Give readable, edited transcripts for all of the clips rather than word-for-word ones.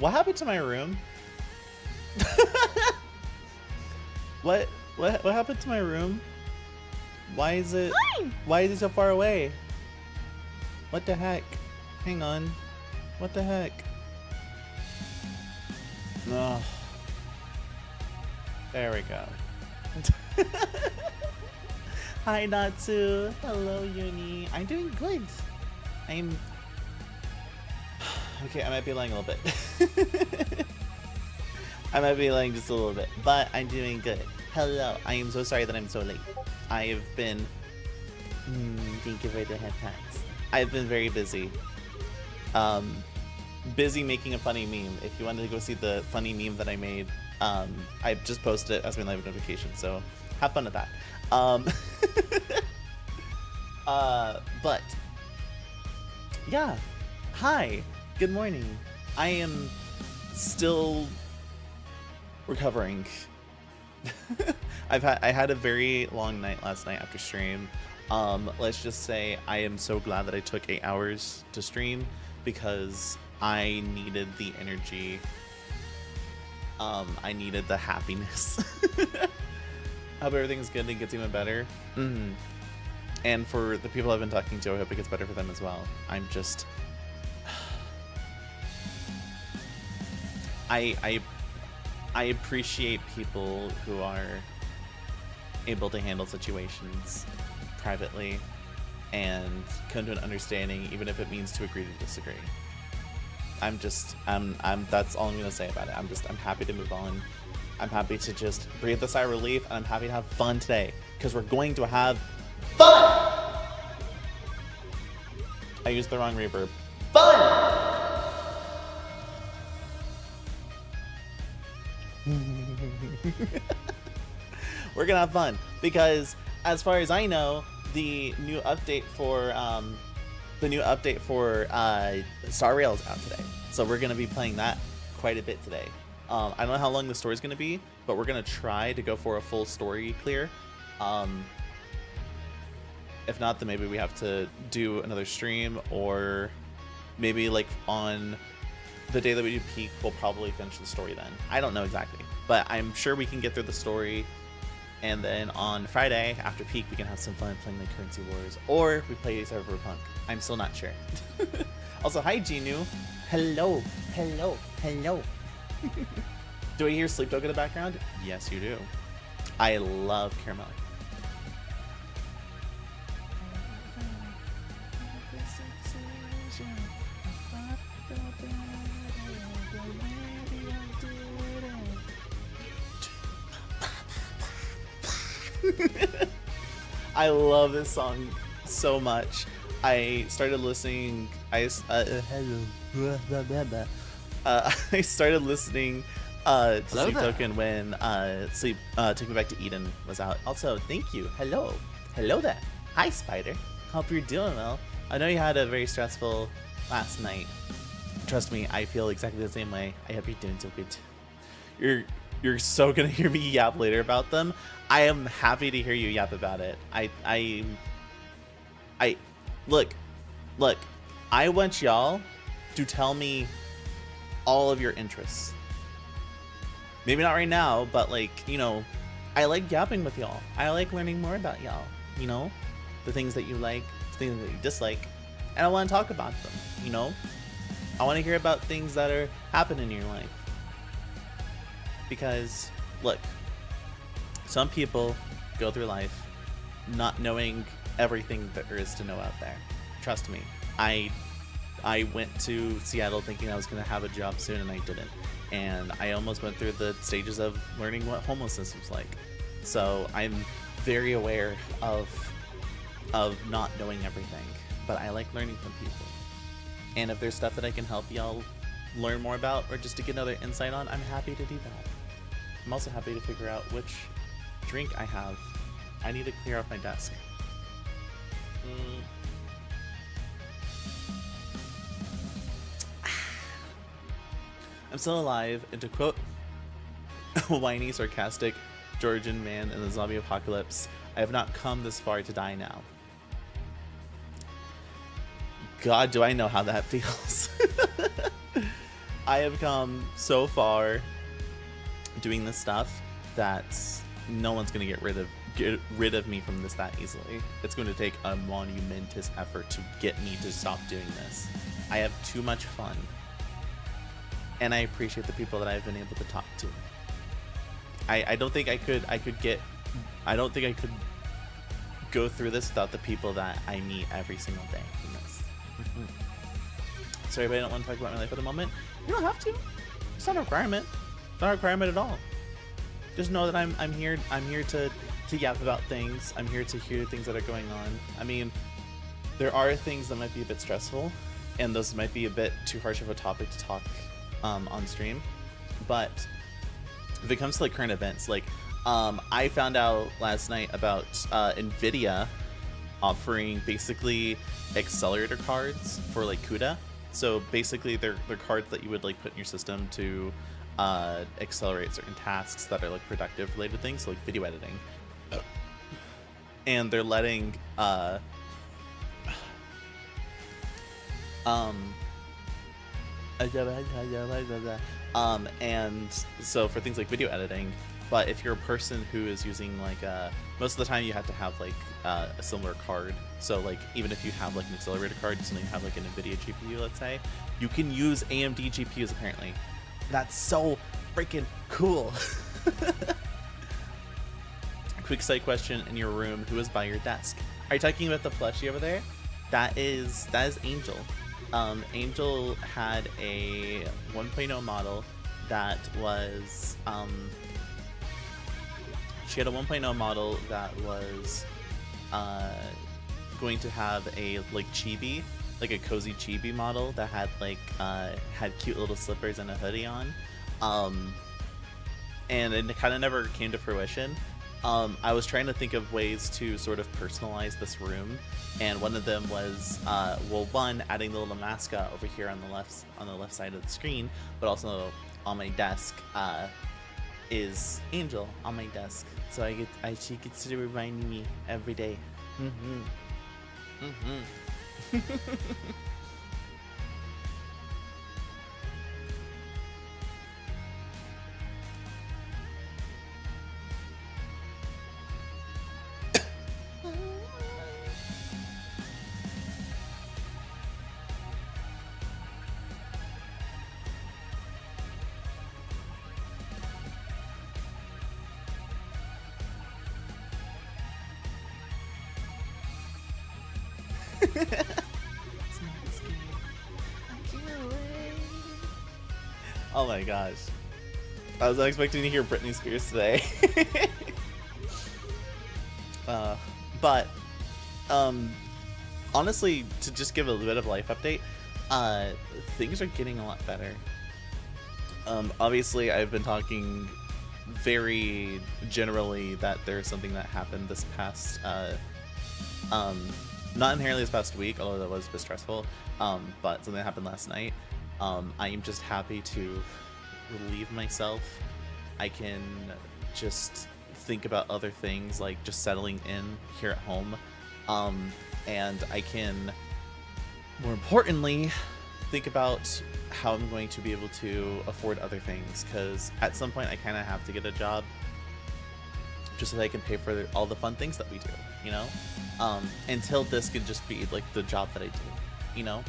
What happened to my room? What happened to my room? Why is it so far away? What the heck? Hang on. What the heck? Oh. There we go. Hi Natsu. Hello Uni. I'm doing good. I'm okay, I might be lying a little bit. I might be lying just a little bit, but I'm doing good. Hello. I am so sorry that I'm so late. I have been thank you for the head pats. I've been very busy. Busy making a funny meme. If you wanted to go see the funny meme that I made, I just posted it as my live notification, so have fun with that. But yeah, hi, good morning. I am still recovering. I had a very long night last night after stream. Let's just say I am so glad that I took 8 hours to stream because I needed the energy. I needed the happiness. I hope everything's good and gets even better. And for the people I've been talking to, I hope it gets better for them as well. I'm just... I appreciate people who are able to handle situations privately and come to an understanding, even if it means to agree to disagree. That's all I'm gonna say about it. I'm happy to move on. I'm happy to just breathe a sigh of relief, and I'm happy to have fun today, because we're going to have fun! I used the wrong reverb. Fun! We're gonna have fun, because as far as I know, the new update for Star Rail is out today, so we're gonna be playing that quite a bit today. I don't know how long the story's gonna be, but we're gonna try to go for a full story clear. If not, then maybe we have to do another stream, or maybe like on the day that we do peak, we'll probably finish the story then. I don't know exactly, but I'm sure we can get through the story. And then on Friday, after peak, we can have some fun playing like Currency Wars, or we play Cyberpunk. I'm still not sure. Also, hi Genu. Hello, hello, hello. Do I hear Sleep Dog in the background? Yes, you do. I love Caramel. I love this song so much. I started listening. I started listening to Hello Sleep there. Token when Take Me Back to Eden was out. Also, thank you. Hello there. Hi Spider. Hope you're doing well. I know you had a very stressful last night. Trust me, I feel exactly the same way. I hope you're doing so good. You're so gonna hear me yap later about them. I am happy to hear you yap about it. I look, I want y'all to tell me all of your interests. Maybe not right now, but like, you know, I like yapping with y'all. I like learning more about y'all, you know, the things that you like, the things that you dislike, and I want to talk about them, you know. I want to hear about things that are happening in your life. Because, look, some people go through life not knowing everything that there is to know out there. Trust me, I went to Seattle thinking I was going to have a job soon, and I didn't. And I almost went through the stages of learning what homelessness was like. So I'm very aware of not knowing everything, but I like learning from people. And if there's stuff that I can help y'all learn more about, or just to get another insight on, I'm happy to do that. I'm also happy to figure out which drink I have. I need to clear off my desk. I'm still alive, and to quote a whiny, sarcastic Georgian man in the zombie apocalypse, I have not come this far to die now. God, do I know how that feels. I have come so far doing this stuff that no one's gonna get rid of me from this that easily. It's going to take a monumentous effort to get me to stop doing this. I have too much fun, and I appreciate the people that I've been able to talk to. I don't think I could go through this without the people that I meet every single day in this. Sorry, but I don't want to talk about my life at the moment. You don't have to. It's not a requirement. It's not a requirement at all. Just know that I'm here to yap about things. I'm here to hear things that are going on. I mean, there are things that might be a bit stressful, and those might be a bit too harsh of a topic to talk on stream. But if it comes to like current events, like I found out last night about NVIDIA offering basically accelerator cards for like CUDA. So basically they're cards that you would like put in your system to accelerate certain tasks that are like productive related things, so like video editing. And they're letting and so for things like video editing, but if you're a person who is using like most of the time you have to have like a similar card, so like even if you have like an accelerator card, something have like an NVIDIA GPU, let's say, you can use AMD GPUs apparently. That's so freaking cool. Quick side question: in your room, who is by your desk? Are you talking about the plushie over there? That is Angel. Angel had a 1.0 model that was she had a 1.0 model that was going to have a like chibi, like a cozy chibi model that had like had cute little slippers and a hoodie on, and it kind of never came to fruition. I was trying to think of ways to sort of personalize this room, and one of them was well, one, adding the little mascot over here on the left side of the screen, but also on my desk is Angel on my desk, so she gets to remind me every day. Oh my gosh. I was not expecting to hear Britney Spears today. But honestly, to just give a little bit of a life update, things are getting a lot better. Obviously, I've been talking very generally that there's something that happened this past not inherently this past week, although that was a bit stressful, but something that happened last night. I am just happy to relieve myself. I can just think about other things, like just settling in here at home, and I can, more importantly, think about how I'm going to be able to afford other things, because at some point I kind of have to get a job just so that I can pay for all the fun things that we do, you know? Until this can just be like the job that I do, you know?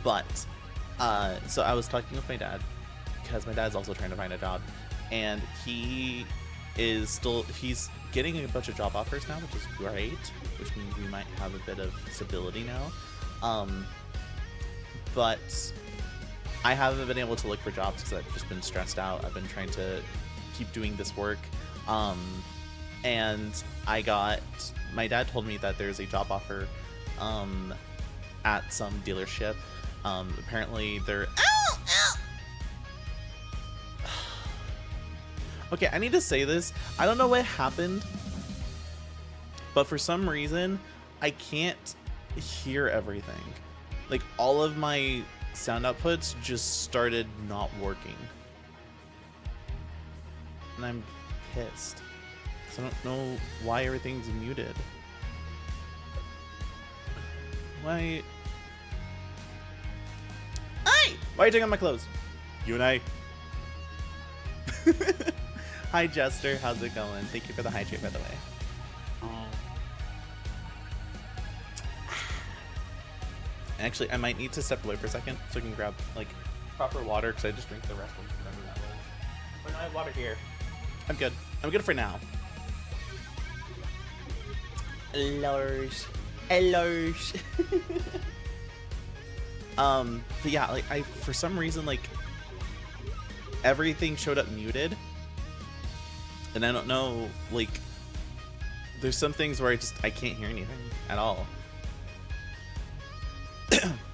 But so I was talking with my dad, because my dad's also trying to find a job, and he's getting a bunch of job offers now, which is great, which means we might have a bit of stability now. But I haven't been able to look for jobs because I've just been stressed out. I've been trying to keep doing this work, and my dad told me that there's a job offer at some dealership. Apparently they're okay, I need to say this. I don't know what happened, but for some reason I can't hear everything. Like, all of my sound outputs just started not working, and I'm pissed. So I don't know why everything's muted. Why? Why are you taking off my clothes? You and I. Hi, Jester. How's it going? Thank you for the hydrate, by the way. Actually, I might need to step away for a second so I can grab, like, proper water, because I just drank the rest of whatever that was. But I have water here. I'm good. I'm good for now. Hellos. Hellos. But yeah, like, for some reason, like, everything showed up muted. And I don't know, like, there's some things where I can't hear anything at all.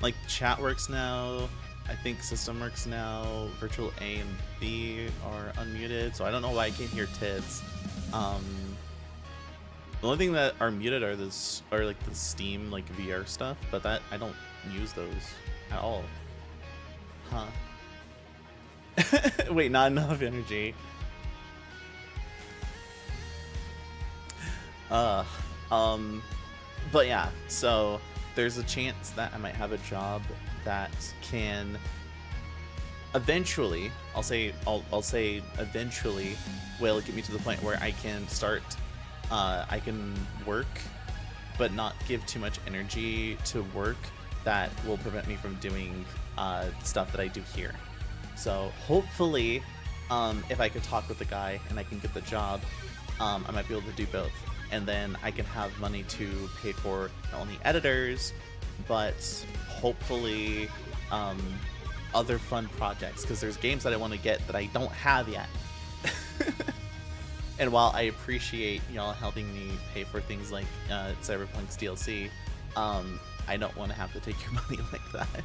Like, chat works now. I think system works now. Virtual A and B are unmuted, so I don't know why I can't hear tits. The only thing that are muted are like the Steam like VR stuff, but that I don't use those at all. Huh. Wait, not enough energy. But yeah, so there's a chance that I might have a job that can eventually, I'll say eventually, will get me to the point where I can start, I can work, but not give too much energy to work that will prevent me from doing stuff that I do here. So hopefully, if I could talk with the guy and I can get the job, I might be able to do both. And then I can have money to pay for not only editors, but hopefully other fun projects, because there's games that I want to get that I don't have yet. And while I appreciate y'all helping me pay for things like Cyberpunk's DLC, I don't want to have to take your money like that.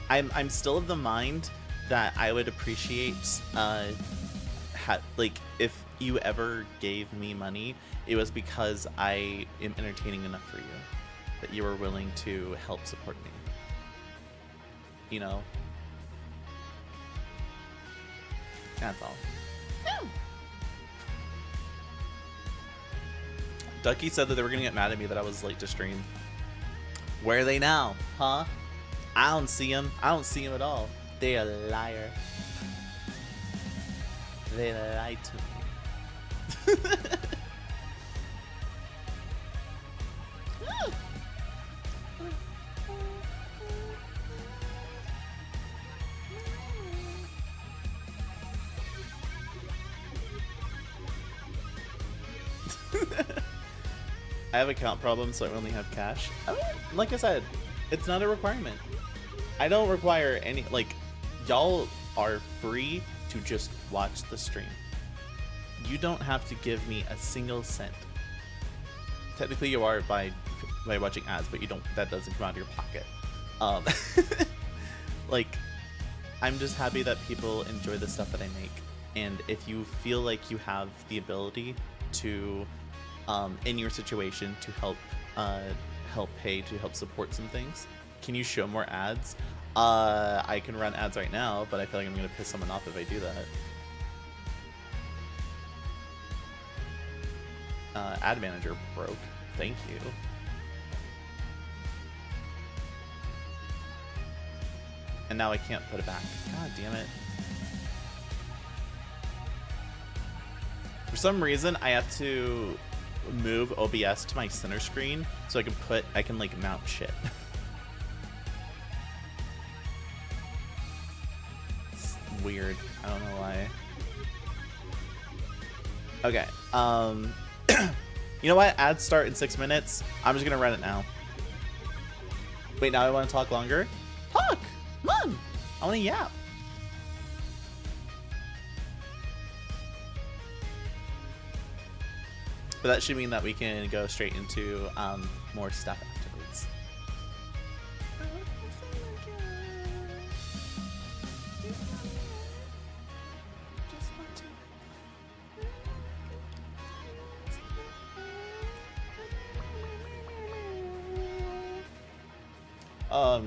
I'm still of the mind that I would appreciate like if you ever gave me money, it was because I am entertaining enough for you that you were willing to help support me. You know? That's all. Woo! Ducky said that they were gonna get mad at me that I was late to stream. Where are they now? Huh? I don't see them. I don't see them at all. They're a liar. They lied to me. I have account problems, so I only have cash. Like I said, it's not a requirement. I don't require any, like, y'all are free to just watch the stream. You don't have to give me a single cent. Technically you are by watching ads, but you don't, that doesn't come out of your pocket. Like, I'm just happy that people enjoy the stuff that I make. And if you feel like you have the ability to, in your situation, to help pay, to help support some things, can you show more ads? I can run ads right now, but I feel like I'm gonna piss someone off if I do that. Ad manager broke. Thank you. And now I can't put it back. God damn it. For some reason, I have to move OBS to my center screen so I can like mount shit. It's weird. I don't know why. Okay. You know what? Ads start in 6 minutes. I'm just gonna run it now. Wait, now I want to talk longer? Talk! Come on! I want to yap. But that should mean that we can go straight into more stuff afterwards.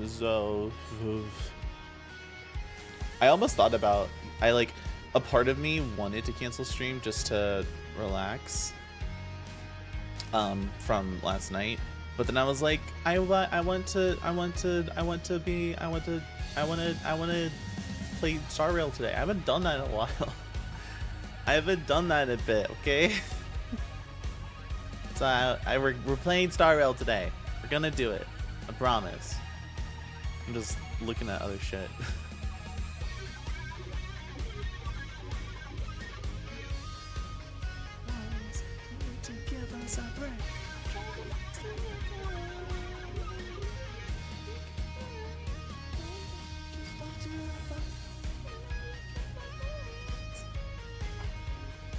So I almost thought about, a part of me wanted to cancel stream just to relax from last night, But then I was like, I want to play Star Rail today. I haven't done that in a while. I haven't done that in a bit, okay? So we're playing Star Rail today. We're gonna do it. I promise. I'm just looking at other shit.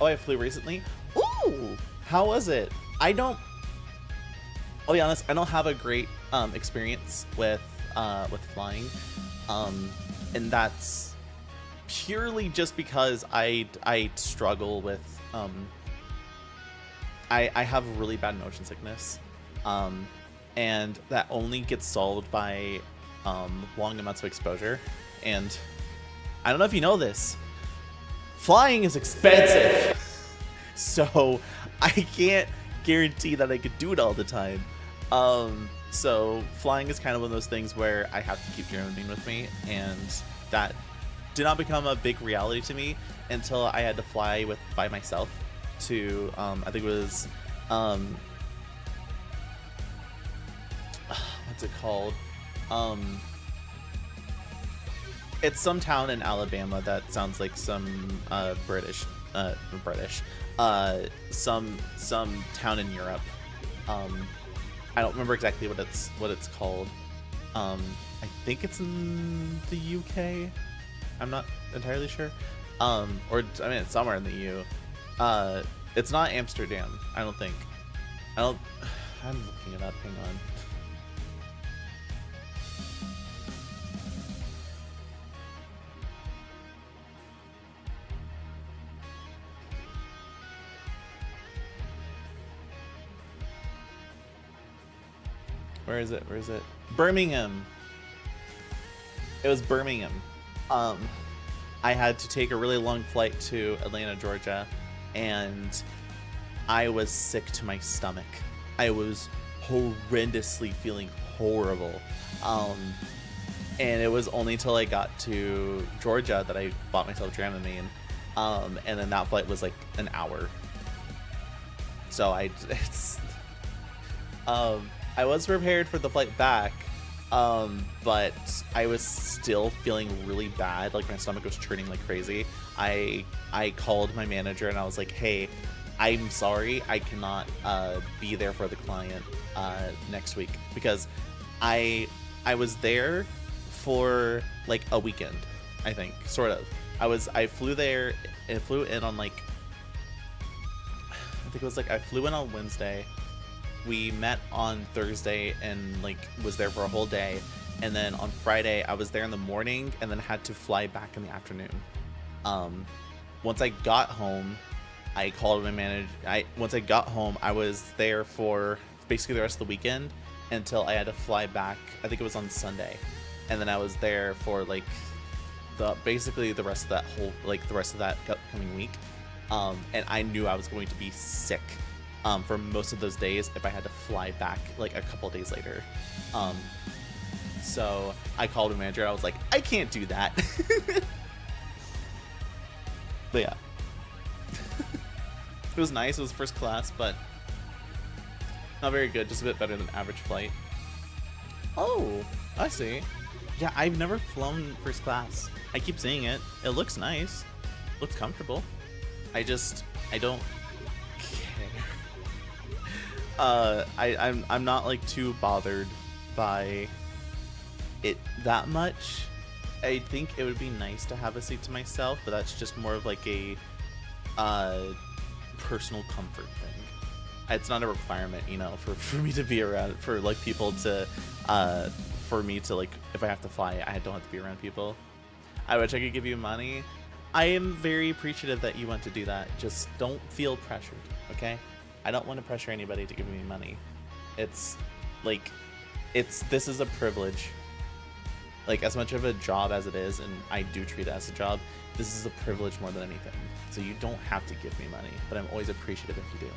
Oh, I flew recently? Ooh! How was it? I'll be honest, I don't have a great experience with flying. And that's purely just because I struggle with I have really bad motion sickness. And that only gets solved by long amounts of exposure. And I don't know if you know this, flying is expensive. So I can't guarantee that I could do it all the time. So flying is kind of one of those things where I have to keep journaling with me, and that did not become a big reality to me until I had to fly by myself to I think it was what's it called? It's some town in Alabama that sounds like some some town in Europe. I don't remember exactly what it's called. I think it's in the UK. I'm not entirely sure. Or I mean, it's somewhere in the EU. It's not Amsterdam, I don't think. I'm looking it up. Hang on. Where is it? Birmingham. It was Birmingham. I had to take a really long flight to Atlanta, Georgia, and I was sick to my stomach. I was horrendously feeling horrible. And it was only till I got to Georgia that I bought myself Dramamine. And then that flight was like an hour. So I was prepared for the flight back, but I was still feeling really bad. Like my stomach was churning like crazy. I called my manager and I was like, hey, I'm sorry, I cannot be there for the client next week, because I was there for like a weekend, I think, sort of. I flew there and flew in on like, I think it was like, I flew in on Wednesday. We met on Thursday and like was there for a whole day, and then on Friday I was there in the morning and then had to fly back in the afternoon. Once I got home, I called my manager. Once I got home, I was there for basically the rest of the weekend until I had to fly back. I think it was on Sunday, and then I was there for like basically the rest of that upcoming week. And I knew I was going to be sick for most of those days if I had to fly back like a couple days later. So I called my manager. I was like, I can't do that. But yeah. It was nice. It was first class, but not very good. Just a bit better than average flight. Oh, I see. Yeah, I've never flown first class. I keep seeing it. It looks nice. Looks comfortable. I don't care. I'm not like too bothered by it that much. I think it would be nice to have a seat to myself, but that's just more of like a personal comfort thing. It's not a requirement, you know, for me to be around, for like people to for me to like, if I have to fly, I don't have to be around people. I wish I could give you money. I am very appreciative that you want to do that. Just don't feel pressured, okay? I don't want to pressure anybody to give me money. It's like, this is a privilege. Like, as much of a job as it is, and I do treat it as a job, this is a privilege more than anything. So you don't have to give me money, but I'm always appreciative if you do.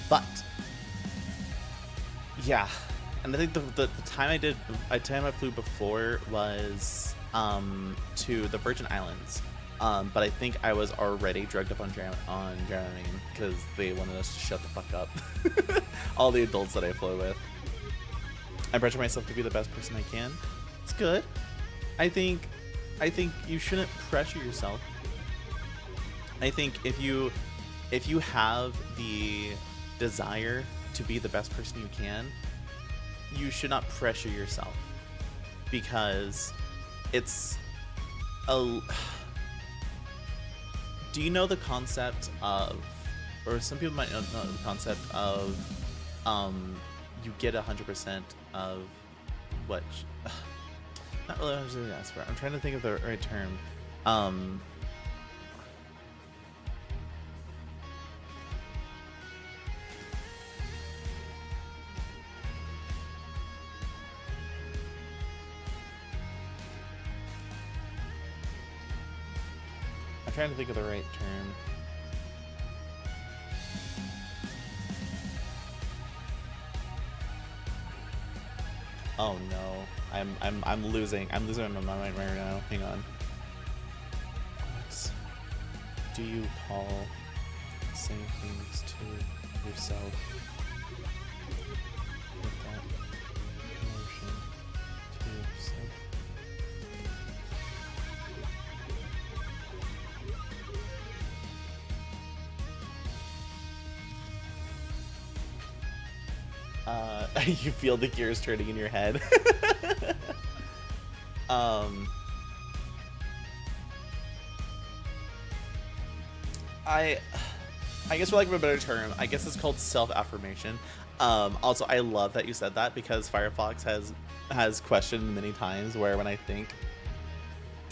But yeah, and I think the time I flew before was to the Virgin Islands. But I think I was already drugged up on Dramamine because they wanted us to shut the fuck up. All the adults that I flew with. I pressure myself to be the best person I can. It's good. I think you shouldn't pressure yourself. I think if you have the desire to be the best person you can, you should not pressure yourself, because it's a... Do you know the concept of, or some people might know the concept of, you get 100% of what? Not really 100%. That's right. I'm trying to think of the right term. I'm trying to think of the right term. Oh no, I'm losing my mind right now. Hang on. What do you call saying things to yourself with that emotion to yourself? You feel the gears turning in your head. I guess for lack of a better term, I guess it's called self-affirmation. Also, I love that you said that, because Firefox has questioned many times where when I think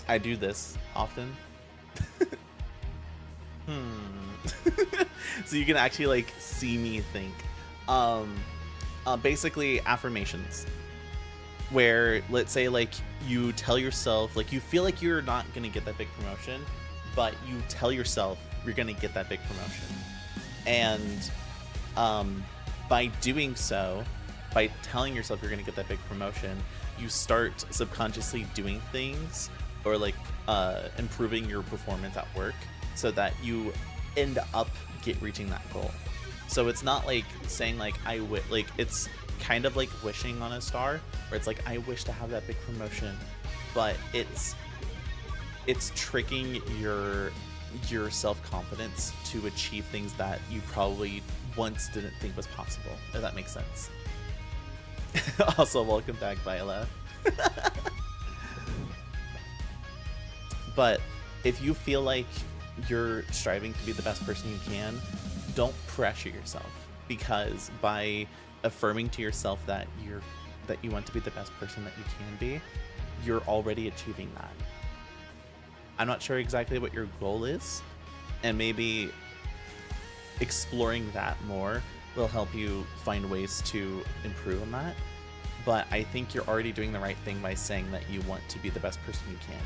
I do this often. So you can actually like see me think. Basically affirmations, where let's say like you tell yourself, like you feel like you're not gonna get that big promotion, but you tell yourself you're gonna get that big promotion, and by doing so, by telling yourself you're gonna get that big promotion, you start subconsciously doing things or like improving your performance at work so that you end up reaching that goal. So it's not like saying like like it's kind of like wishing on a star, where it's like I wish to have that big promotion, but it's tricking your self-confidence to achieve things that you probably once didn't think was possible, if that makes sense. Also, welcome back, Viola. But if you feel like you're striving to be the best person you can, don't pressure yourself, because by affirming to yourself that you want to be the best person that you can be, you're already achieving that. I'm not sure exactly what your goal is, and maybe exploring that more will help you find ways to improve on that. But I think you're already doing the right thing by saying that you want to be the best person you can,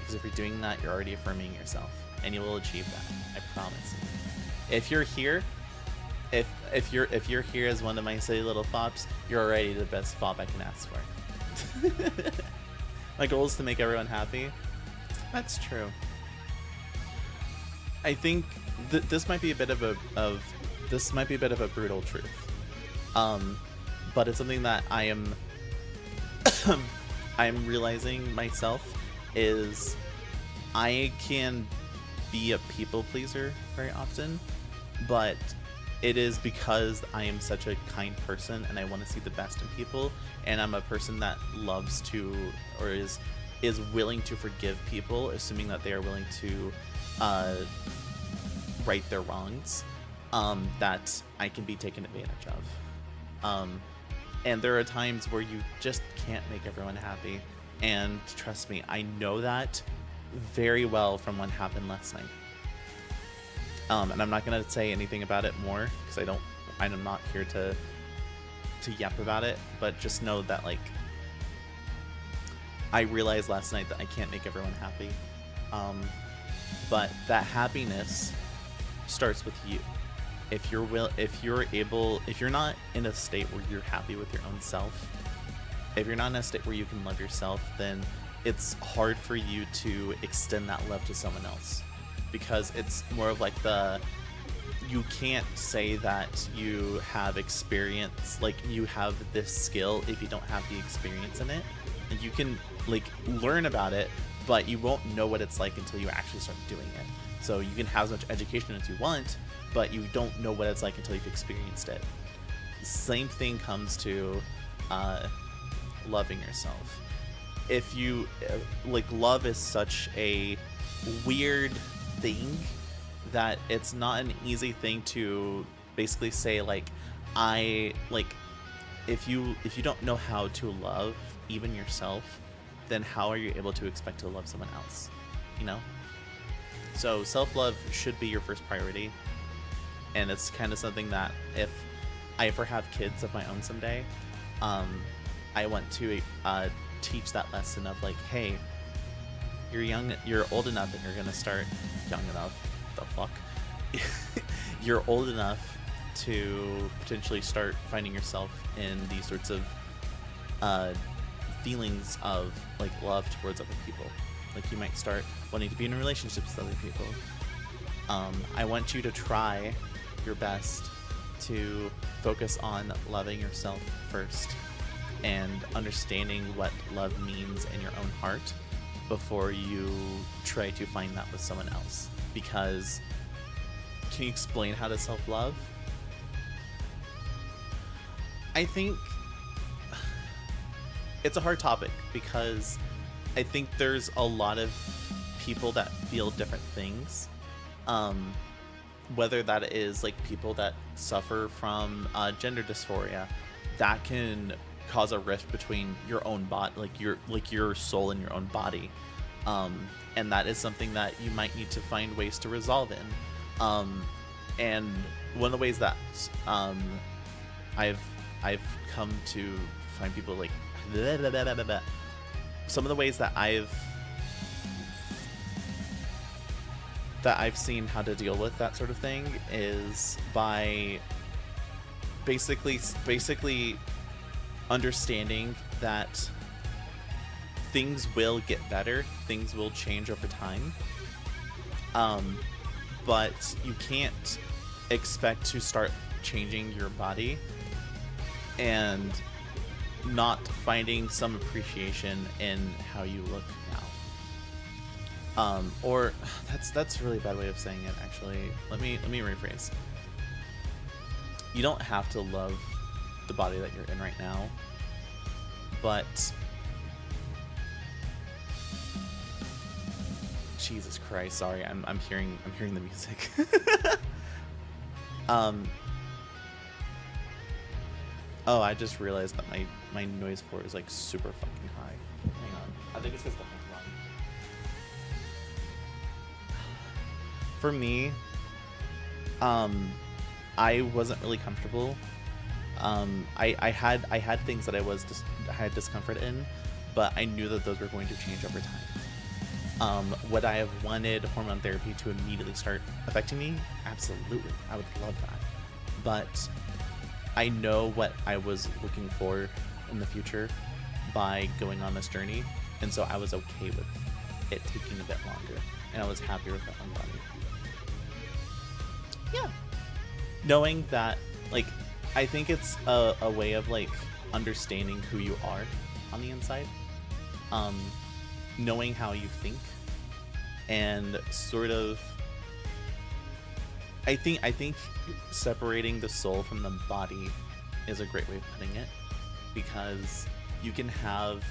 because if you're doing that, you're already affirming yourself, and you will achieve that. I promise. If you're here, if you're here as one of my silly little fops, you're already the best fop I can ask for. My goal is to make everyone happy. That's true. I think this might be a bit of a brutal truth, but it's something that I am I'm realizing myself is I can be a people pleaser very often, but it is because I am such a kind person and I want to see the best in people, and I'm a person that loves to, or is willing to forgive people, assuming that they are willing to right their wrongs, that I can be taken advantage of. And there are times where you just can't make everyone happy, and trust me, I know that very well from what happened last night. And I'm not gonna say anything about it more, because I'm not here to yap about it, but just know that like I realized last night that I can't make everyone happy, but that happiness starts with you. if you're not in a state where you're happy with your own self, if you're not in a state where you can love yourself, then it's hard for you to extend that love to someone else, because it's more of like you can't say that you have experience, like you have this skill, if you don't have the experience in it. And you can like learn about it, but you won't know what it's like until you actually start doing it. So you can have as much education as you want, but you don't know what it's like until you've experienced it. Same thing comes to loving yourself. If you like, love is such a weird thing that it's not an easy thing to basically say, like, if you don't know how to love even yourself, then how are you able to expect to love someone else, you know? So self-love should be your first priority, and it's kind of something that if I ever have kids of my own someday, I want to teach that lesson of like, hey, you're old enough that you're gonna start young enough. The fuck? You're old enough to potentially start finding yourself in these sorts of feelings of like love towards other people. Like you might start wanting to be in a relationship with other people. I want you to try your best to focus on loving yourself first and understanding what love means in your own heart before you try to find that with someone else. Because can you explain how to self-love? I think it's a hard topic, because I think there's a lot of people that feel different things. Whether that is like people that suffer from gender dysphoria, that can cause a rift between your own body, like your soul and your own body. And that is something that you might need to find ways to resolve in. And one of the ways that I've come to find people like some of the ways that I've seen how to deal with that sort of thing is by basically understanding that things will get better, things will change over time, but you can't expect to start changing your body and not finding some appreciation in how you look now. Or that's a really bad way of saying it, actually. Let me rephrase. You don't have to love the body that you're in right now, but Jesus Christ, sorry, I'm hearing the music. Oh, I just realized that my noise floor is like super fucking high. Hang on. I think it's because the head's on. For me, I wasn't really comfortable. I had things that I had discomfort in, but I knew that those were going to change over time. Would I have wanted hormone therapy to immediately start affecting me? Absolutely. I would love that. But I know what I was looking for in the future by going on this journey, and so I was okay with it taking a bit longer, and I was happier with my own body. Yeah. Knowing that, like, I think it's a way of, like, understanding who you are on the inside. Knowing how you think, and sort of, I think separating the soul from the body is a great way of putting it, because you can have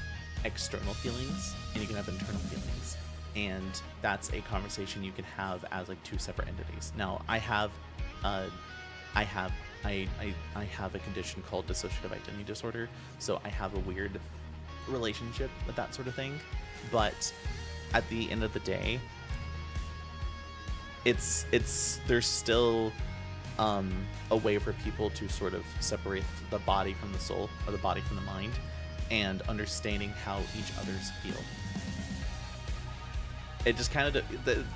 external feelings and you can have internal feelings, and that's a conversation you can have as like two separate entities. Now, I have a condition called dissociative identity disorder, so I have a weird relationship with that sort of thing. But at the end of the day, there's still a way for people to sort of separate the body from the soul, or the body from the mind, and understanding how each other's feel. it just kind of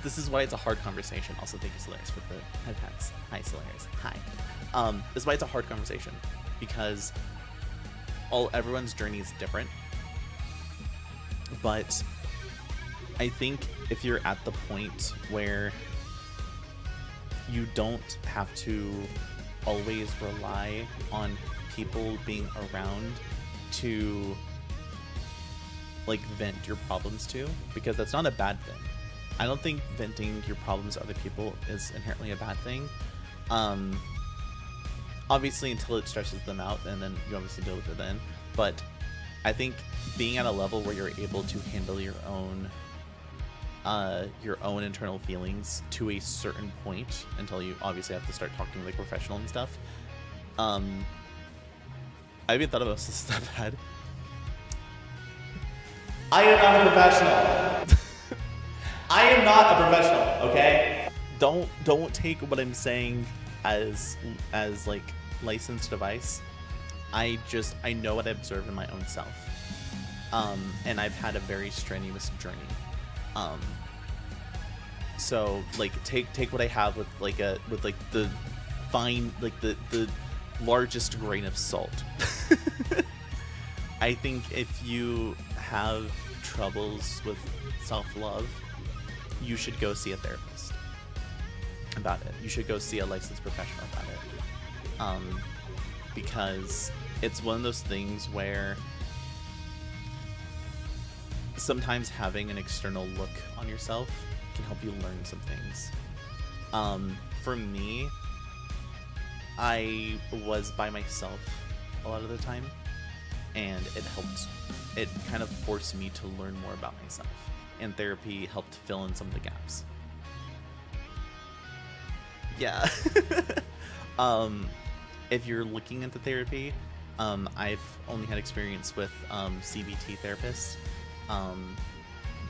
this is why it's a hard conversation. Also, thank you, Solaris, for the headpats. Hi, Solaris. Hi. This is why it's a hard conversation, because everyone's journey is different. But I think if you're at the point where you don't have to always rely on people being around to like vent your problems to, because that's not a bad thing. I don't think venting your problems to other people is inherently a bad thing. Obviously until it stresses them out, and then you obviously deal with it then. But I think being at a level where you're able to handle your own internal feelings to a certain point, until you obviously have to start talking like professional and stuff. I even thought about this stuff had. I am not a professional. I am not a professional, okay? Don't take what I'm saying as like licensed advice. I know what I observe in my own self. And I've had a very strenuous journey. So like take what I have with the fine, like the largest grain of salt. I think if you have troubles with self-love, you should go see a therapist about it. You should go see a licensed professional about it. Because it's one of those things where sometimes having an external look on yourself can help you learn some things. For me, I was by myself a lot of the time, and it helped. It kind of forced me to learn more about myself, and therapy helped fill in some of the gaps. Yeah. If you're looking into therapy, I've only had experience with CBT therapists,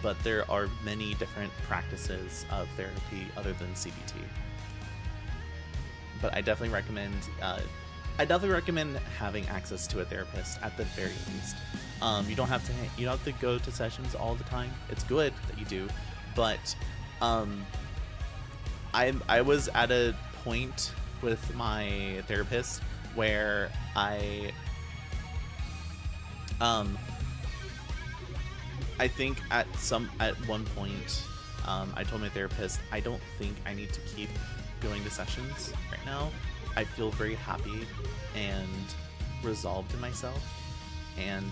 but there are many different practices of therapy other than CBT. But I definitely recommend having access to a therapist at the very least. You don't have to go to sessions all the time. It's good that you do, but I was at a point with my therapist where I think at one point I told my therapist, I don't think I need to keep going to sessions right now. I feel very happy and resolved in myself, and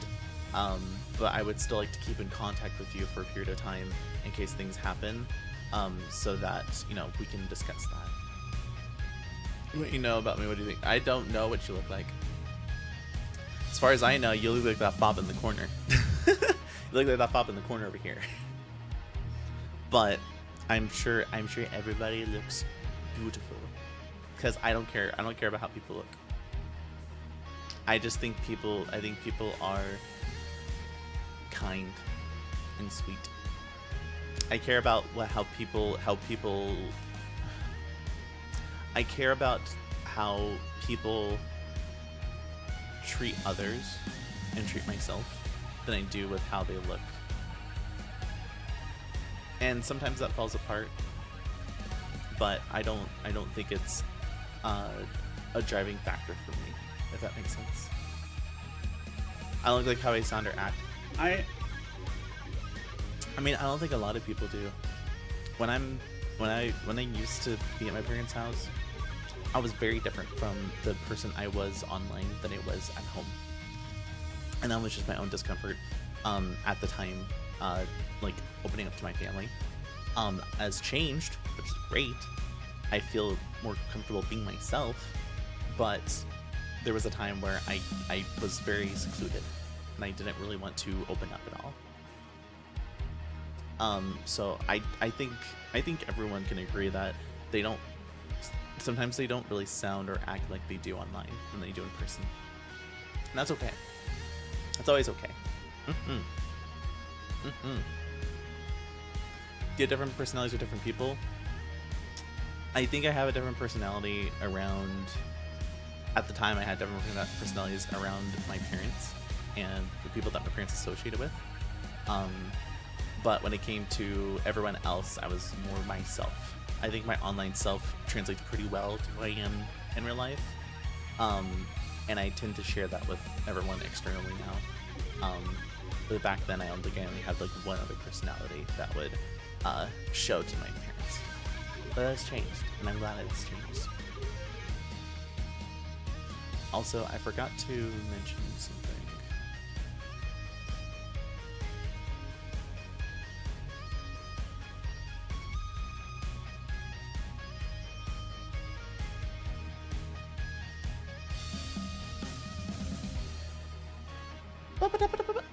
but I would still like to keep in contact with you for a period of time in case things happen, so that we can discuss that. What you know about me? What do you think? I don't know what you look like. As far as I know, you look like that fob in the corner. You look like that fob in the corner over here. But I'm sure everybody looks beautiful, because I don't care. I don't care about how people look. I think people are kind and sweet. I care about how people I care about how people treat others and treat myself than I do with how they look. And sometimes that falls apart, but I don't think it's a driving factor for me, if that makes sense. I don't look like how I sound or act. I mean, I don't think a lot of people do. When I used to be at my parents' house, I was very different from the person I was online than I was at home. And that was just my own discomfort at the time, like opening up to my family. Has changed, which is great. I feel more comfortable being myself, but there was a time where I was very secluded and I didn't really want to open up at all. So I think everyone can agree that sometimes they don't really sound or act like they do online than they do in person. And that's okay. That's always okay. Do you have different personalities with different people? I think I have a different personality around... At the time, I had different personalities around my parents and the people that my parents associated with. But when it came to everyone else, I was more myself. I think my online self translates pretty well to who I am in real life. And I tend to share that with everyone externally now. But back then, I only had like one other personality that would show to my parents. But that's changed, and I'm glad it's changed. Also, I forgot to mention something.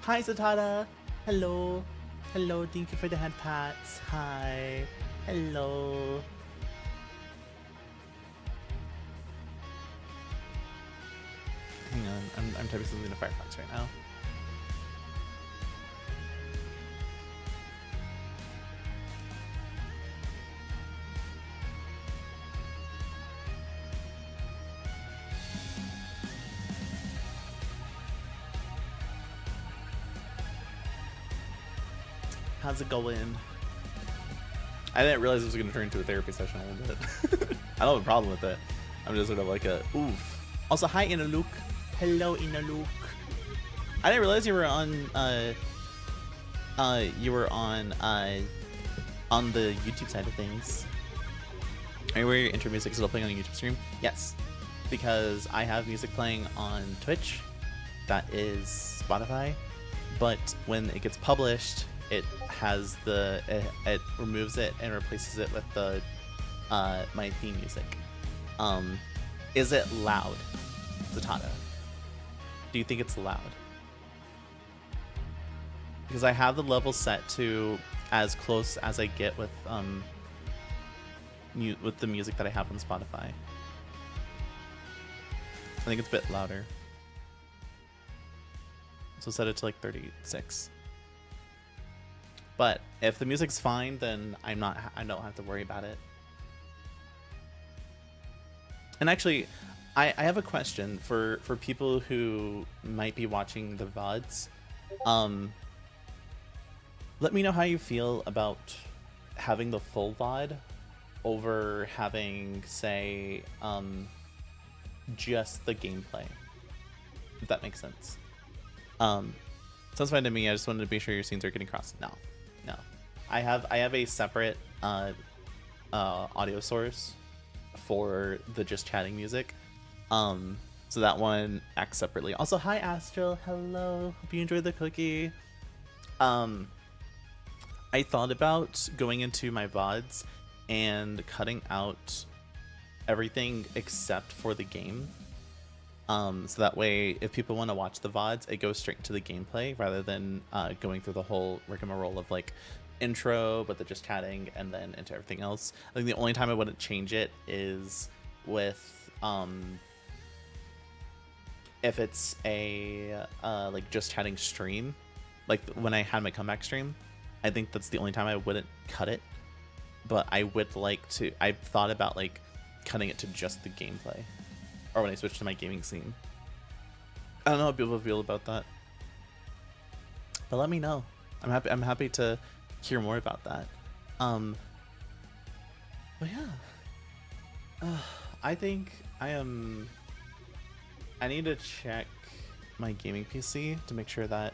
Hi, Zatada. Hello. Hello, thank you for the hand pats. Hi. Hello. Hang on, I'm typing something to Firefox right now. How's it going? I didn't realize it was going to turn into a therapy session a little bit. I don't have a problem with it. I'm just sort of like a oof. Also, hi Inaluk. Hello Inaluk. I didn't realize you were on the YouTube side of things. Are you aware your intro music is still playing on a YouTube stream? Yes, because I have music playing on Twitch. That is Spotify, but when it gets published, it has it removes it and replaces it with the my theme music. Is it loud, Zatada? Do you think it's loud? Because I have the level set to as close as I get with the music that I have on Spotify. I think it's a bit louder. So set it to like 36. But if the music's fine, then I don't have to worry about it. And actually, I have a question for people who might be watching the VODs. Let me know how you feel about having the full VOD over having, say, just the gameplay. If that makes sense. Sounds fine to me. I just wanted to be sure your scenes are getting crossed. No. I have a separate audio source for the just chatting music. So that one acts separately. Also, hi Astral. Hello. Hope you enjoyed the cookie. I thought about going into my VODs and cutting out everything except for the game. So that way, if people want to watch the VODs, it goes straight to the gameplay rather than going through the whole rigmarole of like intro, but the just chatting and then into everything else. I think the only time I wouldn't change it is with if it's a like just chatting stream, like when I had my comeback stream. I think that's the only time I wouldn't cut it, but I would like to. I've thought about like cutting it to just the gameplay, or when I switch to my gaming scene. I don't know how people feel about that, but let me know. I'm happy to hear more about that. But yeah, I think I need to check my gaming PC to make sure that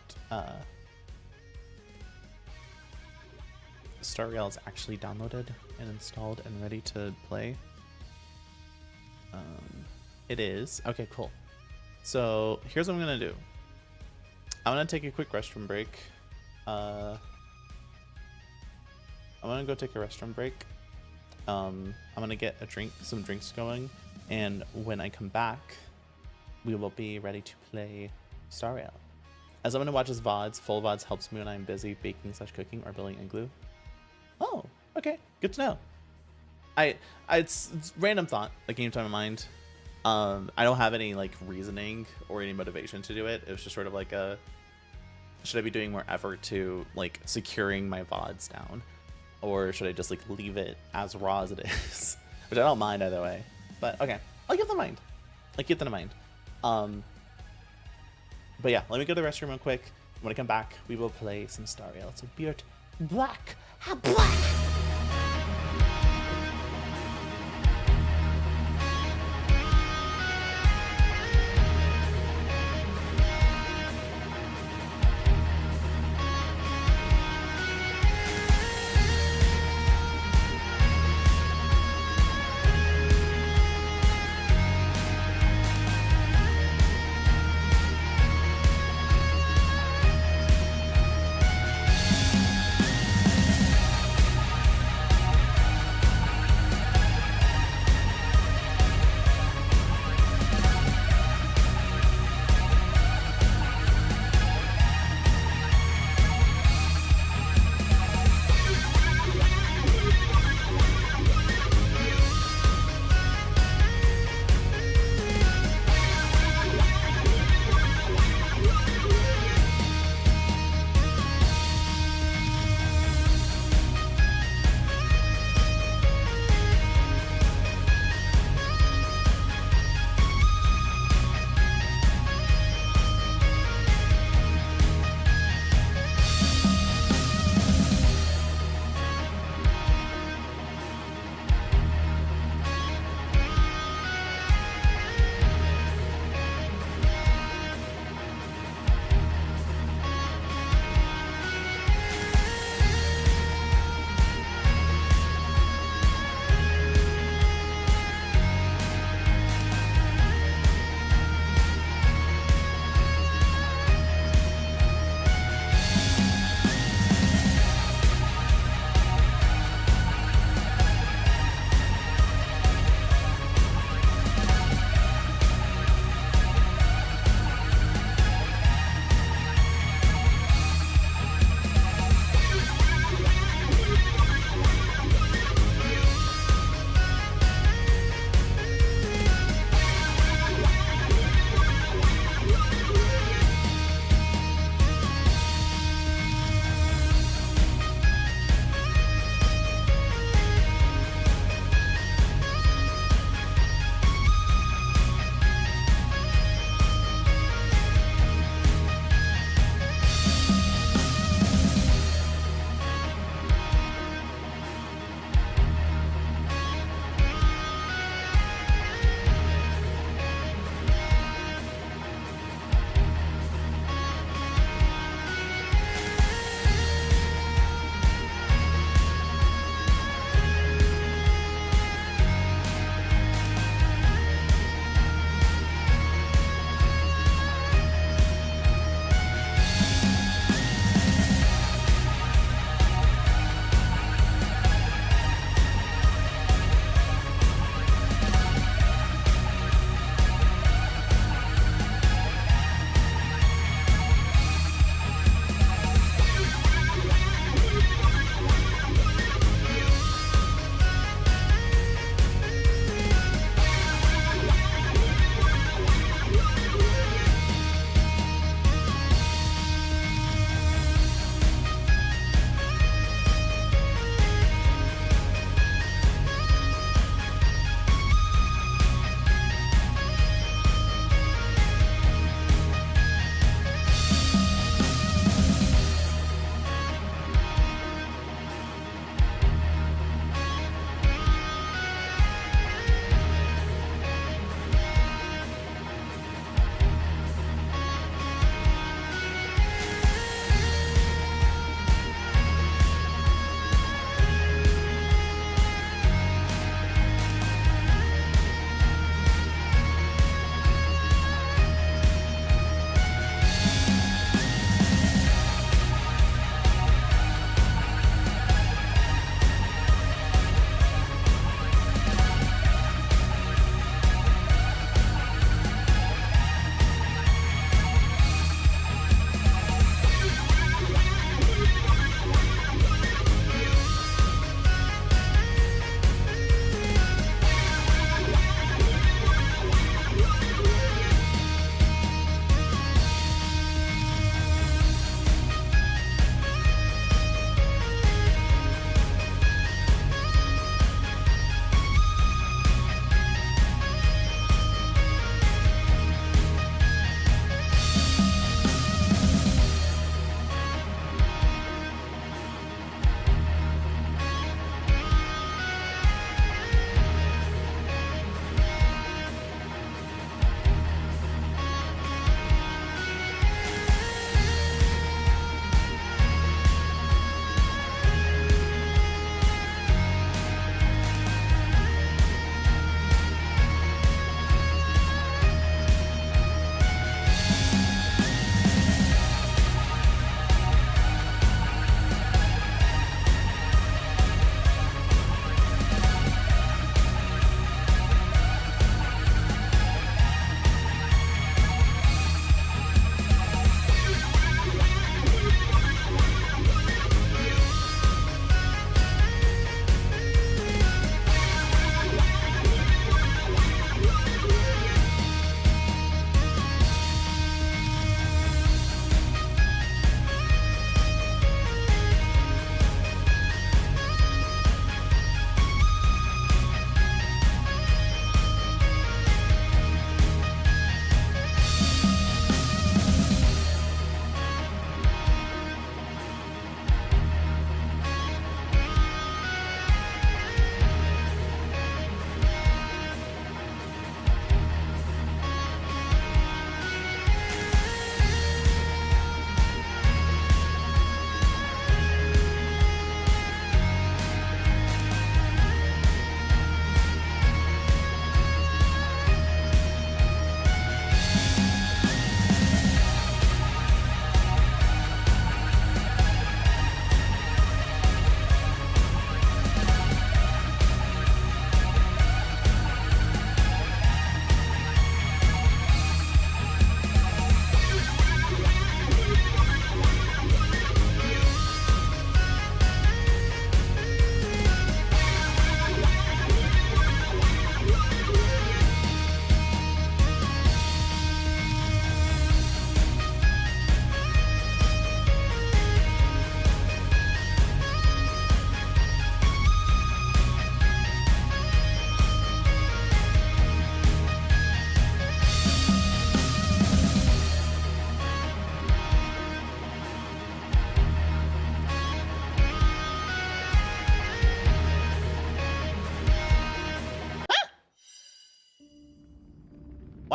Star Rail is actually downloaded and installed and ready to play. It is. Okay, cool. So here's what I'm gonna do. I'm gonna take a quick restroom break. I'm gonna go take a restroom break. I'm gonna get some drinks going, and when I come back, we will be ready to play Star Rail. As I'm gonna watch his VODs, full VODs helps me when I'm busy baking/cooking or building igloo. Oh, okay, good to know. It's random thought that came to my mind. I don't have any like reasoning or any motivation to do it. It was just sort of like should I be doing more effort to like securing my VODs down, or should I just like leave it as raw as it is? Which I don't mind either way. But okay, I'll keep that in mind. But yeah, let me go to the restroom real quick. When I come back, we will play some Star Rail. So be right Black. Black.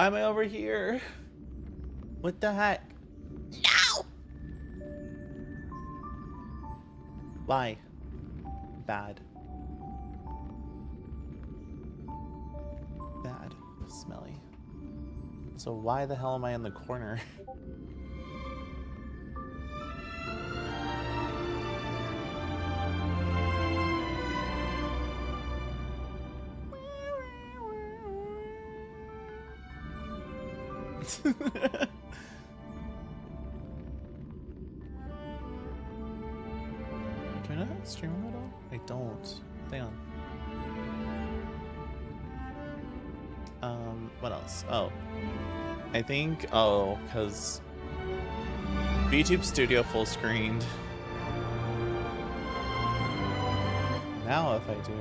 Why am I over here? What the heck? No! Why? Bad. Bad. Smelly. So why the hell am I in the corner? Do I not have stream mode on? I don't. Hang on. What else? Oh. I think, because YouTube Studio full screened. Now if I do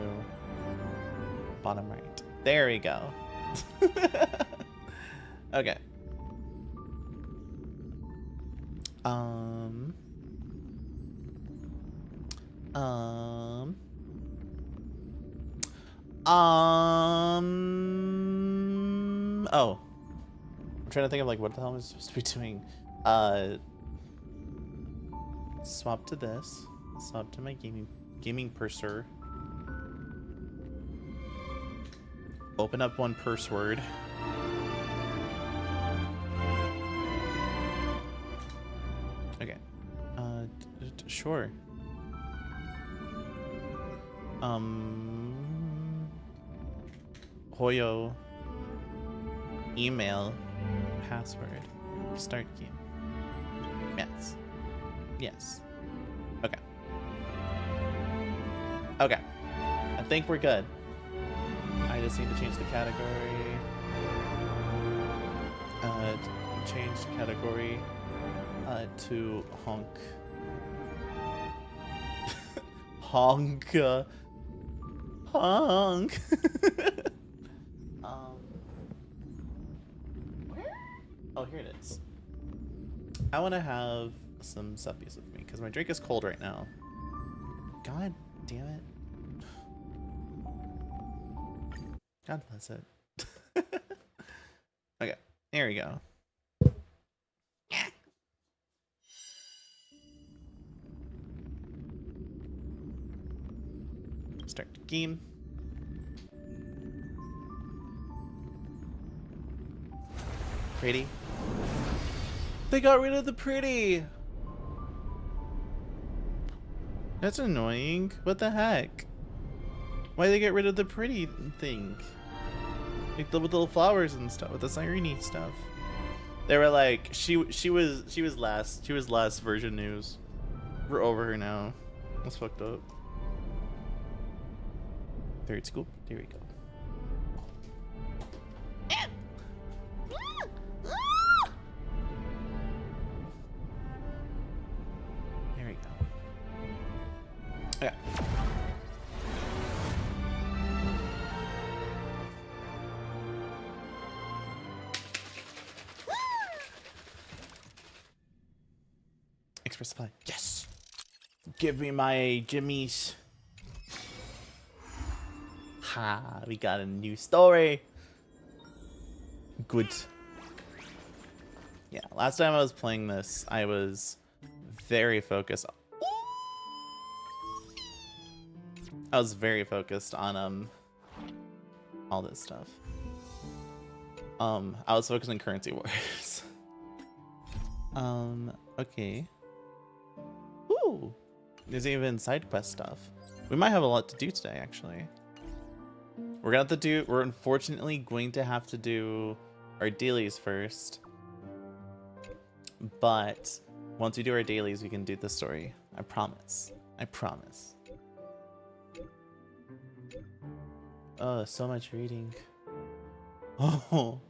bottom right. There we go. Okay. Oh. I'm trying to think of like what the hell am I supposed to be doing? Swap to this. Swap to my gaming purser. Open up one purse word. Okay. Sure. HOYO. Email. Password. Start game. Yes. Yes. Okay. Okay. I think we're good. I just need to change the category. Change the category to honk. Honk. Honk. Where? Oh, here it is. I want to have some suppies with me because my drink is cold right now. God damn it. God bless it. Okay, there we go. Start the game. Pretty. They got rid of the pretty. That's annoying. What the heck? Why did they get rid of the pretty thing? Like with the little flowers and stuff, with the Sireney stuff. They were like, she was last version news. We're over her now. That's fucked up. Third scoop. Here we go. There we go. Okay. Express supply. Yes. Give me my jimmies. Ha, we got a new story. Good. Yeah, last time I was playing this, I was very focused. I was very focused on all this stuff. I was focused on currency wars. Okay. Ooh, there's even side quest stuff. We might have a lot to do today, actually. We're unfortunately going to have to do our dailies first. But once we do our dailies, we can do the story. I promise. I promise. Oh, so much reading. Oh.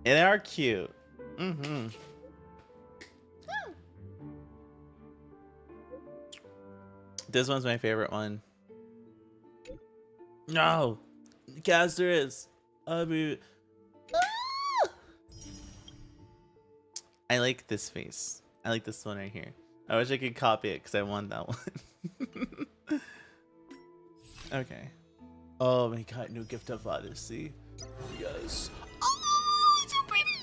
They are cute. Mm-hmm. This one's my favorite one. No! Caster is. I like this face. I like this one right here. I wish I could copy it because I want that one. Okay. Oh my god, new gift of Odyssey. Yes. Oh, so pretty.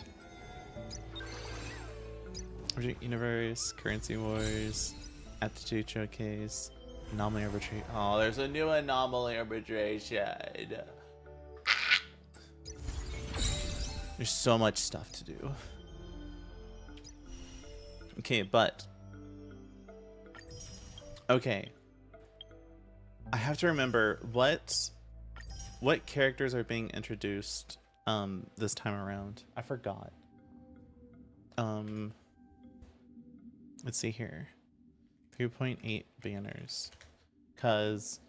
Project Universe, Currency Wars, Aptitude Showcase, Anomaly Arbitration. Oh, there's a new Anomaly Arbitration. There's so much stuff to do. Okay, but... Okay. I have to remember what characters are being introduced this time around. I forgot. Let's see here. 3.8 banners. Cause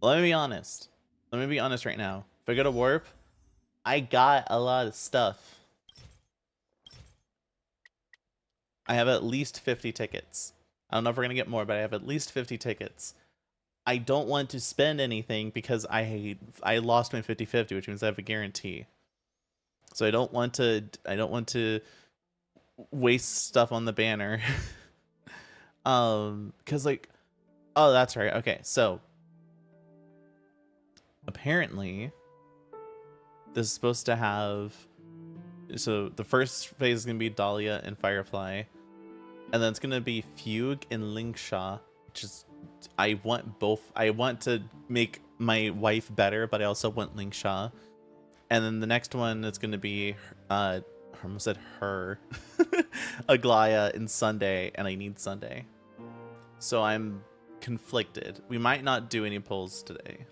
let me be honest. Let me be honest right now. If I go to Warp, I got a lot of stuff. I have at least 50 tickets. I don't know if we're gonna get more, but I have at least 50 tickets. I don't want to spend anything because I lost my 50/50, which means I have a guarantee. So I don't want to waste stuff on the banner. Cause like, oh, that's right. Okay, so apparently this is supposed to have, so the first phase is gonna be Dahlia and Firefly, and then it's gonna be Fugue and Lingsha, which is, I want both. I want to make my wife better, but I also want Lingsha. And then the next one is gonna be I almost said her. Aglaya and Sunday, and I need Sunday. So I'm conflicted. We might not do any polls today.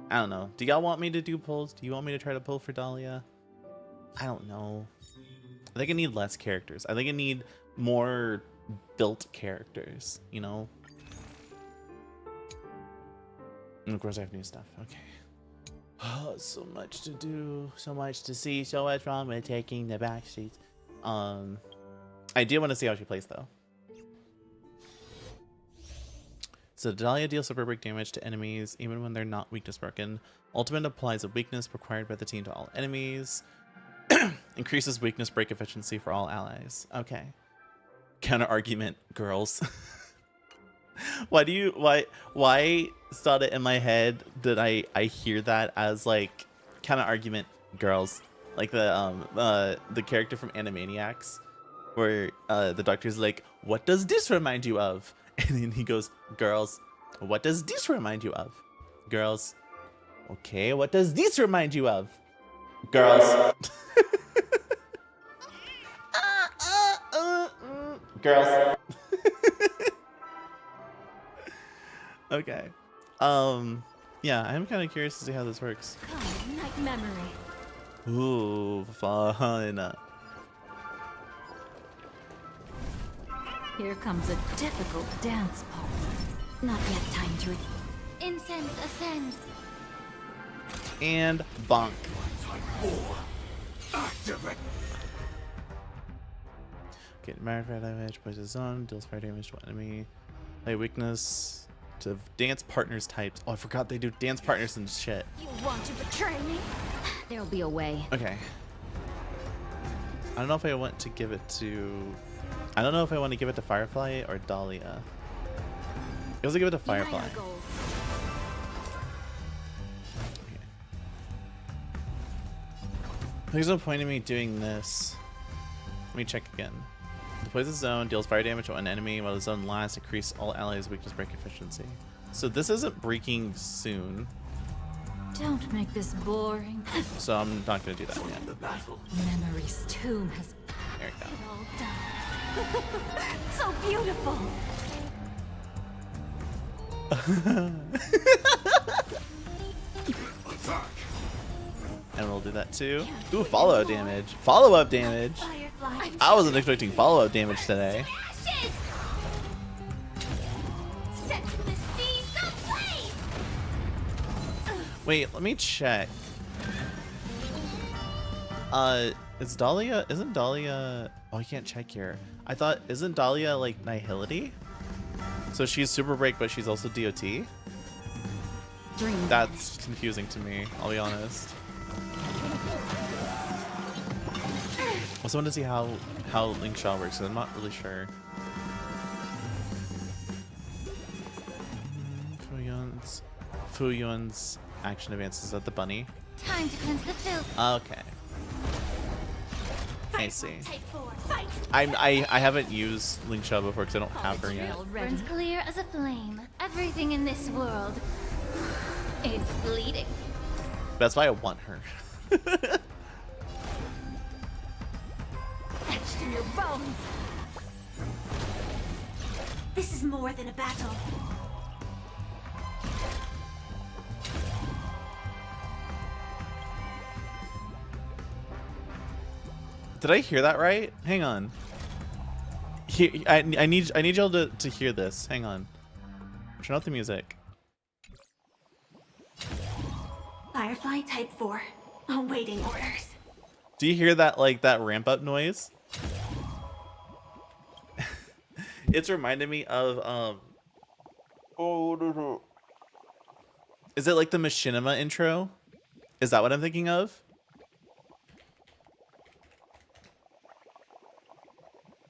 I don't know. Do y'all want me to do polls? Do you want me to try to pull for Dahlia? I don't know. I think I need less characters. I think I need more built characters, you know? And of course I have new stuff. Okay. Oh, so much to do, so much to see, so much wrong with taking the back streets. I do want to see how she plays though. So Dahlia deals super break damage to enemies even when they're not weakness broken. Ultimate applies a weakness required by the team to all enemies. Increases weakness break efficiency for all allies. Okay. Counter argument, girls. Why started in my head did I hear that as like counter argument, girls? Like the character from Animaniacs, where the doctor's like, what does this remind you of? And then he goes, girls. What does this remind you of? Girls. Okay, what does this remind you of? Girls. Girls. Okay. Yeah, I'm kind of curious to see how this works. Come, night memory. Ooh, fun. Here comes a difficult dance part. Not yet time to... Incense ascends. And bonk. Get married fire damage, places zone, deals fire damage to enemy. Play weakness to dance partners types. Oh, I forgot they do dance partners and shit. You want to betray me? There'll be a way. Okay. I don't know if I want to give it to... I don't know if I want to give it to Firefly or Dahlia. I was gonna give it to Firefly. Okay. There's no point in me doing this. Let me check again. Deploys a zone, deals fire damage to an enemy while the zone lasts, increase all allies' weakness break efficiency. So this isn't breaking soon. Don't make this boring. So I'm not gonna do that yet. Memory's tomb has There we go. it all done. So beautiful. And we'll do that too. Ooh, follow-up damage. Follow-up damage. I wasn't expecting follow-up damage today. Wait, let me check. Is Dahlia, isn't Dahlia, oh, I can't check here. I thought, isn't Dahlia like Nihility? So she's super break, but she's also DOT? That's confusing to me, I'll be honest. I also want to see how Lingsha works, because I'm not really sure. Fuyun's action advances. Is that the bunny? Time to cleanse the filth. Okay. I see. Take 4. Fight. I haven't used Ling Xiao before because I don't have her yet. Burns clear as a flame. Everything in this world is bleeding. That's why I want her. Etched in your bones. This is more than a battle. Did I hear that right? Hang on. I need y'all to hear this. Hang on. Turn off the music. Firefly Type 4. Awaiting orders. Do you hear that, like, that ramp up noise? It's reminded me of is it like the Machinima intro? Is that what I'm thinking of?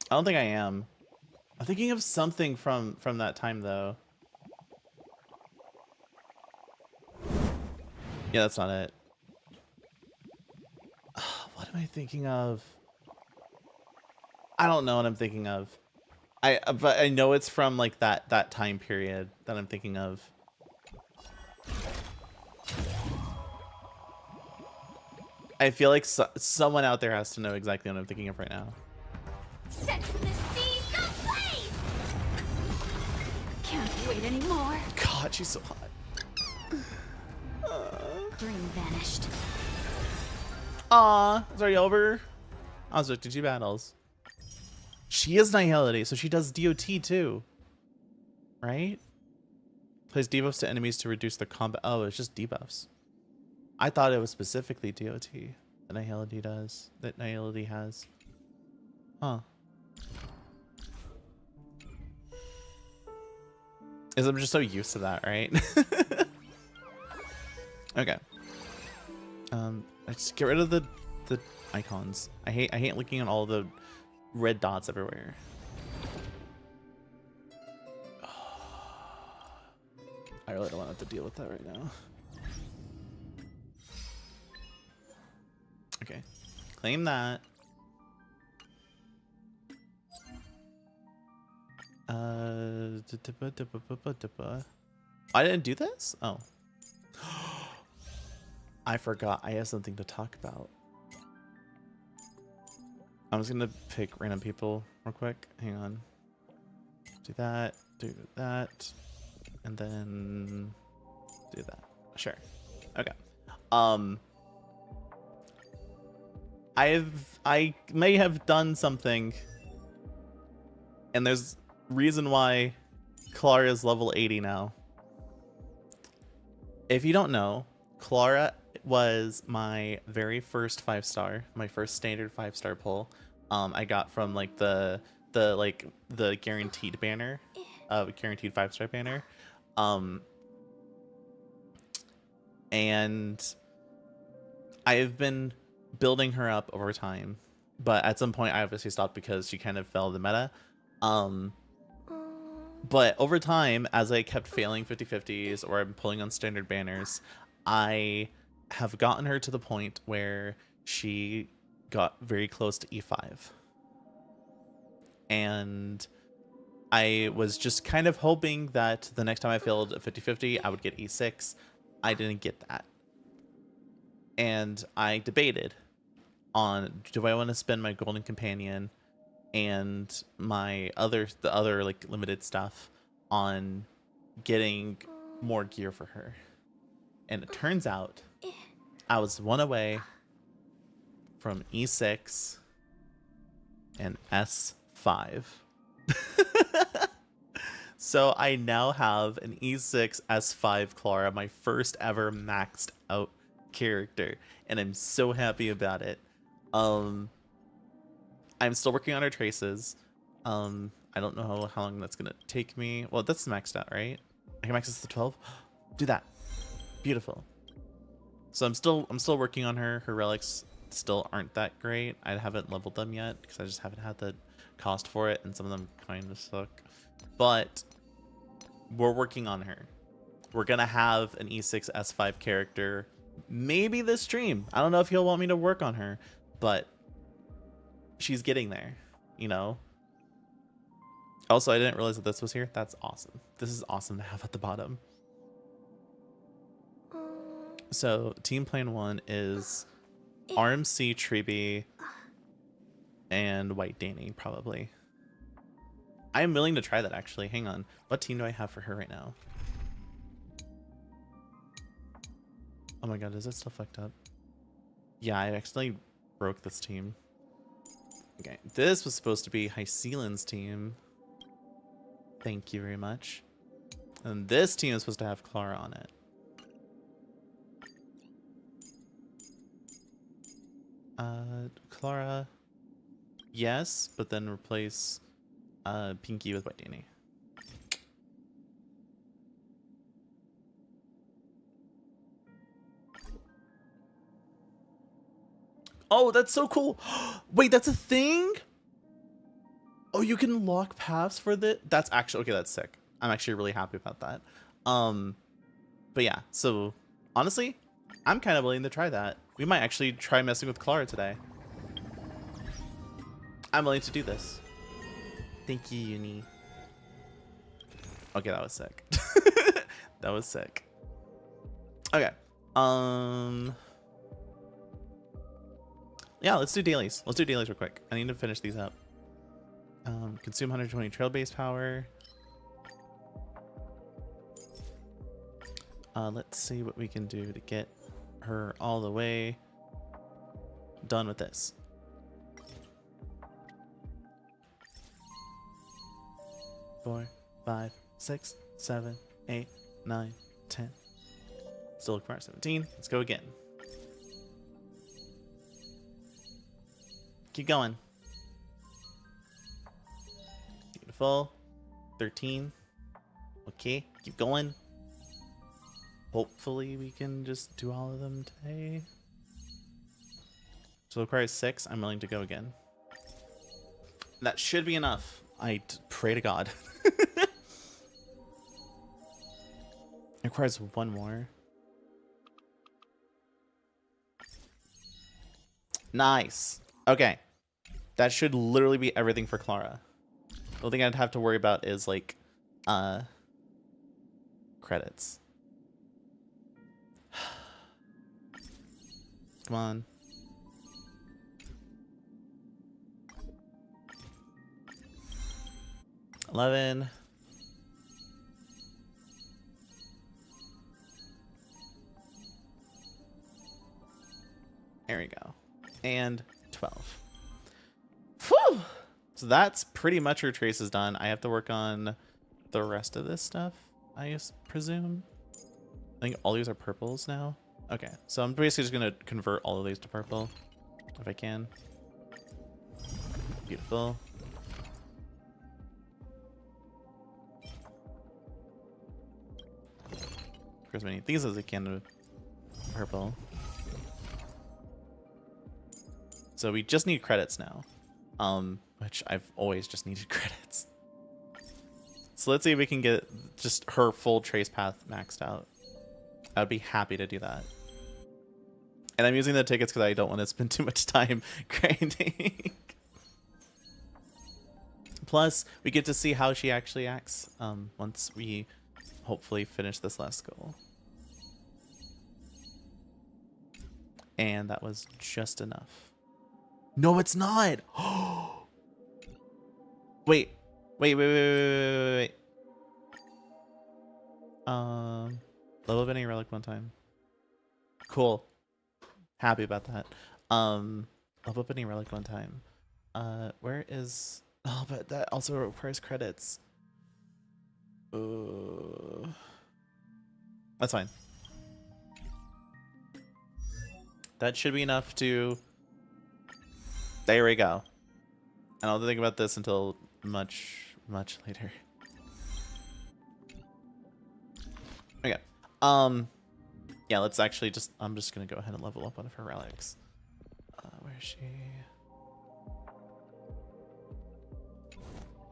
I don't think I am. I'm thinking of something from that time though. Yeah, that's not it. What am I thinking of? I don't know what I'm thinking of. But I know it's from like that time period that I'm thinking of. I feel like someone out there has to know exactly what I'm thinking of right now. Set the seas ablaze! Can't wait anymore. God, she's so hot. Dream vanished. Aw, it's already over. I was like, 2 battles. She is Nihility, so she does DOT too. Right? Plays debuffs to enemies to reduce their combat. Oh, it's just debuffs. I thought it was specifically DOT that Nihility does. That Nihility has. Huh. Is I'm just so used to that, right? Okay. Let's get rid of the icons. I hate looking at all the red dots everywhere. I really don't want to have to deal with that right now. Okay. Claim that. I didn't do this? Oh. I forgot. I have something to talk about. I'm just gonna pick random people real quick. Hang on. Do that. Do that. And then do that. Sure. Okay. I may have done something, and there's reason why Clara is level 80 now. If you don't know, Clara was my very first 5-star, my first standard 5-star pull. I got from like the guaranteed banner, guaranteed 5-star banner. And I've been building her up over time, but at some point I obviously stopped because she kind of fell the meta. But over time, as I kept failing 50/50s or I'm pulling on standard banners, I have gotten her to the point where she got very close to E5. And I was just kind of hoping that the next time I failed a 50/50, I would get E6. I didn't get that. And I debated on, do I want to spend my golden companion and the other like limited stuff on getting more gear for her? And it turns out I was one away from E6 and S5. So I now have an E6 S5 Clara, my first ever maxed out character, and I'm so happy about it. I'm still working on her traces. I don't know how long that's gonna take me. Well, that's maxed out, right? I can max this to 12. Do that. Beautiful. So I'm still working on her. Her relics still aren't that great. I haven't leveled them yet because I just haven't had the cost for it, and some of them kind of suck. But we're working on her. we're gonna have an E6 S5 character maybe this stream. I don't know if he'll want me to work on her, but she's getting there, you know. Also, I didn't realize that this was here. That's awesome. This is awesome to have at the bottom. So team plan 1 is RMC, Treeby, and White Danny, probably. I am willing to try that, actually. Hang on. What team do I have for her right now? Oh my god, is it still fucked up? Yeah, I accidentally broke this team. Okay, this was supposed to be Hyceelan's team. Thank you very much. And this team is supposed to have Clara on it. Clara, yes, but then replace Pinky with White Danny. Oh, that's so cool. Wait, that's a thing? Oh, you can lock paths for that? That's actually, okay, that's sick. I'm actually really happy about that. But yeah, so honestly, I'm kind of willing to try that. We might actually try messing with Clara today. I'm willing to do this. Thank you, Uni. Okay, that was sick. That was sick. Okay. Yeah, let's do dailies. Let's do dailies real quick. I need to finish these up. Consume 120 trail base power. Let's see what we can do to get her all the way done with this. Four, 5, 6, 7, 8, 9, 10. Still require 17. Let's go again. Keep going. Beautiful. 13. Okay, keep going. Hopefully we can just do all of them today. So it requires 6. I'm willing to go again. That should be enough. I pray to God. It requires 1 more. Nice. Okay. That should literally be everything for Clara. The only thing I'd have to worry about is like credits. Come on. $11. There we go. And 12. Whew! So that's pretty much her trace is done. I have to work on the rest of this stuff, I presume. I think all these are purples now. Okay, so I'm basically just gonna convert all of these to purple if I can. Beautiful. For as many things as I can to purple. So we just need credits now, which I've always just needed credits. So let's see if we can get just her full trace path maxed out. I'd be happy to do that. And I'm using the tickets because I don't want to spend too much time grinding. Plus, we get to see how she actually acts once we hopefully finish this last goal. And that was just enough. No, it's not. Wait. Level up any relic 1 time. Cool. Happy about that. Level up any relic 1 time. Where is? Oh, but that also requires credits. That's fine. That should be enough to. There we go. And I'll think about this until much later. Okay. Yeah, let's actually just. I'm just gonna go ahead and level up one of her relics. Where is she?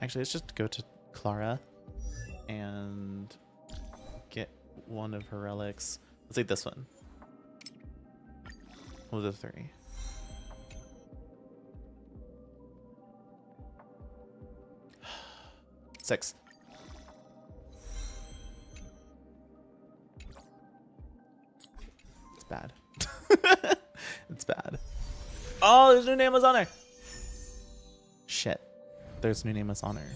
Actually, let's just go to Clara and get one of her relics. Let's take this one. We'll do 3. Six. It's bad. It's bad. Oh, there's new nameless honor. Shit. There's new nameless honor.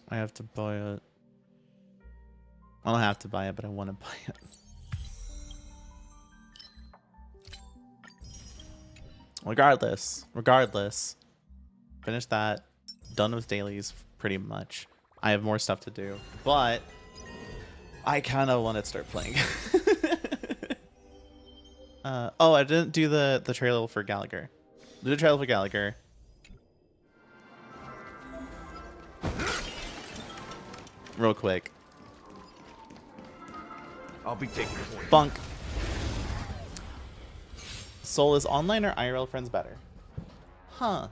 I have to buy it. I don't have to buy it, but I want to buy it. Regardless. Finish that. Done with dailies, pretty much. I have more stuff to do, but I kind of want to start playing. Oh, I didn't do the trailer for Gallagher. Do the trailer for Gallagher. Real quick. I'll be taking point. Bunk. Soul, is online or IRL friends better? Huh.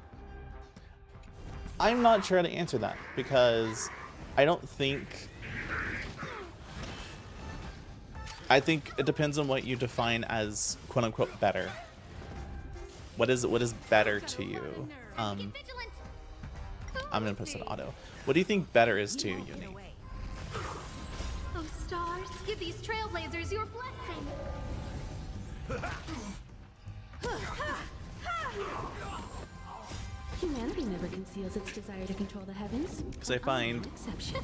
I'm not sure how to answer that because I think it depends on what you define as quote unquote better. What is better to you? I'm gonna put it auto. What do you think better is to you, Uni? Oh stars, give these trailblazers your blessing. Humanity never conceals its desire to control the heavens. Because I find Exception.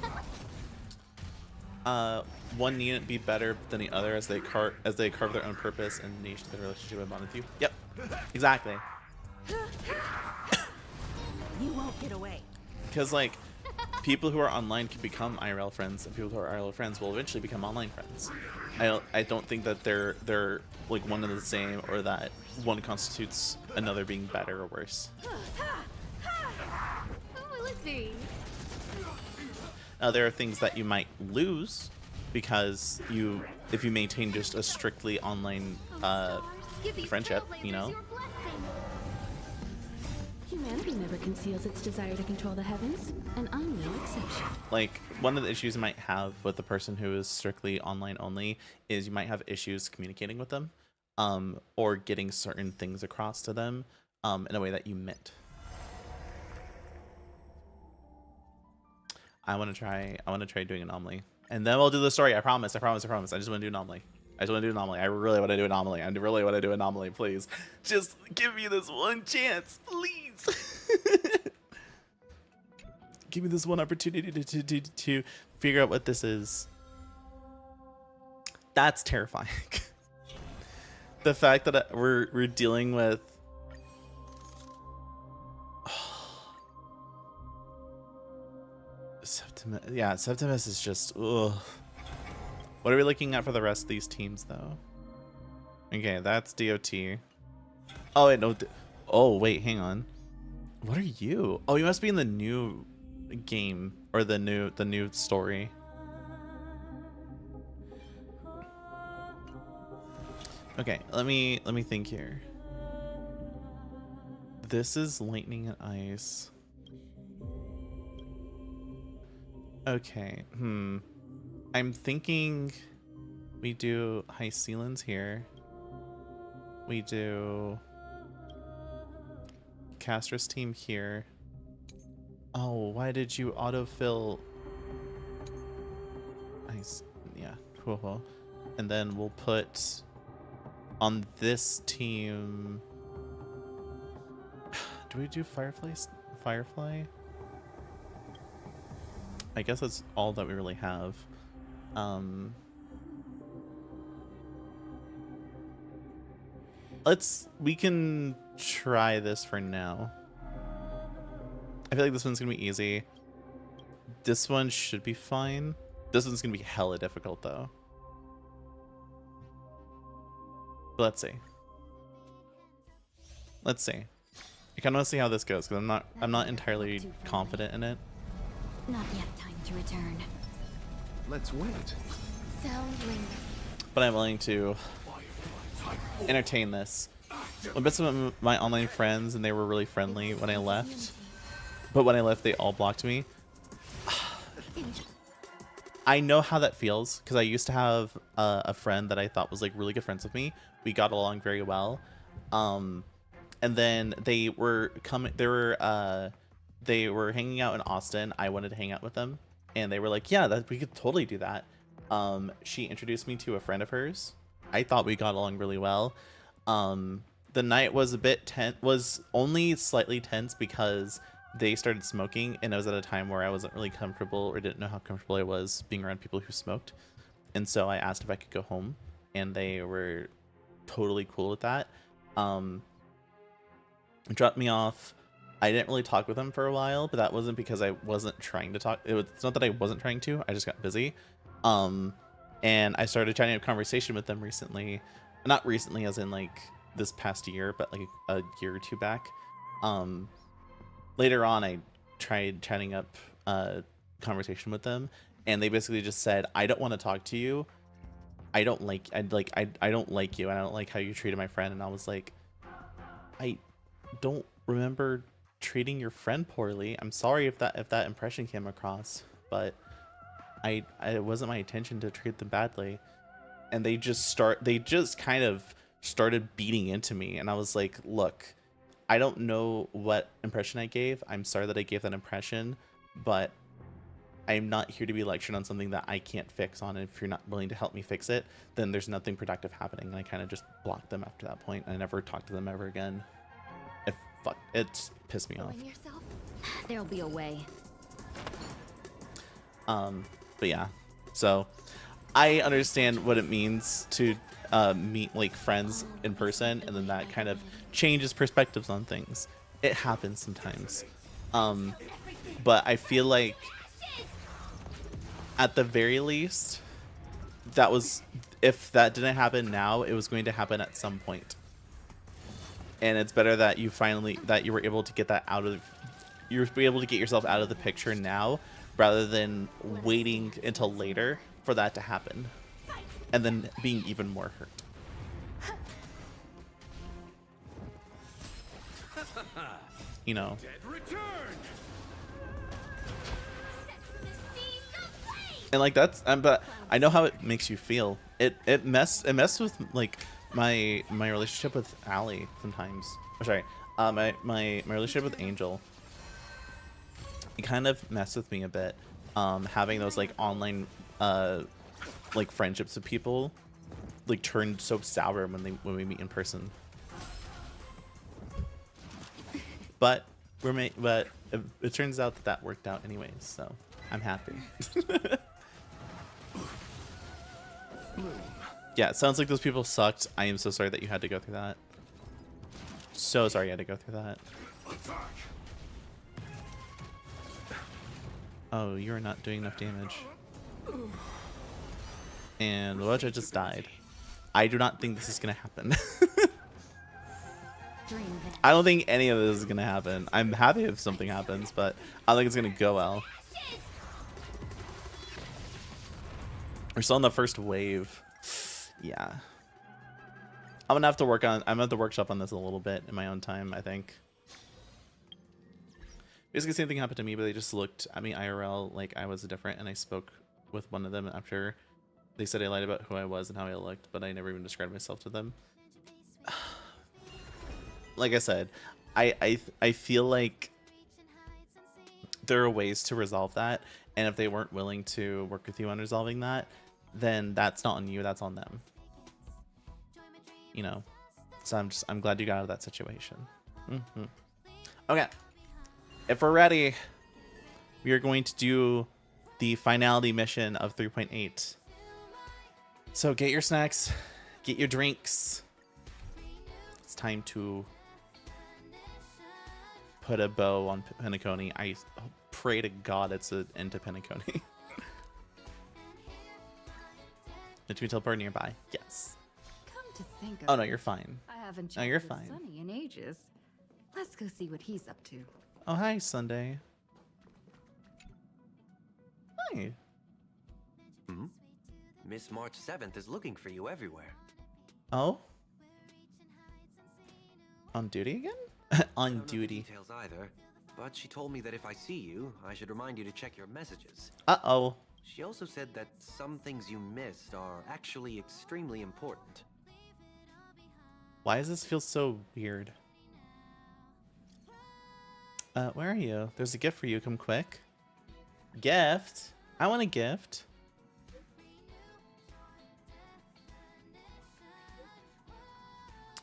one needn't be better than the other as they carve their own purpose and niche to the relationship and bond with you. Yep, exactly. You won't get away. Because like people who are online can become IRL friends, and people who are IRL friends will eventually become online friends. I don't think that they're like one and the same, or that one constitutes another being better or worse. Who will it be? Now there are things that you might lose because if you maintain just a strictly online friendship, you know. Humanity never conceals its desire to control the heavens, and I'm no exception. Like, one of the issues you might have with the person who is strictly online only is you might have issues communicating with them, or getting certain things across to them, in a way that you meant. I want to try doing Anomaly, and then we'll do the story. I promise. I just want to do Anomaly. I really want to do Anomaly. I really want to do Anomaly. Please, just give me this one chance, please. Give me this one opportunity to figure out what this is. That's terrifying. The fact that we're dealing with. Septimus, yeah, Septimus is just. Ugh. What are we looking at for the rest of these teams, though? Okay, that's DOT. Oh wait, no. Oh wait, hang on. What are you? Oh, you must be in the new game or the new story. Okay, let me think here. This is lightning and ice. Okay, I'm thinking we do high ceilings here. We do Castra's team here. Oh, why did you autofill? Nice, yeah, cool. And then we'll put on this team. Do we do Firefly? I guess that's all that we really have. We can try this for now. I feel like this one's gonna be easy. This one should be fine. This one's gonna be hella difficult though. But let's see. I kind of want to see how this goes because I'm not entirely confident in it. Not yet time to return. Let's wait. Foundling. But I'm willing to entertain this. I met some of my online friends and they were really friendly when I left. But when I left, they all blocked me. I know how that feels because I used to have a friend that I thought was like really good friends with me. We got along very well. And then they were coming. They were hanging out in Austin. I wanted to hang out with them, and they were like, "Yeah, that we could totally do that." She introduced me to a friend of hers. I thought we got along really well. The night was a bit tense. Was only slightly tense because they started smoking, and it was at a time where I wasn't really comfortable or didn't know how comfortable I was being around people who smoked. And so I asked if I could go home, and they were totally cool with that. Dropped me off. I didn't really talk with them for a while, but that wasn't because I wasn't trying to talk. It's not that I wasn't trying to. I just got busy. And I started trying to have a conversation with them recently. Not recently as in like this past year, but like a year or two back. Later on, I tried chatting up a conversation with them, and they basically just said, "I don't want to talk to you. I don't like you, and I don't like how you treated my friend." And I was like, I don't remember treating your friend poorly. I'm sorry if that impression came across, but it wasn't my intention to treat them badly. And they just kind of started beating into me, and I was like, look, I don't know what impression I gave. I'm sorry that I gave that impression, but I'm not here to be lectured on something that I can't fix on. And if you're not willing to help me fix it, then there's nothing productive happening. And I kind of just blocked them after that point. I never talked to them ever again. It pissed me off. There'll be a way. But yeah, so I understand what it means to meet like friends in person, and then that kind of changes perspectives on things. It happens sometimes. But I feel like at the very least, if that didn't happen now, it was going to happen at some point. And it's better that you were able to get that you were able to get yourself out of the picture now, rather than waiting until later for that to happen, and then being even more hurt. You know. And like but I know how it makes you feel. It messed with like my relationship with Allie sometimes. Oh, sorry, my relationship with Angel. It kind of messed with me a bit. Having those like online like friendships with people like turned so sour when we meet in person. But it turns out that worked out anyways, so I'm happy. Yeah, it sounds like those people sucked. I am so sorry that you had to go through that. So sorry you had to go through that. Oh, you're not doing enough damage. And Roja just died. I do not think this is gonna happen. I don't think any of this is gonna happen. I'm happy if something happens, but I don't think it's gonna go well. We're still in the first wave. Yeah. I'm gonna have to workshop on this a little bit in my own time, I think. Basically, the same thing happened to me, but they just looked at me IRL like I was different, and I spoke with one of them after they said I lied about who I was and how I looked, but I never even described myself to them. Like I said, I feel like there are ways to resolve that, and if they weren't willing to work with you on resolving that, then that's not on you, that's on them. You know, so I'm glad you got out of that situation. Okay, if we're ready, we are going to do the finality mission of 3.8. So get your snacks, get your drinks. It's time to put a bow on Penacony. I pray to God it's an end to Penacony. Did we teleport nearby? Yes. Come to think of Oh no, it, you're fine. I haven't No, chatted you're with fine. Sunny in ages. Let's go see what he's up to. Oh, hi, Sunday. Hi. Miss March 7th is looking for you everywhere. Oh? On duty again? On I don't know the duty. details either, but she told me that if I see you, I should remind you to check your messages. Uh-oh. She also said that some things you missed are actually extremely important. Why does this feel so weird? Where are you? There's a gift for you. Come quick. Gift? I want a gift.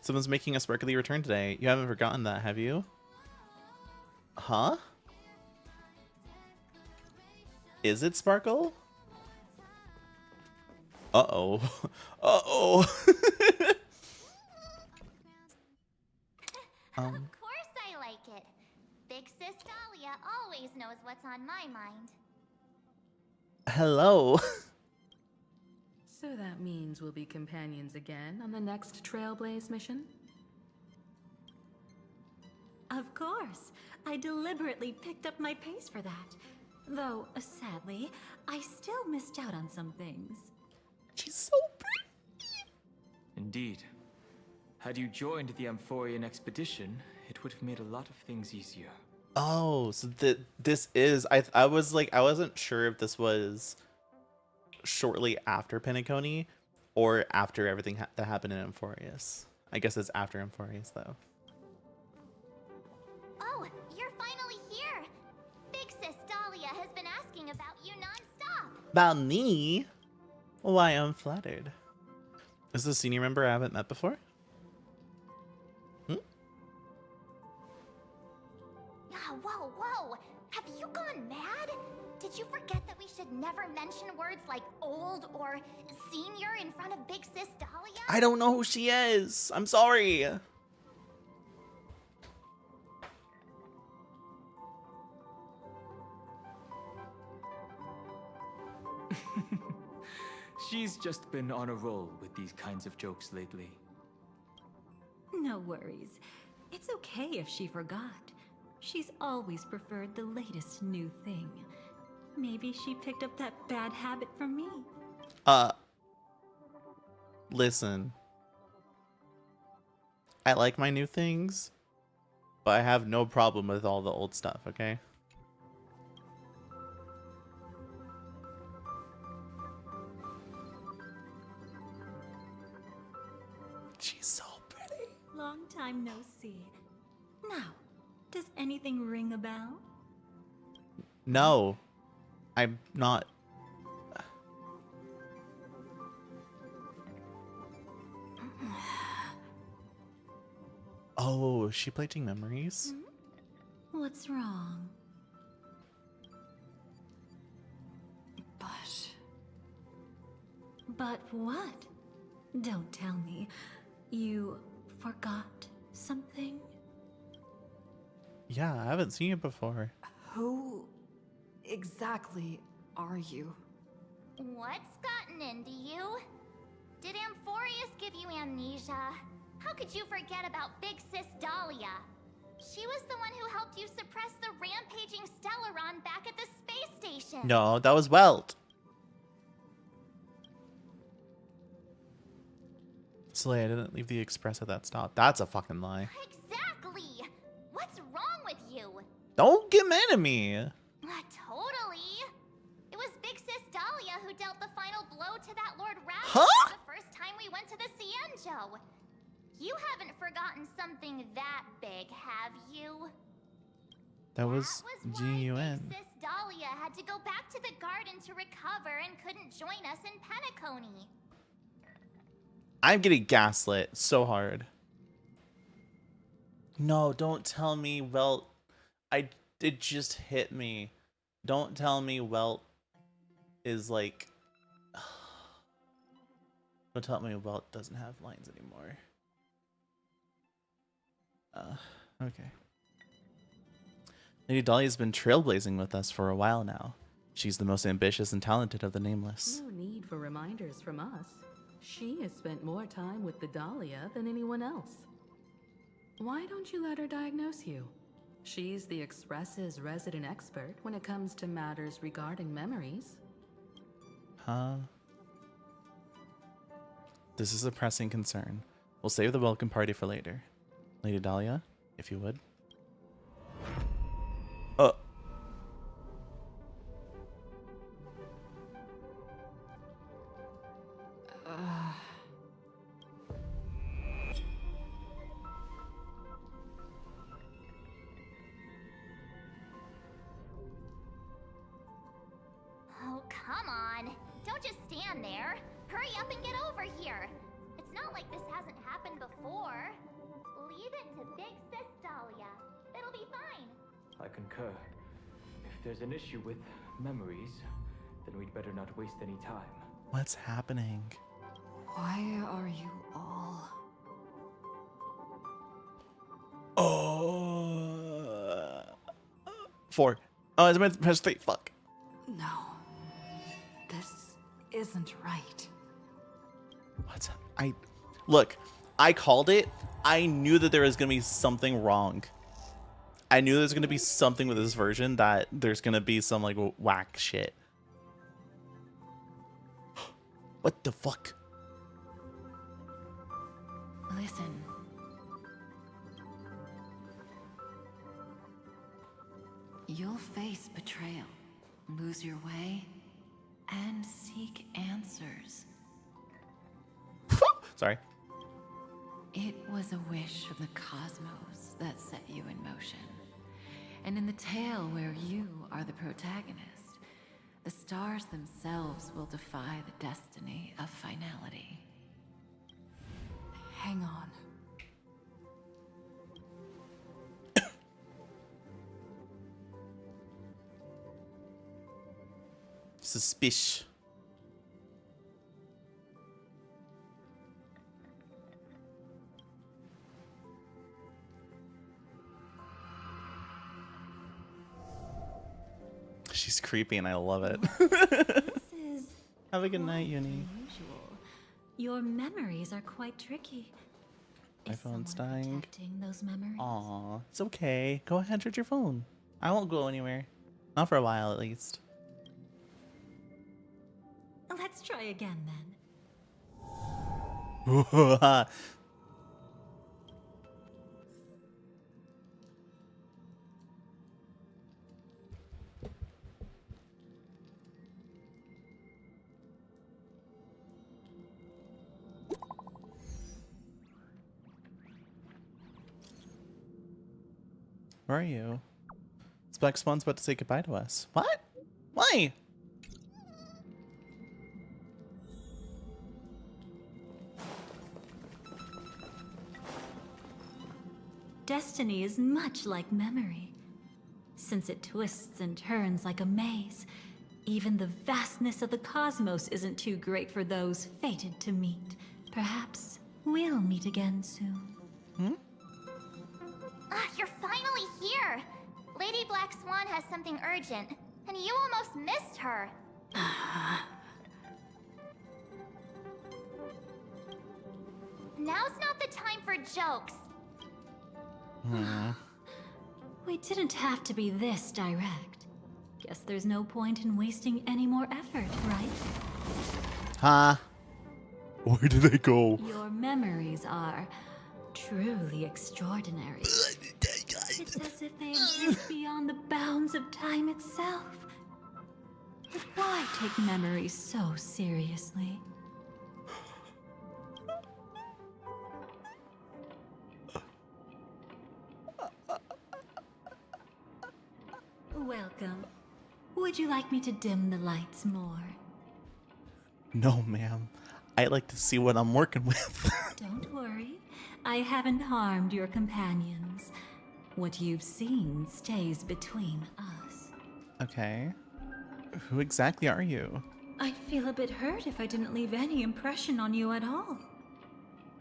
Someone's making a sparkly return today. You haven't forgotten that, have you? Huh? Is it Sparkle? Uh-oh. Uh-oh. Of course I like it. Big Sis Dahlia always knows what's on my mind. Hello. So that means we'll be companions again on the next Trailblaze mission? Of course. I deliberately picked up my pace for that. Though, sadly, I still missed out on some things. She's so pretty. Indeed. Had you joined the Amphorian expedition, it would have made a lot of things easier. Oh, so this is... I was like, I wasn't sure if this was shortly after Penacony or after everything that happened in Amphorius. I guess it's after Amphorius, though. Oh, you're finally here. Big Sis Dahlia has been asking about you non-stop. About me? Why, I'm flattered. Is this a senior member I haven't met before? Whoa, whoa. Have you gone mad? Did you forget that we should never mention words like old or senior in front of Big Sis Dahlia? I don't know who she is. I'm sorry. She's just been on a roll with these kinds of jokes lately. No worries. It's okay if she forgot. She's always preferred the latest new thing. Maybe she picked up that bad habit from me. Listen. I like my new things, but I have no problem with all the old stuff, okay? She's so pretty. Long time no see. Now, does anything ring a bell? No, I'm not. Oh, is she playing memories? What's wrong? But what? Don't tell me. You forgot something? Yeah, I haven't seen it before. Who exactly are you? What's gotten into you? Did Amphorius give you amnesia? How could you forget about Big Sis Dahlia? She was the one who helped you suppress the rampaging Stellaron back at the space station. No, that was Welt. Soleil, I didn't leave the express at that stop. That's a fucking lie. Exactly. What's wrong with you? Don't get mad at me. Totally. It was Big Sis Dahlia who dealt the final blow to that Lord Ravage Huh? the first time we went to the Cienjo. You haven't forgotten something that big, have you? That was why GUN. Big Sis Dahlia had to go back to the garden to recover and couldn't join us in Penacony. I'm getting gaslit so hard. No, don't tell me Welt. It just hit me. Don't tell me Welt is like. Don't tell me Welt doesn't have lines anymore. Okay. Lady Dahlia's been trailblazing with us for a while now. She's the most ambitious and talented of the nameless. No need for reminders from us. She has spent more time with the Dahlia than anyone else. Why don't you let her diagnose you? She's the Express's resident expert when it comes to matters regarding memories. Huh? This is a pressing concern. We'll save the welcome party for later. Lady Dahlia, if you would. just stand there. Hurry up and get over here. It's not like this hasn't happened before. Leave it to Big Sis Dahlia. It'll be fine. I concur. If there's an issue with memories, then we'd better not waste any time. What's happening? Why are you all... Oh. 4. Oh, I was meant to press 3. Fuck. No. This isn't right. What's look, I called it. I knew that there was gonna be something wrong. I knew there's gonna be something with this version, that there's gonna be some like whack shit. What the fuck? Listen. You'll face betrayal, lose your way, and seek answers. Sorry. It was a wish of the cosmos that set you in motion. And in the tale where you are the protagonist, the stars themselves will defy the destiny of finality. Hang on. Suspicious. She's creepy and I love it. This is Have a good night, Uni. unusual. Your memories are quite tricky. My Is phone's someone dying. protecting those memories? Aw, it's okay. Go ahead, charge your phone. I won't go anywhere. Not for a while, at least. Let's try again then. Where are you? This Black Spawn's about to say goodbye to us. What? Why? Destiny is much like memory. Since it twists and turns like a maze, even the vastness of the cosmos isn't too great for those fated to meet. Perhaps we'll meet again soon. You're finally here. Lady Black Swan has something urgent, and you almost missed her. Now's not the time for jokes. We didn't have to be this direct. Guess there's no point in wasting any more effort, right? Huh? Where did they go? Your memories are truly extraordinary. It's as if they exist beyond the bounds of time itself. But why take memories so seriously? Welcome. Would you like me to dim the lights more? No, ma'am. I like to see what I'm working with. Don't worry. I haven't harmed your companions. What you've seen stays between us. Okay. Who exactly are you? I'd feel a bit hurt if I didn't leave any impression on you at all.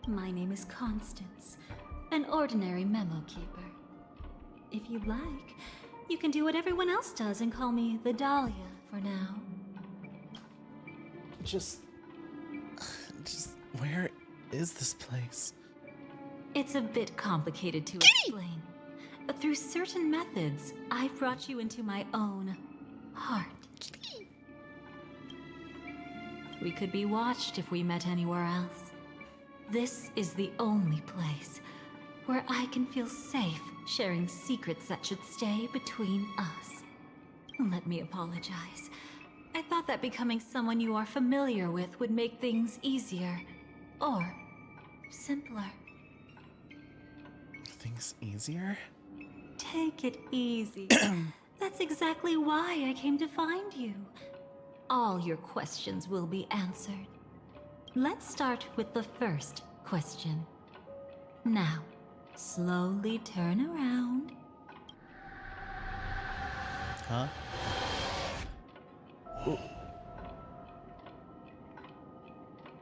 My name is Constance, an ordinary memo keeper. If you'd like, you can do what everyone else does and call me the Dahlia for now. Just where is this place? It's a bit complicated to explain. Through certain methods, I've brought you into my own heart. We could be watched if we met anywhere else. This is the only place where I can feel safe sharing secrets that should stay between us. Let me apologize. I thought that becoming someone you are familiar with would make things easier. Or simpler. Things easier? Take it easy. That's exactly why I came to find you. all your questions will be answered. Let's start with the first question. Now, slowly turn around. Huh? Ooh.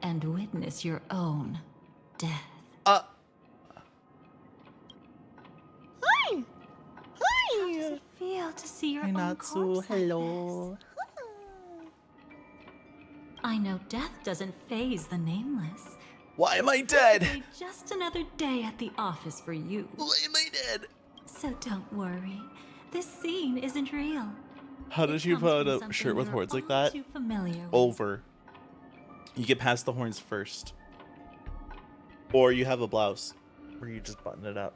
And witness your own death. Hi! How does it feel to see your Hi, own Natsu. corpse like Hello. this? I know death doesn't faze the nameless. Why am I dead? Today, just another day at the office for you. Why am I dead? So don't worry. This scene isn't real. How does she It comes put from a something shirt with you're horns like all that? too familiar with. Over. You get past the horns first. Or you have a blouse where you just button it up.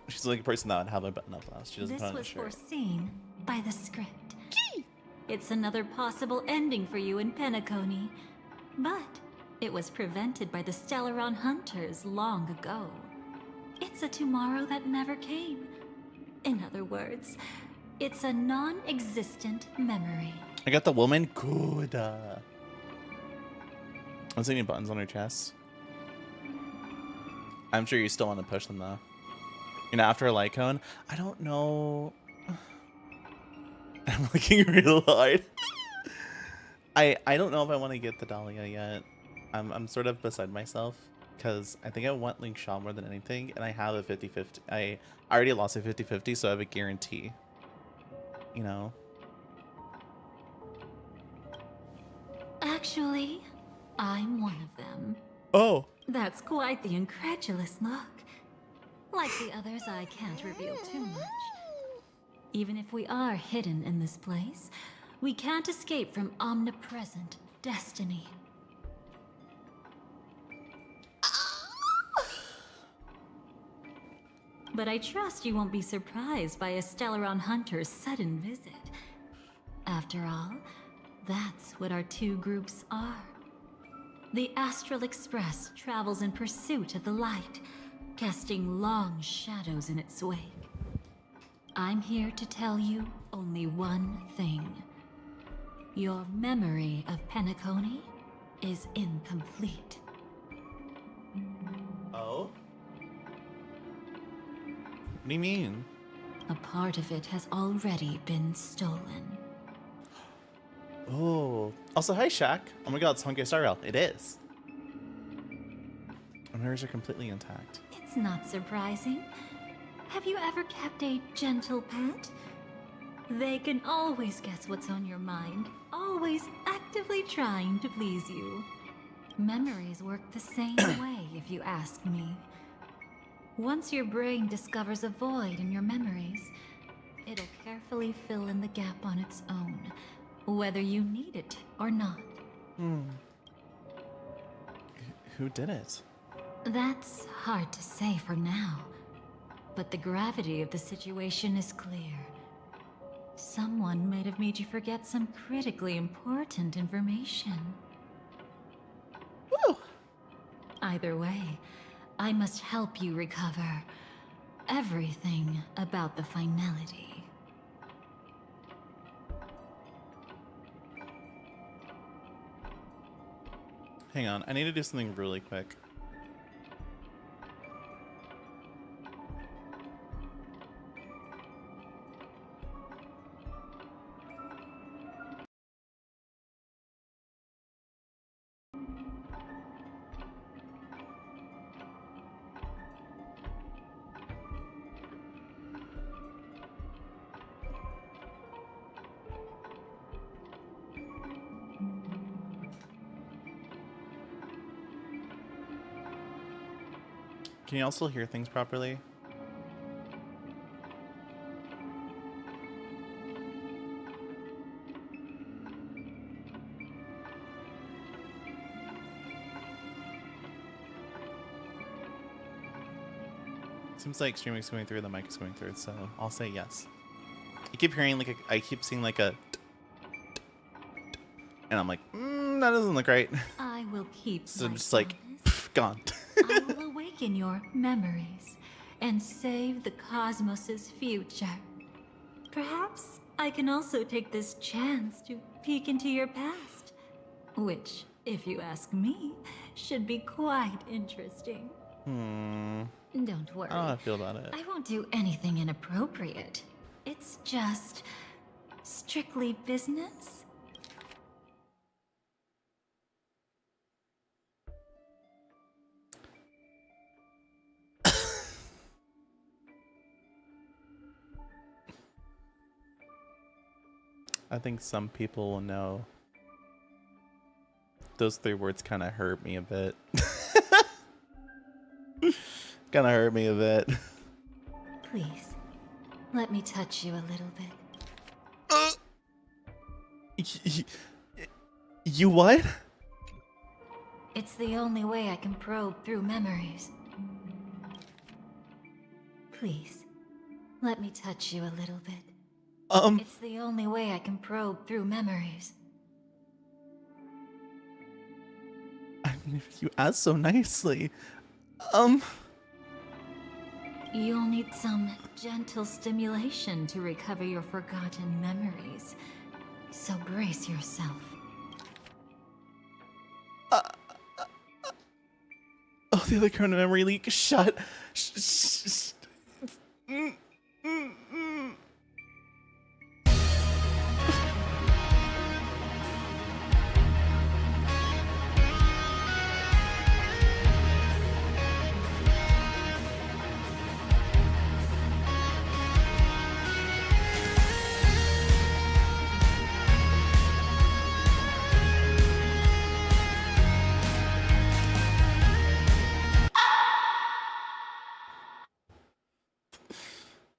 She's the only person that would have a button-up blouse. She doesn't This put on a was shirt. foreseen by the script. It's another possible ending for you in Penacony. But it was prevented by the Stellaron Hunters long ago. It's a tomorrow that never came. In other words, it's a non-existent memory. I got the woman. Good. Was there any buttons on her chest? I'm sure you still want to push them though. You know, after a light cone, I don't know. I'm looking real hard. I don't know if I want to get the Dahlia yet. I'm sort of beside myself because I think I want Link Shaw more than anything, and I have a 50-50. I already lost a 50-50, so I have a guarantee. You know. Actually, I'm one of them. Oh. That's quite the incredulous look. Like the others, I can't reveal too much. Even if we are hidden in this place, we can't escape from omnipresent destiny. But I trust you won't be surprised by a Stellaron Hunter's sudden visit. After all, that's what our two groups are. The Astral Express travels in pursuit of the light, casting long shadows in its wake. I'm here to tell you only one thing. Your memory of Penacony is incomplete. Oh? What do you mean? A part of it has already been stolen. Oh. Also, hi, Shaq. Oh my god, it's Honkai Star Rail. It is. Hers are completely intact. It's not surprising. Have you ever kept a gentle pet? They can always guess what's on your mind, always actively trying to please you. Memories work the same way, if you ask me. Once your brain discovers a void in your memories, it'll carefully fill in the gap on its own, whether you need it or not. Who did it? That's hard to say for now, but the gravity of the situation is clear. Someone might have made you forget some critically important information. Woo! Either way, I must help you recover everything about the finality. Hang on, I need to do something really quick. Can you also hear things properly? Seems like streaming is going through, the mic is going through, so I'll say yes. I keep hearing like I keep seeing like a, and I'm like, that doesn't look right. I will keep So my I'm just like, promise. gone. I will awaken your memories and save the cosmos's future. Perhaps I can also take this chance to peek into your past. Which, if you ask me, should be quite interesting. Don't worry. I don't know how I feel about it. I won't do anything inappropriate. It's just strictly business. I think some people will know. Those 3 words kind of hurt me a bit. Kind of hurt me a bit. Please, let me touch you a little bit. You what? It's the only way I can probe through memories. Please, let me touch you a little bit. It's the only way I can probe through memories. I mean, if you ask so nicely. You'll need some gentle stimulation to recover your forgotten memories. So brace yourself. Oh, the other current memory leak. Shut.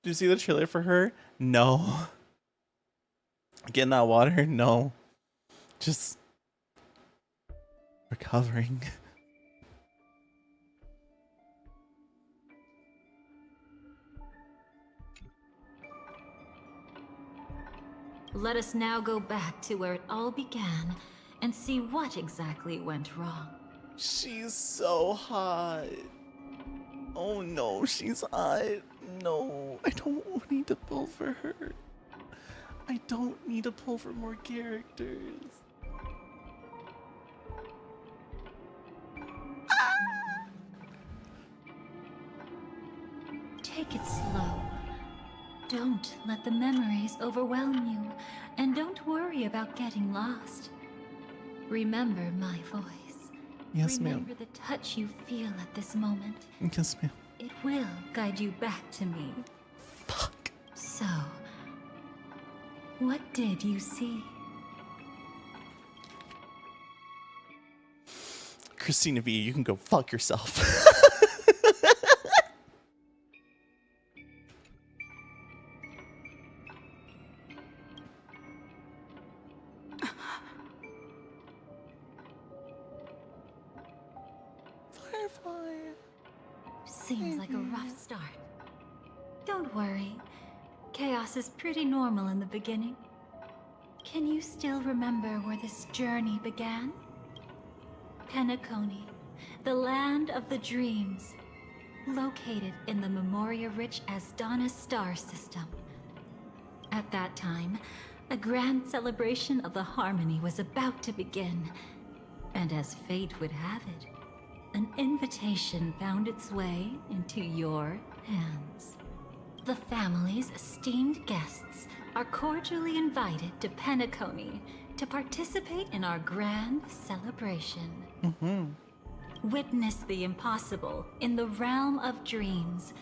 Did you see the trailer for her? No. Get in that water? No. Just recovering. Let us now go back to where it all began and see what exactly went wrong. She's so hot. Oh no, she's hot. No, I don't need to pull for her. I don't need to pull for more characters. Take it slow. Don't let the memories overwhelm you, and don't worry about getting lost. Remember my voice. Yes, ma'am. Remember the touch you feel at this moment. Yes, ma'am. It will guide you back to me. Fuck. So, what did you see? Christina V, you can go fuck yourself. Seems like a rough start. Don't worry. Chaos is pretty normal in the beginning. Can you still remember where this journey began? Penacony, the land of the dreams, located in the Memoria-rich Asdana star system. At that time, a grand celebration of the harmony was about to begin, and as fate would have it, an invitation found its way into your hands. The family's esteemed guests are cordially invited to Penacony to participate in our grand celebration. Witness the impossible in the realm of dreams.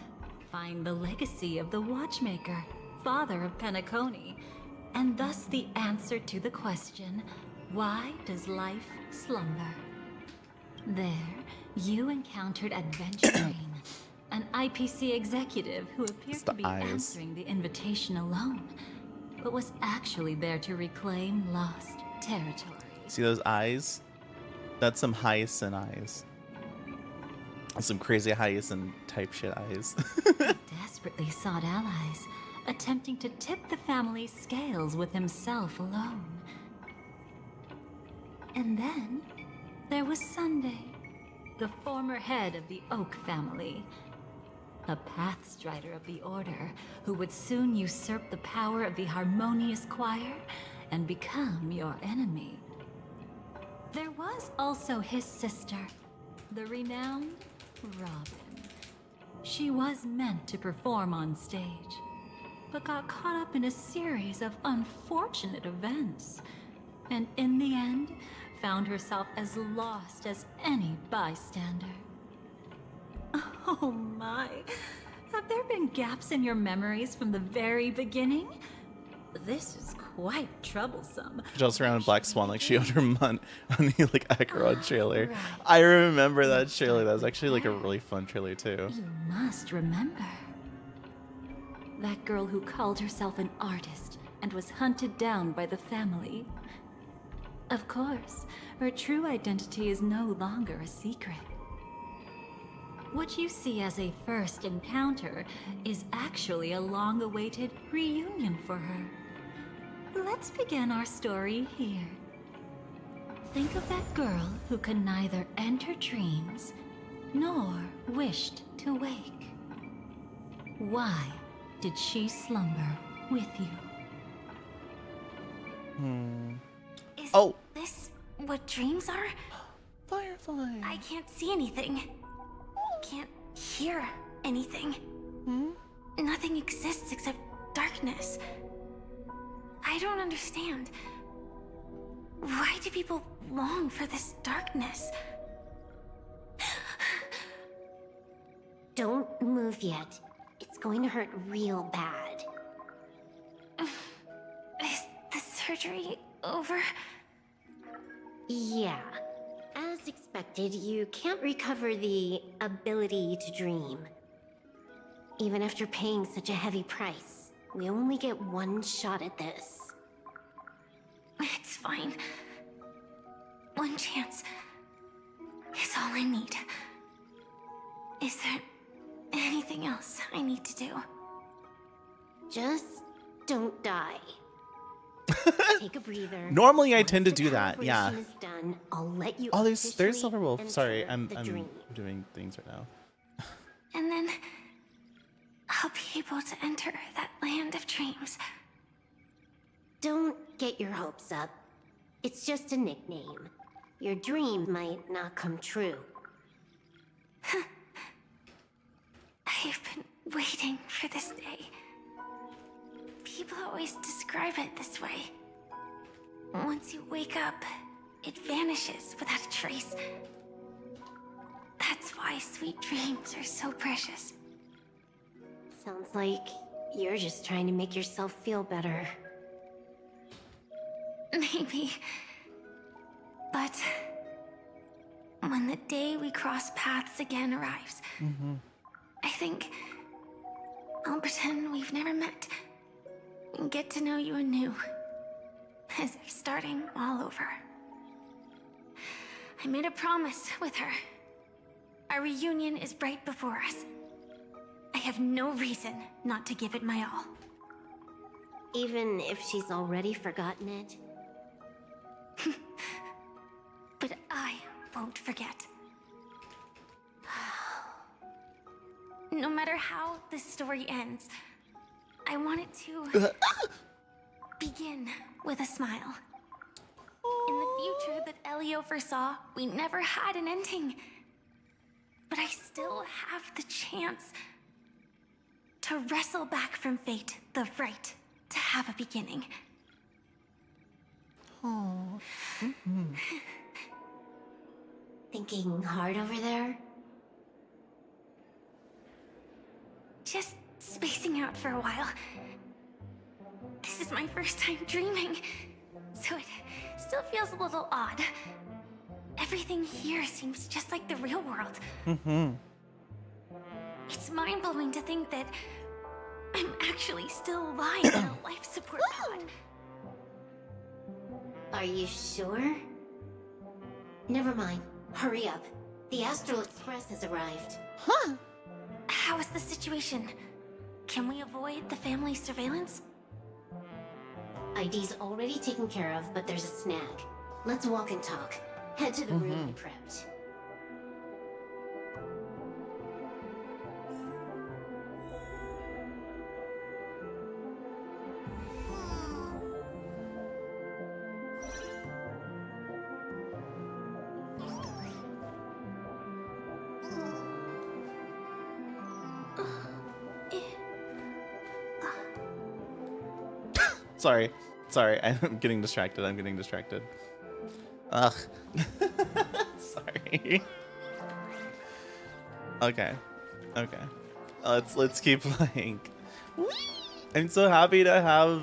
Find the legacy of the Watchmaker, father of Penacony, and thus the answer to the question, why does life slumber? There, you encountered Adventurine, an IPC executive who appeared to be answering the invitation alone, but was actually there to reclaim lost territory. See those eyes? That's some hyacinth eyes. Some crazy hyacinth type shit eyes. He desperately sought allies, attempting to tip the family's scales with himself alone. And then there was Sunday, the former head of the Oak family. a pathstrider of the Order who would soon usurp the power of the Harmonious Choir and become your enemy. There was also his sister, the renowned Robin. She was meant to perform on stage, but got caught up in a series of unfortunate events, and in the end, found herself as lost as any bystander. Oh my, have there been gaps in your memories from the very beginning? This is quite troublesome. Just around Black Swan like she owed her on the like Acheron trailer. Right. I remember that trailer. That was actually like a really fun trailer too. You must remember. That girl who called herself an artist and was hunted down by the family. Of course, her true identity is no longer a secret. What you see as a first encounter is actually a long-awaited reunion for her. Let's begin our story here. Think of that girl who could neither enter dreams nor wished to wake. Why did she slumber with you? Is Oh. this what dreams are? Firefly. I can't see anything. Can't hear anything. Nothing exists except darkness. I don't understand. Why do people long for this darkness? Don't move yet. It's going to hurt real bad. Is the surgery over? Yeah. As expected, you can't recover the ability to dream. Even after paying such a heavy price, we only get one shot at this. It's fine. One chance is all I need. Is there anything else I need to do? Just don't die. Take a breather. Normally I Once tend to the do that, yeah. calibration is done, I'll let you Oh, there's officially Silver Wolf. enter Sorry, I'm the dream. doing things right now. And then I'll be able to enter that land of dreams. Don't get your hopes up. It's just a nickname. Your dream might not come true. I've been waiting for this day. People always describe it this way. Once you wake up, it vanishes without a trace. That's why sweet dreams are so precious. Sounds like you're just trying to make yourself feel better. Maybe. But when the day we cross paths again arrives, I think I'll pretend we've never met and get to know you anew, as if starting all over. I made a promise with her. Our reunion is right before us. I have no reason not to give it my all. Even if she's already forgotten it? But I won't forget. No matter how this story ends, I want it to begin with a smile. In the future that Elio foresaw, we never had an ending. But I still have the chance to wrestle back from fate the right to have a beginning. Thinking hard over there? Just spacing out for a while. This is my first time dreaming, so it still feels a little odd. Everything here seems just like the real world. It's mind-blowing to think that I'm actually still alive in a life support pod. Are you sure? Never mind. Hurry up. The Astral Express has arrived. How is the situation? Can we avoid the family's surveillance? ID's already taken care of, but there's a snag. Let's walk and talk. Head to the room we prepped. Sorry. Sorry, I'm getting distracted. I'm getting distracted. Ugh. Sorry. Okay. Okay. Let's keep playing. I'm so happy to have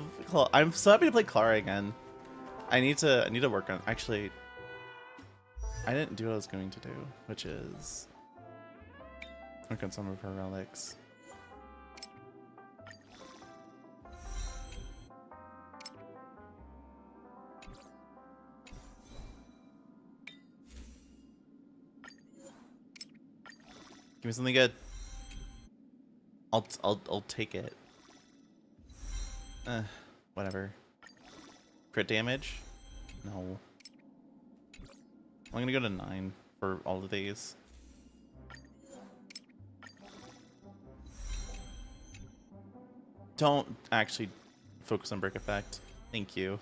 I'm so happy to play Clara again. I need to work on actually I didn't do what I was going to do, which is work on some of her relics. Give me something good. I'll take it. Whatever. Crit damage? No. I'm gonna go to 9 for all of these. Don't actually focus on brick effect. Thank you.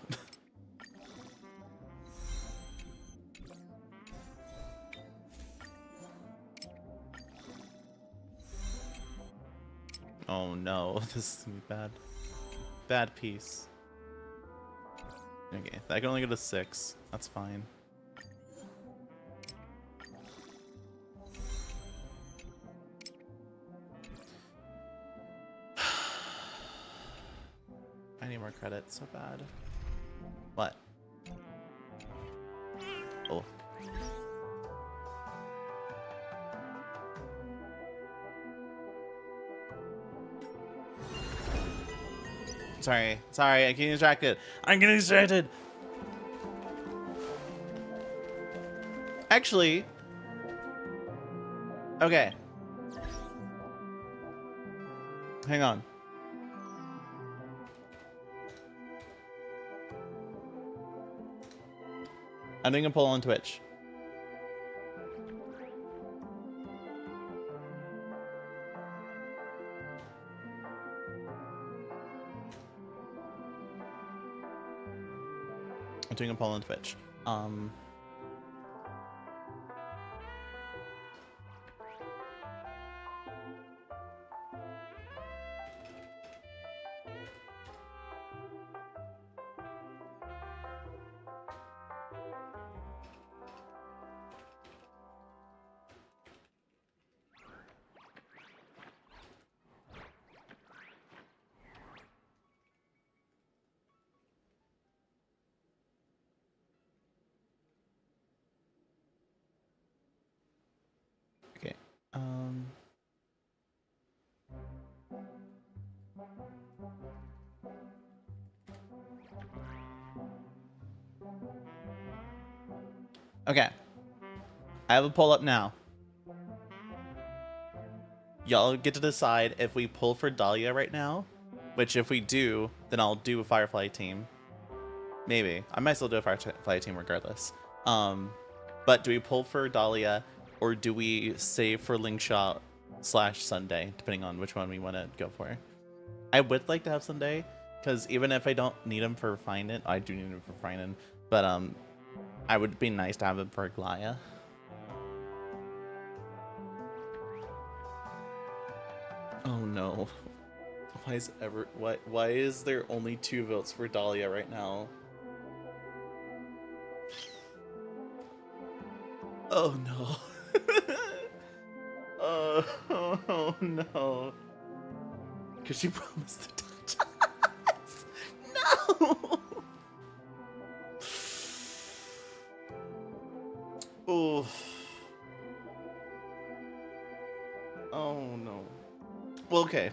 Oh no, this is gonna be bad. Bad piece. Okay, I can only go to 6. That's fine. I need more credit so bad. What? Oh. Sorry, I'm getting distracted. I'm getting distracted. Actually, okay. Hang on. I'm doing a poll on Twitch. I'm doing a poll on Twitch. Okay. Okay. I have a poll up now. Y'all get to decide if we pull for Dahlia right now, which if we do, then I'll do a Firefly team. Maybe. I might still do a Firefly team regardless. But do we pull for Dahlia or do we save for Lingshot / Sunday, depending on which one we want to go for? I would like to have Sunday, because even if I don't need him for Finan, I do need him for Finan, but I would be nice to have him for Glaya. Oh no. Why is there only 2 votes for Dahlia right now? Oh no. Oh no. Because she promised to touch us. No. Oh. Oh no. Well, okay.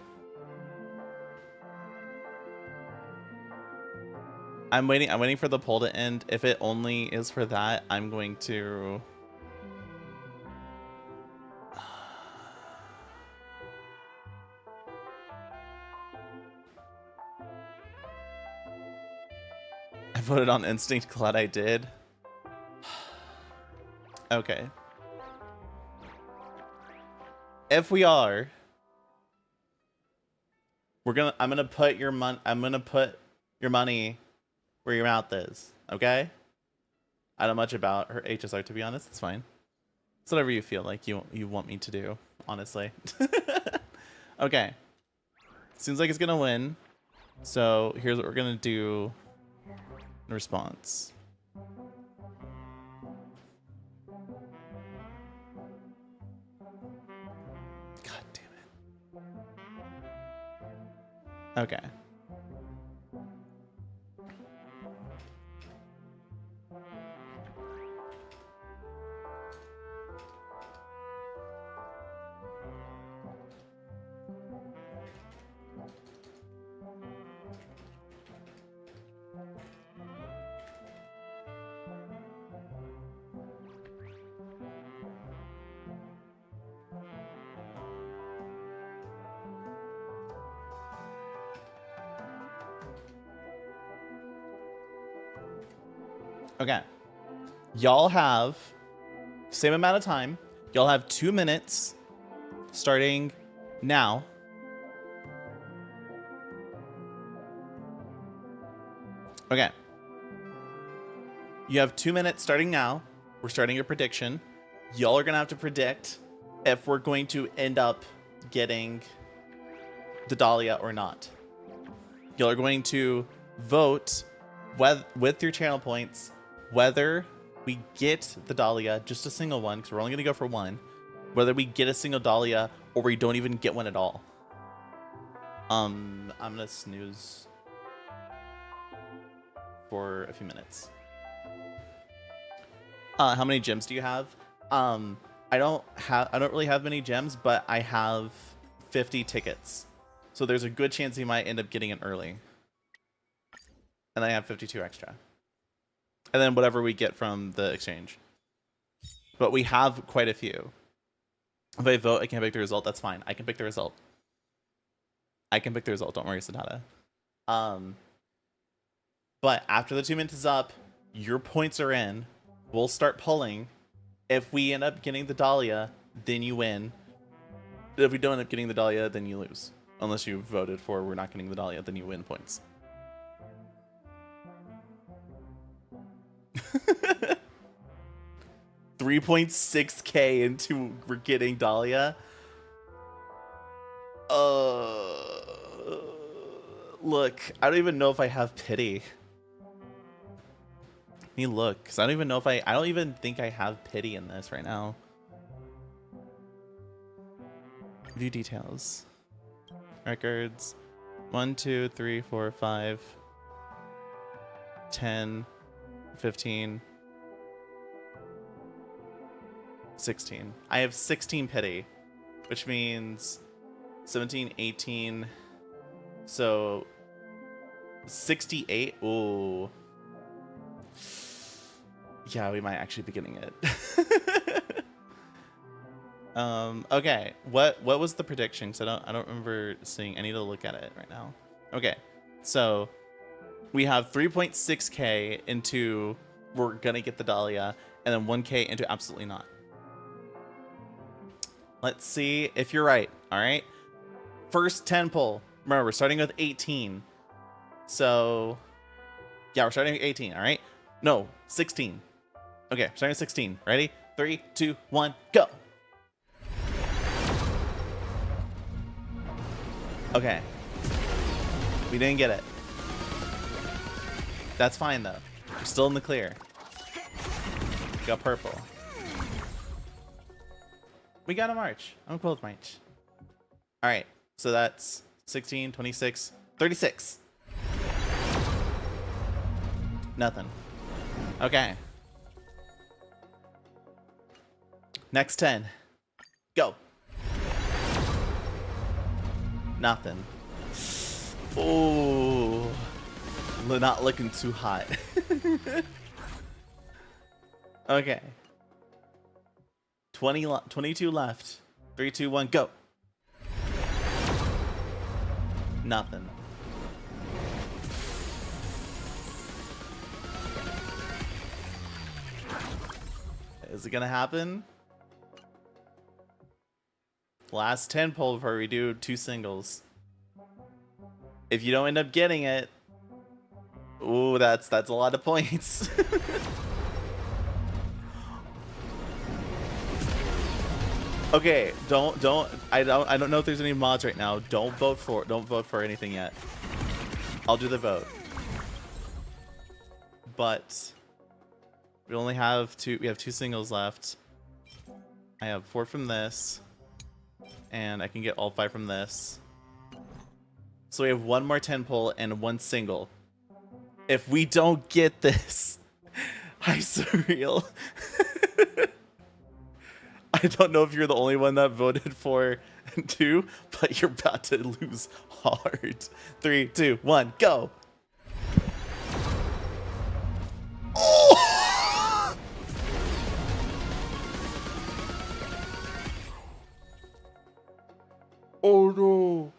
I'm waiting for the poll to end. If it only is for that, I'm going to I voted on instinct, glad I did. Okay. If we are, I'm gonna put your money where your mouth is, okay? I don't know much about her HSR, to be honest. It's fine. It's whatever you feel like you want me to do, honestly. Okay. Seems like it's gonna win. So here's what we're gonna do in response. God damn it. Okay. Okay. Y'all have same amount of time. Y'all have 2 minutes starting now. Okay. You have 2 minutes starting now. We're starting a prediction. Y'all are going to have to predict if we're going to end up getting the Dahlia or not. Y'all are going to vote with your channel points whether we get the Dahlia, just a single one, because we're only going to go for one, whether we get a single Dahlia or we don't even get one at all. I'm going to snooze for a few minutes. How many gems do you have? I don't really have many gems, but I have 50 tickets. So there's a good chance you might end up getting it early. And I have 52 extra. And then whatever we get from the exchange. But we have quite a few. If I vote, I can't pick the result. That's fine. I can pick the result. I can pick the result. Don't worry, Sadata. But after the 2 minutes is up, your points are in. We'll start pulling. If we end up getting the Dahlia, then you win. If we don't end up getting the Dahlia, then you lose. Unless you voted for we're not getting the Dahlia, then you win points. 3.6k into we're getting Dahlia. Look, I don't even know if I have pity. Let me look, because I don't even know if I don't even think I have pity in this right now. View details. Records. 1, 2, 3, 4, 5, 10, 15, 16. I have 16 pity, which means 17, 18. So 68. Ooh. Yeah, we might actually be getting it. Okay. What was the prediction? Because I don't remember seeing. I need to look at it right now. Okay. So we have 3.6k into we're gonna get the Dahlia, and then 1k into absolutely not. Let's see if you're right. All right. First 10 pull. Remember, we're starting with 18. So yeah, we're starting with 18. All right. No, 16. Okay, starting with 16. Ready? 3, 2, 1, go. Okay. We didn't get it. That's fine though. We're still in the clear. Got purple. We got a March. I'm cool with March. All right. So that's 16, 26, 36. Nothing. Okay. Next 10. Go. Nothing. Oh, not looking too hot. Okay. 22 left. 3, 2, 1, go. Nothing. Is it gonna happen? Last 10 pull before we do 2 singles. If you don't end up getting it, ooh, that's a lot of points. Okay, I don't know if there's any mods right now. Don't vote for anything yet. I'll do the vote. But we only have two. We have 2 singles left. I have 4 from this, and I can get all 5 from this. So we have 1 more 10 pull and 1 single. If we don't get this, hi Surreal. I don't know if you're the only one that voted for 2, but you're about to lose hard. 3, 2, 1, go. Oh! Oh no.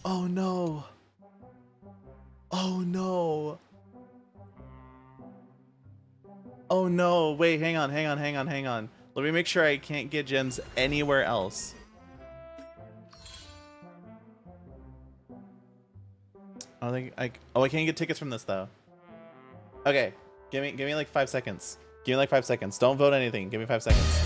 Oh no. Oh no. Oh no. Wait, hang on. Let me make sure I can't get gems anywhere else. I don't think I can't get tickets from this though. Okay. Give me like 5 seconds. Give me like 5 seconds. Don't vote anything. Give me 5 seconds.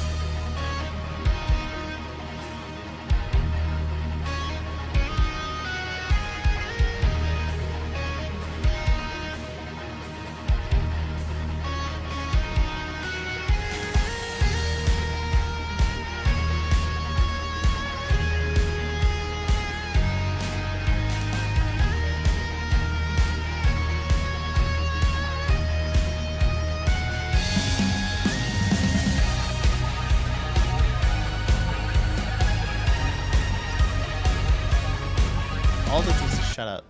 All this is shut up.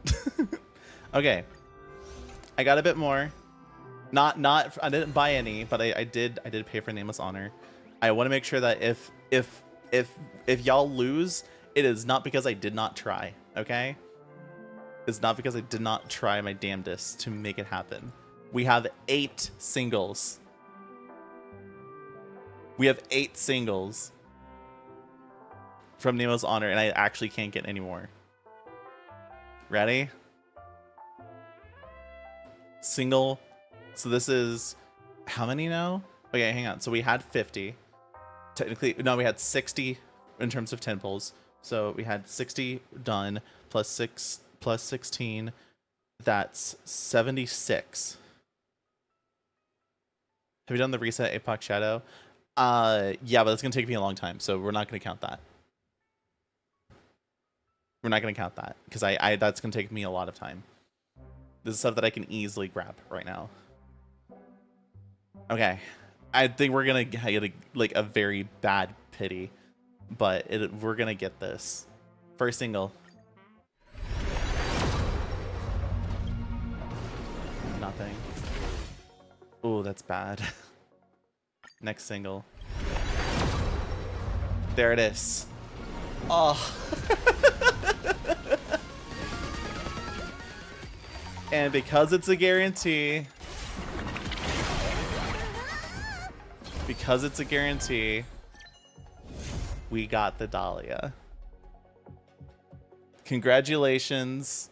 Okay. I got a bit more. Not I didn't buy any, but I did pay for Nameless Honor. I want to make sure that if y'all lose, it is not because I did not try, okay? It's not because I did not try my damnedest to make it happen. We have 8 singles. We have 8 singles from Nemo's Honor, and I actually can't get any more. Ready? Single. So this is how many now? Okay, hang on. So we had 50. Technically, no, we had 60 in terms of 10 pulls. So we had 60 done plus 6 plus 16. That's 76. Have you done the reset Apoc Shadow? Yeah, but it's gonna take me a long time, so we're not gonna count that. We're not gonna count that because I that's gonna take me a lot of time. This is stuff that I can easily grab right now. Okay, I think we're gonna get like a very bad pity, but we're gonna get this. First single. Nothing. Oh, that's bad. Next single. There it is. Oh. And because it's a guarantee, we got the Dahlia. Congratulations.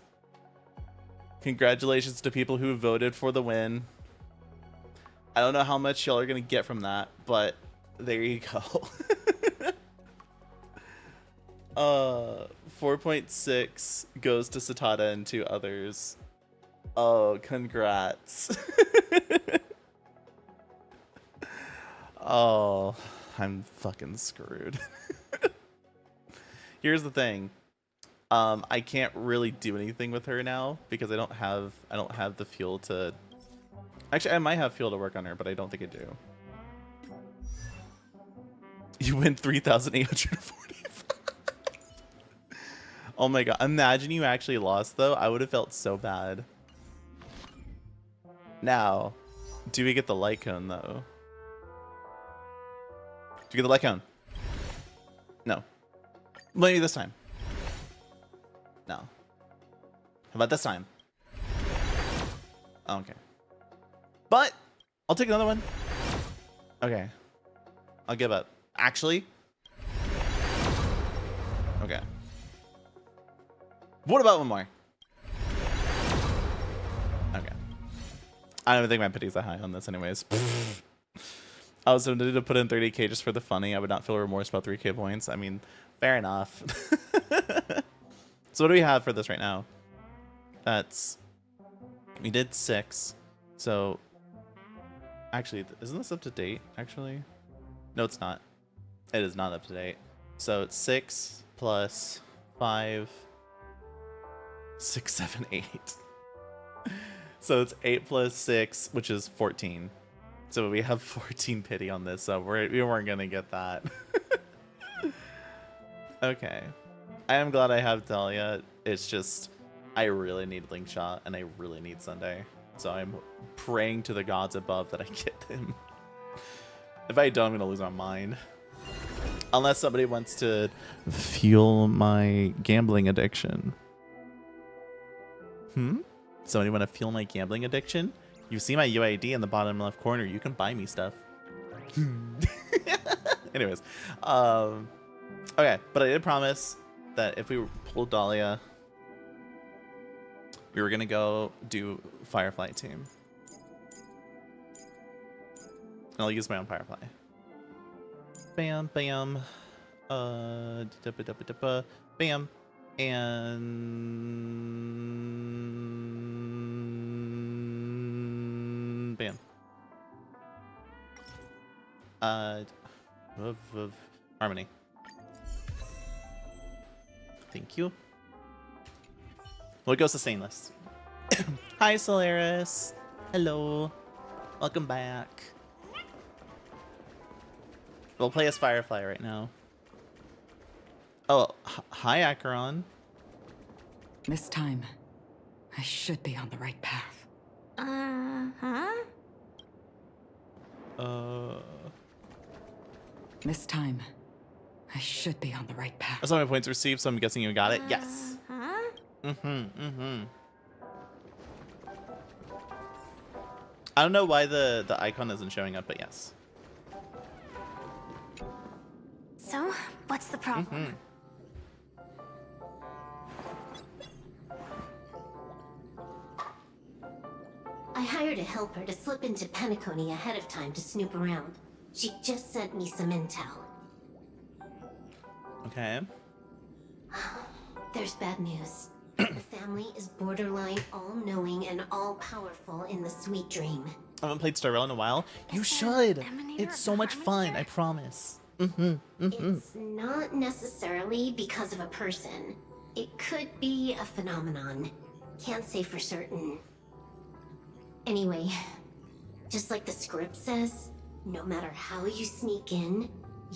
Congratulations to people who voted for the win. I don't know how much y'all are going to get from that, but there you go. 4.6 goes to Satada and 2 others. Oh, congrats. Oh, I'm fucking screwed. Here's the thing. I can't really do anything with her now because I don't have the fuel to. Actually, I might have fuel to work on her, but I don't think I do. You win 3,845. Oh my god! Imagine you actually lost though. I would have felt so bad. Now, do we get the light cone though? Do we get the light cone? No. Maybe this time. No. How about this time? Okay. But I'll take another one. Okay. I'll give up. Actually. Okay. What about one more? Okay. I don't even think my pity's that high on this anyways. I was tempted to put in 30k just for the funny. I would not feel remorse about 3k points. I mean, fair enough. So what do we have for this right now? We did 6. So actually, isn't this up to date? Actually, no, it's not. It is not up to date. So it's 6 plus 5, 6, 7, 8. So it's 8 plus 6, which is 14. So we have 14 pity on this, so we weren't gonna get that. Okay. I am glad I have Dahlia. It's just, I really need Link Shot, and I really need Sunday. So I'm praying to the gods above that I get him. If I don't, I'm gonna lose my mind. Unless somebody wants to fuel my gambling addiction. Somebody want to fuel my gambling addiction? You see my UID in the bottom left corner. You can buy me stuff. Anyways, okay, but I did promise that if we pulled Dahlia, we were gonna go do Firefly team. And I'll use my own Firefly. Bam, bam, bam, and bam. Harmony. Thank you. Well, it goes to Stainless. Hi, Solaris. Hello. Welcome back. We'll play as Firefly right now. Oh, hi, Acheron. This time, I should be on the right path. This time, I should be on the right path. That's how many points received, so I'm guessing you got it. Yes. I don't know why the icon isn't showing up, but yes. So, what's the problem? I hired a helper to slip into Penacony ahead of time to snoop around. She just sent me some intel. Okay. There's bad news. The family is borderline all-knowing and all-powerful in the Sweet Dream. I haven't played Starrel in a while. You should. It's so much fun, I promise. It's not necessarily because of a person. It could be a phenomenon. Can't say for certain. Anyway, just like the script says, no matter how you sneak in,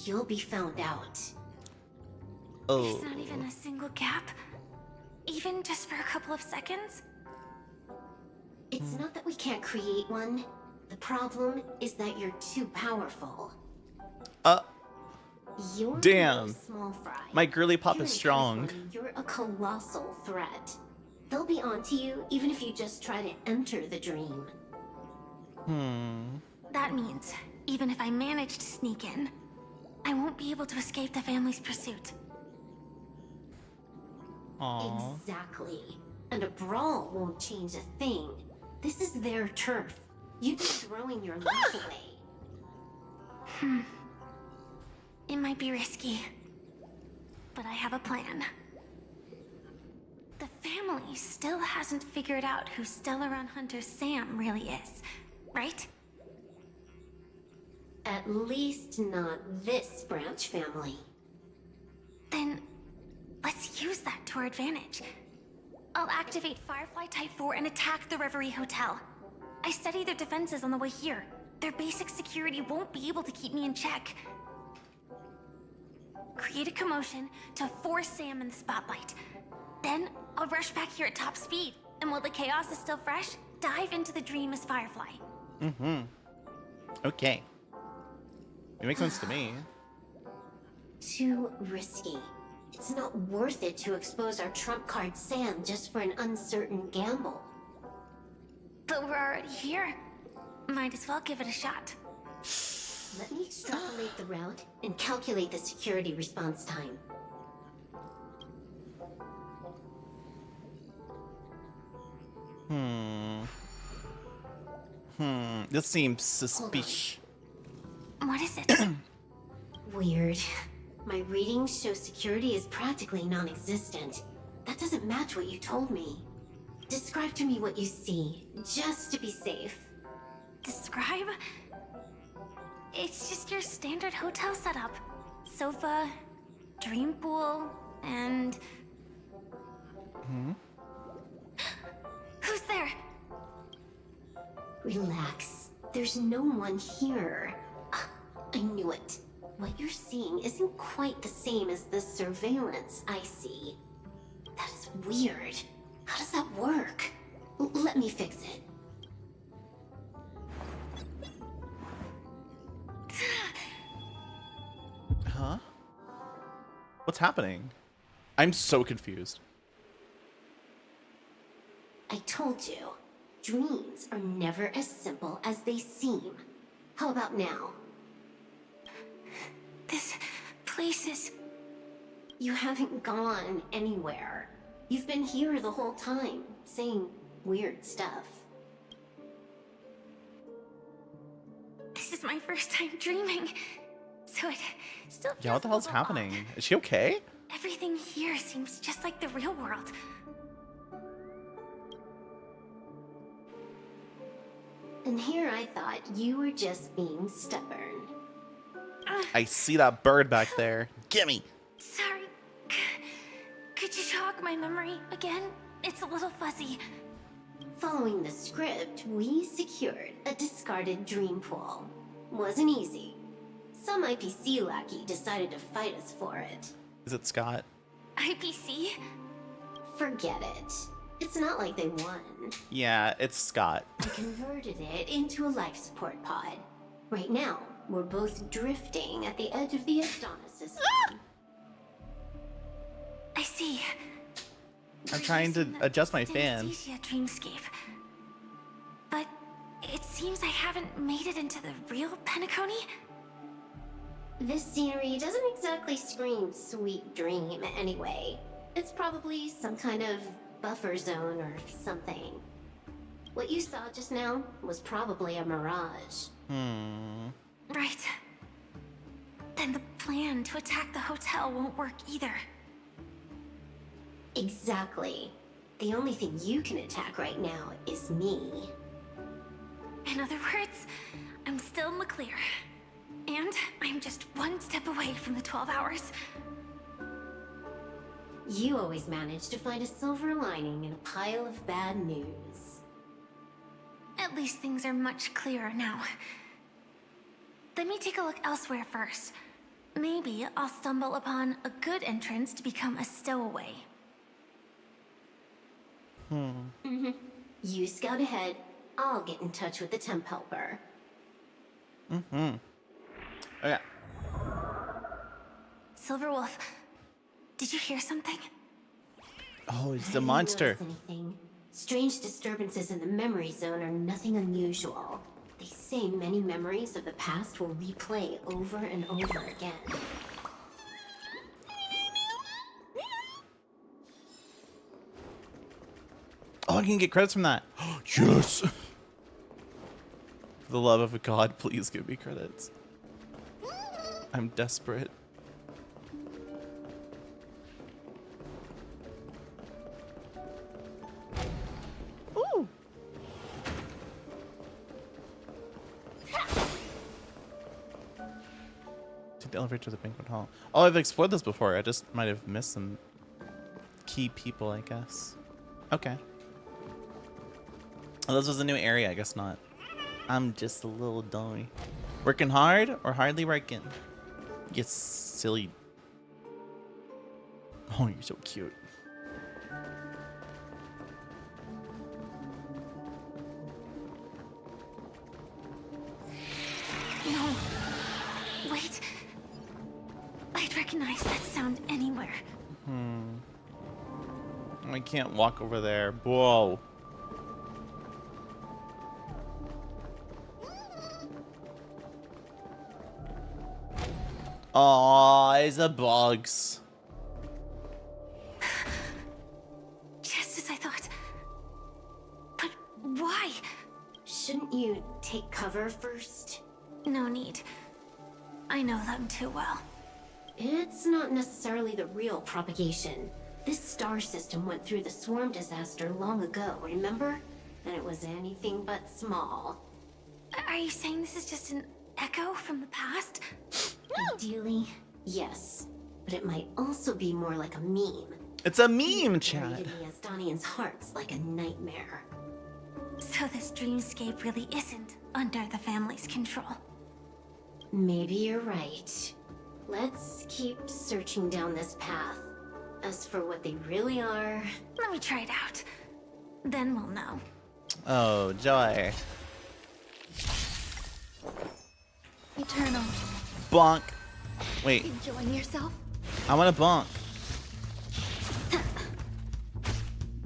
you'll be found out. Oh. There's not even a single gap? Even just for a couple of seconds? It's not that we can't create one. The problem is that you're too powerful. You're Damn. no small fry. My girly pop Here is in strong. Penacony, you're a colossal threat. They'll be onto you even if you just try to enter the dream. That means, even if I manage to sneak in, I won't be able to escape the family's pursuit. Aww. Exactly. And a brawl won't change a thing. This is their turf. You'd be throwing your life away. It might be risky, but I have a plan. The family still hasn't figured out who Stellaron Hunter Sam really is, right? At least not this branch family. Then, let's use that to our advantage. I'll activate Firefly Type 4 and attack the Reverie Hotel. I studied their defenses on the way here. Their basic security won't be able to keep me in check. Create a commotion to force Sam in the spotlight. Then, I'll rush back here at top speed, and while the chaos is still fresh, dive into the dream as Firefly. Okay. It makes sense to me. Too risky. It's not worth it to expose our trump card Sam just for an uncertain gamble. But we're already here. Might as well give it a shot. Let me extrapolate the route and calculate the security response time. This seems suspicious. What is it? Weird. My readings show security is practically non-existent. That doesn't match what you told me. Describe to me what you see, just to be safe. Describe? It's just your standard hotel setup. Sofa, dream pool, and... Who's there? Relax. There's no one here. Ah, I knew it. What you're seeing isn't quite the same as the surveillance I see. That is weird. How does that work? Let me fix it. Huh? What's happening? I'm so confused. I told you, dreams are never as simple as they seem. How about now? This place is... You haven't gone anywhere. You've been here the whole time, saying weird stuff. This is my first time dreaming, so it still feels Yeah, what the hell's a little happening? odd. Is she okay? Everything here seems just like the real world. And here I thought you were just being stubborn. I see that bird back there. Gimme! Sorry. Could you jog my memory again? It's a little fuzzy. Following the script, we secured a discarded dream pool. Wasn't easy. Some IPC lackey decided to fight us for it. Is it Scott? IPC? Forget it. It's not like they won. Yeah, it's Scott. I converted it into a life support pod. Right now, we're both drifting at the edge of the Astana system. I see. I'm trying to adjust my fan. Synesthesia dreamscape. But it seems I haven't made it into the real Penacony. This scenery doesn't exactly scream sweet dream anyway. It's probably some kind of buffer zone or something. What you saw just now was probably a mirage. Right. Then the plan to attack the hotel won't work either. Exactly. The only thing you can attack right now is me. In other words, I'm still in the clear. And I'm just one step away from the 12 hours. You always manage to find a silver lining in a pile of bad news. At least things are much clearer now. Let me take a look elsewhere first. Maybe I'll stumble upon a good entrance to become a stowaway. You scout ahead. I'll get in touch with the temp helper. Okay. Silverwolf, did you hear something? Oh, it's I the didn't monster. notice anything. Strange disturbances in the memory zone are nothing unusual. They say many memories of the past will replay over and over again. Oh, I can get credits from that. Yes! For the love of God, please give me credits. I'm desperate. Ooh! Take the elevator to the banquet hall. Oh, I've explored this before. I just might have missed some key people, I guess. Okay. Oh, this was a new area. I guess not. I'm just a little dummy. Working hard or hardly working? You silly. Oh, you're so cute. No. Wait. I'd recognize that sound anywhere. I can't walk over there. Whoa. Oh, it's the bugs. Just as I thought. But why? Shouldn't you take cover first? No need. I know them too well. It's not necessarily the real propagation. This star system went through the swarm disaster long ago, remember? And it was anything but small. Are you saying this is just an echo from the past? Ideally, yes. But it might also be more like a meme. It's a meme, Chad. Buried in the Estonians' hearts like a nightmare. So this dreamscape really isn't under the family's control. Maybe you're right. Let's keep searching down this path. As for what they really are... Let me try it out. Then we'll know. Oh, joy. Eternal. Bonk. Wait, Enjoying yourself? I want to bonk.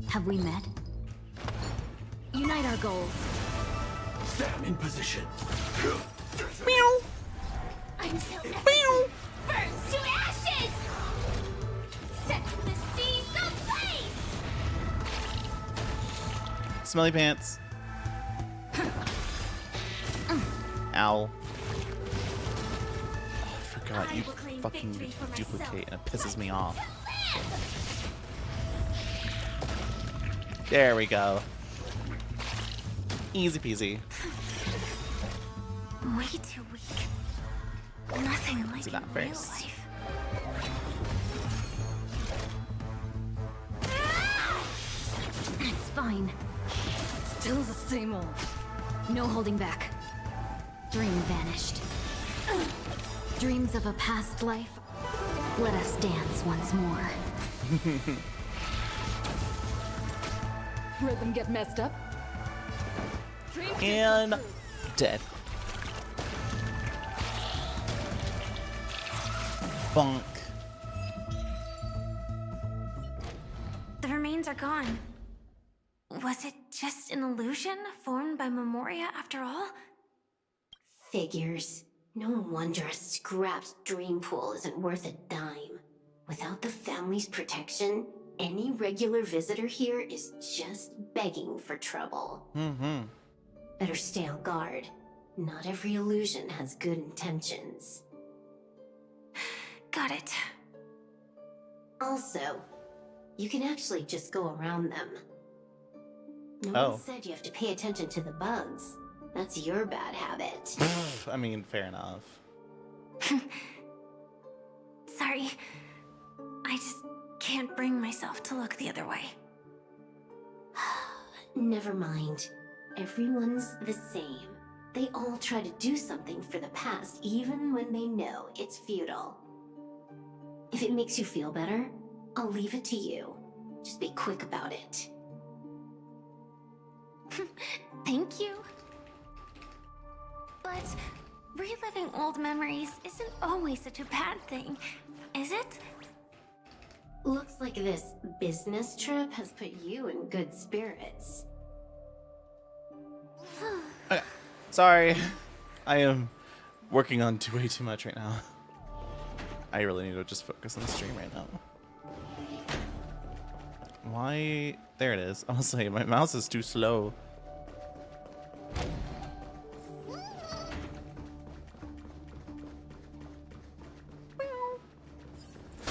Have we met? Unite our goals. Sam in position. Meow. I'm so epic. Burns to ashes! Set the seas ablaze! Smelly pants. Ow. Oh, I forgot you will claim fucking victory for myself. duplicate and it pisses me off. There we go. Easy peasy. Way too weak. Nothing like Do in that real first. life. It's fine. Still the same old. No holding back. Dream vanished. Dreams of a past life. Let us dance once more. Rhythm get messed up. And dead. Bonk. The remains are gone. Was it just an illusion formed by Memoria after all? Figures. No wonder a scrapped dream pool isn't worth a dime. Without the family's protection, any regular visitor here is just begging for trouble. Mm-hmm. Better stay on guard. Not every illusion has good intentions. Got it. Also, you can actually just go around them. No Oh. one said you have to pay attention to the bugs. That's your bad habit. I mean, fair enough. Sorry. I just can't bring myself to look the other way. Never mind. Everyone's the same. They all try to do something for the past, even when they know it's futile. If it makes you feel better, I'll leave it to you. Just be quick about it. Thank you. But reliving old memories isn't always such a bad thing, is it? Looks like this business trip has put you in good spirits. Okay. Sorry. I am working on way too much right now. I really need to just focus on the stream right now. Why? There it is. Honestly, my mouse is too slow.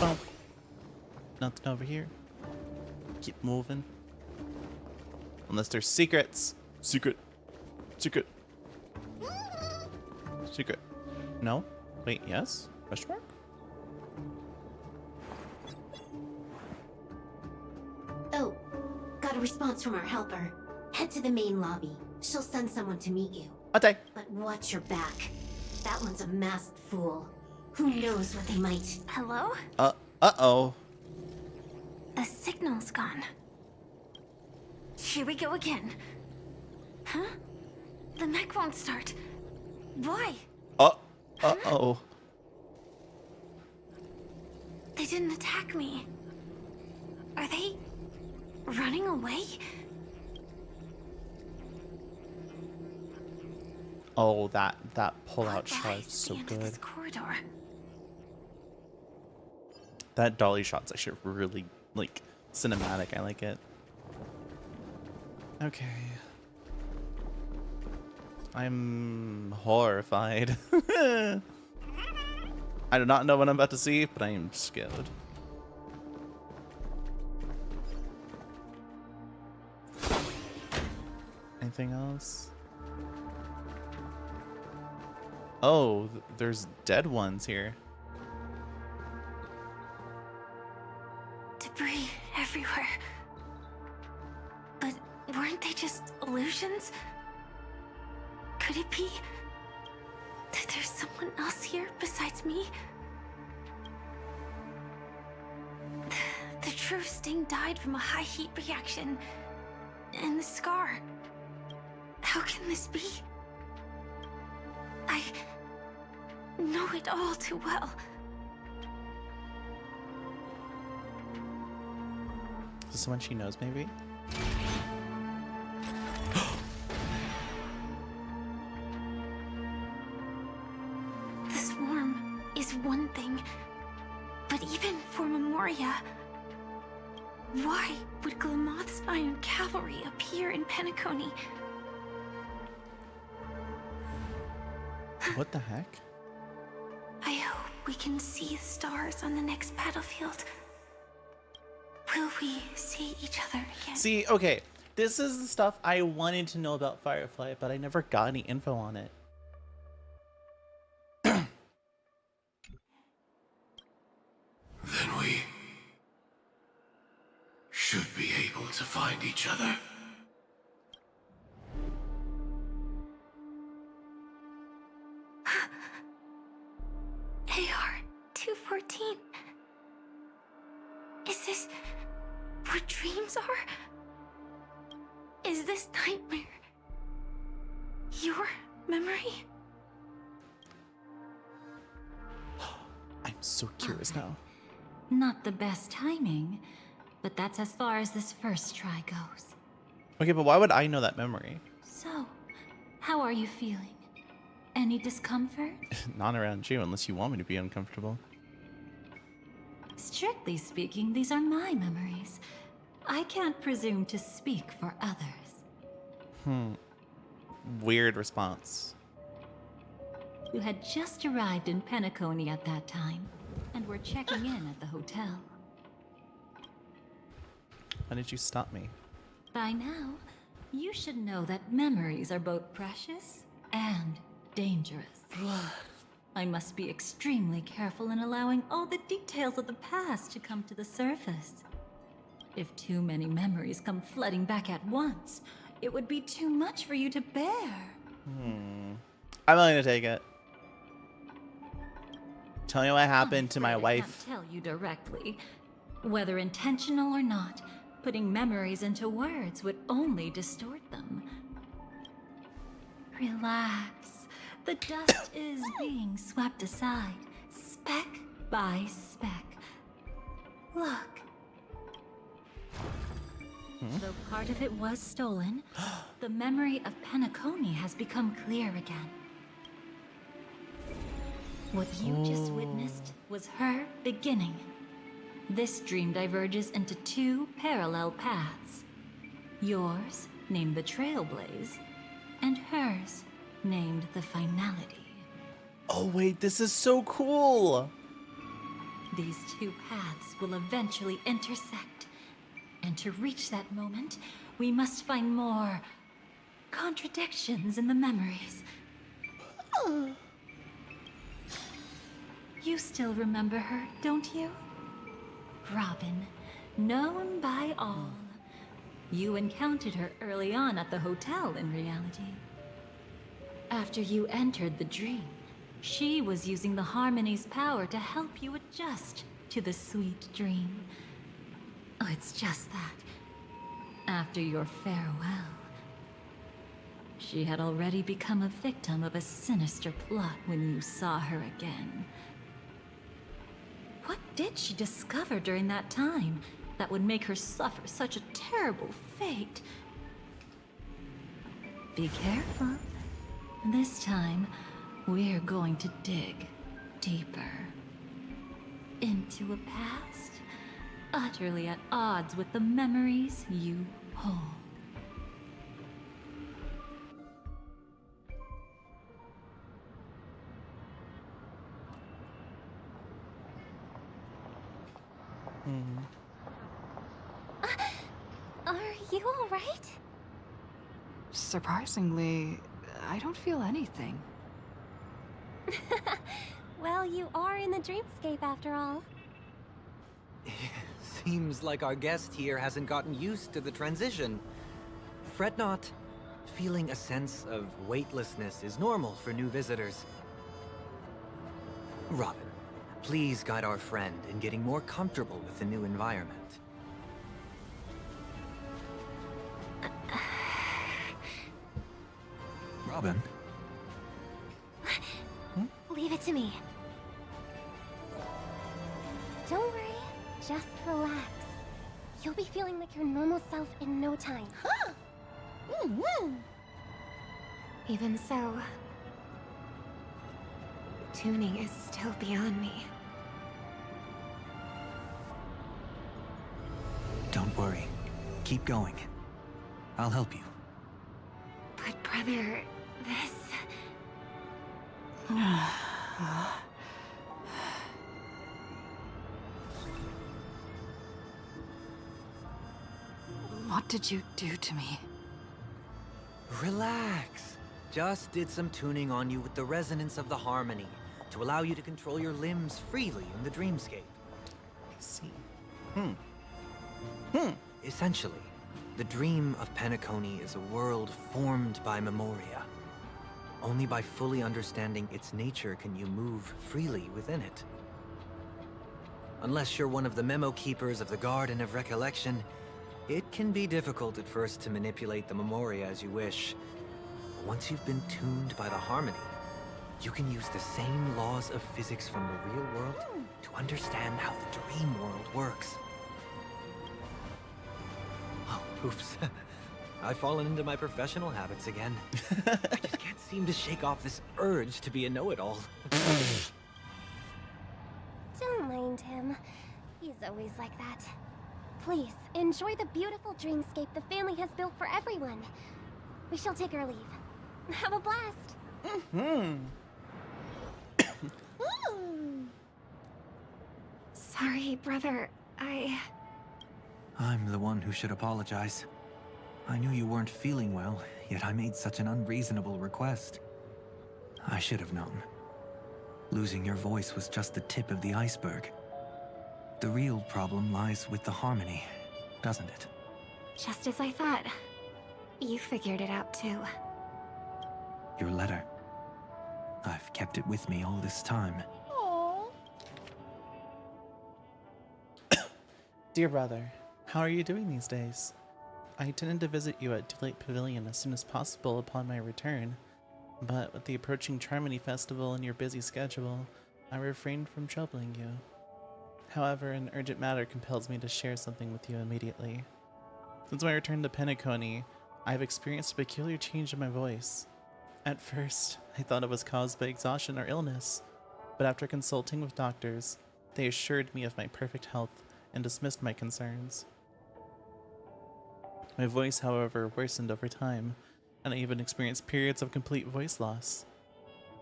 Bump. Nothing over here. Keep moving. Unless there's secrets. Secret. Secret. Secret. No? Wait, yes? Question mark? Oh, got a response from our helper. Head to the main lobby. She'll send someone to meet you. Okay. But watch your back. That one's a masked fool. Who knows what they might... Hello? Uh-oh. The signal's gone. Here we go again. Huh? The mech won't start. Why? Uh-oh. They didn't attack me. Are they running away? Oh, that pull-out What shot lies is so the end of good. this corridor? That dolly shot's actually really, like, cinematic. I like it. Okay. I'm horrified. I do not know what I'm about to see, but I am scared. Anything else? Oh, there's dead ones here. Debris everywhere. But weren't they just illusions? Could it be that there's someone else here besides me? The true Sting died from a high heat reaction. And the scar. How can this be? I know it all too well. Is this someone she knows, maybe? The swarm is one thing, but even for Memoria, why would Glamoth's Iron Cavalry appear in Penacony? What the heck? I hope we can see the stars on the next battlefield. Will we see each other again? See, okay, this is the stuff I wanted to know about Firefly, but I never got any info on it. Then we should be able to find each other. AR-214. Is this what dreams are? Is this nightmare your memory? I'm so curious now. Not the best timing, but that's as far as this first try goes. Okay, but why would I know that memory? So, how are you feeling? Any discomfort? Not around you, unless you want me to be uncomfortable. Strictly speaking, these are my memories. I can't presume to speak for others. Weird response. You had just arrived in Penacony at that time, and were checking in at the hotel. Why did you stop me? By now, you should know that memories are both precious and dangerous. I must be extremely careful in allowing all the details of the past to come to the surface. If too many memories come flooding back at once, it would be too much for you to bear. I'm willing to take it. Tell me what happened to my I'm afraid wife. I can't tell you directly. Whether intentional or not, putting memories into words would only distort them. Relax. The dust is being swept aside, speck by speck. Look. Though part of it was stolen, the memory of Penacony has become clear again. What you just witnessed was her beginning. This dream diverges into two parallel paths. Yours, named the Trailblaze, and hers, named the Finality. Oh wait, this is so cool! These two paths will eventually intersect. And to reach that moment, we must find more contradictions in the memories. You still remember her, don't you? Robin, known by all. You encountered her early on at the hotel in reality. After you entered the dream, she was using the Harmony's power to help you adjust to the sweet dream. Oh, it's just that. After your farewell, she had already become a victim of a sinister plot when you saw her again. What did she discover during that time that would make her suffer such a terrible fate? Be careful. This time, we're going to dig deeper into a past utterly at odds with the memories you hold. Are you all right? Surprisingly, I don't feel anything. Well, you are in the dreamscape after all. Seems like our guest here hasn't gotten used to the transition. Fret not. Feeling a sense of weightlessness is normal for new visitors. Robin, please guide our friend in getting more comfortable with the new environment. Robin? Leave it to me. Don't worry, just relax. You'll be feeling like your normal self in no time. Even so, tuning is still beyond me. Don't worry. Keep going. I'll help you. But brother, this... What did you do to me? Relax. Just did some tuning on you with the resonance of the harmony to allow you to control your limbs freely in the dreamscape. I see. Essentially, the dream of Penacony is a world formed by Memoria. Only by fully understanding its nature can you move freely within it. Unless you're one of the memo keepers of the Garden of Recollection, it can be difficult at first to manipulate the Memoria as you wish. But once you've been tuned by the harmony, you can use the same laws of physics from the real world to understand how the dream world works. Oh, oops. I've fallen into my professional habits again. I just can't seem to shake off this urge to be a know-it-all. Don't mind him. He's always like that. Please, enjoy the beautiful dreamscape the family has built for everyone. We shall take our leave. Have a blast. Sorry, brother. I'm the one who should apologize. I knew you weren't feeling well, yet I made such an unreasonable request. I should have known. Losing your voice was just the tip of the iceberg. The real problem lies with the harmony, doesn't it? Just as I thought. You figured it out too. Your letter. I've kept it with me all this time. Dear brother, how are you doing these days? I intended to visit you at Delight Pavilion as soon as possible upon my return, but with the approaching Charmony Festival and your busy schedule, I refrained from troubling you. However, an urgent matter compels me to share something with you immediately. Since my return to Penacony, I have experienced a peculiar change in my voice. At first, I thought it was caused by exhaustion or illness, but after consulting with doctors, they assured me of my perfect health and dismissed my concerns. My voice, however, worsened over time, and I even experienced periods of complete voice loss.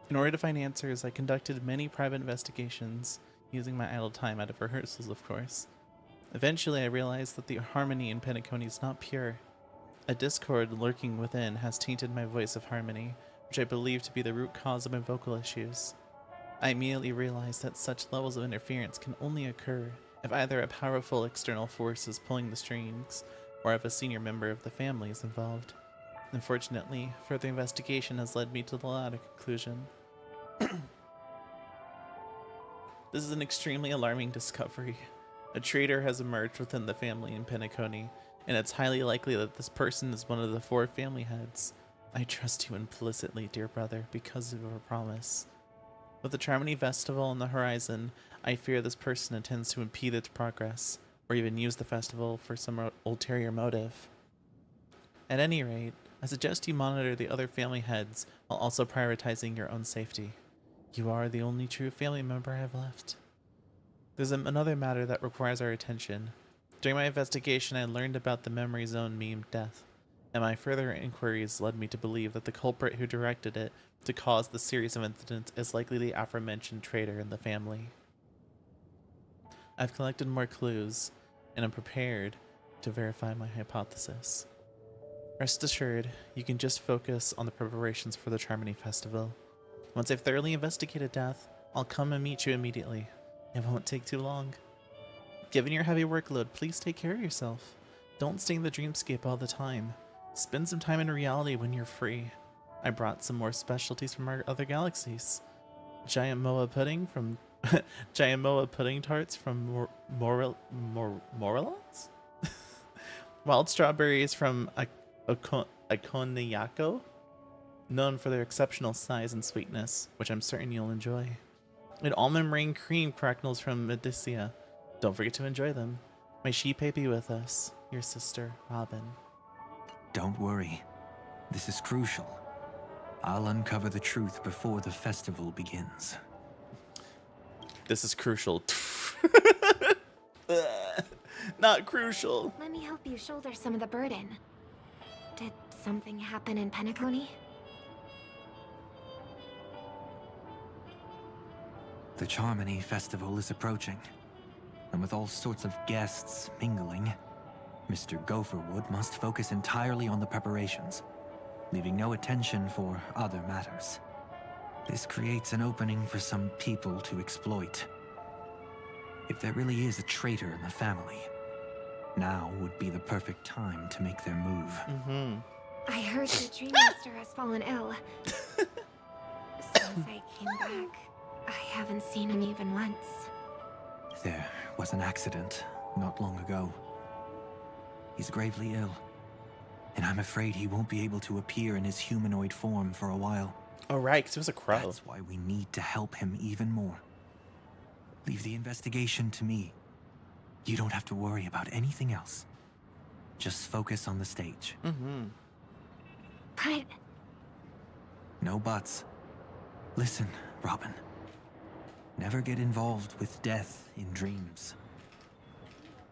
In order to find answers, I conducted many private investigations, using my idle time out of rehearsals, of course. Eventually, I realized that the harmony in Penacony is not pure. A discord lurking within has tainted my voice of harmony, which I believe to be the root cause of my vocal issues. I immediately realized that such levels of interference can only occur if either a powerful external force is pulling the strings, or if a senior member of the family is involved. Unfortunately, further investigation has led me to the latter conclusion. This is an extremely alarming discovery. A traitor has emerged within the family in Penacony, and it's highly likely that this person is one of the 4 family heads. I trust you implicitly, dear brother, because of your promise. With the Charmony Festival on the horizon, I fear this person intends to impede its progress, or even use the festival for some ulterior motive. At any rate, I suggest you monitor the other family heads while also prioritizing your own safety. You are the only true family member I have left. There's another matter that requires our attention. During my investigation, I learned about the Memory Zone meme death, and my further inquiries led me to believe that the culprit who directed it to cause the series of incidents is likely the aforementioned traitor in the family. I've collected more clues, and am prepared to verify my hypothesis. Rest assured, you can just focus on the preparations for the Charmony Festival. Once I've thoroughly investigated death, I'll come and meet you immediately. It won't take too long. Given your heavy workload, please take care of yourself. Don't stay in the dreamscape all the time. Spend some time in reality when you're free. I brought some more specialties from our other galaxies. Giant moa pudding tarts from Morelons? Wild strawberries from Iconiaco, known for their exceptional size and sweetness, which I'm certain you'll enjoy. And almond meringue cream cracknels from Medicia. Don't forget to enjoy them. May she be with us, your sister, Robin. Don't worry. This is crucial. I'll uncover the truth before the festival begins. This is crucial. Not crucial. Let me help you shoulder some of the burden. Did something happen in Penacony? The Charmony Festival is approaching, and with all sorts of guests mingling, Mr. Gopherwood must focus entirely on the preparations, leaving no attention for other matters. This creates an opening for some people to exploit. If there really is a traitor in the family, now would be the perfect time to make their move. I heard the Dream Master has fallen ill. Since I came back, I haven't seen him even once. There was an accident not long ago. He's gravely ill, and I'm afraid he won't be able to appear in his humanoid form for a while. Oh, right, because it was a crow. That's why we need to help him even more. Leave the investigation to me. You don't have to worry about anything else. Just focus on the stage. But... No buts. Listen, Robin. Never get involved with death in dreams.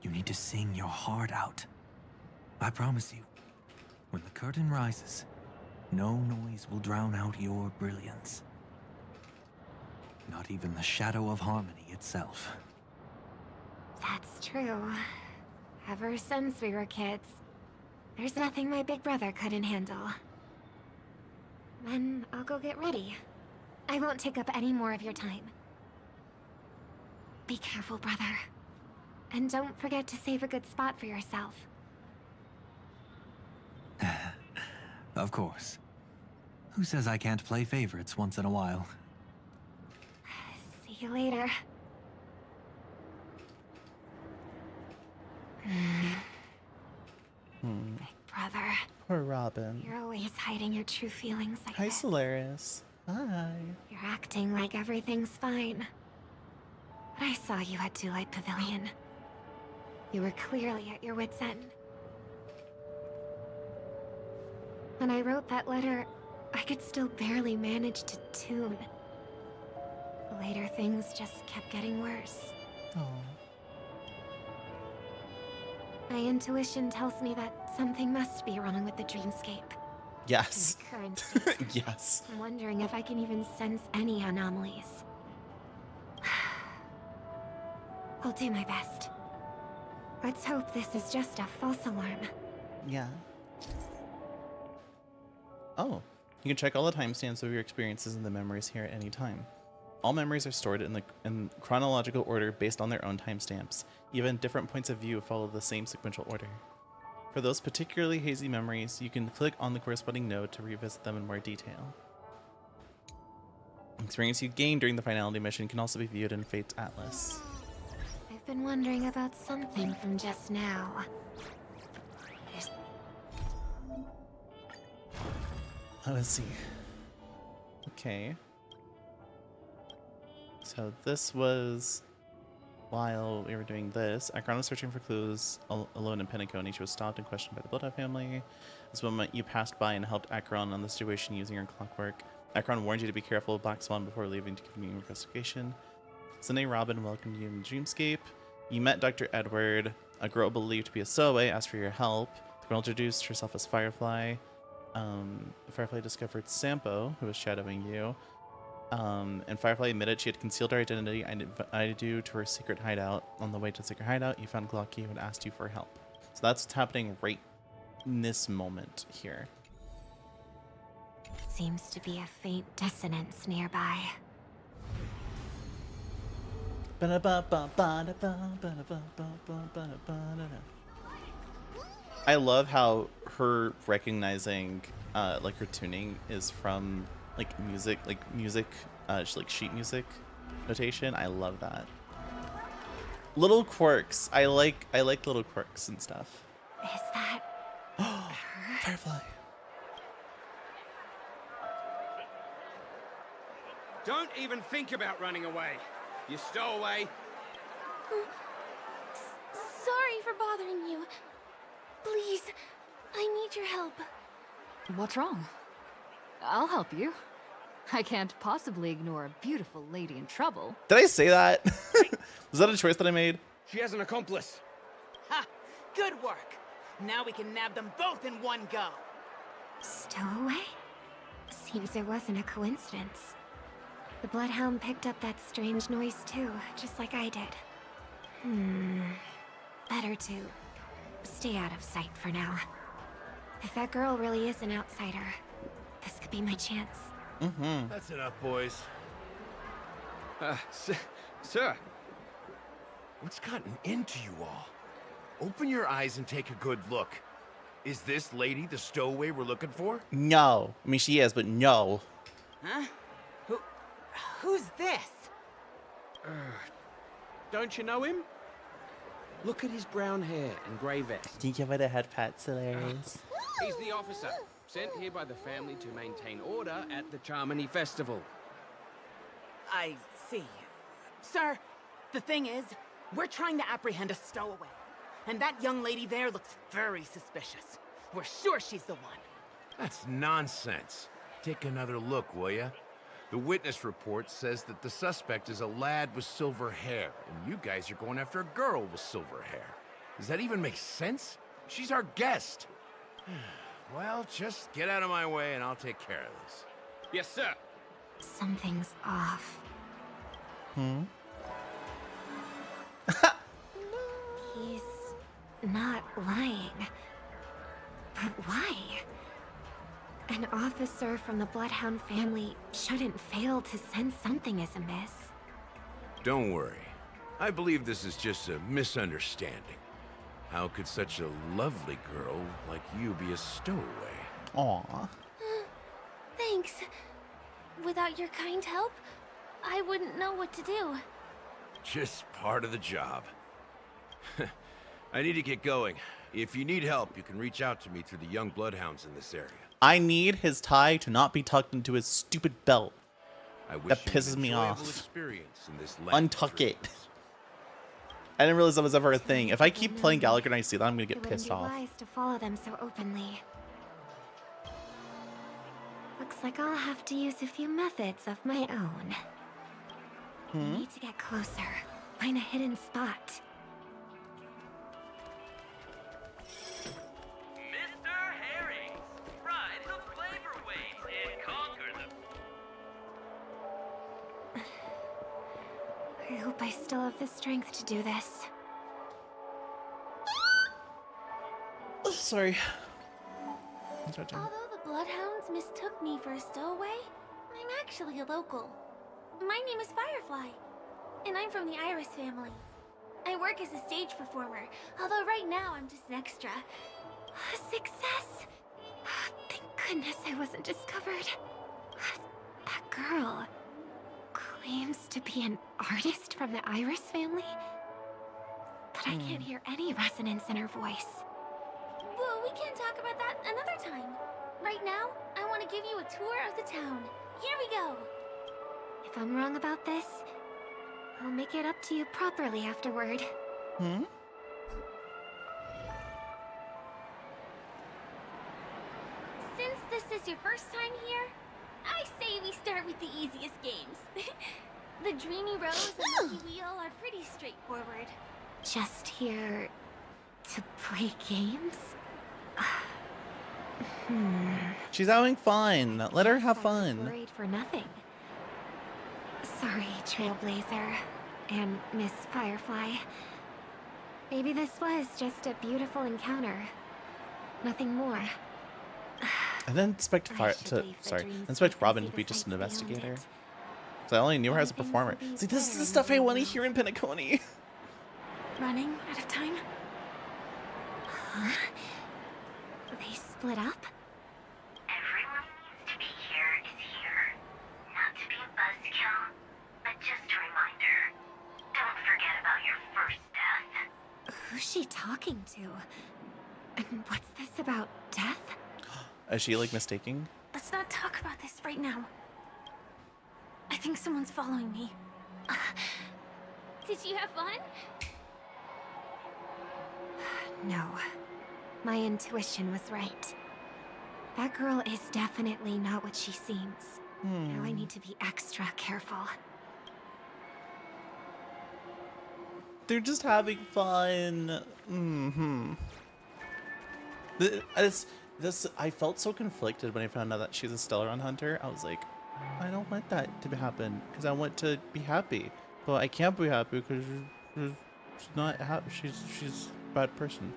You need to sing your heart out. I promise you, when the curtain rises, no noise will drown out your brilliance. Not even the shadow of harmony itself. That's true. Ever since we were kids, there's nothing my big brother couldn't handle. Then I'll go get ready. I won't take up any more of your time. Be careful, brother. And don't forget to save a good spot for yourself. Of course. Who says I can't play favorites once in a while? See you later. Big brother. Poor Robin. You're always hiding your true feelings like Hi, this. Solaris. Hi. You're acting like everything's fine. But I saw you at Daylight Pavilion. You were clearly at your wit's end. When I wrote that letter, I could still barely manage to tune. Later, things just kept getting worse. Oh. My intuition tells me that something must be wrong with the dreamscape. Yes. In the current state. Yes. I'm wondering if I can even sense any anomalies. I'll do my best. Let's hope this is just a false alarm. Yeah. Oh. You can check all the timestamps of your experiences in the memories here at any time. All memories are stored in chronological order based on their own timestamps. Even different points of view follow the same sequential order. For those particularly hazy memories, you can click on the corresponding node to revisit them in more detail. Experience you gained during the finality mission can also be viewed in Fate's Atlas. I've been wondering about something from just now. Oh, let's see. Okay. So this was while we were doing this. Akron was searching for clues alone in Penacony. She was stopped and questioned by the Bloodhound family. This moment you passed by and helped Akron on the situation using her clockwork. Akron warned you to be careful of Black Swan before leaving to continue your investigation. Sunday Robin welcomed you in the dreamscape. You met Dr. Edward, a girl believed to be a Soleil, asked for your help. The girl introduced herself as Firefly. Firefly discovered Sampo, who was shadowing you. And Firefly admitted she had concealed her identity and invited you to her secret hideout. On the way to the secret hideout, you found Glocky and asked you for help. So that's what's happening right in this moment here. Seems to be a faint dissonance nearby. I love how her recognizing like her tuning is from like music like sheet music notation. I love that. Little quirks. I like little quirks and stuff. Is that Firefly. Don't even think about running away. You stowaway. Sorry for bothering you. Please, I need your help. What's wrong? I'll help you. I can't possibly ignore a beautiful lady in trouble. Did I say that? Was that a choice that I made? She has an accomplice. Ha! Good work. Now we can nab them both in one go. stowaway? Seems it wasn't a coincidence. The Bloodhound picked up that strange noise too, just like I did. Better to stay out of sight for now. If that girl really is an outsider, this could be my chance. That's enough, boys. Sir. What's gotten into you all? Open your eyes and take a good look. Is this lady the stowaway we're looking for? No. I mean, she is, but no. Huh? Who's this? Don't you know him? Look at his brown hair and grey vest. Can you give it a head pat, Soleil? He's the officer, sent here by the family to maintain order at the Charmony Festival. I see. Sir, the thing is, we're trying to apprehend a stowaway. And that young lady there looks very suspicious. We're sure she's the one. That's nonsense. Take another look, will ya? The witness report says that the suspect is a lad with silver hair, and you guys are going after a girl with silver hair. Does that even make sense? She's our guest. Well, just get out of my way and I'll take care of this. Yes, sir. Something's off. He's not lying. But why? An officer from the Bloodhound family shouldn't fail to sense something is amiss. Don't worry. I believe this is just a misunderstanding. How could such a lovely girl like you be a stowaway? Aw. Thanks. Without your kind help, I wouldn't know what to do. Just part of the job. I need to get going. If you need help, you can reach out to me through the young bloodhounds in this area. I need his tie to not be tucked into his stupid belt. I wish That you an pisses me enjoyable off. experience in this land of Untuck it. dreams. I didn't realize that was ever a thing. If I keep playing Gallagher and I see that, I'm gonna It get wouldn't pissed be off. wise to follow them so openly. Looks like I'll have to use a few methods of my own. I need to get closer. Find a hidden spot. Mr. Herring, ride the flavor waves and conquer them. I hope I still have the strength to do this. Oh, sorry. Although the Bloodhounds mistook me for a stowaway, I'm actually a local. My name is Firefly, and I'm from the Iris family. I work as a stage performer, although right now I'm just an extra. A success! Thank goodness I wasn't discovered. That girl claims to be an artist from the Iris family, but I can't hear any resonance in her voice. Well, we can talk about that another time. Right now, I want to give you a tour of the town. Here we go. If I'm wrong about this, I'll make it up to you properly afterward. Since this is your first time here, I say we start with the easiest games. The Dreamy Rose and Lucky Wheel are pretty straightforward. Just here to play games? She's having fun. Let her have I was fun. worried for nothing. Sorry, Trailblazer and Miss Firefly. Maybe this was just a beautiful encounter. Nothing more. I didn't expect Fire should to leave the sorry. I dream didn't expect space Robin and to see be the just an sights beyond investigator. it. So I only knew her as a Things performer. will be See, this is better the in stuff the I real want to world. hear in Penacony. Running out of time? Huh? They split up? Everyone needs to be here is here. Not to be a buzzkill, but just a reminder. Don't forget about your first death. Who's she talking to? And what's this about death? Is she like mistaking? Let's not talk about this right now. I think someone's following me. Did you have fun? No. My intuition was right. That girl is definitely not what she seems. Now I need to be extra careful. They're just having fun. This I felt so conflicted when I found out that she's a Stellaron hunter. I was like, I don't want that to happen because I want to be happy, but I can't be happy because she's not happy. She's a bad person,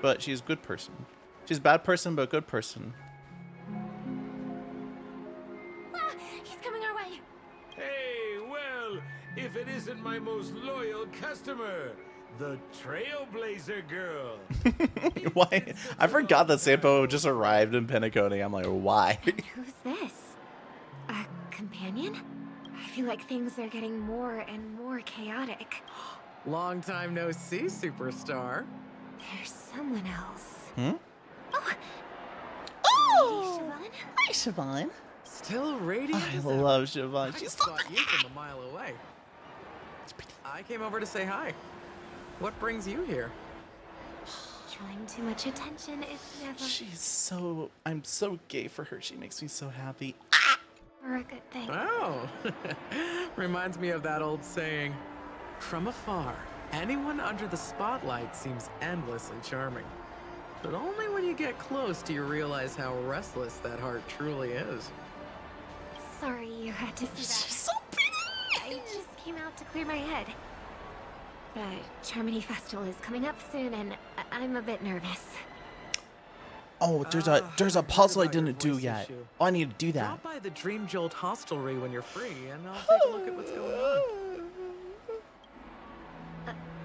but she's a good person. She's a bad person, but a good person. Ah, he's coming our way. Hey, well, if it isn't my most loyal customer, the Trailblazer girl. Why? I forgot that Sampo just arrived in Penacony. I'm like, why? Who's this? A companion? I feel like things are getting more and more chaotic. Long time no see, superstar. There's someone else. Hmm? Oh! Hi, Siobhan. Still radiant. I love Siobhan. I She's just thought you from a mile away. I came over to say hi. What brings you here? Drawing too much attention is never She's so. I'm so gay for her. She makes me so happy. for a good thing. Oh, reminds me of that old saying, from afar, anyone under the spotlight seems endlessly charming. But only when you get close do you realize how restless that heart truly is. Sorry you had to see that. She's so pretty. I just came out to clear my head. The Charmony Festival is coming up soon, and I'm a bit nervous. Oh, there's a puzzle I didn't do yet. Oh, I need to do that. Drop by the Dream Jolt hostelry when you're free, and I'll take a look at what's going on.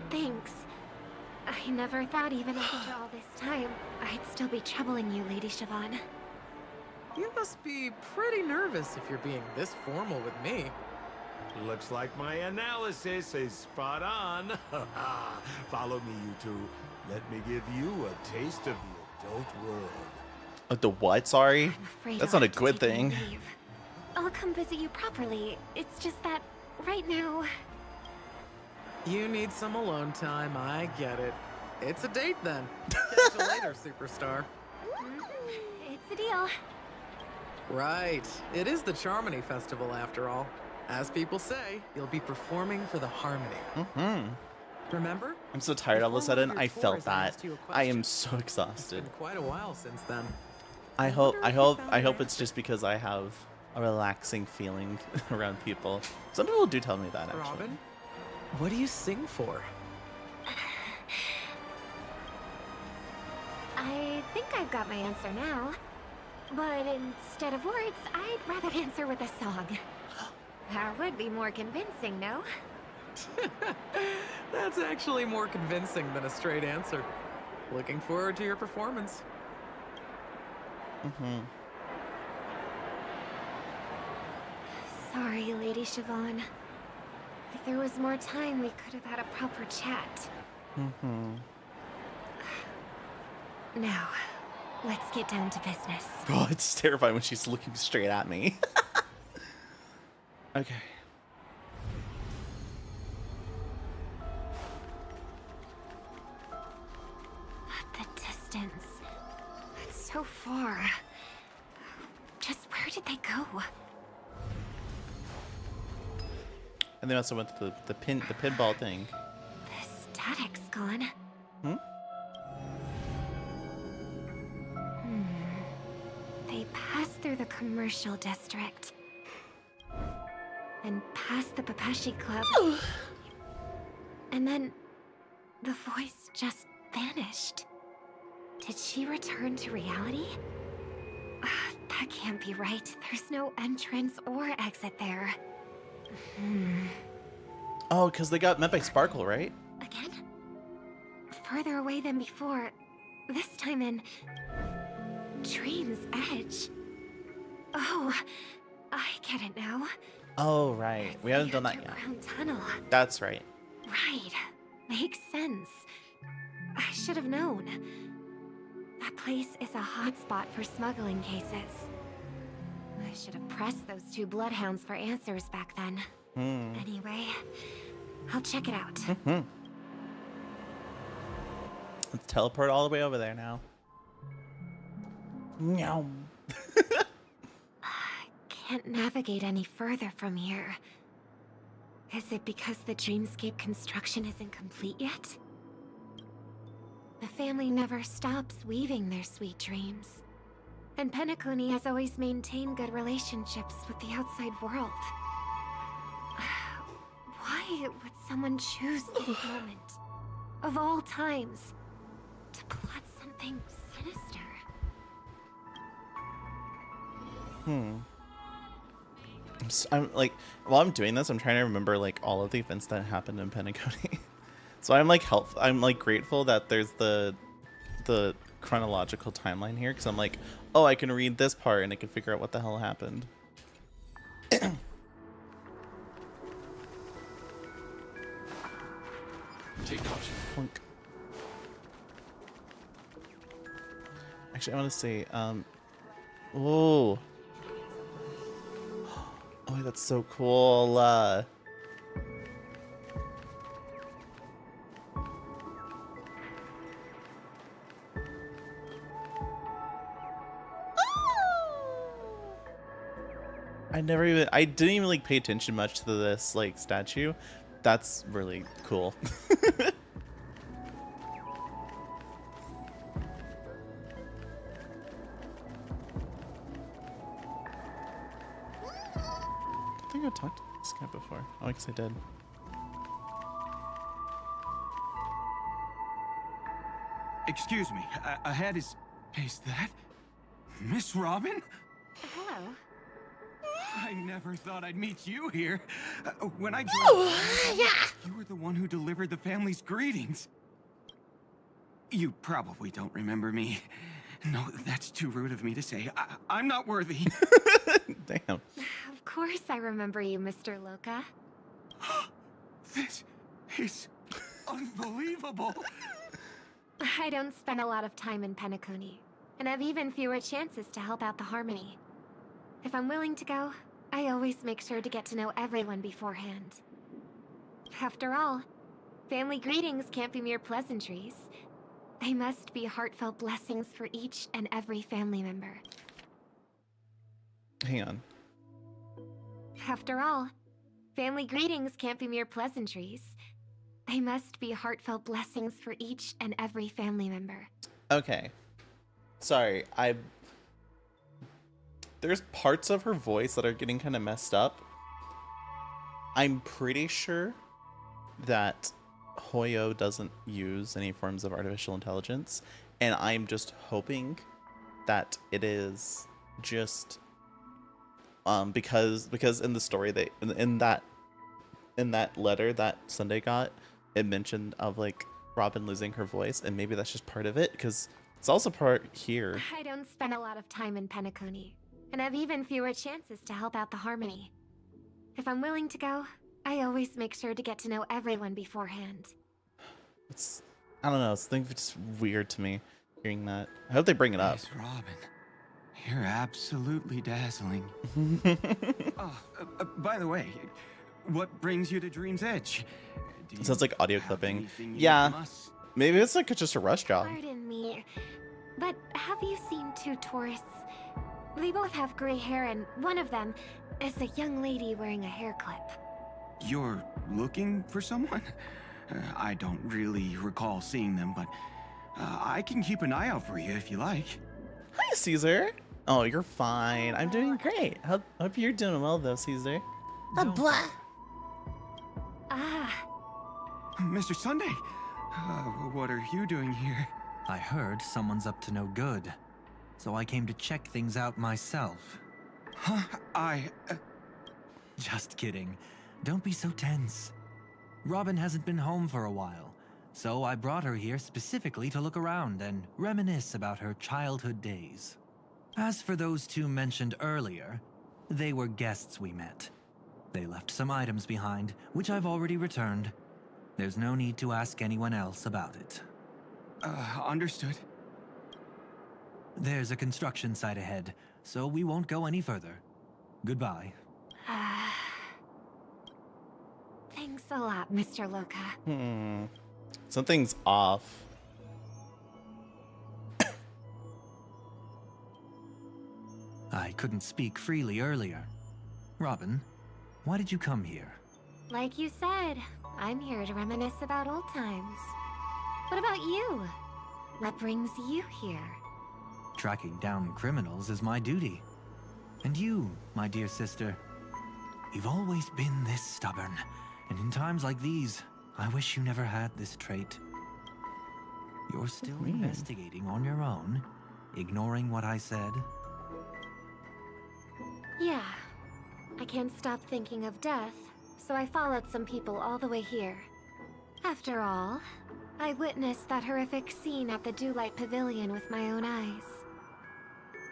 Thanks. I never thought even after all this time, I'd still be troubling you, Lady Siobhan. You must be pretty nervous if you're being this formal with me. Looks like my analysis is spot on. Follow me, you two. Let me give you a taste of the adult world. The what? Sorry? Afraid That's I'll not a have to good take my thing. leave. I'll come visit you properly. It's just that right now. You need some alone time, I get it. It's a date then. Catch you later, superstar. It's a deal. Right. It is the Charmony Festival after all. As people say, you'll be performing for the Harmony. Remember? I'm so tired all of a sudden. I felt I that. asked you a I am question. so exhausted. Quite a while since then. I hope it's just because I have a relaxing feeling around people. Some people do tell me that actually. Robin, what do you sing for? I think I've got my answer now. But instead of words, I'd rather answer with a song. That would be more convincing, no? That's actually more convincing than a straight answer. Looking forward to your performance. Sorry, Lady Siobhan. If there was more time, we could have had a proper chat. Now, let's get down to business. Oh, it's terrifying when she's looking straight at me. Okay. The distance. It's so far. Just where did they go? And they also went to the pinball thing. The static's gone. They passed through the commercial district. And past the Papashi Club. And then the voice just vanished. Did she return to reality? That can't be right. There's no entrance or exit there. Oh, because they got met by Sparkle, right? Again? Further away than before. This time in... Dream's Edge. Oh, I get it now. Oh, right. We haven't done that yet. Underground tunnel. That's right. Right. Makes sense. I should have known. That place is a hotspot for smuggling cases. I should have pressed those two bloodhounds for answers back then. Anyway, I'll check it out. Let's teleport all the way over there now. Meow. Can't navigate any further from here. Is it because the dreamscape construction isn't complete yet? The family never stops weaving their sweet dreams. And Penacony has always maintained good relationships with the outside world. Why would someone choose this moment, of all times, to plot something sinister? I'm like, while I'm doing this, I'm trying to remember like all of the events that happened in Penacony. So I'm like I'm like grateful that there's the chronological timeline here, because I'm like, oh, I can read this part and I can figure out what the hell happened. Take caution. Plunk. Actually, I want to say, oh, that's so cool. I didn't even like pay attention much to this like statue. That's really cool. I think I talked to this guy before. Oh, I guess I did. Excuse me, ahead is that Miss Robin? Hello. I never thought I'd meet you here. When I joined, you were the one who delivered the family's greetings. You probably don't remember me. No, that's too rude of me to say. I'm not worthy. Damn. Of course I remember you, Mr. Loca. This is unbelievable. I don't spend a lot of time in Penacony, and have even fewer chances to help out the Harmony. If I'm willing to go, I always make sure to get to know everyone beforehand. After all, family greetings can't be mere pleasantries. They must be heartfelt blessings for each and every family member. Hang on. After all, family greetings can't be mere pleasantries. They must be heartfelt blessings for each and every family member. Okay. Sorry, there's parts of her voice that are getting kind of messed up. I'm pretty sure that HOYO doesn't use any forms of artificial intelligence, and I'm just hoping that it is just because in the story in that letter that Sunday got, it mentioned of like Robin losing her voice, and maybe that's just part of it, because it's also part here. I don't spend a lot of time in Penacony, and have even fewer chances to help out the Harmony. If I'm willing to go, I always make sure to get to know everyone beforehand. I don't know, it's just weird to me hearing that. I hope they bring it up. Miss Robin, you're absolutely dazzling. By the way, what brings you to Dream's Edge? It sounds like audio clipping. Yeah, maybe it's like just a rush job. Pardon me, but have you seen two tourists? They both have gray hair, and one of them is a young lady wearing a hair clip. You're looking for someone? I don't really recall seeing them, but I can keep an eye out for you if you like. Hi, Caesar. Oh, you're fine. I'm doing great. Hope you're doing well, though, Caesar. Blah. Ah. Mr. Sunday, what are you doing here? I heard someone's up to no good, so I came to check things out myself. Huh? Just kidding. Don't be so tense. Robin hasn't been home for a while, so I brought her here specifically to look around and reminisce about her childhood days. As for those two mentioned earlier, they were guests we met. They left some items behind, which I've already returned. There's no need to ask anyone else about it. Understood. There's a construction site ahead, so we won't go any further. Goodbye. Thanks a lot, Mr. Loka. Something's off. I couldn't speak freely earlier. Robin, why did you come here? Like you said, I'm here to reminisce about old times. What about you? What brings you here? Tracking down criminals is my duty. And you, my dear sister, you've always been this stubborn. And in times like these, I wish you never had this trait. You're still investigating on your own, ignoring what I said? Yeah. I can't stop thinking of death, so I followed some people all the way here. After all, I witnessed that horrific scene at the Dewlight Pavilion with my own eyes.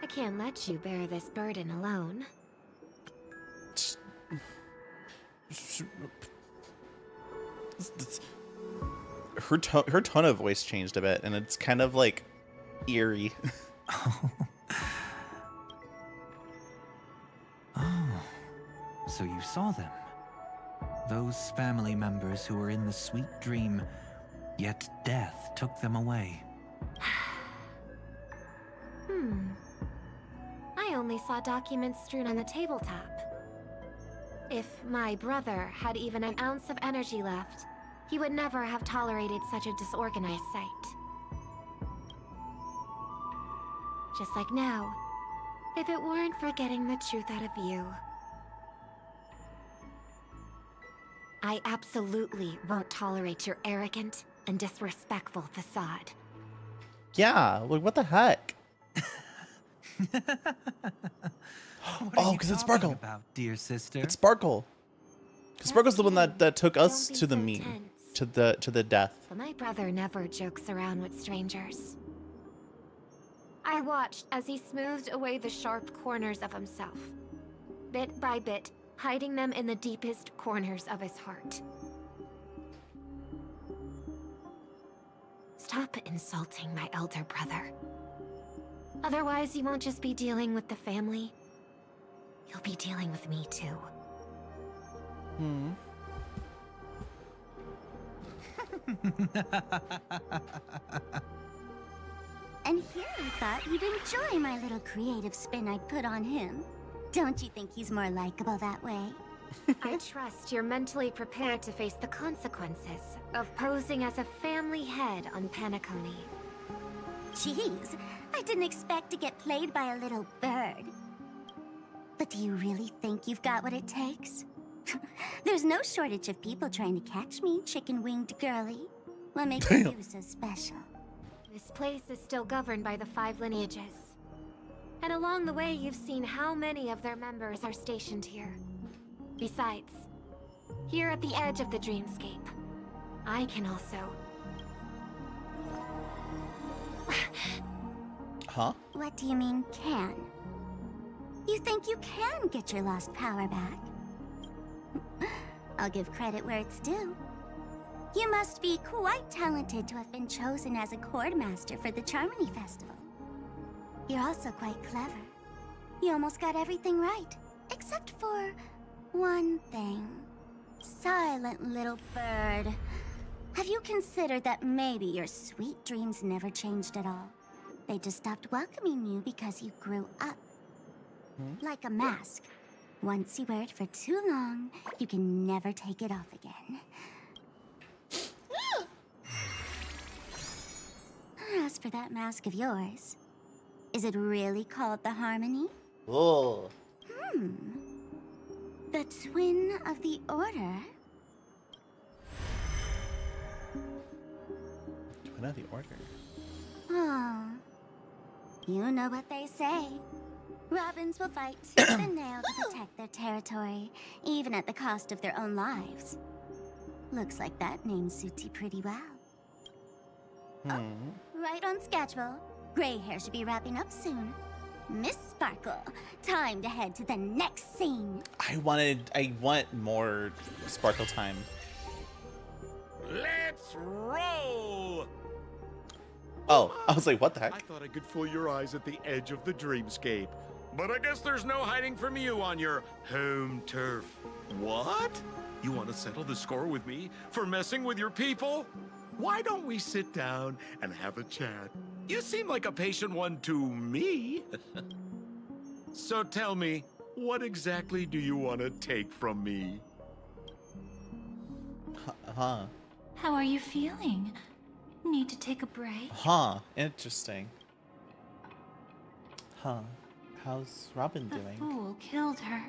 I can't let you bear this burden alone. Her tone of voice changed a bit, and it's kind of like eerie. Oh, so you saw them. Those family members who were in the sweet dream, yet death took them away. I only saw documents strewn on the tabletop. If my brother had even an ounce of energy left, he would never have tolerated such a disorganized sight. Just like now, if it weren't for getting the truth out of you. I absolutely won't tolerate your arrogant and disrespectful facade. Yeah, like what the heck? Oh, because it's Sparkle. About, dear sister? It's Sparkle. Because Sparkle's the one that took us to the meme, to the death. But my brother never jokes around with strangers. I watched as he smoothed away the sharp corners of himself, bit by bit, hiding them in the deepest corners of his heart. Stop insulting my elder brother. Otherwise, you won't just be dealing with the family. You'll be dealing with me, too. And here I thought you'd enjoy my little creative spin I put on him. Don't you think he's more likable that way? I trust you're mentally prepared to face the consequences of posing as a family head on Penacony. Jeez, I didn't expect to get played by a little bird. But do you really think you've got what it takes? There's no shortage of people trying to catch me, chicken-winged girly. What makes you so special? This place is still governed by the 5 lineages. And along the way, you've seen how many of their members are stationed here. Besides, here at the edge of the dreamscape, I can also... Huh? What do you mean, can? You think you can get your lost power back? I'll give credit where it's due. You must be quite talented to have been chosen as a chord master for the Charmony Festival. You're also quite clever. You almost got everything right, except for one thing. Silent little bird. Have you considered that maybe your sweet dreams never changed at all? They just stopped welcoming you because you grew up. Like a mask. Once you wear it for too long, you can never take it off again. As for that mask of yours, is it really called the Harmony? Oh. The Twin of the Order? Twin of the Order. Oh. You know what they say. Robins will fight tooth and nail to protect their territory, even at the cost of their own lives. Looks like that name suits you pretty well. Right on schedule. Gray hair should be wrapping up soon. Miss Sparkle, time to head to the next scene. I want more Sparkle time. Let's roll! Oh, I was like, what the heck? I thought I could fool your eyes at the edge of the dreamscape. But I guess there's no hiding from you on your home turf. What? You want to settle the score with me for messing with your people? Why don't we sit down and have a chat? You seem like a patient one to me. So tell me, what exactly do you want to take from me? Huh. How are you feeling? Need to take a break? Huh. Interesting. Huh. How's Robin The doing? fool killed her.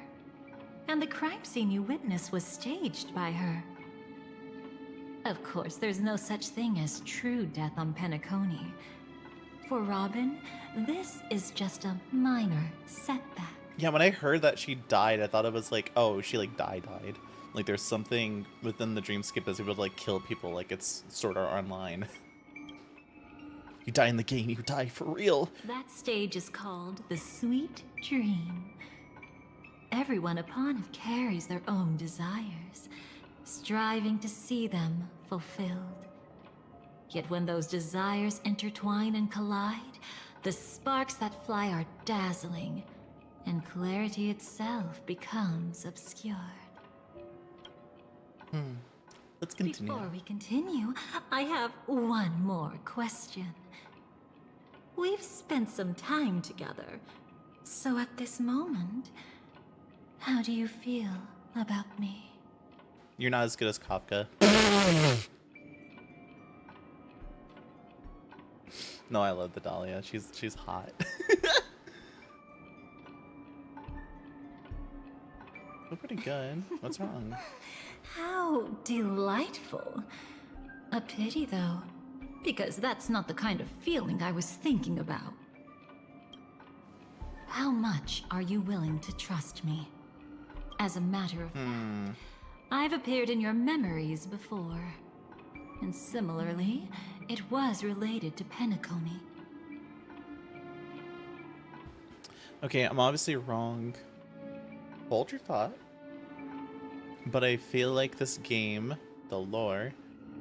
And the crime scene you witnessed was staged by her. Of course, there's no such thing as true death on Penacony. For Robin, this is just a minor setback. Yeah, when I heard that she died, I thought it was like, oh, she like died. Like there's something within the dreamscape that's able to like kill people, like it's sort of online. You die in the game, you die for real. That stage is called the Sweet Dream. Everyone upon it carries their own desires, striving to see them fulfilled. Yet when those desires intertwine and collide, the sparks that fly are dazzling, and clarity itself becomes obscured. Let's continue. Before we continue, I have one more question. We've spent some time together, so at this moment, how do you feel about me? You're not as good as Kafka. No, I love the Dahlia. She's hot. We're pretty good. What's wrong? How delightful. A pity, though, because that's not the kind of feeling I was thinking about. How much are you willing to trust me? As a matter of fact, I've appeared in your memories before. And similarly, it was related to Penacony. Okay, I'm obviously wrong. Hold your thought. But I feel like this game, the lore,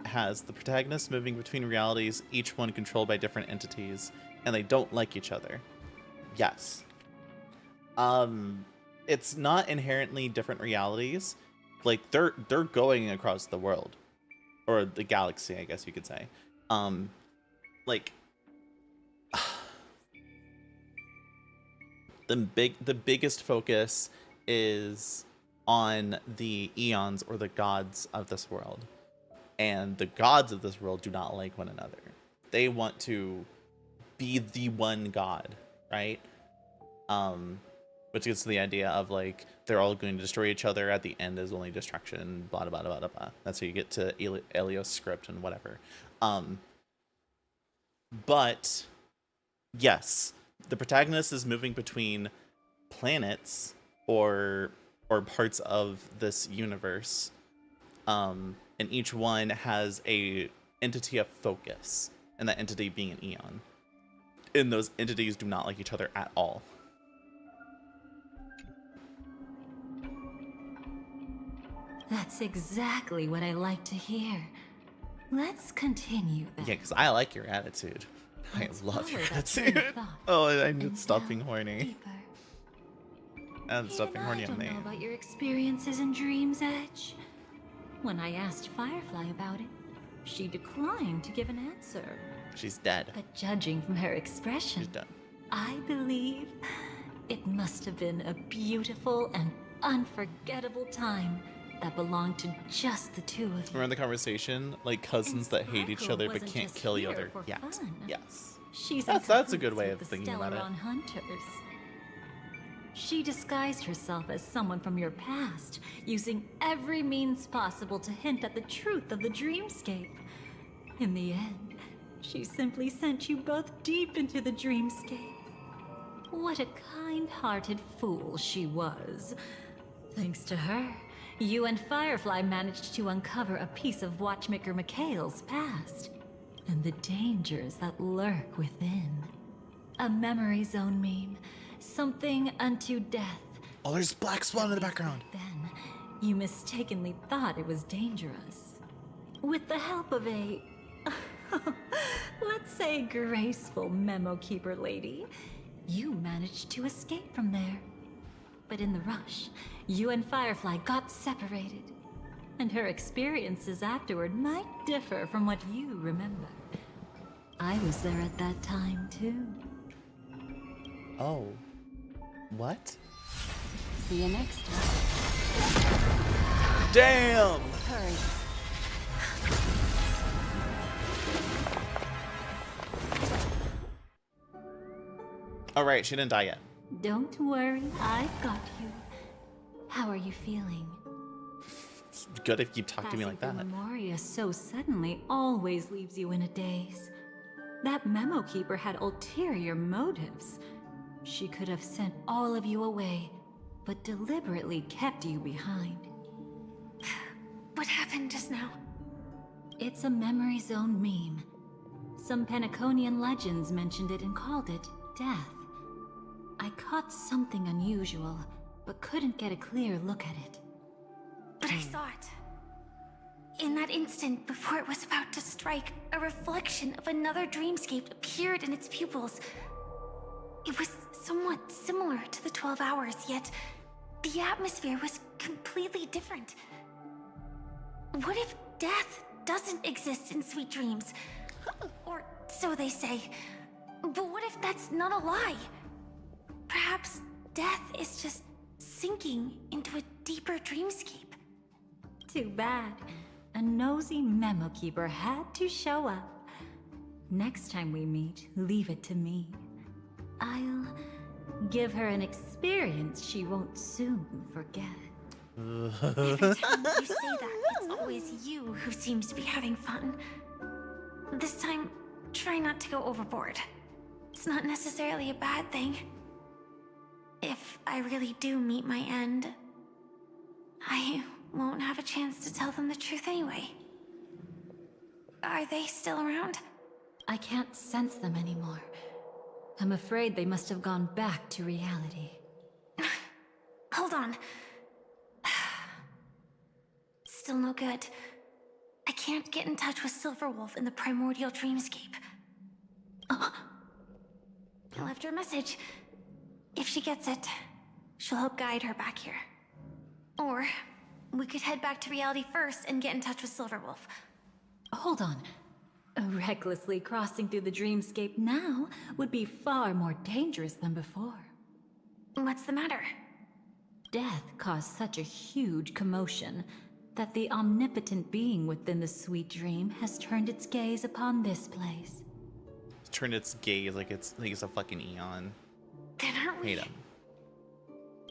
has the protagonists moving between realities, each one controlled by different entities, and they don't like each other. Yes. It's not inherently different realities. Like they're going across the world. Or the galaxy, I guess you could say. Like the biggest focus is on the eons or the gods of this world. And the gods of this world do not like one another. They want to be the one god, right? Which gets to the idea of like they're all going to destroy each other. At the end is only destruction, blah blah blah blah blah. That's how you get to Elio's script and whatever. But yes, the protagonist is moving between planets or parts of this universe, and each one has a entity of focus, and that entity being an eon. And those entities do not like each other at all. That's exactly what I like to hear. Let's continue then. Yeah, because I like your attitude. Let's I love your follow that train attitude. of thought. Oh, I need to stop being horny. And stop being horny I on don't me. know about your experiences in Dream's Edge. When I asked Firefly about it, she declined to give an answer. She's dead. But judging from her expression, She's done. I believe it must have been a beautiful and unforgettable time that belonged to just the two of you. Remember the conversation? Like cousins that hate each Sparkle other but wasn't can't just kill each here other for yet. fun. Yes. She's That's a good way of the thinking about it. Stellaron Hunters. She disguised herself as someone from your past, using every means possible to hint at the truth of the dreamscape. In the end, She simply sent you both deep into the dreamscape. What a kind-hearted fool she was. Thanks to her, you and Firefly managed to uncover a piece of Watchmaker Mikhail's past, and the dangers that lurk within. A memory zone meme, something unto death. Oh, there's Black Swan in the background. Then, you mistakenly thought it was dangerous. With the help of a, let's say, graceful memo keeper lady, you managed to escape from there. But in the rush, you and Firefly got separated. And her experiences afterward might differ from what you remember. I was there at that time, too. Oh. What? See you next time. Damn! Hurry. Alright, she didn't die yet. Don't worry, I've got you. How are you feeling? It's good if you talk to me like that. Memoria so suddenly always leaves you in a daze. That memo keeper had ulterior motives. She could have sent all of you away, but deliberately kept you behind. What happened just now? It's a memory zone meme. Some Penaconian legends mentioned it and called it death. I caught something unusual, but couldn't get a clear look at it. But I saw it. In that instant, before it was about to strike, a reflection of another dreamscape appeared in its pupils. It was somewhat similar to the 12 hours, yet the atmosphere was completely different. What if death doesn't exist in sweet dreams? Or so they say. But what if that's not a lie? Perhaps death is just sinking into a deeper dreamscape. Too bad. A nosy memo keeper had to show up. Next time we meet, leave it to me. I'll give her an experience she won't soon forget. Every time you say that, it's always you who seems to be having fun. This time, try not to go overboard. It's not necessarily a bad thing. If I really do meet my end, I won't have a chance to tell them the truth anyway. Are they still around? I can't sense them anymore. I'm afraid they must have gone back to reality. Hold on. Still no good. I can't get in touch with Silverwolf in the primordial dreamscape. I left her a message. If she gets it, she'll help guide her back here. Or we could head back to reality first and get in touch with Silverwolf. Hold on. Recklessly crossing through the dreamscape now would be far more dangerous than before. What's the matter? Death caused such a huge commotion that the omnipotent being within the sweet dream has turned its gaze upon this place. Turned its gaze like it's a fucking eon. Then aren't we? Hate him.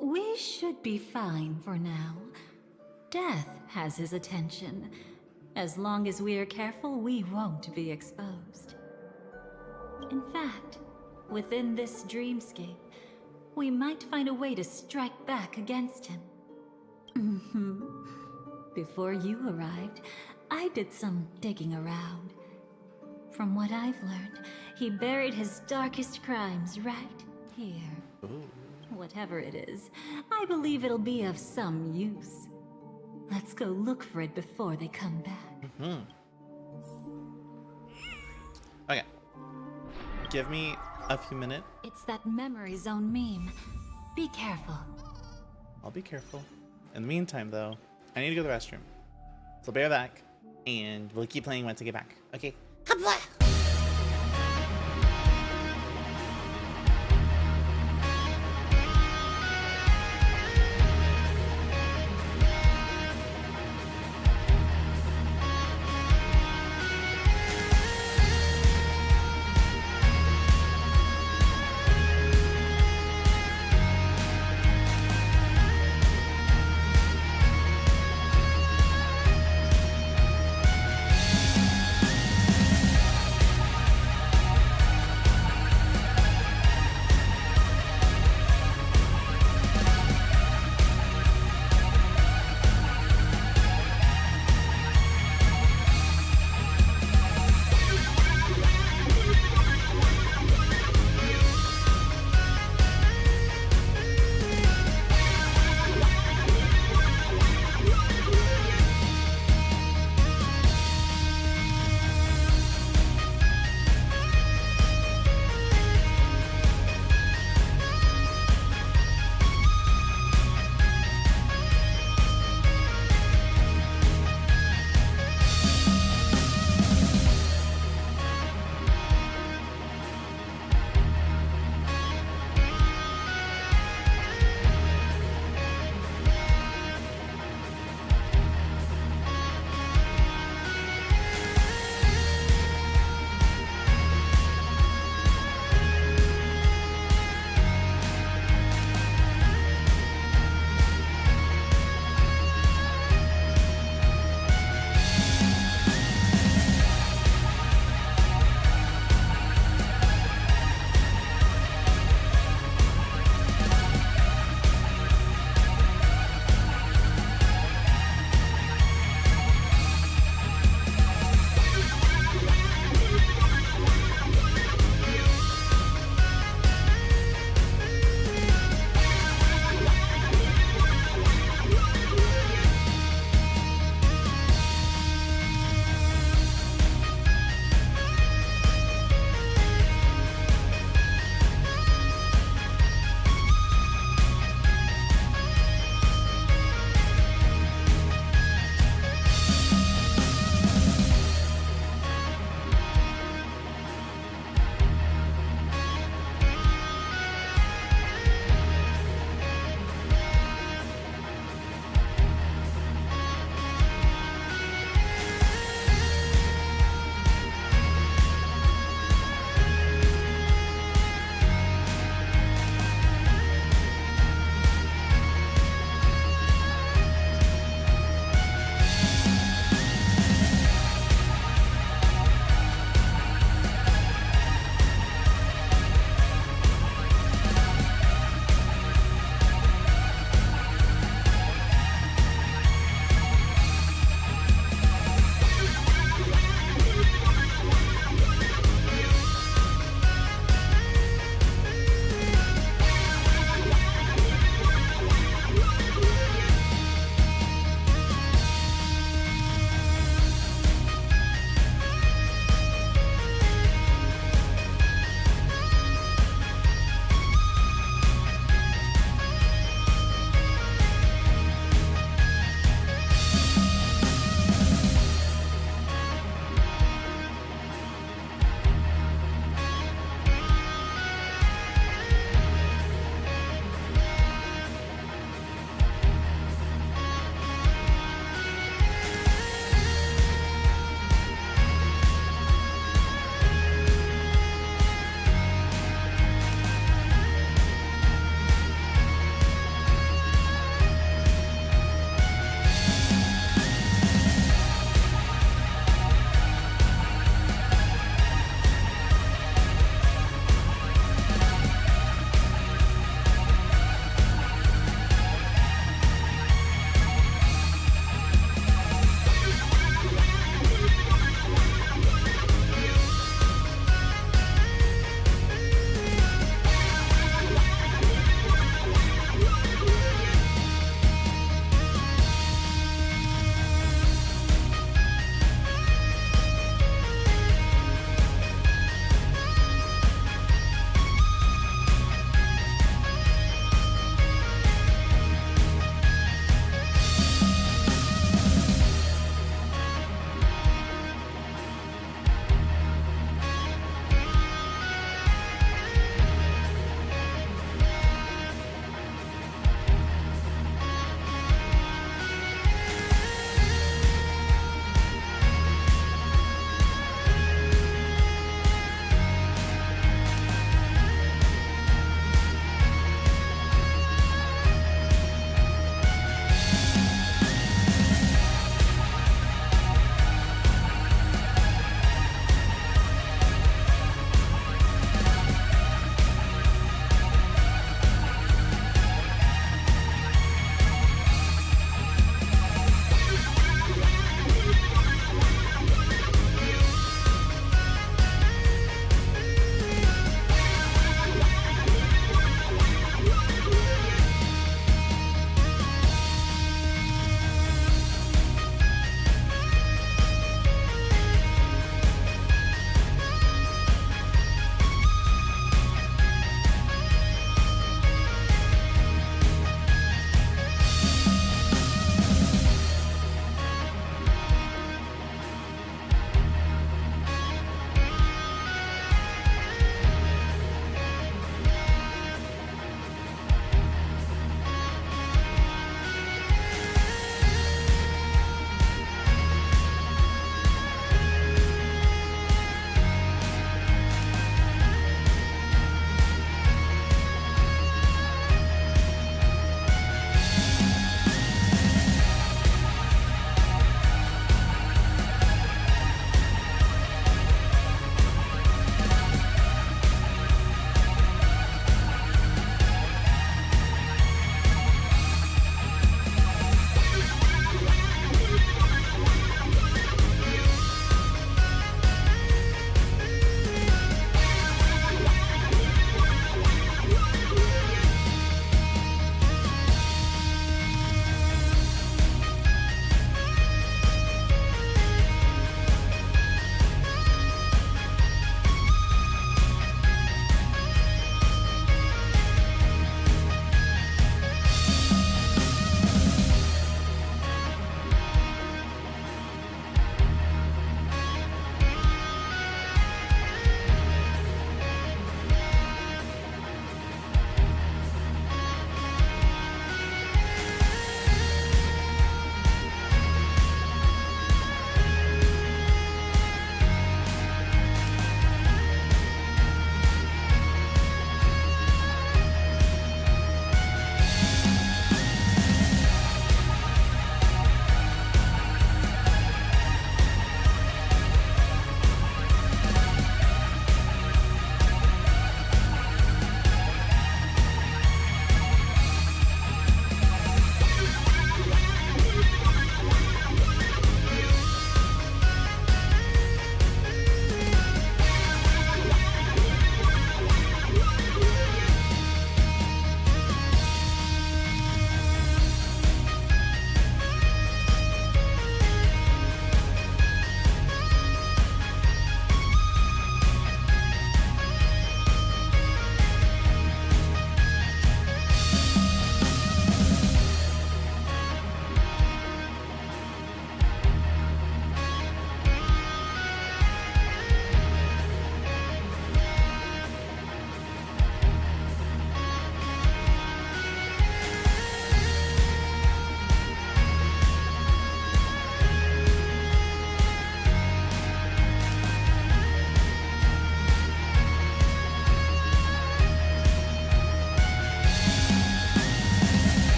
We should be fine for now. Death has his attention. As long as we are careful, we won't be exposed. In fact, within this dreamscape, we might find a way to strike back against him. Before you arrived, I did some digging around. From what I've learned, he buried his darkest crimes right here. Ooh. Whatever it is, I believe it'll be of some use. Let's go look for it before they come back. Okay. Give me a few minutes. It's that memory zone meme. Be careful. I'll be careful. In the meantime, though, I need to go to the restroom. So bear back, and we'll keep playing once I get back. Okay?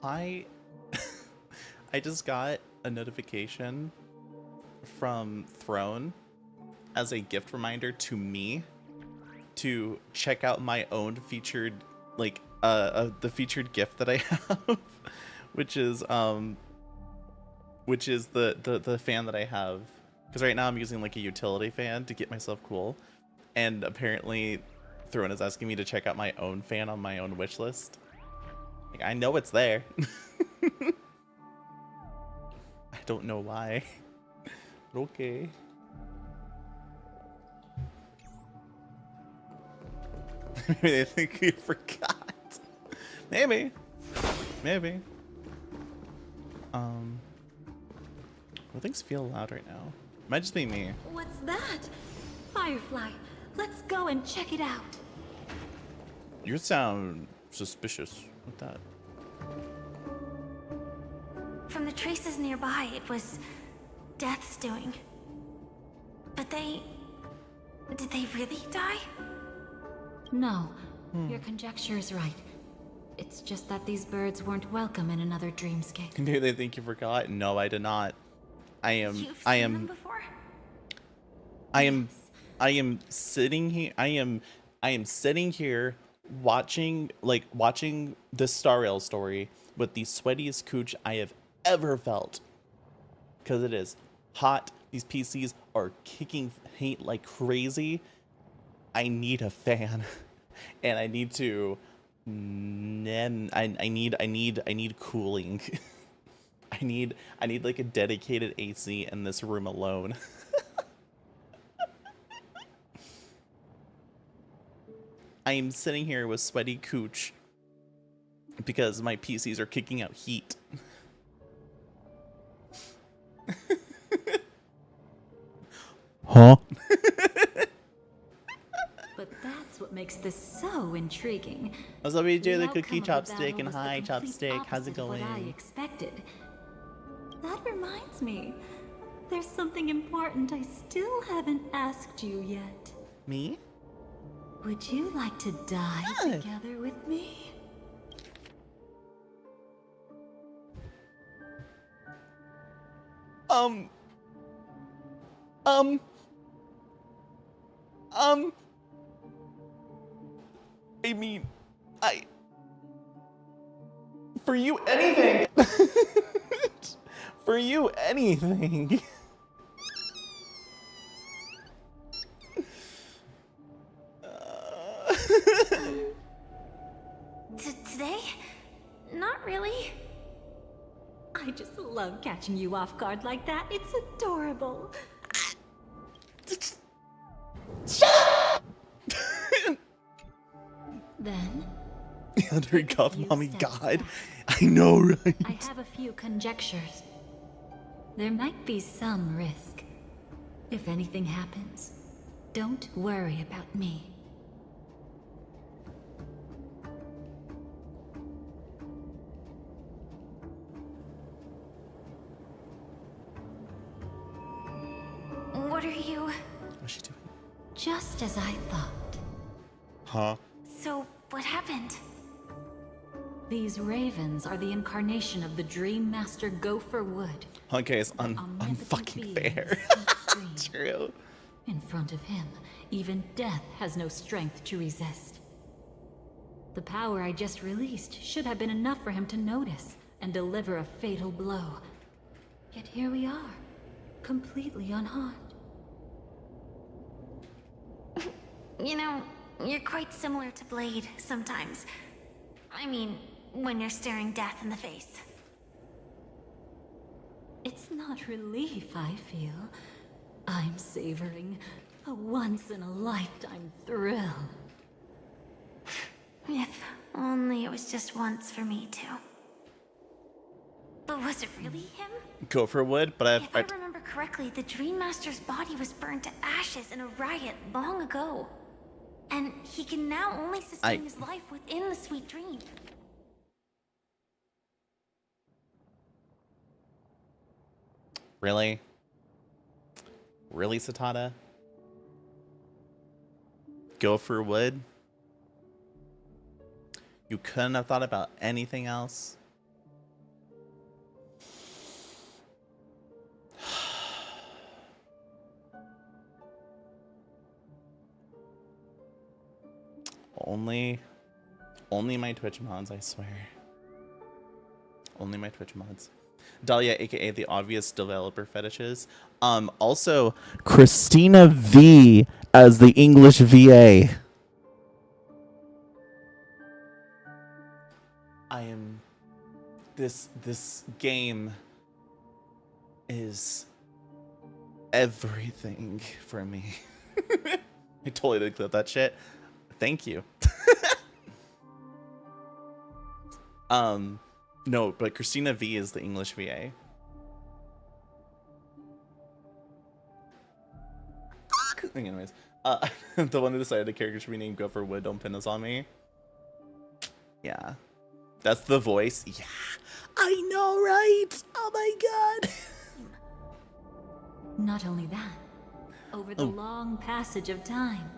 I just got a notification from Throne as a gift reminder to me to check out my own featured, like, the featured gift that I have, which is the fan that I have. Because right now I'm using like a utility fan to get myself cool, and apparently Throne is asking me to check out my own fan on my own wish list. Like, I know it's there. I don't know why. But okay. Maybe they think you forgot. Maybe. Maybe. Things feel loud right now. Might just be me. What's that? Firefly, let's go and check it out. You sound suspicious with that. From the traces nearby, it was Death's doing. But did they really die? No, your conjecture is right. It's just that these birds weren't welcome in another dreamscape. Maybe they think you forgot. No, I did not. I am sitting here. I am sitting here watching this Star Rail story with the sweatiest cooch I have ever felt. Because it is hot. These PCs are kicking heat like crazy. I need a fan, and I need to. I need cooling. I need like a dedicated AC in this room alone. I am sitting here with sweaty cooch because my PCs are kicking out heat. Huh? But that's what makes this so intriguing. What's up, BJ, the outcome cookie of chopstick, battle and was the hi, complete chopstick. How's it opposite of what I going? expected. That reminds me, there's something important I still haven't asked you yet. Me? Would you like to die together with me? I mean, for you, anything. For you, anything. Today? Not really. I just love catching you off guard like that. It's adorable. Then, Under God, mommy, God. I know, right? I have a few conjectures. There might be some risk. If anything happens, don't worry about me. What are you... What's she doing? Just as I thought. Huh? So, what happened? These ravens are the incarnation of the Dream Master Gopher Wood. Honkai is unfucking fair. True. In front of him, even death has no strength to resist. The power I just released should have been enough for him to notice and deliver a fatal blow. Yet here we are, completely unharmed. You know, you're quite similar to Blade sometimes. I mean, when you're staring death in the face. It's not relief I feel. I'm savoring a once-in-a-lifetime thrill. If only it was just once for me too. But was it really him? Gopher Wood, but If I remember correctly, the Dream Master's body was burned to ashes in a riot long ago. And he can now only sustain his life within the sweet dream. Really? Really, Satana? Gopher Wood? You couldn't have thought about anything else? only my Twitch mods, I swear. Only my Twitch mods. Dahlia, aka the obvious developer fetishes. Also Christina V as the English VA. I am this game is everything for me. I totally did clip that shit. Thank you. No, but Christina V is the English VA. Anyways, the one who decided the character should be named Go for Wood, Don't Pin This on Me. Yeah. That's the voice. Yeah. I know, right? Oh my god. Not only that, over the long passage of time,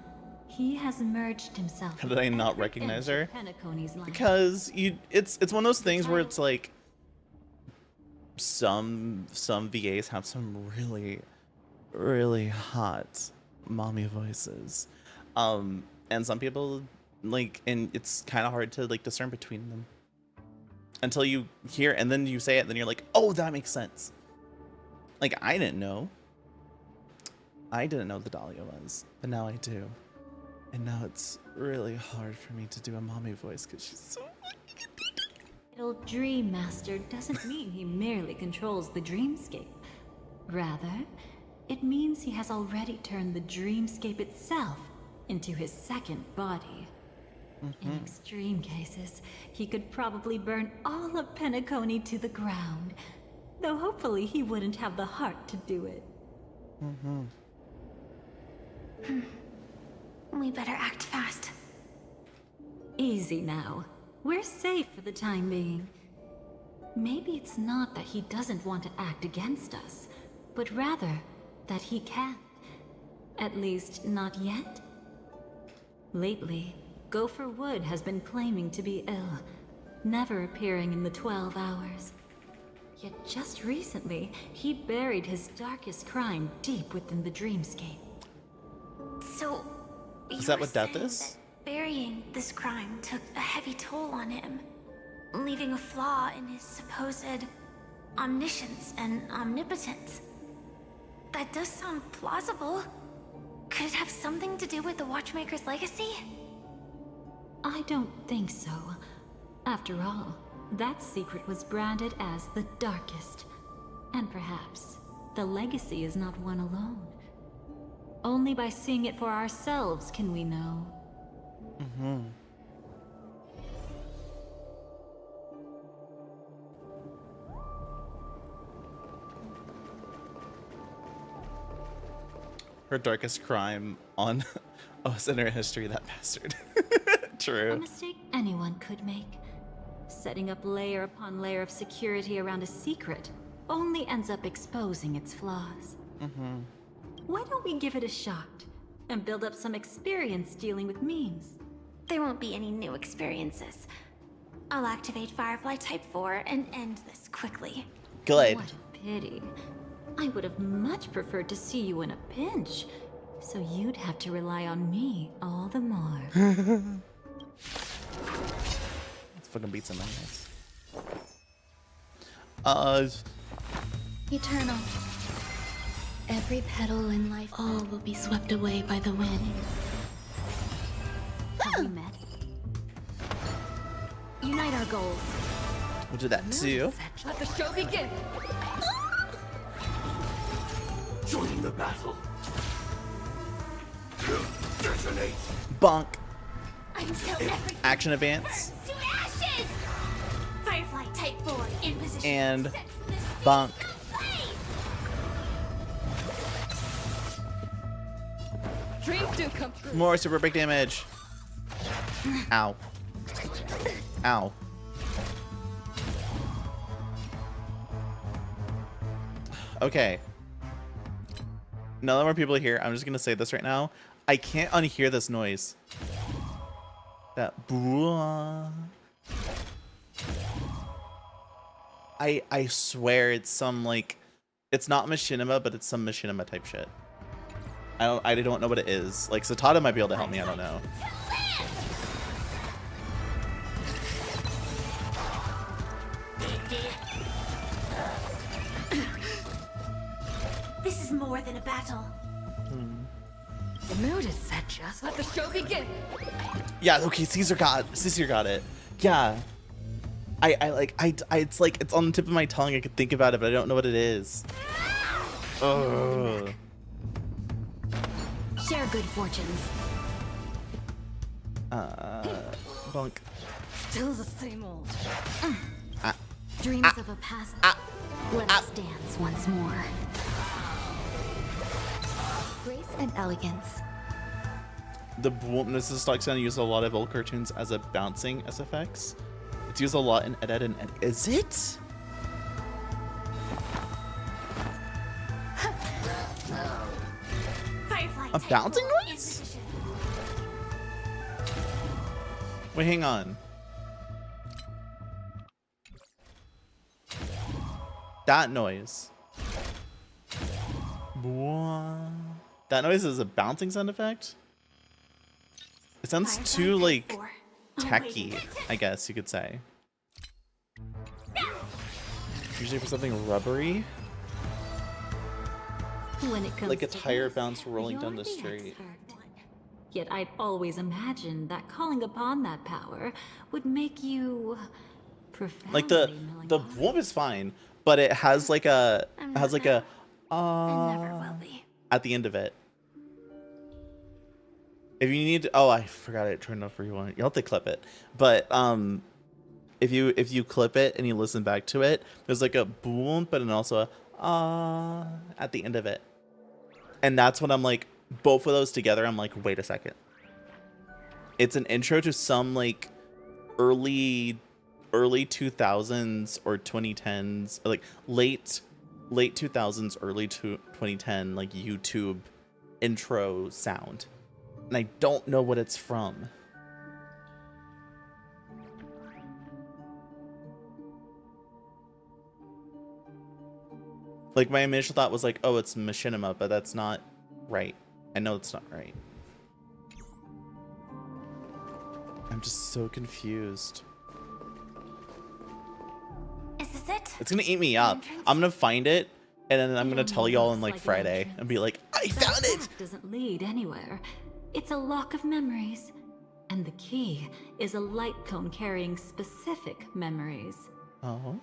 he has merged himself. How did I not recognize her? Penacony's life. Because it's one of those things where it's like some VAs have some really hot mommy voices, and some people like, and it's kind of hard to like discern between them until you hear, and then you say it, and then you're like, oh, that makes sense. Like I didn't know the Dahlia was, but now I do. And now it's really hard for me to do a mommy voice because she's so fucking Little Dream Master doesn't mean he merely controls the dreamscape. Rather, it means he has already turned the dreamscape itself into his second body. In extreme cases, he could probably burn all of Penacony to the ground, though hopefully he wouldn't have the heart to do it. We better act fast. Easy now. We're safe for the time being. Maybe it's not that he doesn't want to act against us, but rather that he can't. At least, not yet. Lately, Gopher Wood has been claiming to be ill, never appearing in the 12 hours. Yet just recently, he buried his darkest crime deep within the dreamscape. So, Is that what death is? burying this crime took a heavy toll on him, leaving a flaw in his supposed omniscience and omnipotence. That does sound plausible. Could it have something to do with the Watchmaker's legacy? I don't think so. After all, that secret was branded as the darkest. And perhaps the legacy is not one alone. Only by seeing it for ourselves can we know. Her darkest crime on Center History, that bastard. True. A mistake anyone could make. Setting up layer upon layer of security around a secret only ends up exposing its flaws. Why don't we give it a shot and build up some experience dealing with memes? There won't be any new experiences. I'll activate Firefly Type 4 and end this quickly. Good. What a pity. I would have much preferred to see you in a pinch, so you'd have to rely on me all the more. Let's fucking beat some ass. Eternal. Every petal in life, all will be swept away by the wind. Have we met? Unite our goals. We'll do that too. Let the show begin. Joining the battle. Detonate. Bonk. Until everything Action advance. burns to ashes! Firefly Type 4 in position. And Set the scene bonk. ablaze! Dreams do come true. More super big damage. Ow. Ow. Okay. Now that more people are here, I'm just gonna say this right now. I can't unhear this noise. That boo. I swear it's some like, it's not machinima, but it's some machinima type shit. I don't know what it is. Like Zatada might be able to help me. I don't know. than a battle. The mood is set. Just let the show begin. Yeah, okay, Caesar got it. Yeah. It's like, it's on the tip of my tongue. I could think about it, but I don't know what it is. Ugh. Share good fortunes. Bunk. Still the same old. Ah. Dreams of a past. Let us dance once more. Grace and elegance. The this is like going to use a lot of old cartoons as a bouncing SFX. It's used a lot in Ed and Ed. Is it? A bouncing noise? Wait, hang on. That noise. That noise is a bouncing sound effect? It sounds too, like, techy, I guess you could say. Usually for something rubbery. When it comes Like a to tire this, bounce rolling down you're the street. expert. Yet I'd always imagined that calling upon that power would make you profoundly Like the whoop is fine, but it has like a at the end of it. If you need to, oh, I forgot it turned off rewind. You'll have to clip it. But if you clip it and you listen back to it, there's like a boom, but then also a at the end of it. And that's when I'm like, both of those together, I'm like, wait a second. It's an intro to some like early 2000s or 2010s, or like late 2000s, early 2010 like YouTube intro sound. And I don't know what it's from. Like my initial thought was like, oh, it's machinima, but that's not right. I know it's not right. I'm just so confused. Is this it? It's gonna eat me up. I'm gonna find it, and then I'm gonna tell y'all on like Friday and be like, I found it! Doesn't lead anywhere. It's a lock of memories. And the key is a light cone carrying specific memories. Oh.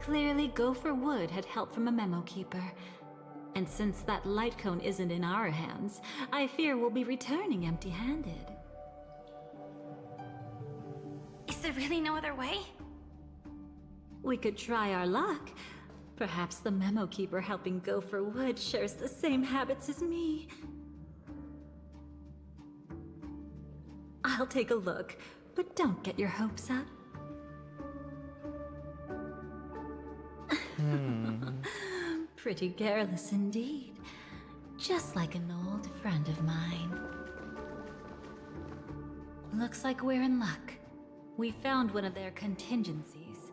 Clearly, Gopher Wood had help from a memo keeper. And since that light cone isn't in our hands, I fear we'll be returning empty-handed. Is there really no other way? We could try our luck. Perhaps the memo keeper helping Gopher Wood shares the same habits as me. I'll take a look, but don't get your hopes up. Pretty careless indeed. Just like an old friend of mine. Looks like we're in luck. We found one of their contingencies.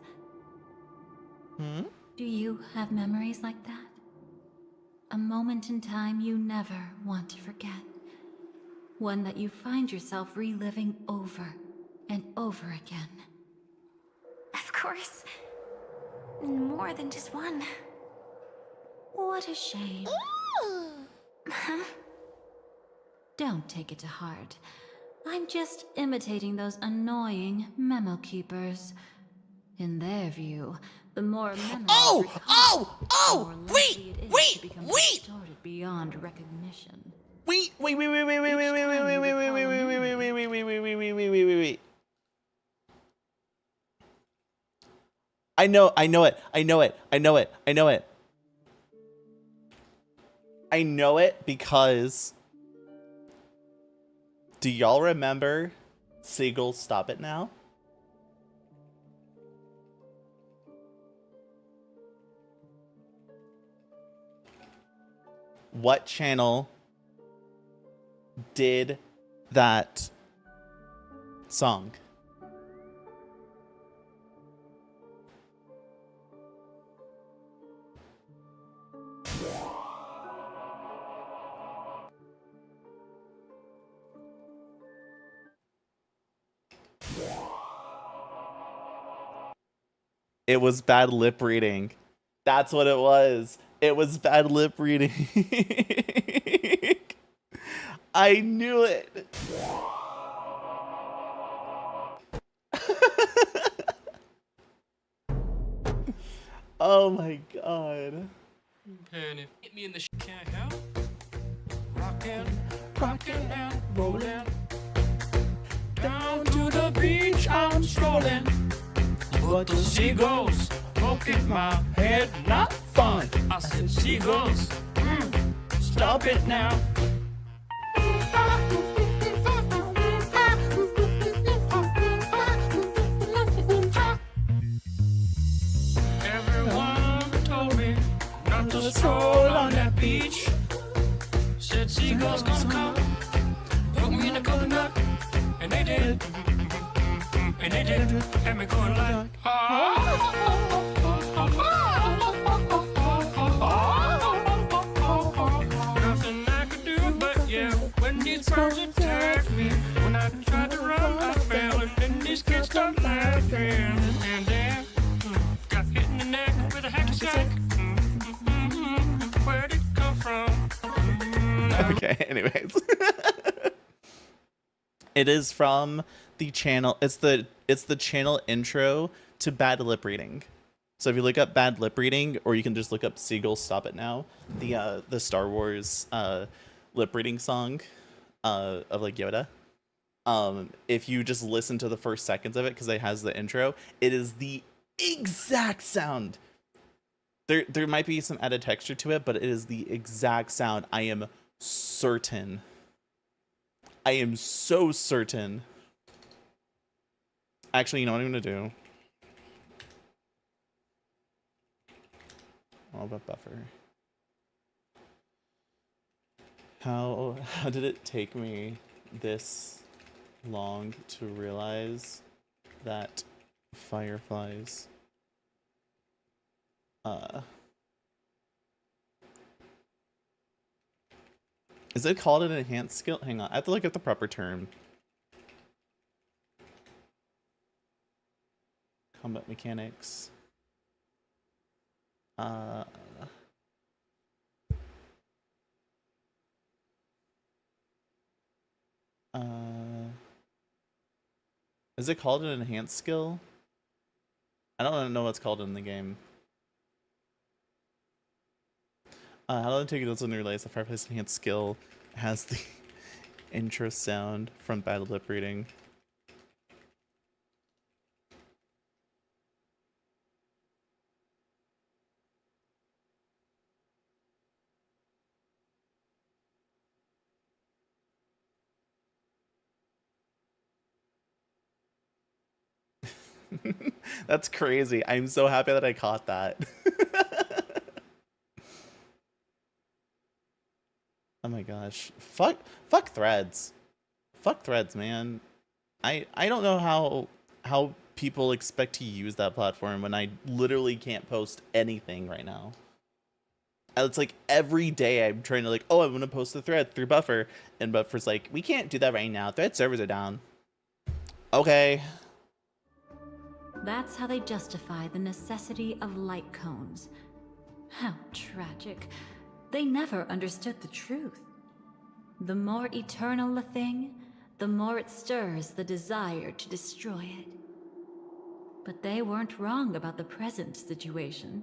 Do you have memories like that? A moment in time you never want to forget. One that you find yourself reliving over and over again. Of course. More than just one. What a shame. Huh? Don't take it to heart. I'm just imitating those annoying memo keepers. In their view, the more memories distorted beyond recognition. Wait. I know it. I know it because do y'all remember Seagull Stop It Now? What channel did that song? It was bad lip reading. That's what it was. It was bad lip reading. I knew it. Oh my god. And if hit me in the can't help. Rockin' and rollin'. Down to the beach I'm strolling. But the seagulls poking my head, not fun. I said, seagulls, stop it now. Everyone told me not to stroll on that beach. Said seagulls gonna come, poke me in the coconut, and they did. And they did, and me going like, nothing I could do, but yeah, when these birds attacked me, when I tried to run, I fell, and then these kids started laughing, and then got hit in the neck with a hacky sack. Where'd it come from? Okay, anyways. It is from the channel. It's the channel intro to bad lip reading. So if you look up bad lip reading, or you can just look up Seagull Stop It Now, the Star Wars lip reading song of like Yoda. If you just listen to the first seconds of it, because it has the intro, it is the exact sound. There might be some added texture to it, but it is the exact sound. I am certain. I am so certain. Actually, you know what I'm gonna do? All about buffer. How did it take me this long to realize that fireflies is it called an enhanced skill? Hang on, I have to look at the proper term. Combat mechanics. Is it called an enhanced skill? I don't know what's called in the game. How do I take it as when you realize the Fireplace Enhanced skill has the intro sound from bad lip reading? That's crazy. I'm so happy that I caught that. Oh my gosh. Fuck threads. Fuck threads, man. I don't know how people expect to use that platform when I literally can't post anything right now. It's like every day I'm trying to like, oh, I'm gonna post a thread through Buffer, and Buffer's like, we can't do that right now. Thread servers are down. Okay. That's how they justify the necessity of light cones. How tragic. They never understood the truth. The more eternal a thing, the more it stirs the desire to destroy it. But they weren't wrong about the present situation.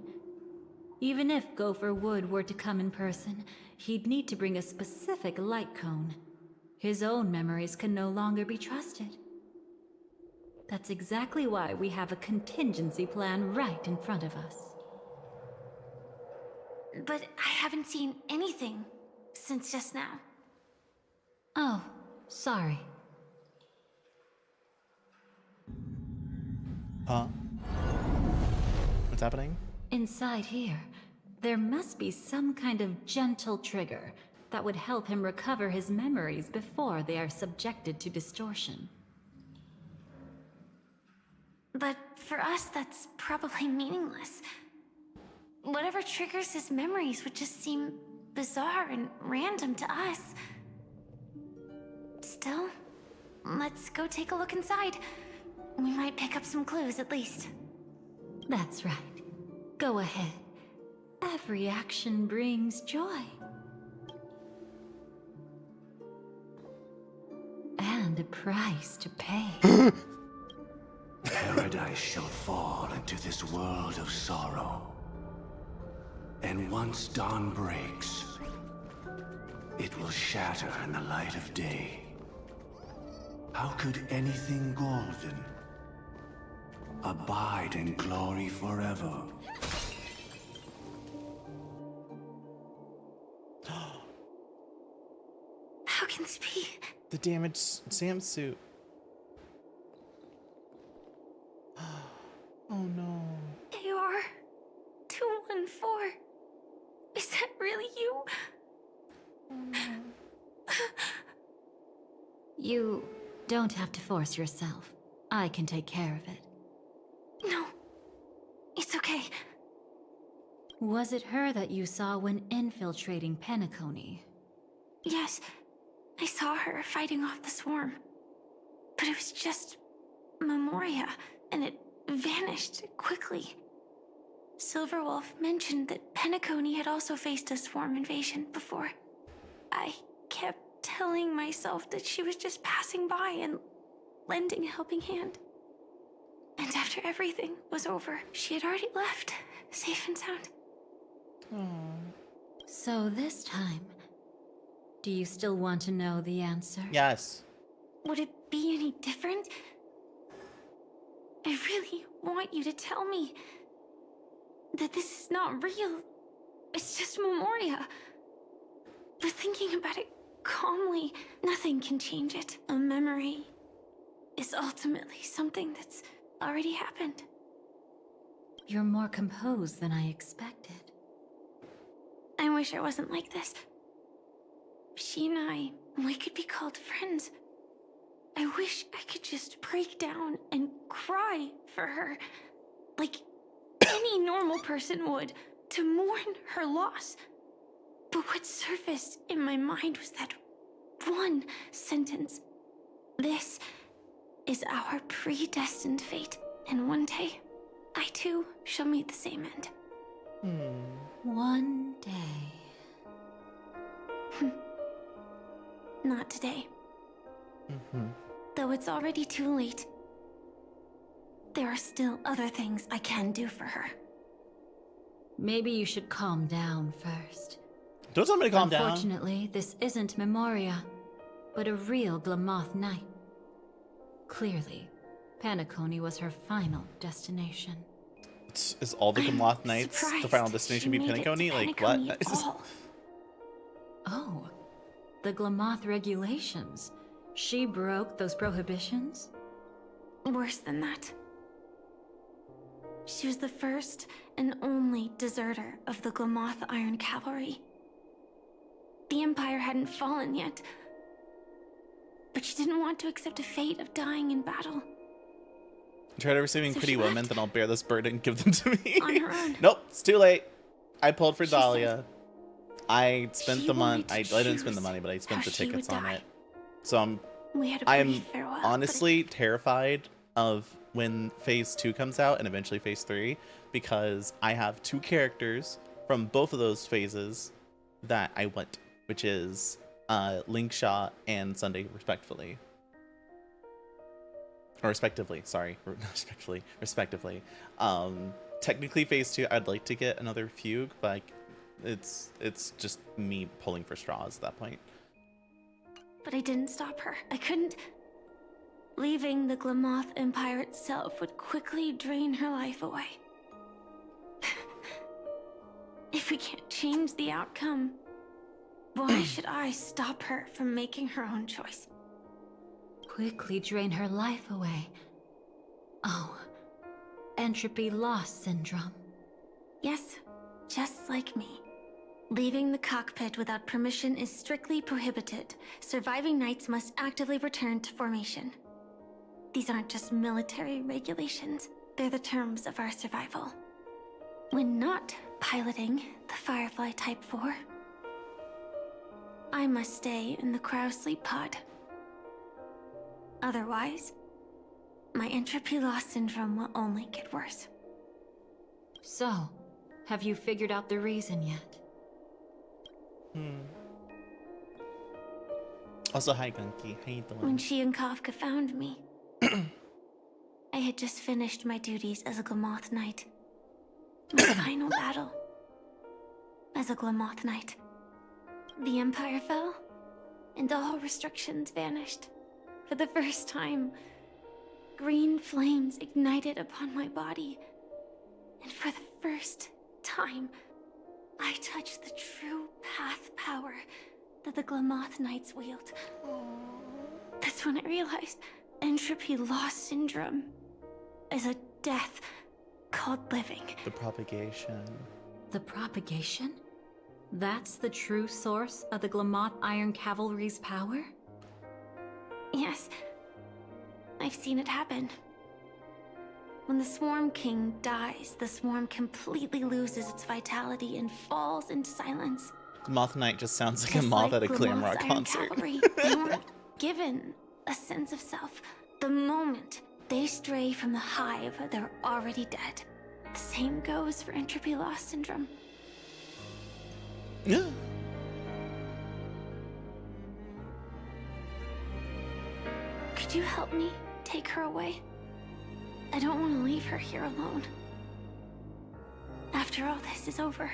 Even if Gopher Wood were to come in person, he'd need to bring a specific light cone. His own memories can no longer be trusted. That's exactly why we have a contingency plan right in front of us. But I haven't seen anything since just now. Oh, sorry. Huh? What's happening? Inside here, there must be some kind of gentle trigger that would help him recover his memories before they are subjected to distortion. But for us, that's probably meaningless. Whatever triggers his memories would just seem bizarre and random to us. Still, let's go take a look inside. We might pick up some clues at least. That's right. Go ahead. Every action brings joy. And a price to pay. Paradise shall fall into this world of sorrow. And once dawn breaks, it will shatter in the light of day. How could anything golden abide in glory forever? How can this be? The damaged Sam suit. Oh no. AR 214. Is that really you? You don't have to force yourself. I can take care of it. No. It's okay. Was it her that you saw when infiltrating Penacony? Yes. I saw her fighting off the swarm. But it was just Memoria, and it vanished quickly. Silverwolf mentioned that Penacony had also faced a swarm invasion before. I kept telling myself that she was just passing by and lending a helping hand. And after everything was over, she had already left, safe and sound. So this time, do you still want to know the answer? Yes. Would it be any different? I really want you to tell me that this is not real. It's just Memoria. But thinking about it calmly, nothing can change it. A memory is ultimately something that's already happened. You're more composed than I expected. I wish I wasn't like this. She and we could be called friends. I wish I could just break down and cry for her, like any normal person would, to mourn her loss. But what surfaced in my mind was that one sentence. This is our predestined fate, and one day, I too shall meet the same end. One day. Not today. Though it's already too late, there are still other things I can do for her. Maybe you should calm down first. Don't tell me to calm down. Unfortunately, this isn't Memoria, but a real Glamoth Knight. Clearly, Penacony was her final destination. Is all the Glamoth Knights the final destination be Penacony? Like, what? Oh, the Glamoth regulations. She broke those prohibitions? Worse than that. She was the first and only deserter of the Glamoth Iron Cavalry. The Empire hadn't fallen yet, but she didn't want to accept a fate of dying in battle. Try to receiving So pretty she women, left. then I'll bear this burden and give them to me. On her own. Nope, it's too late. I pulled for She Dahlia. I spent she the money. wanted I to didn't spend the choose money, but I spent how the she would tickets on die. it. So We had a I'm brief farewell, but honestly terrified of when Phase 2 comes out and eventually Phase 3, because I have two characters from both of those phases that I want, which is Linkshaw and Sunday, respectively. Or respectively, sorry. Respectively. Technically Phase 2, I'd like to get another Fugue, but like, it's just me pulling for straws at that point. But I didn't stop her. I couldn't. Leaving the Glamoth Empire itself would quickly drain her life away. If we can't change the outcome, why should I stop her from making her own choice? Quickly drain her life away. Oh, entropy loss syndrome. Yes, just like me. Leaving the cockpit without permission is strictly prohibited. Surviving knights must actively return to formation. These aren't just military regulations, they're the terms of our survival. When not piloting the Firefly Type 4, I must stay in the cryo sleep pod. Otherwise, my entropy loss syndrome will only get worse. So, Have you figured out the reason yet? Also, hi Gunky. How you doing? When she and Kafka found me, I had just finished my duties as a Glamoth Knight. My final battle as a Glamoth Knight. The Empire fell, and all restrictions vanished. For the first time, green flames ignited upon my body. And for the first time, I touched the true path power that the Glamoth Knights wield. That's when I realized entropy loss syndrome is a death called living. The propagation. The propagation? That's the true source of the Glamoth Iron Cavalry's power? Yes, I've seen it happen. When the Swarm King dies, the Swarm completely loses its vitality and falls into silence. Moth Knight just sounds like Just a moth at a Glamoth's glam rock Iron concert. Cavalry, they weren't given a sense of self. The moment they stray from the hive, they're already dead. The same goes for entropy loss syndrome. Yeah. Could you help me take her away? I don't want to leave her here alone. After all this is over,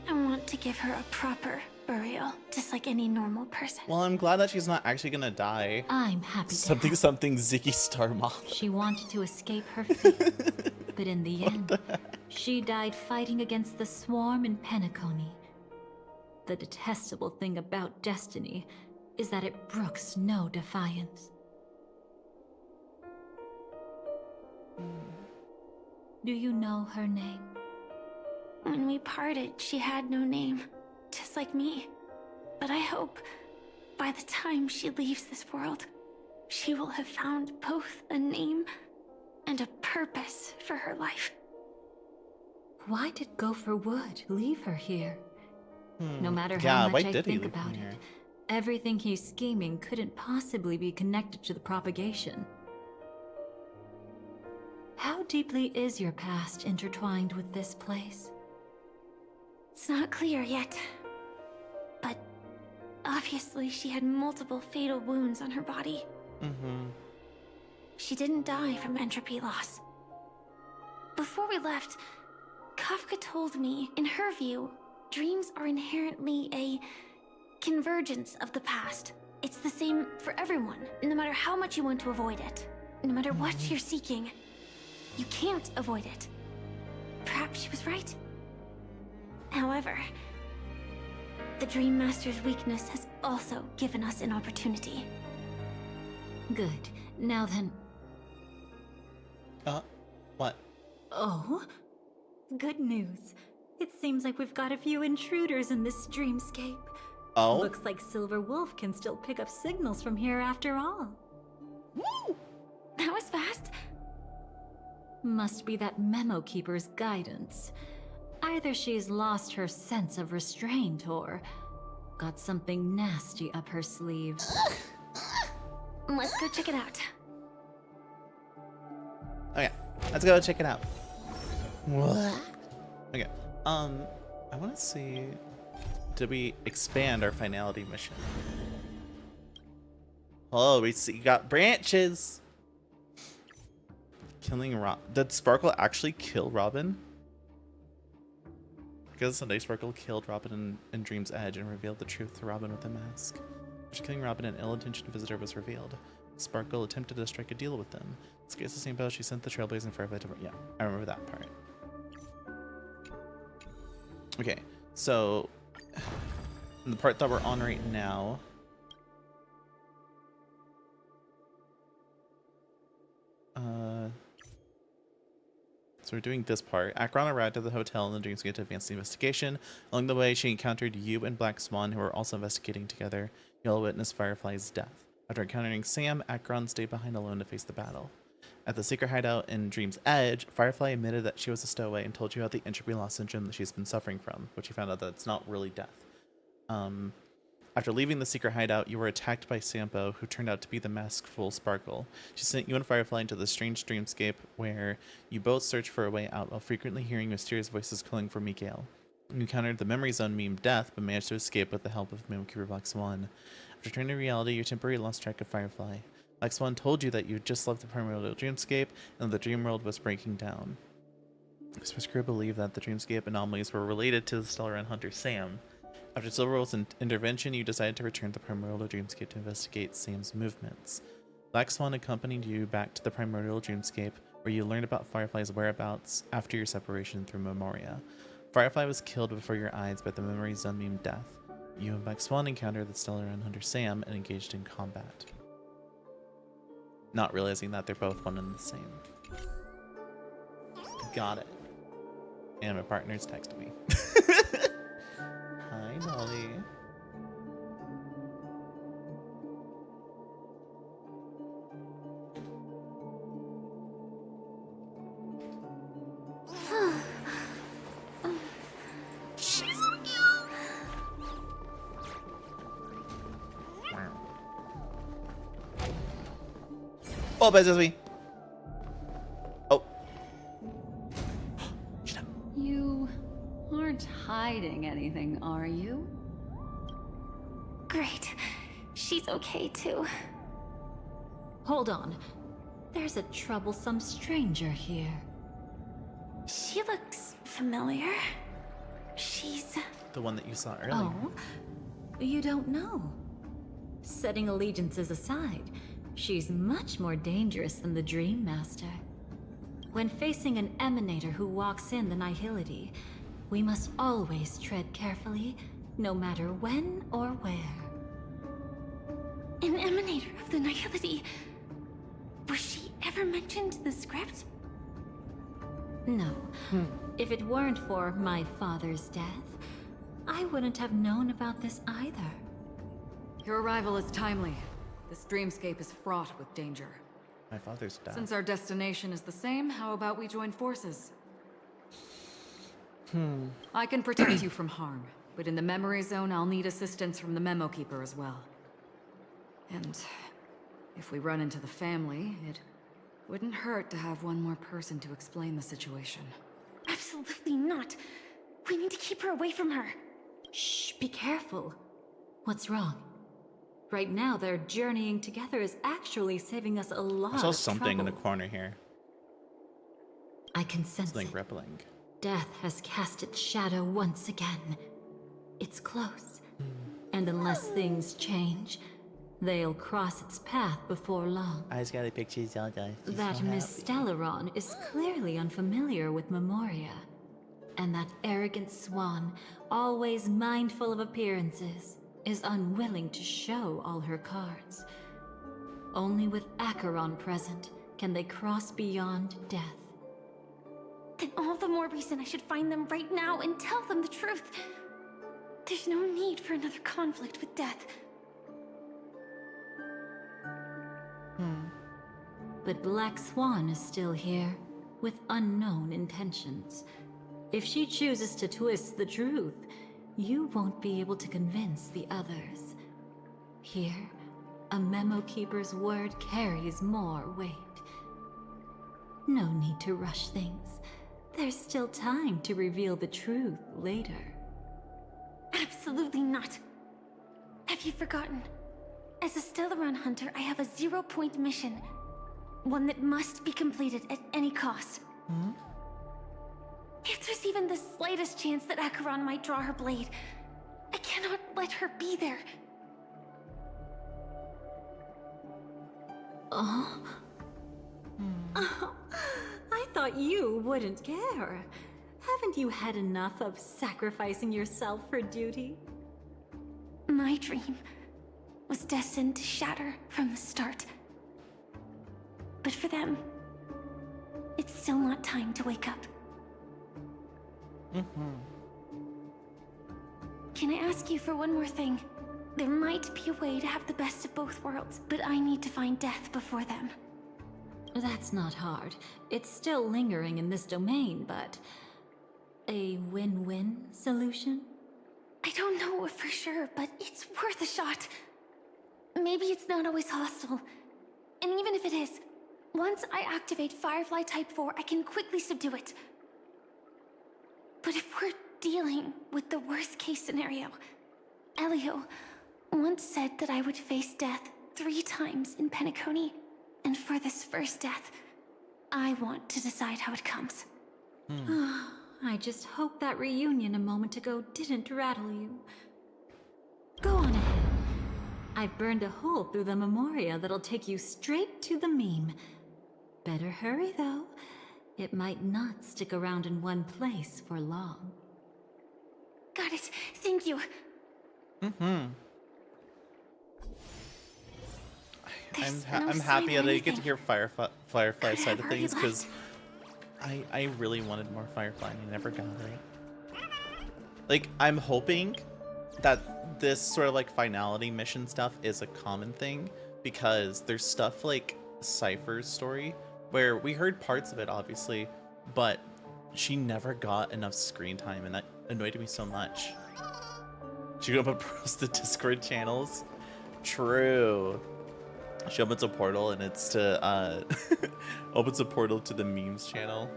I want to give her a proper burial, just like any normal person. Well, I'm glad that she's not actually gonna die. I'm happy to Something help. something Ziggy Star Moth. She wanted to escape her fate, but in the end, she died fighting against the Swarm in Penacony. The detestable thing about destiny is that it brooks no defiance. Do you know her name? When we parted, she had no name, just like me. But I hope, by the time she leaves this world, she will have found both a name and a purpose for her life. Why did Gopher Wood leave her here? No matter Yeah, how why much I did he think leave about her it, here? everything he's scheming couldn't possibly be connected to the propagation. How deeply is your past intertwined with this place? It's not clear yet. But obviously she had multiple fatal wounds on her body. She didn't die from entropy loss. Before we left, Kafka told me, in her view, dreams are inherently a convergence of the past. It's the same for everyone, no matter how much you want to avoid it. No matter what you're seeking, you can't avoid it. Perhaps she was right. However, the Dream Master's weakness has also given us an opportunity. Good. Now then... What? Oh? Good news. It seems like we've got a few intruders in this dreamscape. Oh? Looks like Silver Wolf can still pick up signals from here after all. Woo! That was fast. Must be that Memo Keeper's guidance. Either she's lost her sense of restraint or got something nasty up her sleeve. Let's go check it out. Okay, let's go check it out. What? Okay, I want to see, did we expand our finality mission? Oh, we got branches. Killing Rob. Did Sparkle actually kill Robin? Because Sunday Sparkle killed Robin in Dream's Edge and revealed the truth to Robin with a mask. After killing Robin, an ill-intentioned visitor was revealed. Sparkle attempted to strike a deal with them. This gets the same bow she sent the Trailblazing Firefly to... Yeah, I remember that part. Okay, so... the part that we're on right now... So we're doing this part. Akron arrived at the hotel in the Dreamscape to advance the investigation. Along the way, she encountered you and Black Swan, who were also investigating together. You all witnessed Firefly's death. After encountering Sam, Akron stayed behind alone to face the battle. At the secret hideout in Dream's Edge, Firefly admitted that she was a stowaway and told you about the entropy loss syndrome that she's been suffering from, which you found out that it's not really death. After leaving the secret hideout, you were attacked by Sampo, who turned out to be the masked fool Sparkle. She sent you and Firefly into the strange dreamscape where you both searched for a way out while frequently hearing mysterious voices calling for Mikael. You encountered the memory zone meme Death, but managed to escape with the help of Mimicry Black Swan. After returning to reality, you temporarily lost track of Firefly. Black Swan told you that you had just left the primordial dreamscape and that the dream world was breaking down. The Space Crew believed that the dreamscape anomalies were related to the Stellar Run Hunter Sam. After Silverwolf's intervention, you decided to return to the primordial dreamscape to investigate Sam's movements. Black Swan accompanied you back to the primordial dreamscape, where you learned about Firefly's whereabouts after your separation through Memoria. Firefly was killed before your eyes by the memory zone meme Death. You and Black Swan encountered the Stellar Run Hunter Sam and engaged in combat, not realizing that they're both one and the same. Got it. And my partner's texted me. Hi, Molly. Oh, bye, Zesby. Oh. You aren't hiding anything, are you? Great. She's okay too. Hold on. There's a troublesome stranger here. She looks familiar. She's... The one that you saw earlier. Oh? You don't know. Setting allegiances aside, she's much more dangerous than the Dream Master. When facing an emanator who walks in the Nihility, we must always tread carefully, no matter when or where. An emanator of the Nihility. Was she ever mentioned in the script? No. If it weren't for my father's death, I wouldn't have known about this either. Your arrival is timely. This dreamscape is fraught with danger. My father's death. Since our destination is the same, how about we join forces? I can protect you from harm, but in the memory zone, I'll need assistance from the Memo Keeper as well. And if we run into the family, it wouldn't hurt to have one more person to explain the situation. Absolutely not. We need to keep her away from her. Shh, be careful. What's wrong? Right now, their journeying together is actually saving us a lot of I saw something trouble. in the corner here. I can sense Something it. rippling. Death has cast its shadow once again. It's close. And unless things change, they'll cross its path before long. I just got a picture of Zelda. She's That so Miss happy. Stellaron is clearly unfamiliar with Memoria. And that arrogant swan, always mindful of appearances, is unwilling to show all her cards. Only with Acheron present can they cross beyond death. Then all the more reason I should find them right now and tell them the truth. There's no need for another conflict with death. But Black Swan is still here, with unknown intentions. If she chooses to twist the truth, you won't be able to convince the others. Here, a Memo Keeper's word carries more weight. No need to rush things. There's still time to reveal the truth later. Absolutely not. Have you forgotten? As a Stellaron hunter, I have a 0-point mission. One that must be completed at any cost. If there's even the slightest chance that Acheron might draw her blade, I cannot let her be there. Oh? Oh, I thought you wouldn't care. Haven't you had enough of sacrificing yourself for duty? My dream was destined to shatter from the start. But for them, it's still not time to wake up. Can I ask you for one more thing? There might be a way to have the best of both worlds, but I need to find death before them. That's not hard. It's still lingering in this domain, but... a win-win solution? I I don't know for sure, but it's worth a shot. Maybe it's not always hostile. And even if it is, once I activate Firefly Type 4, I can quickly subdue it. But if we're dealing with the worst case scenario, Elio once said that I would face death 3 times in Penacony, and for this first death, I want to decide how it comes. I just hope that reunion a moment ago didn't rattle you. Go on ahead. I've burned a hole through the Memoria that'll take you straight to the meme. Better hurry, though. It might not stick around in one place for long. Got it. Thank you. I'm happy that I get to hear Firefly side of things, because I really wanted more Firefly and I never got it. Like, I'm hoping that this sort of like finality mission stuff is a common thing, because there's stuff like Cypher's story where we heard parts of it obviously, but she never got enough screen time, and that annoyed me so much. She opens the Discord channels. True. She opens a portal and it's to opens a portal to the memes channel,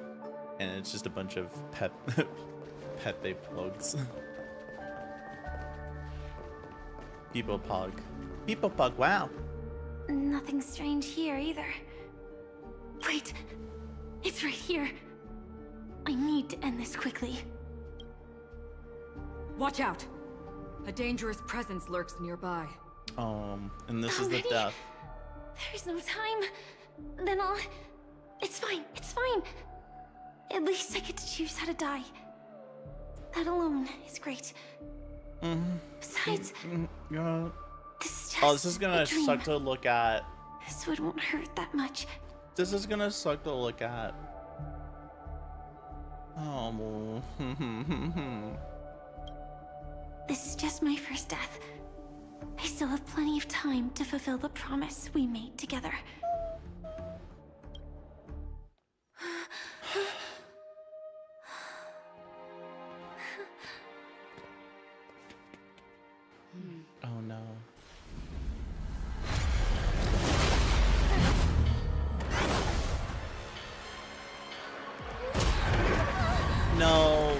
and it's just a bunch of Pepe plugs. People pug, wow. Nothing strange here either. Wait, it's right here. I need to end this quickly. Watch out! A dangerous presence lurks nearby. And this is the Already? death. There's no time. Then I'll... It's fine, it's fine. At least I get to choose how to die. That alone is great. Besides, this is gonna suck to look at. so it won't hurt that much. This is gonna suck to look at. Oh. This is just my first death. I still have plenty of time to fulfill the promise we made together. Oh no. No.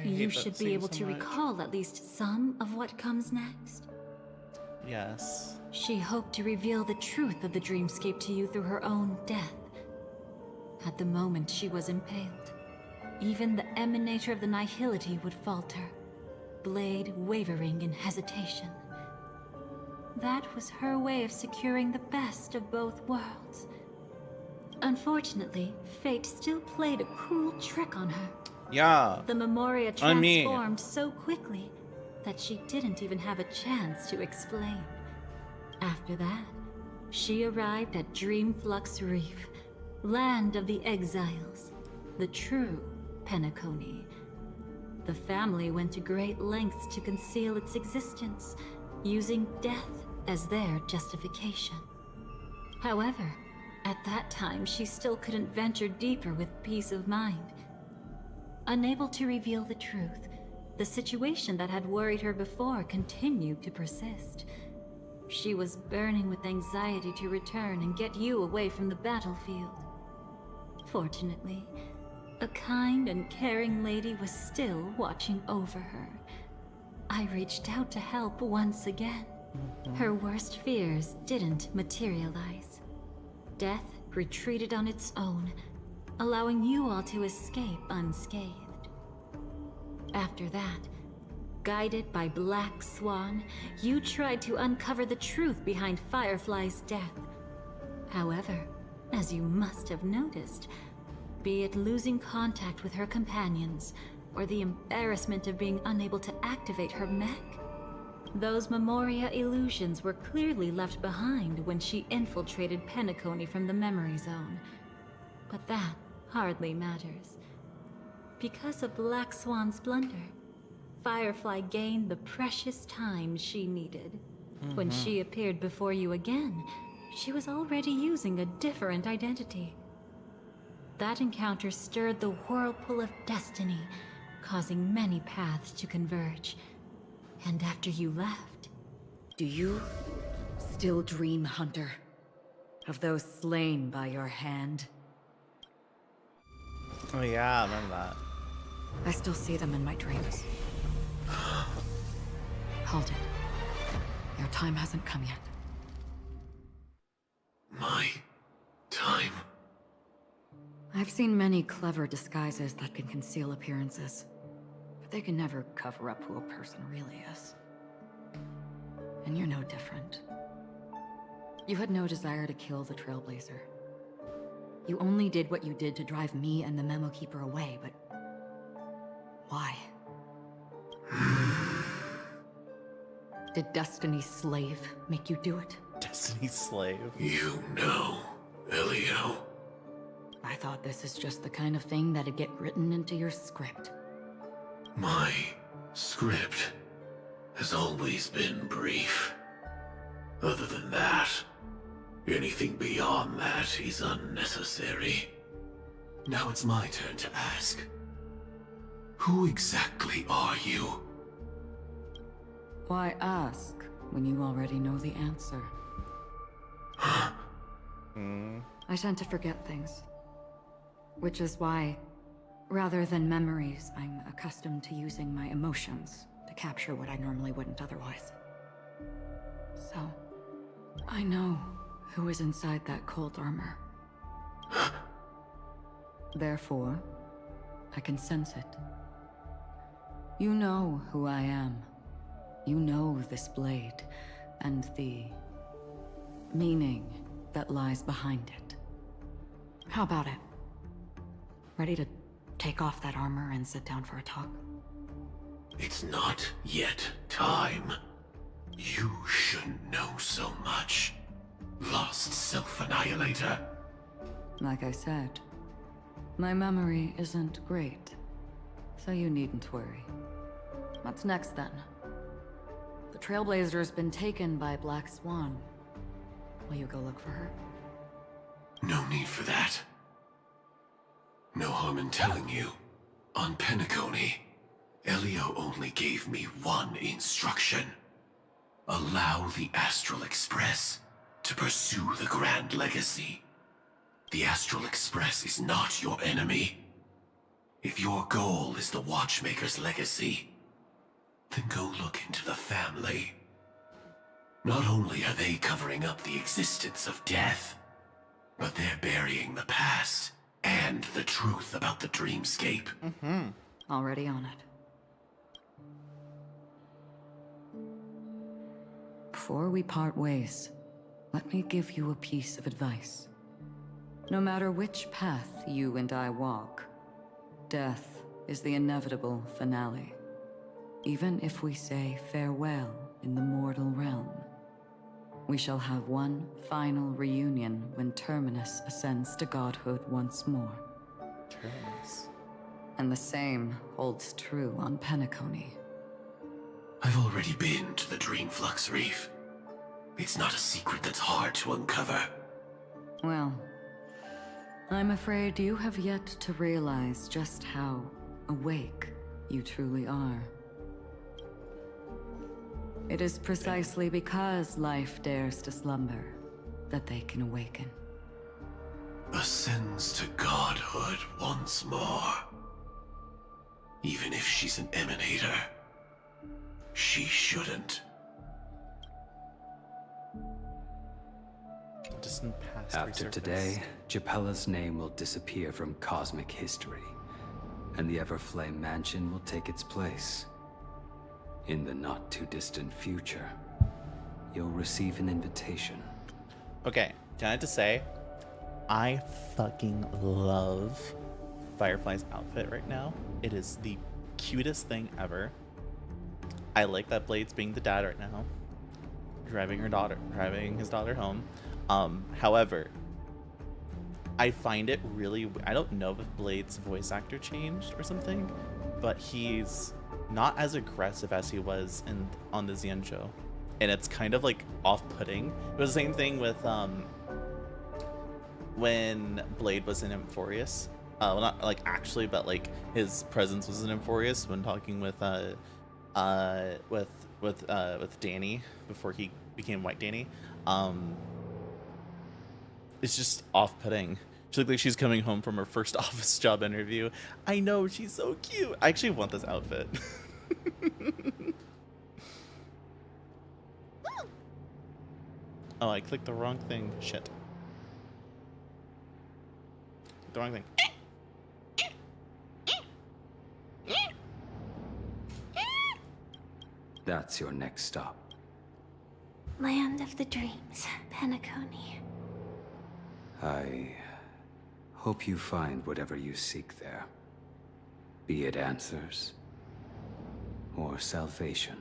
You should be able to recall at least some of what comes next. Yes. She hoped to reveal the truth of the dreamscape to you through her own death. At the moment she was impaled, even the emanator of the nihility would falter, blade wavering in hesitation. That was her way of securing the best of both worlds. Unfortunately, fate still played a cruel trick on her. Yeah. The Memoria transformed so quickly that she didn't even have a chance to explain. After that, she arrived at Dreamflux Reef, land of the exiles, the true Penacony. The family went to great lengths to conceal its existence, using death as their justification. However, at that time she still couldn't venture deeper with peace of mind. Unable to reveal the truth, the situation that had worried her before continued to persist. She was burning with anxiety to return and get you away from the battlefield. Fortunately, a kind and caring lady was still watching over her. I reached out to help once again. Her worst fears didn't materialize. Death retreated on its own, allowing you all to escape unscathed. After that, guided by Black Swan, you tried to uncover the truth behind Firefly's death. However, as you must have noticed, be it losing contact with her companions, or the embarrassment of being unable to activate her mech. Those Memoria illusions were clearly left behind when she infiltrated Penacony from the memory zone. But that hardly matters. Because of Black Swan's blunder, Firefly gained the precious time she needed. When she appeared before you again, she was already using a different identity. That encounter stirred the whirlpool of destiny, causing many paths to converge. And after you left... Do you still dream, Hunter? Of those slain by your hand? Oh yeah, I remember that. I still see them in my dreams. Hold it. Your time hasn't come yet. My time? I've seen many clever disguises that can conceal appearances, but they can never cover up who a person really is. And you're no different. You had no desire to kill the Trailblazer. You only did what you did to drive me and the Memo Keeper away, but... why? Did Destiny's slave make you do it? Destiny's slave? You know, Elio. I thought this is just the kind of thing that'd get written into your script. My script has always been brief. Other than that, anything beyond that is unnecessary. Now it's my turn to ask. Who exactly are you? Why ask when you already know the answer? I tend to forget things. Which is why, rather than memories, I'm accustomed to using my emotions to capture what I normally wouldn't otherwise. So, I know who is inside that cold armor. Therefore, I can sense it. You know who I am. You know this blade, and the meaning that lies behind it. How about it? Ready to take off that armor and sit down for a talk? It's not yet time. You shouldn't know so much. Lost Self-Annihilator. Like I said, my memory isn't great, so you needn't worry. What's next then? The Trailblazer's been taken by Black Swan. Will you go look for her? No need for that. No harm in telling you. On Penacony, Elio only gave me one instruction. Allow the Astral Express to pursue the Grand Legacy. The Astral Express is not your enemy. If your goal is the Watchmaker's legacy, then go look into the family. Not only are they covering up the existence of death, but they're burying the past and the truth about the dreamscape. Already on it. Before we part ways, let me give you a piece of advice. No matter which path you and I walk, death is the inevitable finale. Even if we say farewell in the mortal realm, we shall have one final reunion when Terminus ascends to godhood once more. Terminus. And the same holds true on Penacony. I've already been to the Dreamflux Reef. It's not a secret that's hard to uncover. Well, I'm afraid you have yet to realize just how awake you truly are. It is precisely because life dares to slumber that they can awaken. Ascends to godhood once more. Even if she's an emanator, she shouldn't. Distant past After resurfaced. today, Japella's name will disappear from cosmic history, and the Everflame Mansion will take its place. In the not-too-distant future, you'll receive an invitation. Okay, can I just say, I fucking love Firefly's outfit right now. It is the cutest thing ever. I like that Blade's being the dad right now, driving his daughter home. However, I find it really, I don't know if Blade's voice actor changed or something, but he's not as aggressive as he was on the Xian show, and it's kind of like off-putting. It was the same thing with when Blade was in Emphorius. Well, not like actually, but like his presence was in Emphorius when talking with Danny before he became White Danny. It's just off-putting. She looked like she's coming home from her first office job interview. I know, she's so cute. I actually want this outfit. Oh, I clicked the wrong thing. Shit. The wrong thing. That's your next stop. Land of the Dreams, Penacony. I hope you find whatever you seek there. Be it answers or salvation.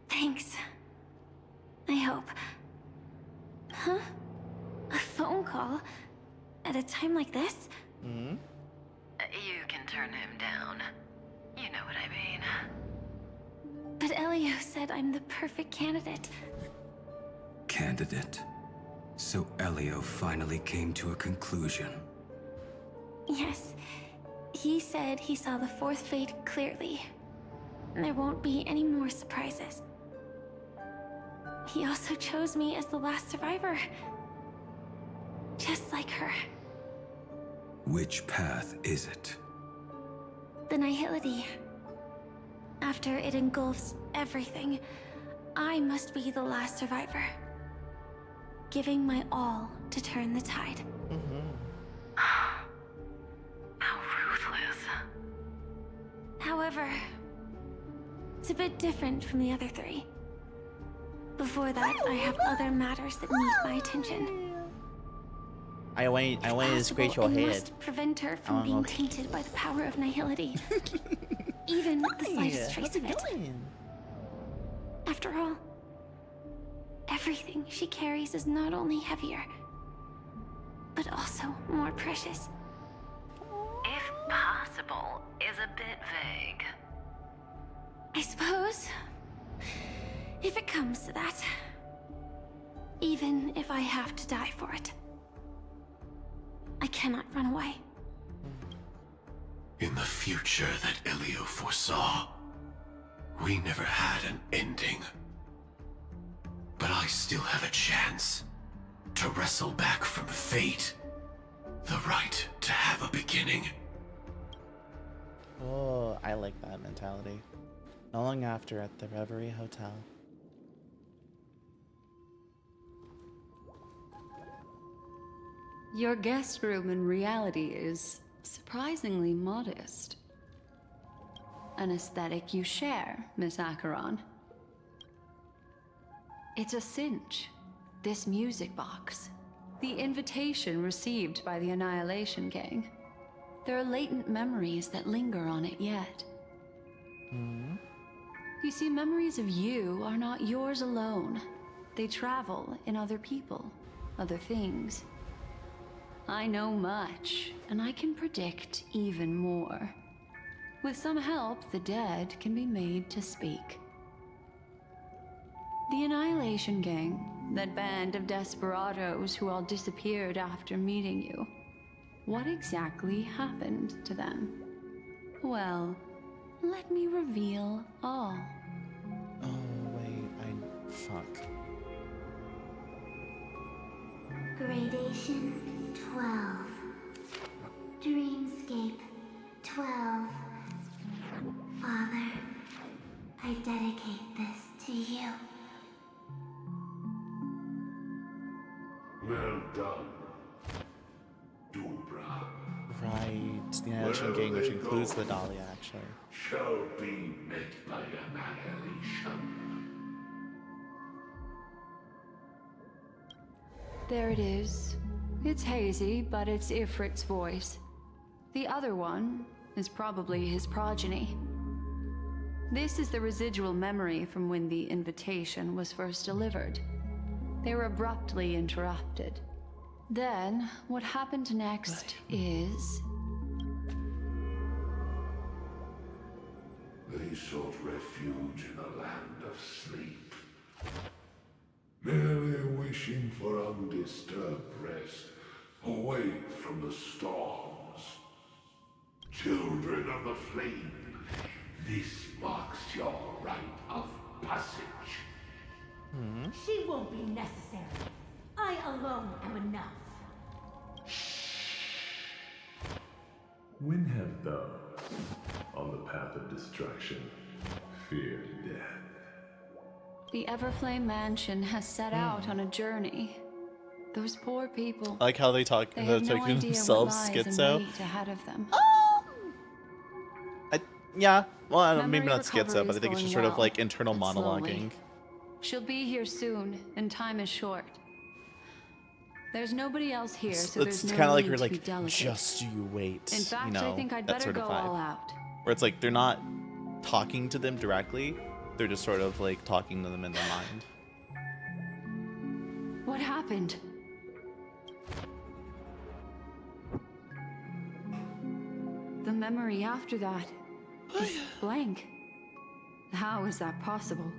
Thanks. I hope. Huh? A phone call? At a time like this? Mm-hmm. You can turn him down. You know what I mean. But Elio said I'm the perfect candidate. Candidate? So Elio finally came to a conclusion. Yes. He said he saw the fourth fate clearly. There won't be any more surprises. He also chose me as the last survivor. Just like her. Which path is it? The Nihility. After it engulfs everything, I must be the last survivor. Giving my all to turn the tide. How ruthless. However, it's a bit different from the other three. Before that, I have other matters that need my attention. I want to scratch your I head. must prevent her from Oh, being okay. tainted by the power of Nihility. Even the slightest trace of it. After all, everything she carries is not only heavier, but also more precious. If possible is a bit vague. I suppose, if it comes to that, even if I have to die for it, I cannot run away. In the future that Elio foresaw, we never had an ending. But I still have a chance to wrestle back from fate the right to have a beginning. Oh, I like that mentality. Not long after, at the Reverie Hotel. Your guest room in reality is surprisingly modest. An aesthetic you share, Miss Acheron. It's a cinch. This music box. The invitation received by the Annihilation Gang. There are latent memories that linger on it yet. You see, memories of you are not yours alone. They travel in other people, other things. I know much, and I can predict even more. With some help, the dead can be made to speak. The Annihilation Gang, that band of desperados who all disappeared after meeting you. What exactly happened to them? Well, let me reveal all. Oh, wait, fuck. Gradation 12. Dreamscape 12. Father, I dedicate this to you. Well done, Dubra. Right, the Annihilation Gang, which includes the Dolly, actually. Shall be met by annihilation. There it is. It's hazy, but it's Ifrit's voice. The other one, is probably his progeny. This is the residual memory from when the invitation was first delivered. They were abruptly interrupted. Then, what happened next is... They sought refuge in a land of sleep, merely wishing for undisturbed rest, away from the storms. Children of the flame, this marks your rite of passage. She won't be necessary. I alone am enough. When have those on the path of destruction feared death? The Everflame Mansion has set out on a journey. Those poor people. I like how they talk. They They're have no taking idea themselves what lies in schizo. wait ahead of them. Yeah. Well, I don't, maybe Memory not recovery schizo, but I is think it's just going sort of well, like internal but slowly. monologuing. She'll be here soon, and time is short. There's nobody else here, so It's there's no kind of like need you're to be like, delicate. just you wait. In fact, you know, I think I'd that better sort of go vibe. all out. Where it's like they're not talking to them directly; they're just sort of like talking to them in their mind. What happened? The memory after that is blank. How is that possible?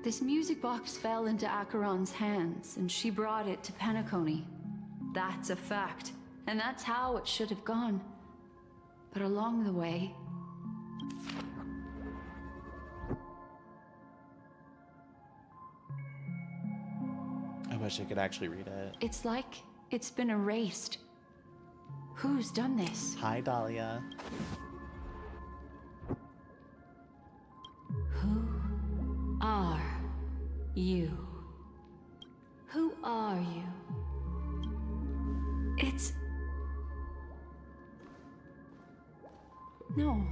This music box fell into Acheron's hands, and she brought it to Penacony. That's a fact, and that's how it should have gone. But along the way... I wish I could actually read it. it's like it's been erased. Who's done this? Hi, Dahlia. Who are you? Who are you? It's... No.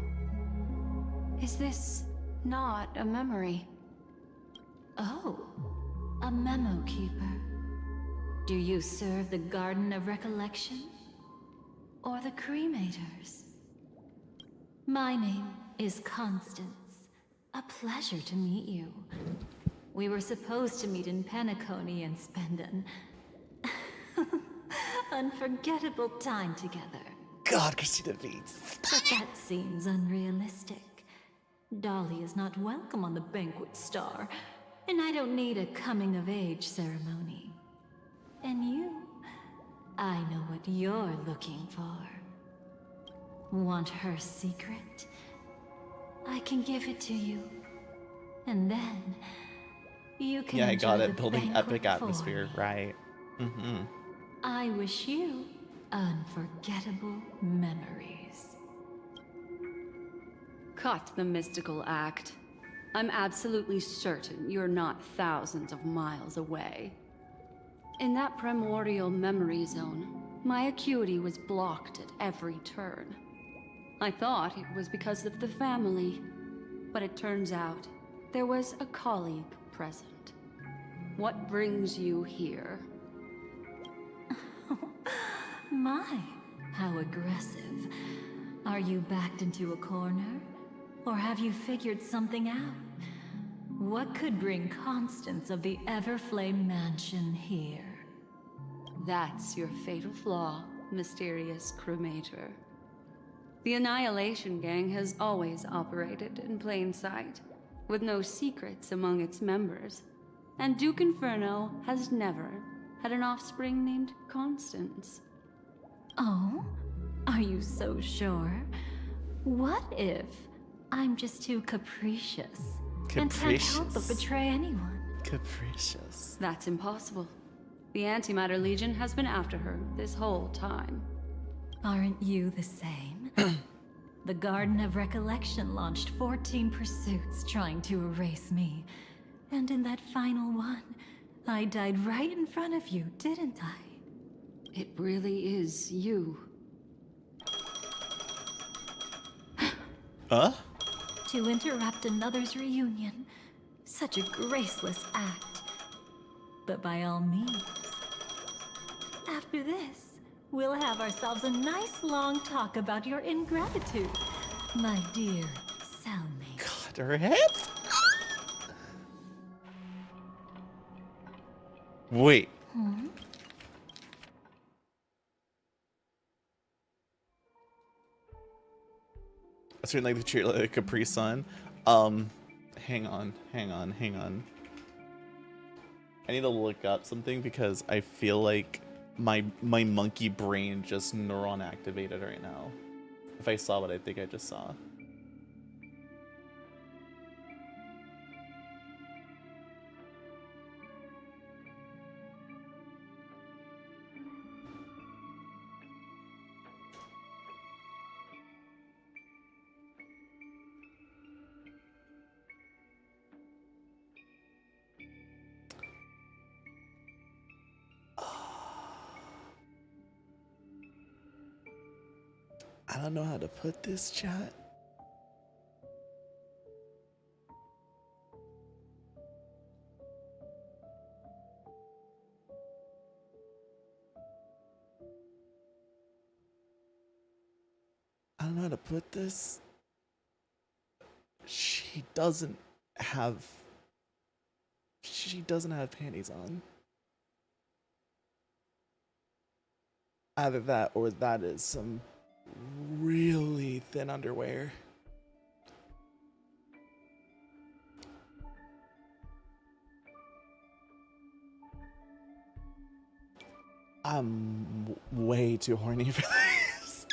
Is this not a memory? Oh, a memo keeper. Do you serve the Garden of Recollection? Or the Cremators? My name is Constance. A pleasure to meet you. We were supposed to meet in Penacony and spend an unforgettable time together. God, Christina Beats. But that seems unrealistic. Dolly is not welcome on the banquet star, and I don't need a coming-of-age ceremony. And you, I know what you're looking for. Want her secret? I can give it to you. And then, you can Yeah, I got enjoy it. the Building epic banquet for atmosphere, me. right? Mm-hmm. I wish you unforgettable memories. Cut the mystical act. I'm absolutely certain you're not thousands of miles away. In that primordial memory zone, my acuity was blocked at every turn. I thought it was because of the family, but it turns out there was a colleague present. What brings you here? My, how aggressive. Are you backed into a corner? Or have you figured something out? What could bring Constance of the Everflame Mansion here? That's your fatal flaw, mysterious cremator. The Annihilation Gang has always operated in plain sight, with no secrets among its members. And Duke Inferno has never had an offspring named Constance. Oh? Are you so sure? What if I'm just too capricious? And can't help but betray anyone? Capricious. That's impossible. The Antimatter Legion has been after her this whole time. Aren't you the same? The Garden of Recollection launched 14 pursuits trying to erase me. And in that final one, I died right in front of you, didn't I? It really is you. To interrupt another's reunion. Such a graceless act. But by all means. After this, We'll have ourselves a nice long talk about your ingratitude, my dear cellmate. God, her head? Wait. I certainly like to treat like a Capri Sun. Hang on. I need to look up something because I feel like my monkey brain just neuron activated right now. If I saw what I think I just saw. I don't know how to put this, chat. I don't know how to put this. She doesn't have panties on. Either that or that is some really thin underwear. I'm way too horny for this.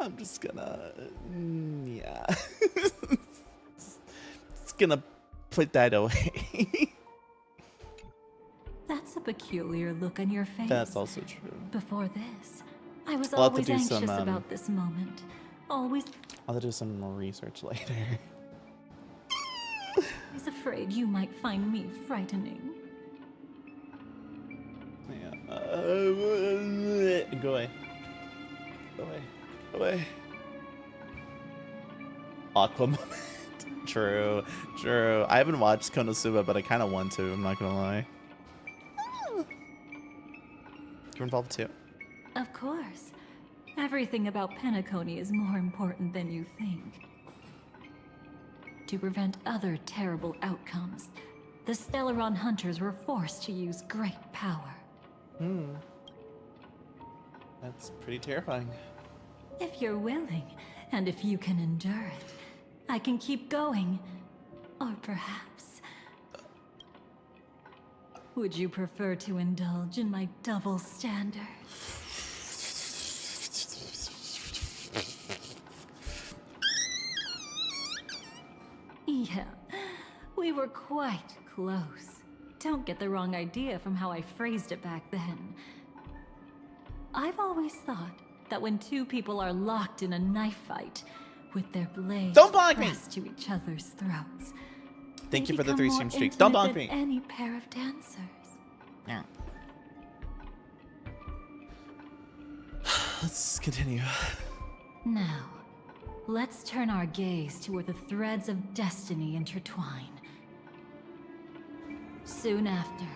I'm just gonna, yeah. Just gonna put that away. That's a peculiar look on your face. That's also true. Before this, I was I'll have to always do anxious some, about this moment. Always I'll have to do some more research later. afraid you might find me frightening. Yeah. Go away. Go away. Go away. Aqua moment. True. True. I haven't watched Konosuba, but I kind of want to. I'm not gonna lie. You're involved too? Of course. Everything about Penacony is more important than you think. To prevent other terrible outcomes, the Stellaron hunters were forced to use great power. That's pretty terrifying. If you're willing, and if you can endure it, I can keep going. Or perhaps... would you prefer to indulge in my double standard? Yeah, we were quite close. Don't get the wrong idea from how I phrased it back then. I've always thought that when two people are locked in a knife fight, with their blades Don't block me! pressed to each other's throats, Thank they you for the become 3 stream more streak. Don't intimate block me! than any pair of dancers. Yeah. Let's continue. Now, let's turn our gaze to where the threads of destiny intertwine. Soon after,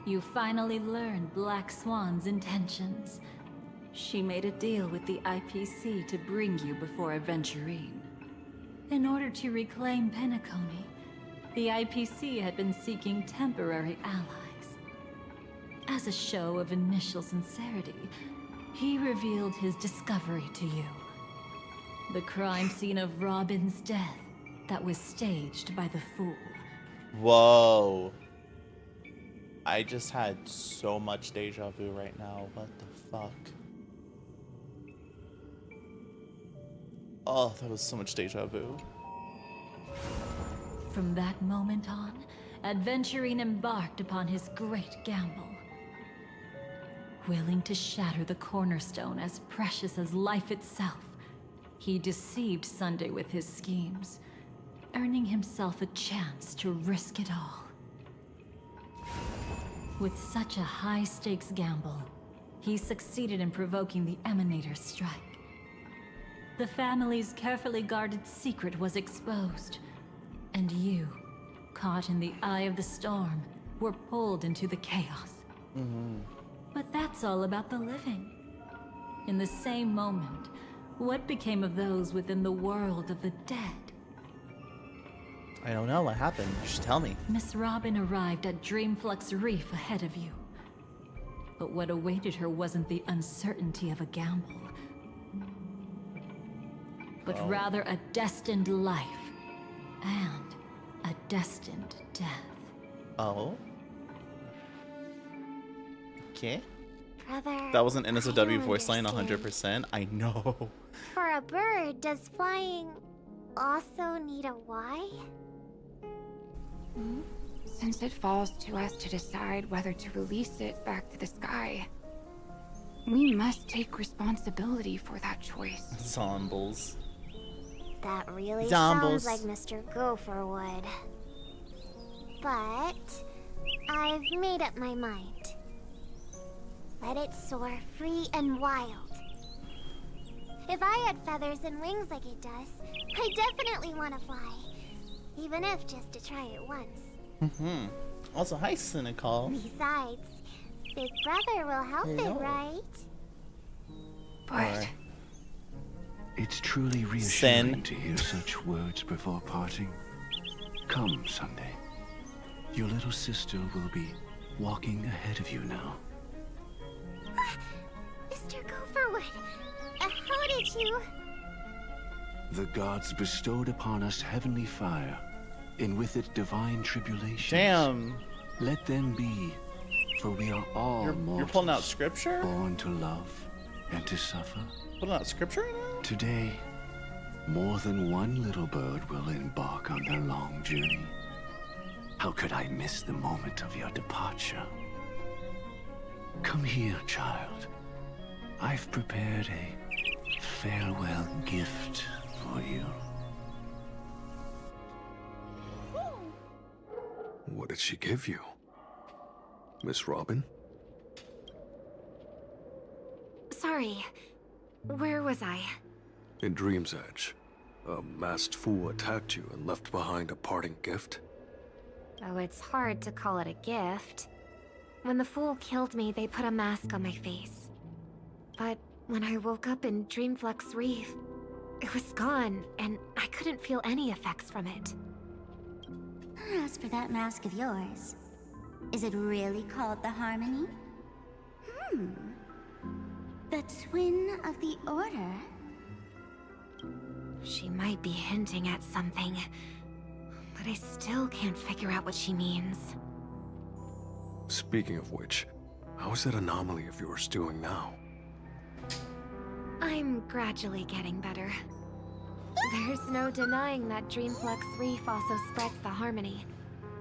you finally learn Black Swan's intentions. She made a deal with the IPC to bring you before Aventurine. In order to reclaim Penacony, the IPC had been seeking temporary allies. As a show of initial sincerity, he revealed his discovery to you. The crime scene of Robin's death that was staged by the Fool. Whoa. I just had so much deja vu right now. What the fuck? Oh, that was so much deja vu. From that moment on, Aventurine embarked upon his great gamble. Willing to shatter the cornerstone as precious as life itself, he deceived Sunday with his schemes, earning himself a chance to risk it all. With such a high-stakes gamble, he succeeded in provoking the Emanator's strike. The family's carefully guarded secret was exposed, and you caught in the eye of the storm, were pulled into the chaos. But that's all about the living. In the same moment, what became of those within the world of the dead? I don't know what happened. Just tell me. Miss Robin arrived at Dreamflux Reef ahead of you. But what awaited her wasn't the uncertainty of a gamble, but rather a destined life and a destined death. Oh? Okay. Brother, That was an I NSFW don't voice line understand. 100%. I know. For a bird, does flying also need a why? Since it falls to us to decide whether to release it back to the sky, we must take responsibility for that choice. Zombles. That really Zombles. sounds like Mr. Gopher would. But I've made up my mind. Let it soar free and wild. If I had feathers and wings like it does, I definitely want to fly. Even if just to try it once. Also, hi, Cynical. Besides, Big Brother will help Hello. it, right? But it's truly reassuring to hear such words before parting. Come, Sunday. Your little sister will be walking ahead of you now. Mr. Gopherwood, how did you... The gods bestowed upon us heavenly fire, and with it divine tribulations. Damn. Let them be, for we are all mortals. You're pulling out scripture? Born to love and to suffer. Pulling out scripture right now? Today, more than one little bird will embark on their long journey. How could I miss the moment of your departure? Come here, child. I've prepared a farewell gift for you. What did she give you? Miss Robin? Sorry, where was I? In Dream's Edge, a masked fool attacked you and left behind a parting gift? Oh, it's hard to call it a gift. When the fool killed me, they put a mask on my face. But when I woke up in Dreamflux Reef, it was gone, and I couldn't feel any effects from it. As for that mask of yours, is it really called the Harmony? The twin of the Order? She might be hinting at something, but I still can't figure out what she means. Speaking of which, how is that anomaly of yours doing now? I'm gradually getting better. There's no denying that Dreamflux Reef also spreads the Harmony,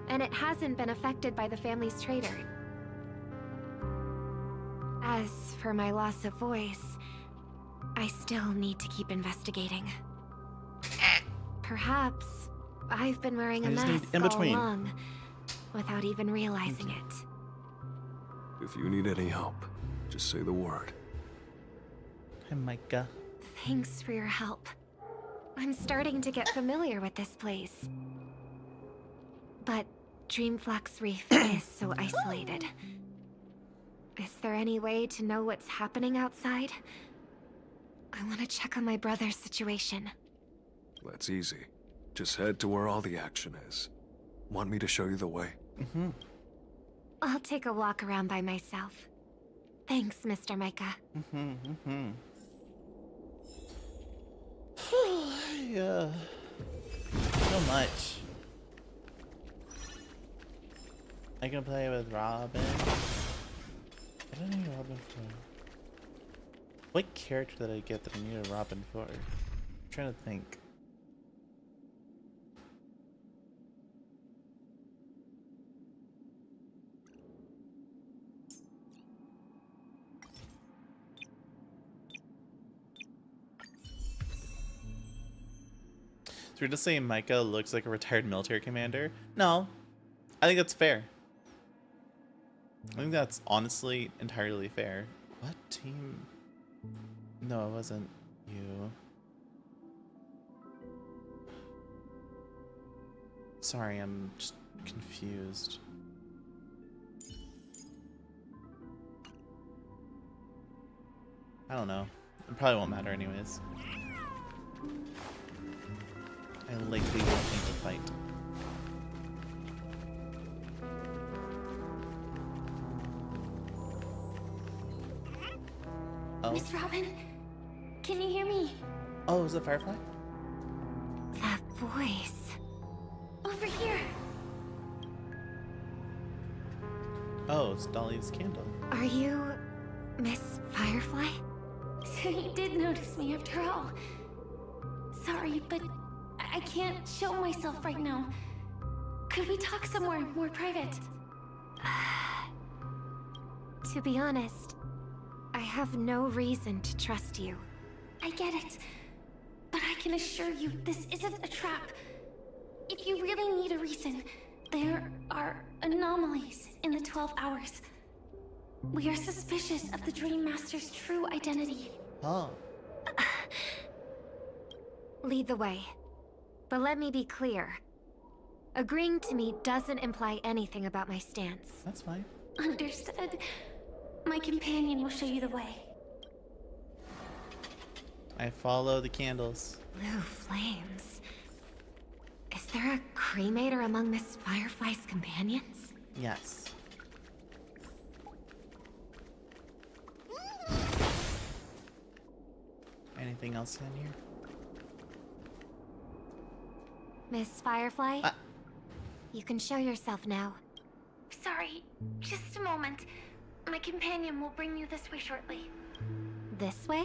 and it hasn't been affected by the family's traitor. As for my loss of voice, I still need to keep investigating. Perhaps I've been wearing a mask all along, without even realizing it. If you need any help, just say the word. Hi, Micah. Thanks for your help. I'm starting to get familiar with this place. But Dreamflux Reef is so isolated. Is there any way to know what's happening outside? I want to check on my brother's situation. That's easy. Just head to where all the action is. Want me to show you the way? I'll take a walk around by myself. Thanks, Mr. Micah. Yeah. So much. I can play with Robin. I don't need a Robin for. What character did I get that I need a Robin for? I'm trying to think. So you're just saying Micah looks like a retired military commander? No. I think that's fair. I think that's honestly entirely fair. What team? No, it wasn't you. Sorry, I'm just confused. I don't know. It probably won't matter anyways. I likely won't need to fight. Oh. Miss Robin, can you hear me? Oh, is it Firefly? That voice. Over here. Oh, it's Dolly's candle. Are you Miss Firefly? So you did notice me after all. Sorry, but I can't show myself right now. Could we talk somewhere more private? To be honest, I have no reason to trust you. I get it, but I can assure you this isn't a trap. If you really need a reason, there are anomalies in the 12 hours. We are suspicious of the Dream Master's true identity. Oh. Lead the way. But let me be clear. Agreeing to me doesn't imply anything about my stance. That's fine. Understood. My companion will show you the way. I follow the candles. Blue flames. Is there a cremator among Miss Firefly's companions? Yes. Anything else in here? Miss Firefly? You can show yourself now. Sorry, just a moment. My companion will bring you this way shortly. This way?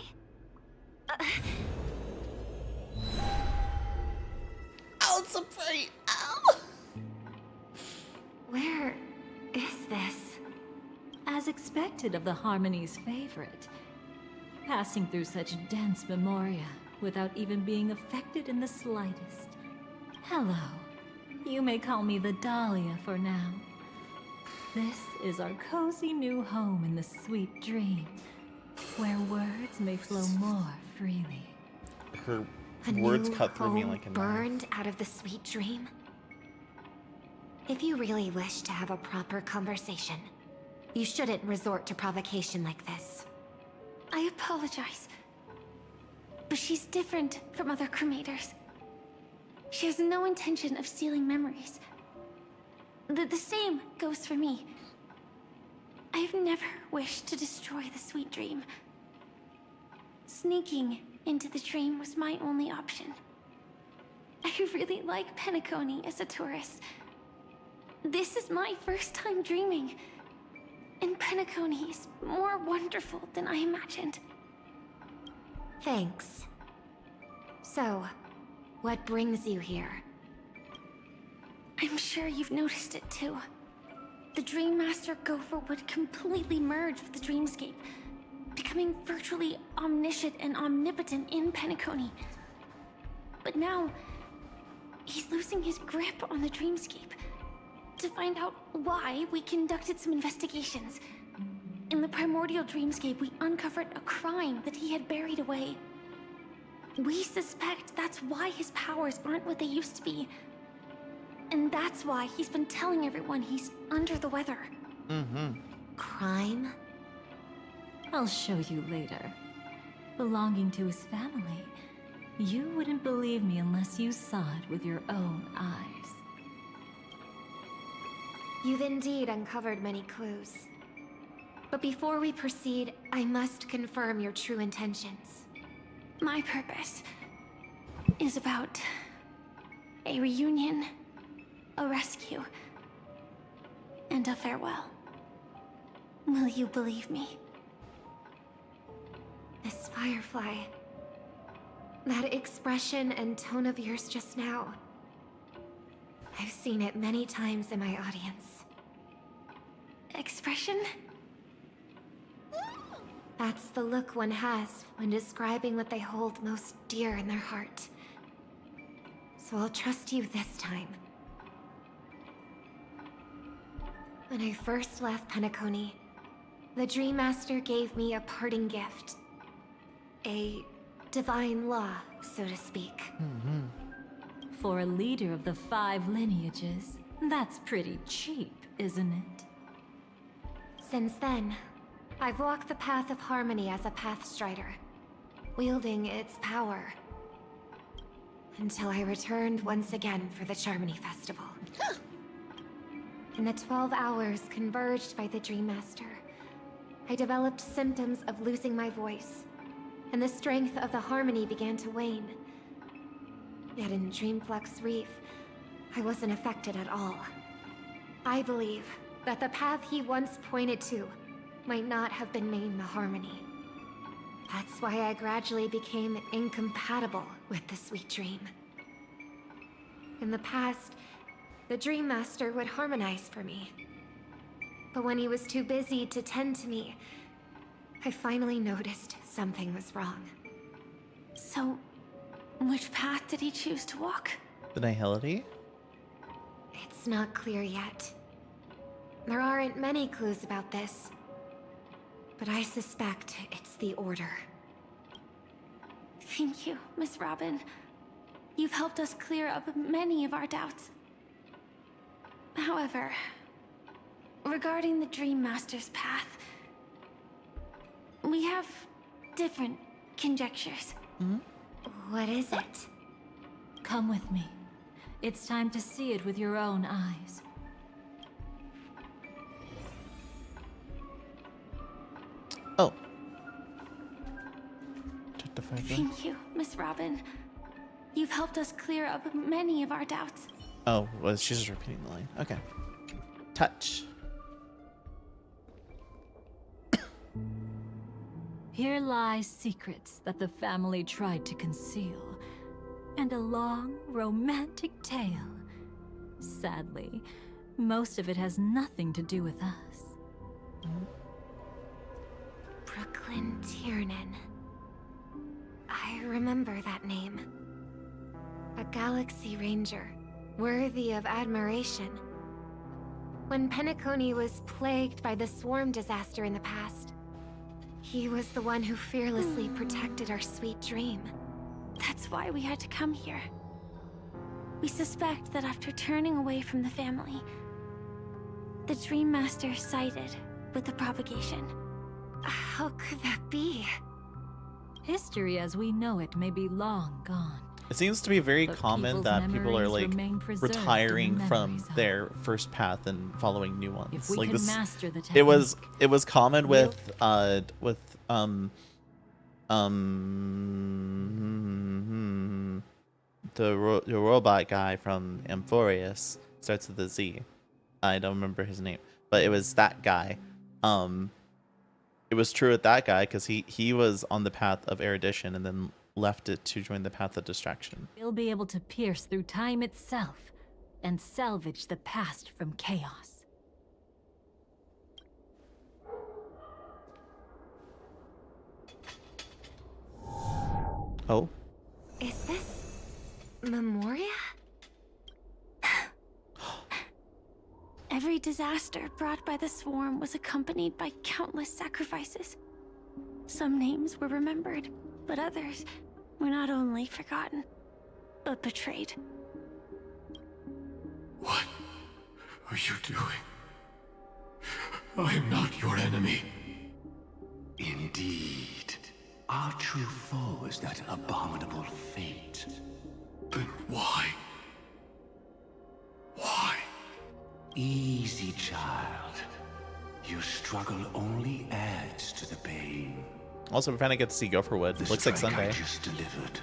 Oh, it's so bright! Ow! Where is this? As expected of the Harmony's favorite. Passing through such dense memoria without even being affected in the slightest. Hello. You may call me the Dahlia for now. This is our cozy new home in the sweet dream, where words may flow more freely. Her A words new cut through me home like a knife. burned out of the sweet dream? If you really wish to have a proper conversation, you shouldn't resort to provocation like this. I apologize. But she's different from other cremators. She has no intention of stealing memories. The same goes for me. I've never wished to destroy the sweet dream. Sneaking into the dream was my only option. I really like Penacony as a tourist. This is my first time dreaming. And Penacony is more wonderful than I imagined. Thanks. So, what brings you here? I'm sure you've noticed it too. The Dream Master Gopher would completely merge with the dreamscape, becoming virtually omniscient and omnipotent in Penacony. But now, he's losing his grip on the dreamscape. To find out why, we conducted some investigations. In the primordial dreamscape, we uncovered a crime that he had buried away. We suspect that's why his powers aren't what they used to be. And that's why he's been telling everyone he's under the weather. Mm-hmm. Crime? I'll show you later. Belonging to his family. You wouldn't believe me unless you saw it with your own eyes. You've indeed uncovered many clues. But before we proceed, I must confirm your true intentions. My purpose is about a reunion, a rescue, and a farewell. Will you believe me? Miss Firefly, that expression and tone of yours just now, I've seen it many times in my audience. Expression? That's the look one has when describing what they hold most dear in their heart. So I'll trust you this time. When I first left Penacony, the Dream Master gave me a parting gift. A divine law, so to speak. For a leader of the 5 lineages, That's pretty cheap, isn't it? Since then, I've walked the path of harmony as a Pathstrider, wielding its power. Until I returned once again for the Charmony Festival. In the 12 hours converged by the Dream Master, I developed symptoms of losing my voice, and the strength of the harmony began to wane. Yet in Dreamflux Reef, I wasn't affected at all. I believe that the path he once pointed to might not have been named the Harmony. That's why I gradually became incompatible with the sweet dream. In the past, the Dream Master would harmonize for me. But when he was too busy to tend to me, I finally noticed something was wrong. So, which path did he choose to walk? The Nihility? It's not clear yet. There aren't many clues about this, but I suspect it's the Order. Thank you, Miss Robin. You've helped us clear up many of our doubts. However, regarding the Dream Master's path, we have different conjectures. What is it? Come with me. It's time to see it with your own eyes. Oh. Thank you, Miss Robin. You've helped us clear up many of our doubts. Oh, well, she's just repeating the line. Okay. Touch. Here lie secrets that the family tried to conceal, and a long, romantic tale. Sadly, most of it has nothing to do with us. Brooklyn Tiernan. I remember that name. A Galaxy Ranger, worthy of admiration. When Penacony was plagued by the swarm disaster in the past, he was the one who fearlessly protected our sweet dream. That's why we had to come here. We suspect that after turning away from the family, the Dream Master sided with the propagation. How could that be? History as we know it may be long gone. It seems to be very But common people's that people are memories like remain preserved in retiring the from memory zone. their first path and following new ones. If we like can this, master the it was common we'll- with the robot guy from Amphorius, starts with a Z. I don't remember his name, but it was that guy. It was true with that guy because he was on the path of erudition and then left it to join the path of distraction. We'll be able to pierce through time itself and salvage the past from chaos. Oh? Is this Memoria? Every disaster brought by the swarm was accompanied by countless sacrifices. Some names were remembered, but others were not only forgotten, but betrayed. What are you doing? I am not your enemy. Indeed. Our true foe is that abominable fate. Then why? Why? Easy, child. Your struggle only adds to the pain. Also, we finally get to see Gopherwood. The Looks like strike Sunday. I just delivered,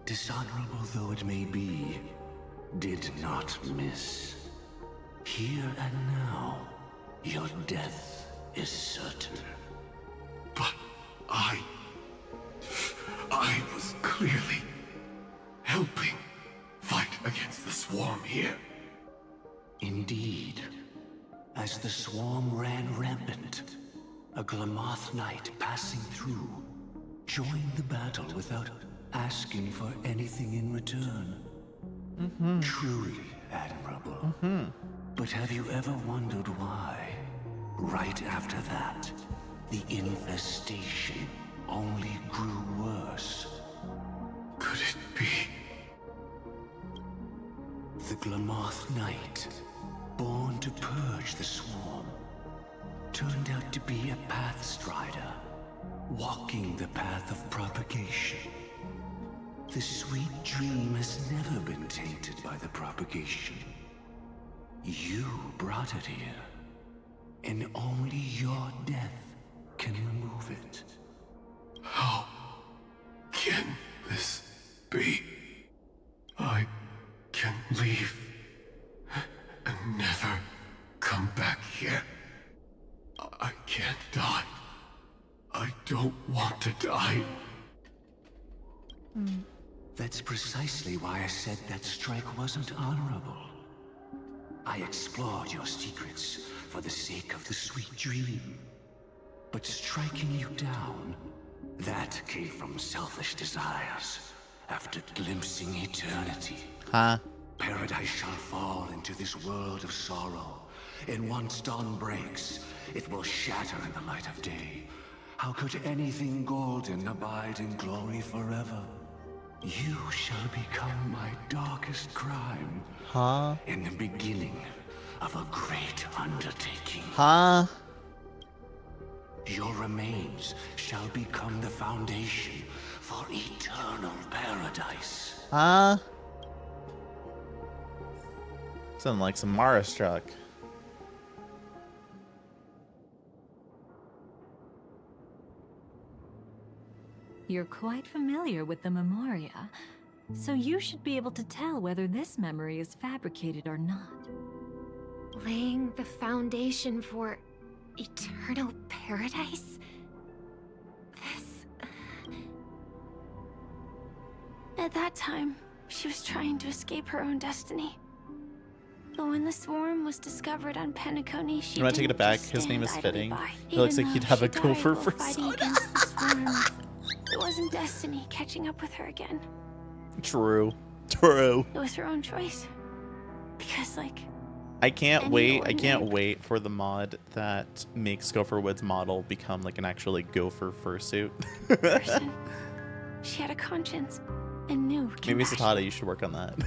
dishonorable though it may be, did not miss. Here and now, your death is certain. But I was clearly helping fight against the swarm here. Indeed. As the swarm ran rampant, a Glamoth knight passing through joined the battle without asking for anything in return. Truly admirable. But have you ever wondered why, right after that, the infestation only grew worse? Could it be? The Glamoth Knight born to purge the swarm, turned out to be a path strider, walking the path of propagation. The sweet dream has never been tainted by the propagation. You brought it here, and only your death can remove it. How can this be? I can leave and never come back here. I can't die. I don't want to die. That's precisely why I said that strike wasn't honorable. I explored your secrets for the sake of the sweet dream. But striking you down, that came from selfish desires. After glimpsing eternity, paradise shall fall into this world of sorrow. And once dawn breaks, it will shatter in the light of day. How could anything golden abide in glory forever? You shall become my darkest crime. In the beginning of a great undertaking. Your remains shall become the foundation for eternal paradise. Sounding like some Mara struck. You're quite familiar with the Memoria, so you should be able to tell whether this memory is fabricated or not. Laying the foundation for eternal paradise? This... At that time, she was trying to escape her own destiny. But when the swarm was discovered on Penacony, she You want to take it didn't back? just His name is stand idly fitting. by. He looks Even like he'd though have she a gopher died for while fighting soda. against the swarm, it wasn't destiny catching up with her again. True. True. It was her own choice. Because, like, I can't Any wait. I ordinary can't wait for the mod that makes Gopherwood's model become like an actually gopher fursuit. person, she had a conscience and knew. Maybe Satada, you should work on that.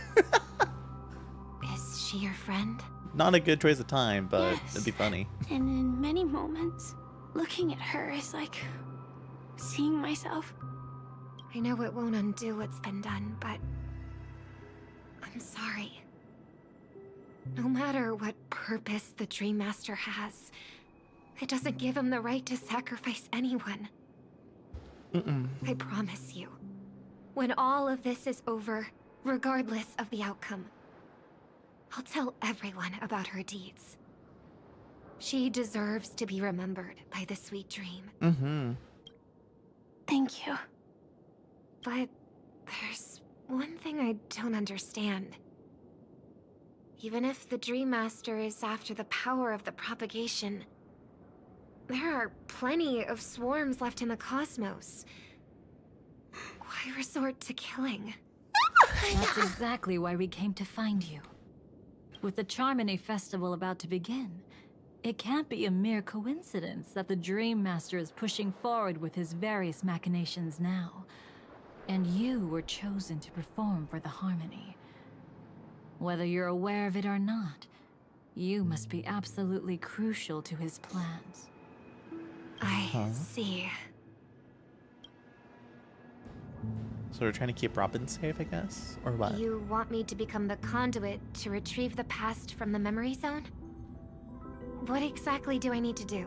Is she your friend? Not a good choice of time, but Yes. it'd be funny. And in many moments, looking at her is like seeing myself. I know it won't undo what's been done, but I'm sorry. No matter what purpose the Dream Master has, it doesn't give him the right to sacrifice anyone. I promise you, when all of this is over, regardless of the outcome, I'll tell everyone about her deeds. She deserves to be remembered by the sweet dream. Thank you. But there's one thing I don't understand. Even if the Dream Master is after the power of the propagation, there are plenty of swarms left in the cosmos. Why resort to killing? That's exactly why we came to find you. With the Charmony Festival about to begin, it can't be a mere coincidence that the Dream Master is pushing forward with his various machinations now. And you were chosen to perform for the Harmony. Whether you're aware of it or not, you must be absolutely crucial to his plans. I see. So we're trying to keep Robin safe, I guess? Or what? You want me to become the conduit to retrieve the past from the memory zone? What exactly do I need to do?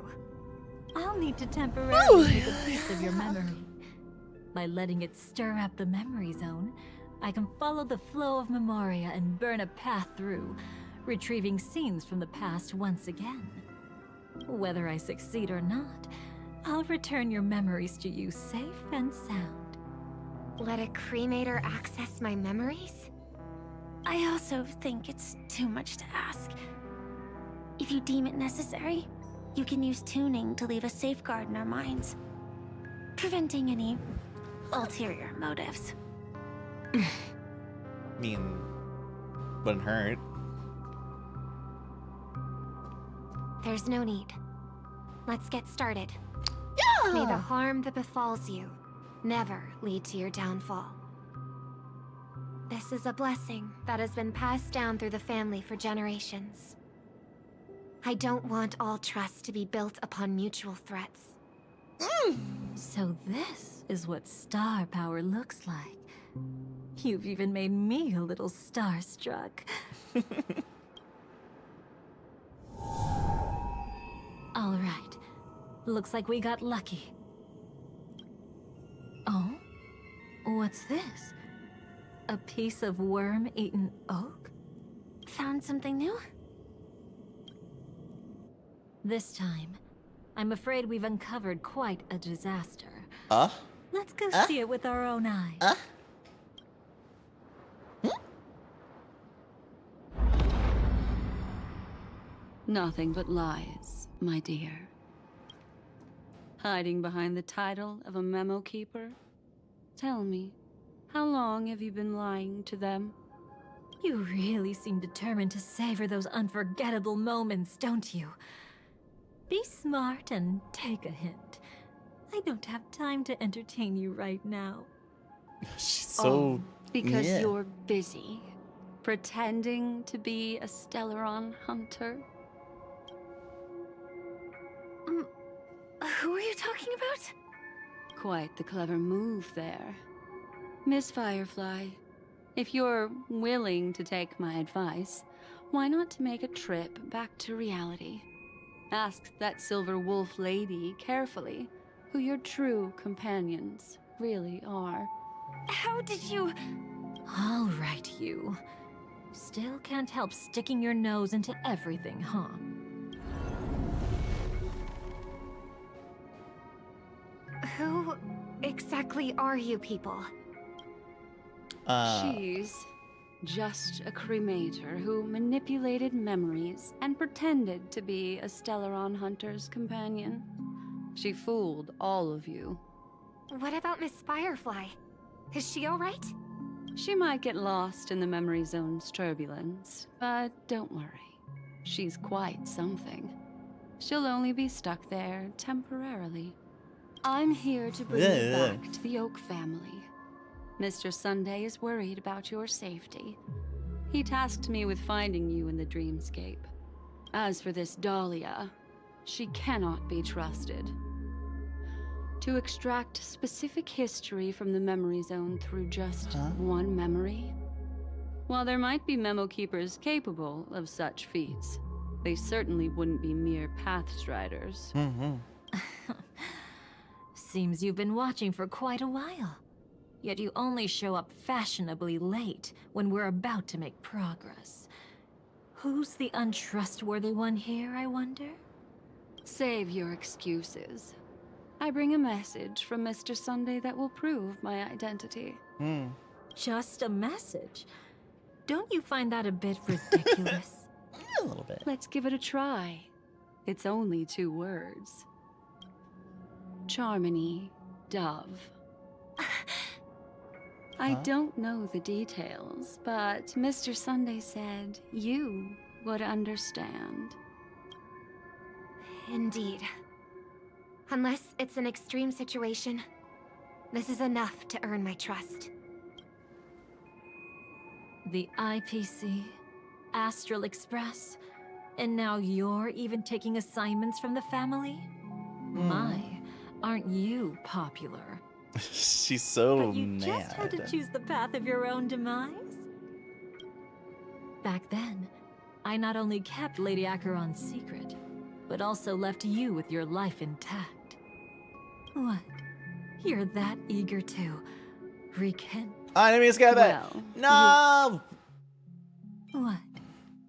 I'll need to temporarily take a piece of your memory. By letting it stir up the memory zone, I can follow the flow of Memoria and burn a path through, retrieving scenes from the past once again. Whether I succeed or not, I'll return your memories to you safe and sound. Let a cremator access my memories? I also think it's too much to ask. If you deem it necessary, you can use tuning to leave a safeguard in our minds, preventing any ulterior motives. I mean, wouldn't hurt. There's no need. Let's get started. May the harm that befalls you never lead to your downfall. This is a blessing that has been passed down through the family for generations. I don't want all trust to be built upon mutual threats. So this is what star power looks like. You've even made me a little starstruck. All right. Looks like we got lucky. Oh? What's this? A piece of worm-eaten oak? Found something new? This time, I'm afraid we've uncovered quite a disaster. Let's go see it with our own eyes. Nothing but lies, my dear. Hiding behind the title of a memo keeper? Tell me, how long have you been lying to them? You really seem determined to savor those unforgettable moments, don't you? Be smart and take a hint. I don't have time to entertain you right now. She's so... Because yeah. you're busy, pretending to be a Stellaron hunter? Who are you talking about? Quite the clever move there. Miss Firefly, if you're willing to take my advice, why not make a trip back to reality? Ask that Silver Wolf lady carefully who your true companions really are. How did you... All right, you. Still can't help sticking your nose into everything, huh? Who exactly are you people? She's just a cremator who manipulated memories and pretended to be a Stellaron hunter's companion. She fooled all of you. What about Miss Firefly? Is she alright? She might get lost in the memory zone's turbulence, but don't worry. She's quite something. She'll only be stuck there temporarily. I'm here to bring you back to the Oak family. Mr. Sunday is worried about your safety. He tasked me with finding you in the dreamscape. As for this Dahlia, she cannot be trusted. To extract specific history from the memory zone through just one memory? While there might be memo keepers capable of such feats, they certainly wouldn't be mere pathstriders. Seems you've been watching for quite a while. Yet you only show up fashionably late when we're about to make progress. Who's the untrustworthy one here, I wonder? Save your excuses. I bring a message from Mr. Sunday that will prove my identity. Just a message? Don't you find that a bit ridiculous? A little bit. Let's give it a try. It's only 2 words. Charmony Dove. I don't know the details, but Mr. Sunday said you would understand. Indeed. Unless it's an extreme situation, this is enough to earn my trust. The IPC, Astral Express, and now you're even taking assignments from the family? My, aren't you popular? She's so But you mad. just had to choose the path of your own demise? Back then, I not only kept Lady Acheron's secret, but also left you with your life intact. What? You're that eager to rekindle? Enemy escape! Well, No! What?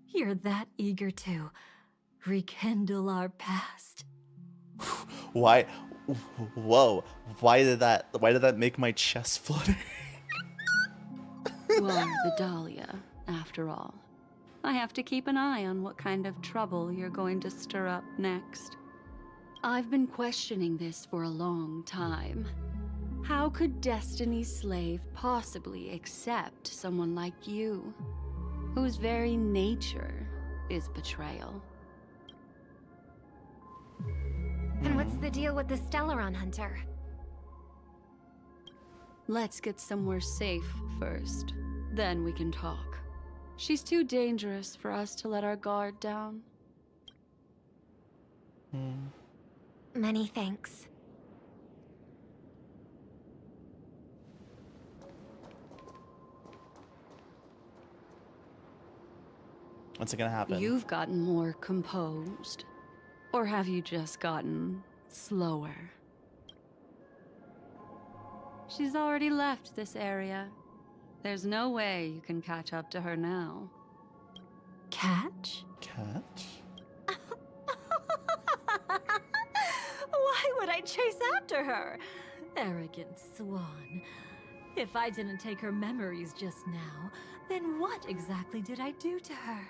You're that eager to rekindle our past? Why? Whoa! Why did that make my chest flutter? You are the Dahlia, after all. I have to keep an eye on what kind of trouble you're going to stir up next. I've been questioning this for a long time. How could Destiny's slave possibly accept someone like you, whose very nature is betrayal? And what's the deal with the Stellaron hunter? Let's get somewhere safe first, then we can talk. She's too dangerous for us to let our guard down. Many thanks. What's it gonna happen? You've gotten more composed. Or have you just gotten slower? She's already left this area. There's no way you can catch up to her now. Catch? Catch? Why would I chase after her? Arrogant swan. If I didn't take her memories just now, then what exactly did I do to her?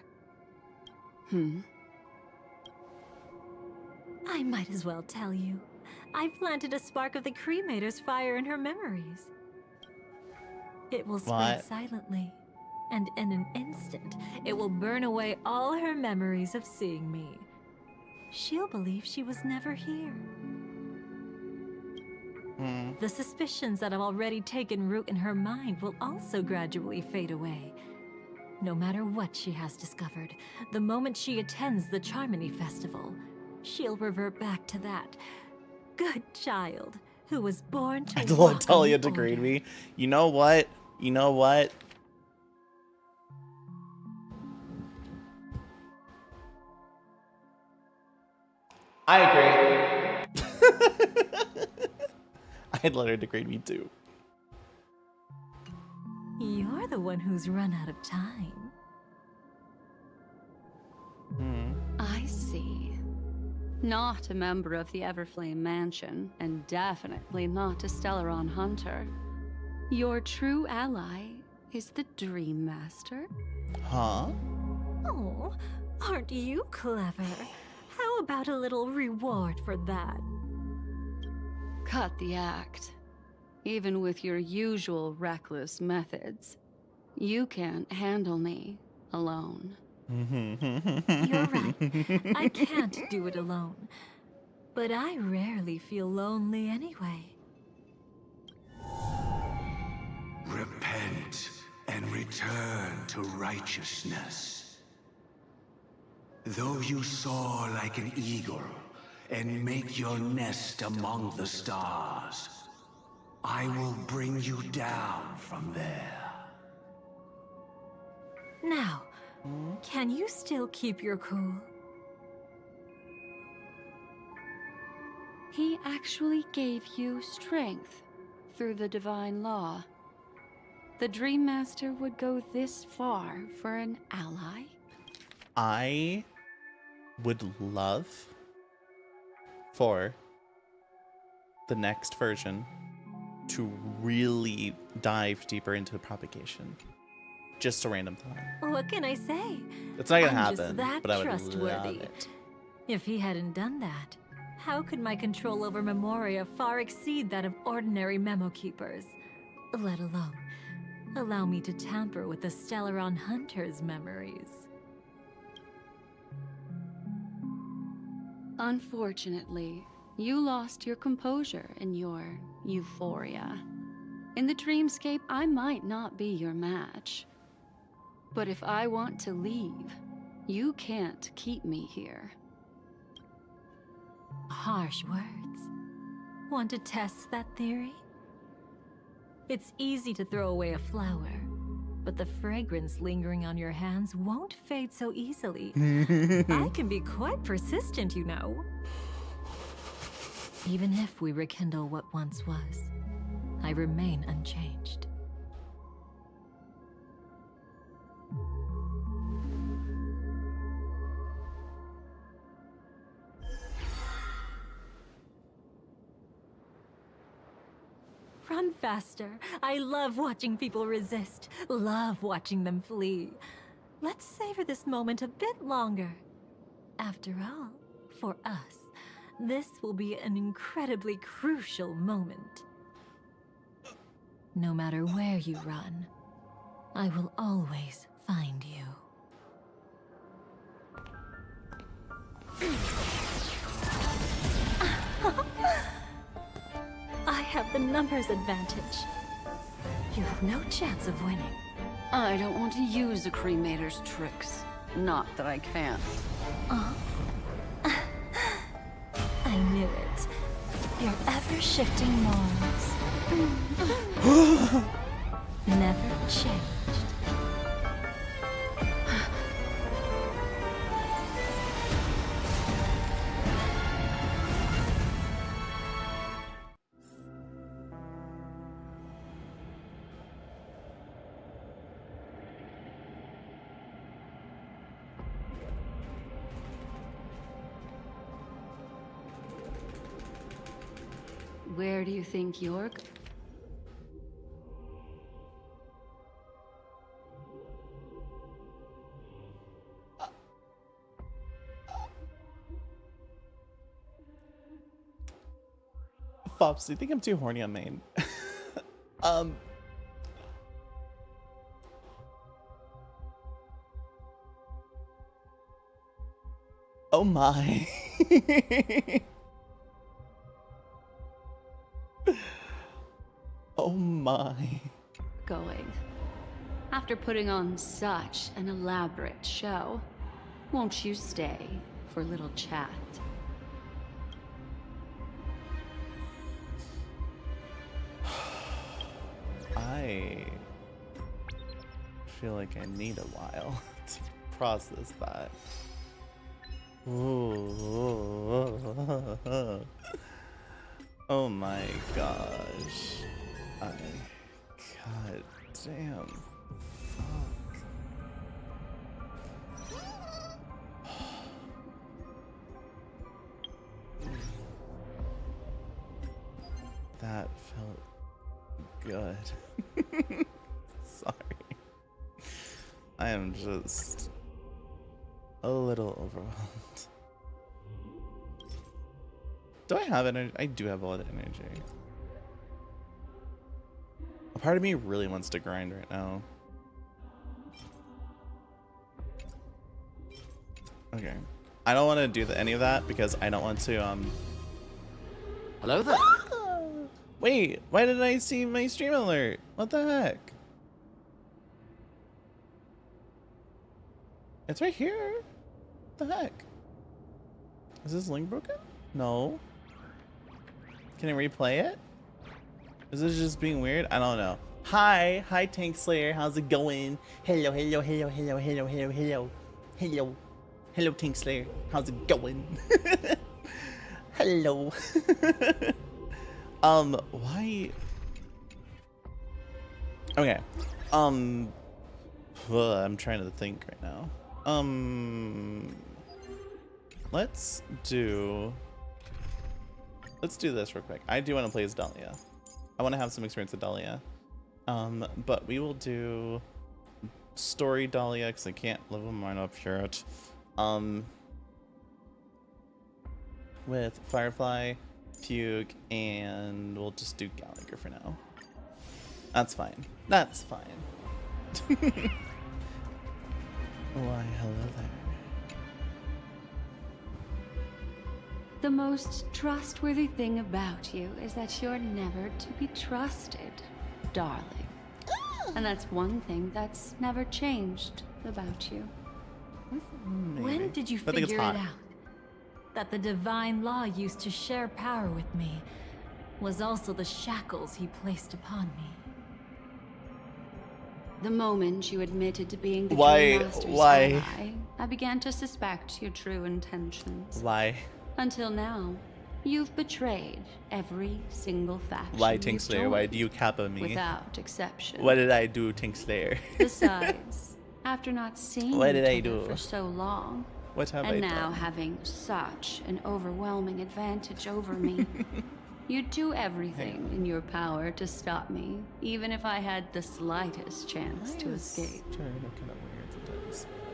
I might as well tell you. I planted a spark of the cremator's fire in her memories. It will spread silently, and in an instant, it will burn away all her memories of seeing me. She'll believe she was never here. The suspicions that have already taken root in her mind will also gradually fade away. No matter what she has discovered, the moment she attends the Charmony Festival, she'll revert back to that good child who was born to I don't want Talia to grade me. You know what? You know what? I agree. I'd let her degrade me too. You're the one who's run out of time. I see. Not a member of the Everflame Mansion, and definitely not a Stellaron hunter. Your true ally is the Dream Master? Huh? Oh, aren't you clever? How about a little reward for that? Cut the act. Even with your usual reckless methods, you can't handle me alone. You're right. I can't do it alone. But I rarely feel lonely anyway. Repent and return to righteousness. Though you soar like an eagle and make your nest among the stars, I will bring you down from there. Now, can you still keep your cool? He actually gave you strength through the divine law. The Dream Master would go this far for an ally? I would love for the next version to really dive deeper into propagation. Just a random thought. What can I say? It's not gonna I'm happen, just that but I would trustworthy. love it. If he hadn't done that, how could my control over Memoria far exceed that of ordinary memo keepers? Let alone allow me to tamper with the Stellaron Hunter's memories. Unfortunately, you lost your composure in your euphoria. In the dreamscape, I might not be your match. But if I want to leave, you can't keep me here. Harsh words. Want to test that theory? It's easy to throw away a flower, but the fragrance lingering on your hands won't fade so easily. I can be quite persistent, you know. Even if we rekindle what once was, I remain unchanged. Run faster. I love watching people resist. Love watching them flee. Let's savor this moment a bit longer. After all, for us, this will be an incredibly crucial moment. No matter where you run, I will always find you. I have the numbers advantage. You have no chance of winning. I don't want to use the cremator's tricks. Not that I can't. I knew it. Your ever-shifting morals. Never changed. Where do you think you're Fops, do you think I'm too horny on main? Oh my. Oh my. going? After putting on such an elaborate show, won't you stay for a little chat? I feel like I need a while to process that. Ooh. Oh my gosh. God damn. Fuck. That felt good. Sorry. I am just a little overwhelmed. Do I have energy? I do have a lot of energy. A part of me really wants to grind right now. Okay. I don't want to do any of that because I don't want to, Hello there. Wait, why did I see my stream alert? What the heck? It's right here. What the heck? Is this link broken? No. Can I replay it? Is this just being weird? I don't know. Hi, Tank Slayer. How's it going? Hello, hello, hello, hello, hello, hello, hello, hello, hello, Tank Slayer. How's it going? Hello. Why? Okay. I'm trying to think right now. Let's do this real quick. I do want to play as Dahlia. I want to have some experience with Dahlia. But we will do story Dahlia because I can't level mine up yet. With Firefly, Fugue, and we'll just do Gallagher for now. That's fine. That's fine. Why, hello there. The most trustworthy thing about you is that you're never to be trusted, darling. And that's one thing that's never changed about you. Maybe. When did you figure it out? That the divine law used to share power with me was also the shackles he placed upon me. The moment you admitted to being the Dream Master's ally, I began to suspect your true intentions. Why? Until now, you've betrayed every single faction. Why, Tank Slayer? Why do you kappa me? Without exception. What did I do, Tank Slayer? Besides, after not seeing what did I each other do for so long, what have I and done? now having such an overwhelming advantage over me, you'd do everything in your power to stop me, even if I had the slightest chance to escape.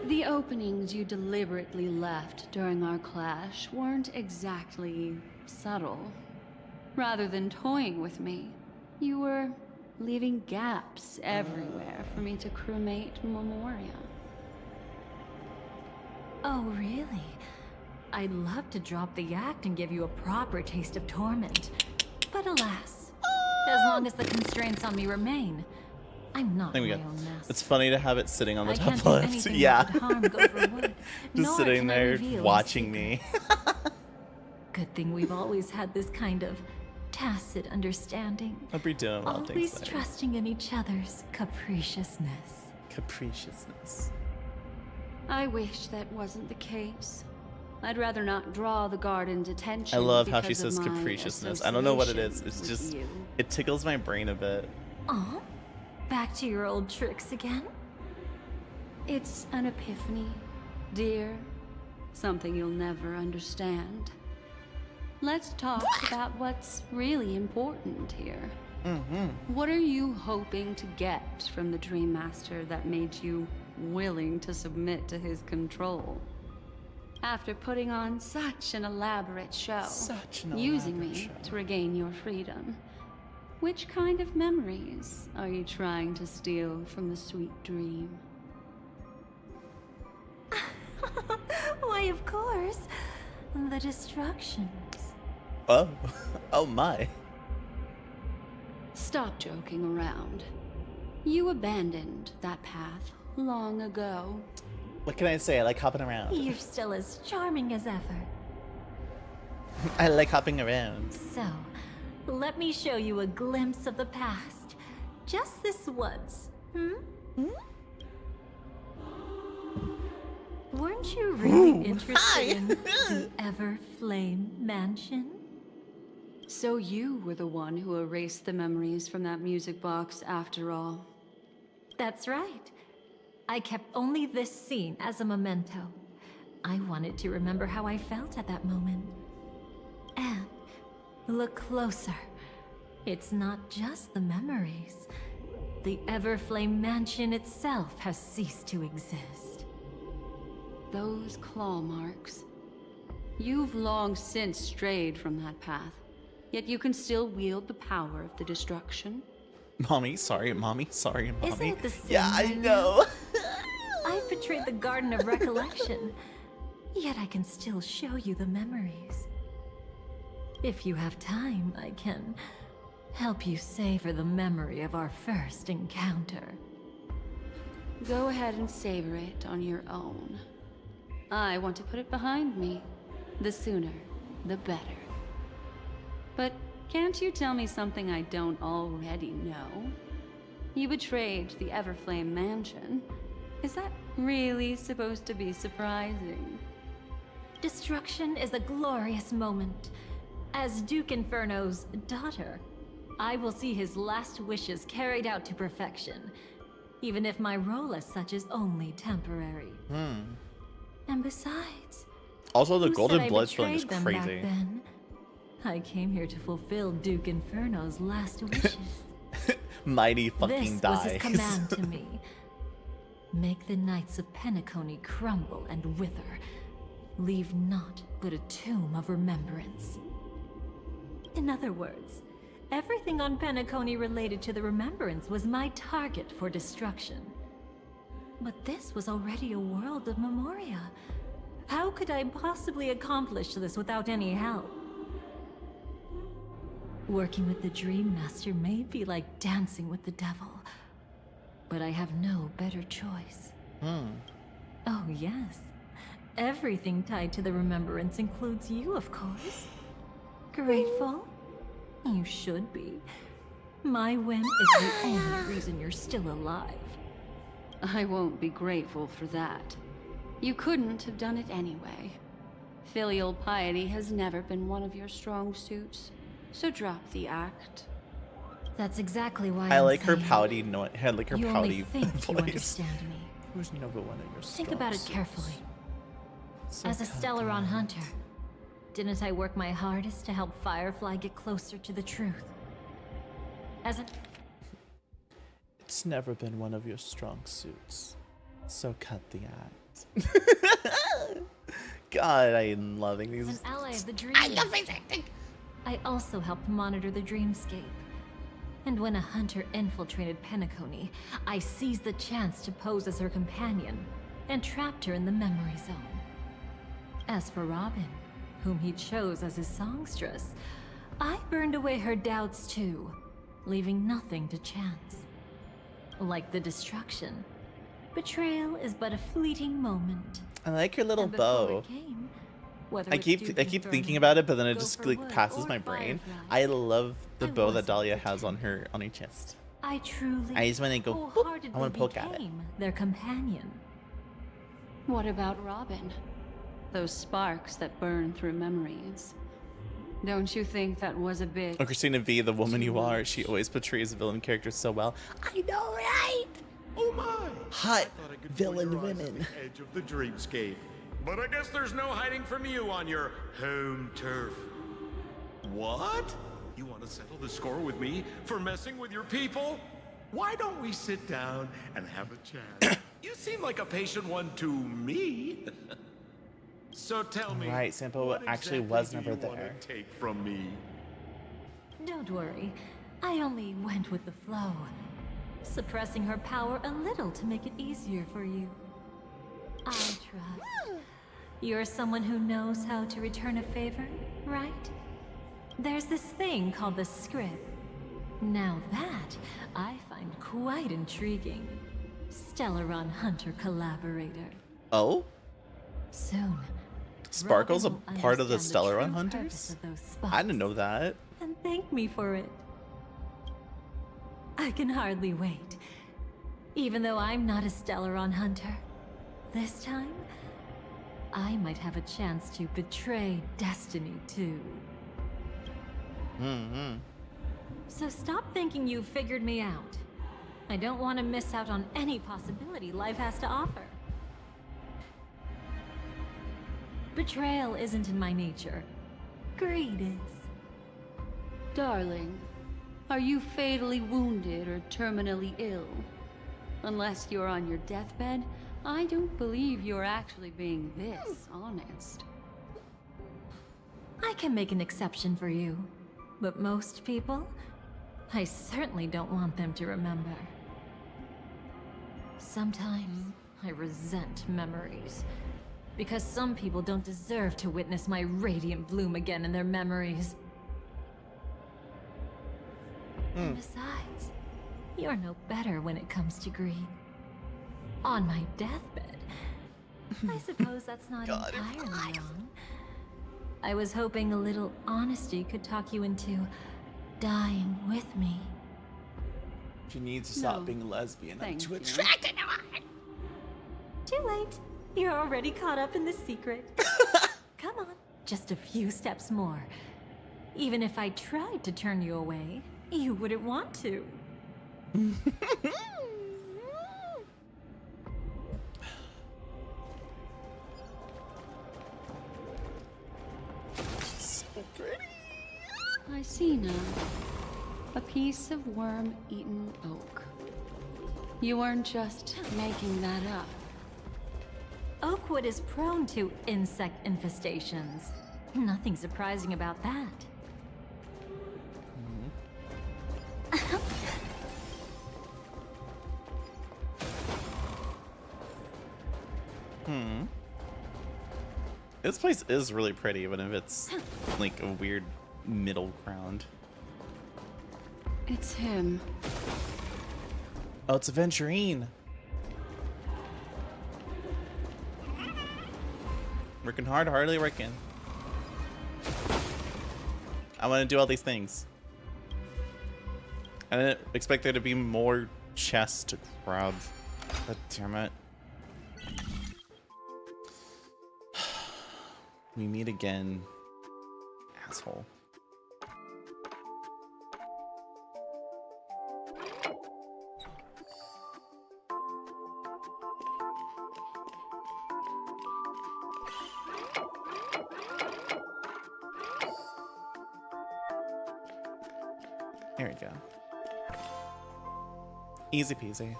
The openings you deliberately left during our clash weren't exactly subtle. Rather than toying with me, you were leaving gaps everywhere for me to cremate Memoria. Oh, really? I'd love to drop the act and give you a proper taste of torment. But alas, as long as the constraints on me remain, I'm not my own master. It's funny to have it sitting on the I top can't do left. anything Yeah. that would harm Gopher Wood, Just nor sitting can I there reveal watching me. Good thing we've always had this kind of tacit understanding. Hope you're doing well, Always thanks. trusting in each other's capriciousness. Capriciousness. I wish that wasn't the case. I'd rather not draw the garden's attention. I love how she because of says my capriciousness. I don't know what it is. association It's with just, you. it tickles my brain a bit. Oh, back to your old tricks again? It's an epiphany, dear. Something you'll never understand. Let's talk about what's really important here. What are you hoping to get from the Dream Master that made you willing to submit to his control? After putting on such an elaborate show, using me to regain your freedom, which kind of memories are you trying to steal from the sweet dream? Why, of course. The destructions. Oh. Oh my. Stop joking around. You abandoned that path long ago. What can I say? I like hopping around. You're still as charming as ever. I like hopping around. So, let me show you a glimpse of the past. Just this once. Weren't you really interested in the Everflame Mansion? So you were the one who erased the memories from that music box after all. That's right. I kept only this scene as a memento. I wanted to remember how I felt at that moment. And look closer. It's not just the memories. The Everflame Mansion itself has ceased to exist. Those claw marks. You've long since strayed from that path, yet you can still wield the power of the destruction. Mommy, sorry, mommy, sorry, mommy. Isn't it the same? Yeah, I right know. I've betrayed the Garden of Recollection, yet I can still show you the memories. If you have time, I can help you savor the memory of our first encounter. Go ahead and savor it on your own. I want to put it behind me. The sooner, the better. But can't you tell me something I don't already know? You betrayed the Everflame Mansion. Is that really supposed to be surprising? Destruction is a glorious moment. As Duke Inferno's daughter, I will see his last wishes carried out to perfection, even if my role as such is only temporary. And besides, Also, the who golden said I bloodstone is betrayed them back crazy. then? I came here to fulfill Duke Inferno's last wishes. Mighty fucking This was dies. his command to me. Make the Knights of Penacony crumble and wither. Leave naught but a tomb of remembrance. In other words, everything on Penacony related to the remembrance was my target for destruction. But this was already a world of Memoria. How could I possibly accomplish this without any help? Working with the Dream Master may be like dancing with the devil, but I have no better choice. Oh yes, everything tied to the remembrance includes you, of course. Grateful? You should be. My whim is the only reason you're still alive. I won't be grateful for that. You couldn't have done it anyway. Filial piety has never been one of your strong suits, so drop the act. That's exactly why I I'm like her saying pouty no had like her you only pouty think you voice. understand me. Who's never one of your Think strong about it suits. carefully. So As a Stellaron hunter, didn't I work my hardest to help Firefly get closer to the truth? As a... It's never been one of your strong suits. So cut the act. God, I am loving these. An ally of the dream. I love face acting. I also helped monitor the dreamscape. And when a hunter infiltrated Penacony, I seized the chance to pose as her companion and trapped her in the memory zone. As for Robin, whom he chose as his songstress, I burned away her doubts too, leaving nothing to chance. Like the destruction, betrayal is but a fleeting moment. I like your little And before bow. it came, Whether I it's keep Duke thinking Inferno, about it, but then it Go just for like Wood, passes or my brain. Firefly. I love the I bow that wasn't Dahlia has on her chest. I truly, I just want to go. Boop, I wholeheartedly want to poke at it. became their companion. What about Robin? Those sparks that burn through memories. Don't you think that was a bit... Oh, Christina V, the woman you are, she always portrays villain characters so well. I know, right? Oh my! Hot I could villain feel your eyes at women. the edge of the dreamscape. But I guess there's no hiding from you on your home turf. What? You want to settle the score with me for messing with your people? Why don't we sit down and have a chat? You seem like a patient one to me. So tell me, Right, Sampo what actually exactly was do never you wanna there. take from me? Don't worry, I only went with the flow, suppressing her power a little to make it easier for you. I trust. You're someone who knows how to return a favor, right? There's this thing called the script. Now that I find quite intriguing. Stellaron Hunter collaborator. Oh? Soon. Sparkle's a Robin will part of the understand Stellaron true Hunters? purpose of those spots. I didn't know that. And thank me for it. I can hardly wait. Even though I'm not a Stellaron Hunter, this time, I might have a chance to betray destiny too. Mm-hmm. So stop thinking you've figured me out. I don't want to miss out on any possibility life has to offer. Betrayal isn't in my nature. Greed is. Darling, are you fatally wounded or terminally ill? Unless you're on your deathbed, I don't believe you're actually being this honest. I can make an exception for you. But most people, I certainly don't want them to remember. Sometimes I resent memories. Because some people don't deserve to witness my radiant bloom again in their memories. And besides, you're no better when it comes to greed. On my deathbed, I suppose that's not entirely wrong. I was hoping a little honesty could talk you into dying with me. She needs to stop No, being a lesbian. I'm thank too you. attracted to it. Too late. You're already caught up in the secret. Come on, just a few steps more. Even if I tried to turn you away, you wouldn't want to. So pretty. I see now. A piece of worm-eaten oak. You weren't just making that up. Oakwood is prone to insect infestations. Nothing surprising about that. This place is really pretty, even if it's like a weird middle ground. It's him. Oh, it's Aventurine. Working hard, hardly working. I want to do all these things. I didn't expect there to be more chests to grab. God damn it. We meet again, asshole. There we go. Easy peasy.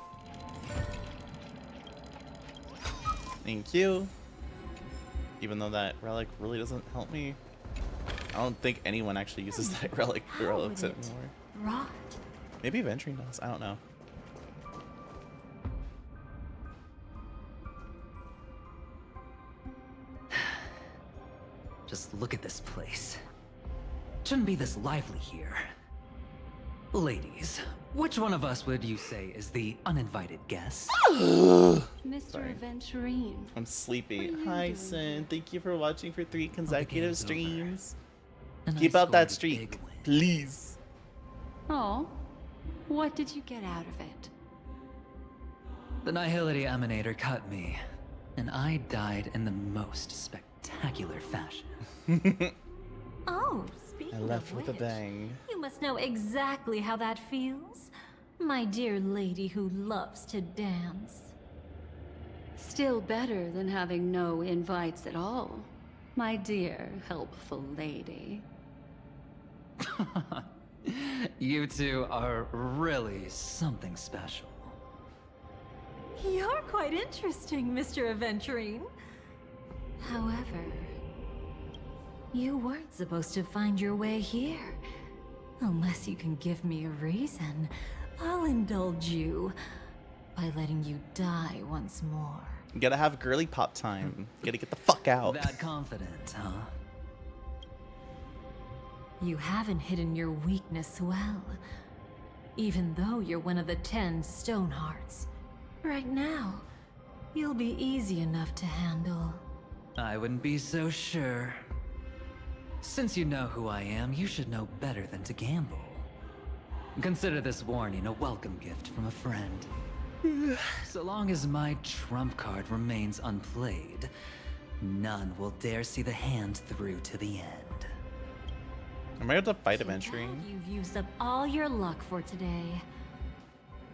Thank you. Even though that relic really doesn't help me. I don't think anyone actually uses that relics anymore. Rot. Maybe Venturing does. I don't know. Just look at this place. Shouldn't be this lively here. Ladies, Which one of us would you say is the uninvited guest? Mr. Aventurine. I'm sleepy. Hi, Sin. Thank you for watching for 3 consecutive streams. Keep up that streak, please. Oh, what did you get out of it? The Nihility Emanator cut me, and I died in the most spectacular fashion. Oh, speaking I left of with a which, bang. you must know exactly how that feels. My dear lady who loves to dance. Still better than having no invites at all, my dear helpful lady. You two are really something special. You're quite interesting, Mr. Aventurine. However, you weren't supposed to find your way here. Unless you can give me a reason, I'll indulge you by letting you die once more. You gotta have girly pop time. Gotta get the fuck out. That confident, huh? You haven't hidden your weakness well, even though you're one of the 10 Stonehearts. Right now, you'll be easy enough to handle. I wouldn't be so sure. Since you know who I am, you should know better than to gamble. Consider this warning a welcome gift from a friend. So long as my trump card remains unplayed, none will dare see the hand through to the end. Am I able to fight Aventurine? You've used up all your luck for today.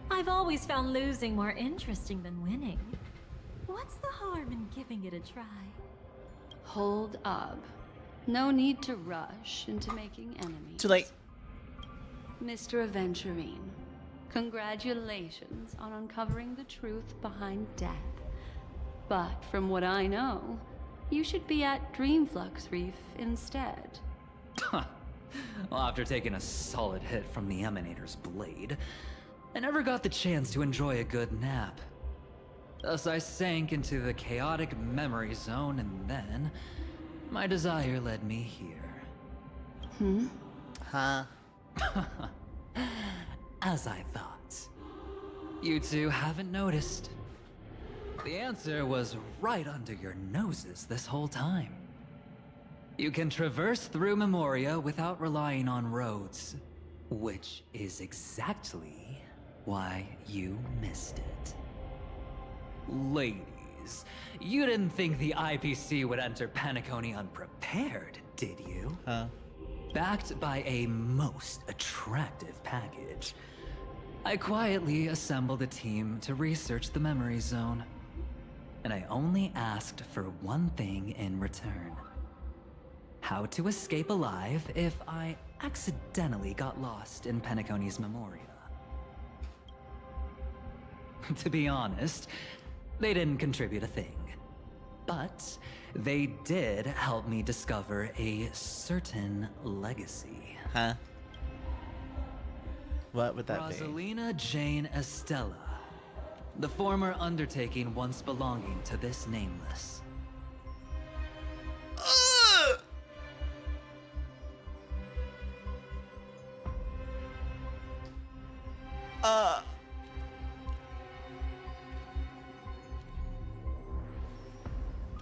I've always found losing more interesting than winning. What's the harm in giving it a try? Hold up. No need to rush into making enemies. Too late. Mr. Aventurine, congratulations on uncovering the truth behind death. But from what I know, you should be at Dreamflux Reef instead. Well, after taking a solid hit from the Emanator's blade, I never got the chance to enjoy a good nap. Thus I sank into the chaotic memory zone, and then my desire led me here. Huh? As I thought. You two haven't noticed. The answer was right under your noses this whole time. You can traverse through Memoria without relying on roads, which is exactly why you missed it. Ladies, you didn't think the IPC would enter Penacony unprepared, did you? Huh? Backed by a most attractive package, I quietly assembled a team to research the memory zone. And I only asked for one thing in return. How to escape alive if I accidentally got lost in Penacony's Memoria. To be honest, they didn't contribute a thing. But they did help me discover a certain legacy. Huh? What would that be? Rosalina Jane Estella. The former undertaking once belonging to this nameless.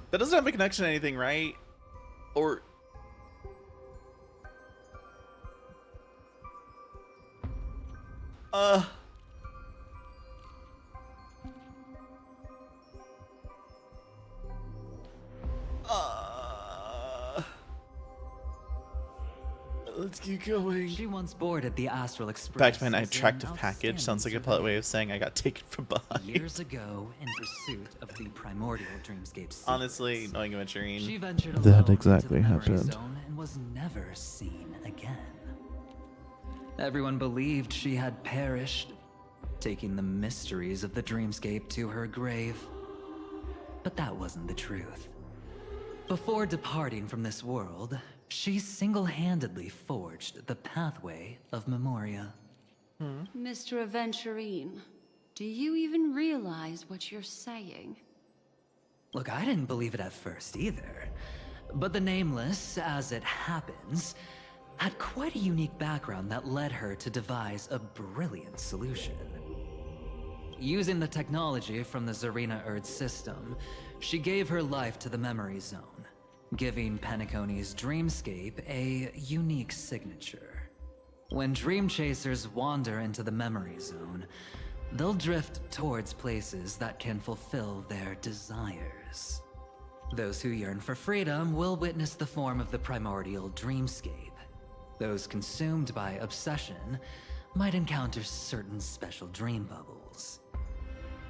That doesn't have a connection to anything, right? Or... Let's keep going. She once boarded the Astral Express. Back to my as an attractive package sounds like a polite way of saying I got taken from behind. Years ago, in pursuit of the primordial dreamscape secrets, Honestly, knowing Aventurine, she ventured alone That into exactly the memory happened. zone and was never seen again. Everyone believed she had perished, taking the mysteries of the dreamscape to her grave. But that wasn't the truth. Before departing from this world, she single-handedly forged the pathway of Memoria. Mr. Aventurine, do you even realize what you're saying? Look, I didn't believe it at first either. But the Nameless, as it happens, had quite a unique background that led her to devise a brilliant solution. Using the technology from the Zarina Erd system, she gave her life to the memory zone, giving Penacony's dreamscape a unique signature. When dream chasers wander into the memory zone, they'll drift towards places that can fulfill their desires. Those who yearn for freedom will witness the form of the primordial dreamscape. Those consumed by obsession might encounter certain special dream bubbles.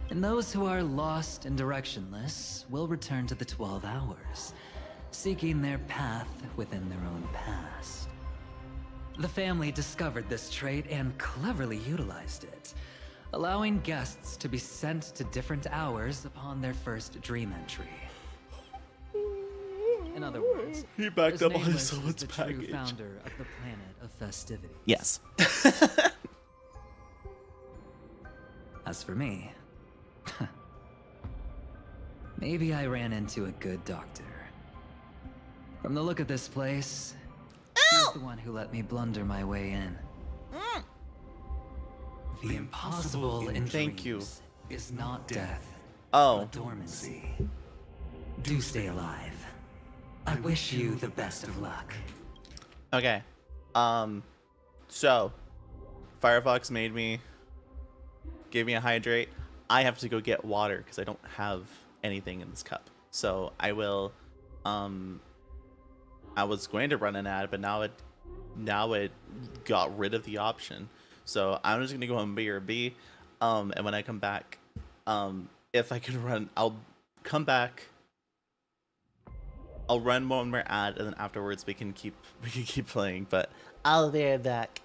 And those who are lost and directionless will return to the 12 hours, seeking their path within their own past. The family discovered this trait and cleverly utilized it, allowing guests to be sent to different hours upon their first dream entry. In other words, he backed up on Nameless his is the true package. founder of the planet of festivity. Yes. As for me, maybe I ran into a good doctor. From the look of this place, he's the one who let me blunder my way in. The impossible in Thank you. dreams is not death, Oh. but dormancy. Do stay alive. I wish you the best of luck. Okay. So Firefox gave me a hydrate. I have to go get water because I don't have anything in this cup. So I will, I was going to run an ad, but now it got rid of the option. So I'm just gonna go on BRB. And when I come back, if I can run, I'll come back. I'll run one more ad, and then afterwards we can keep playing. But I'll be right back.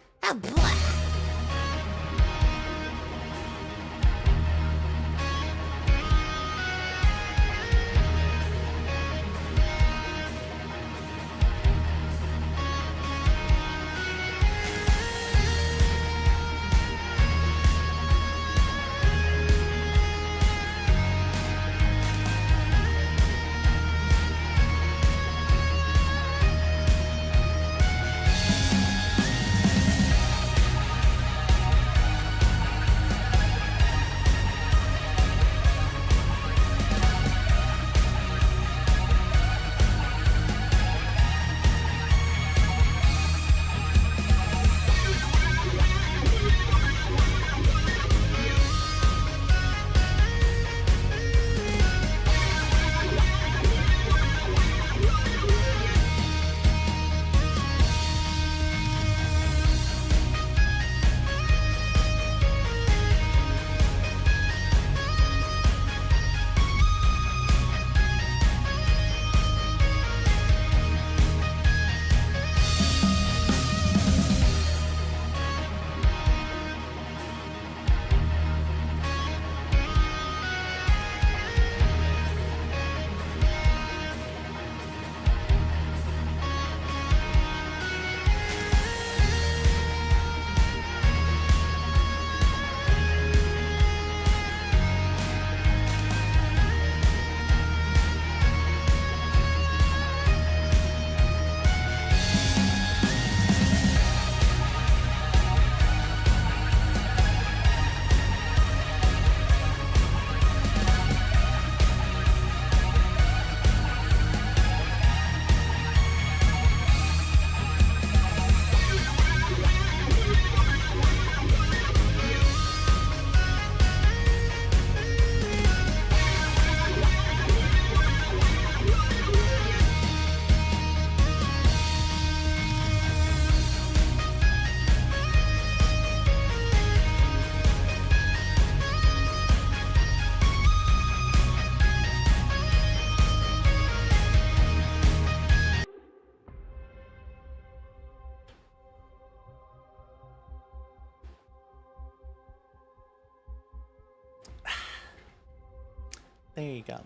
There you go.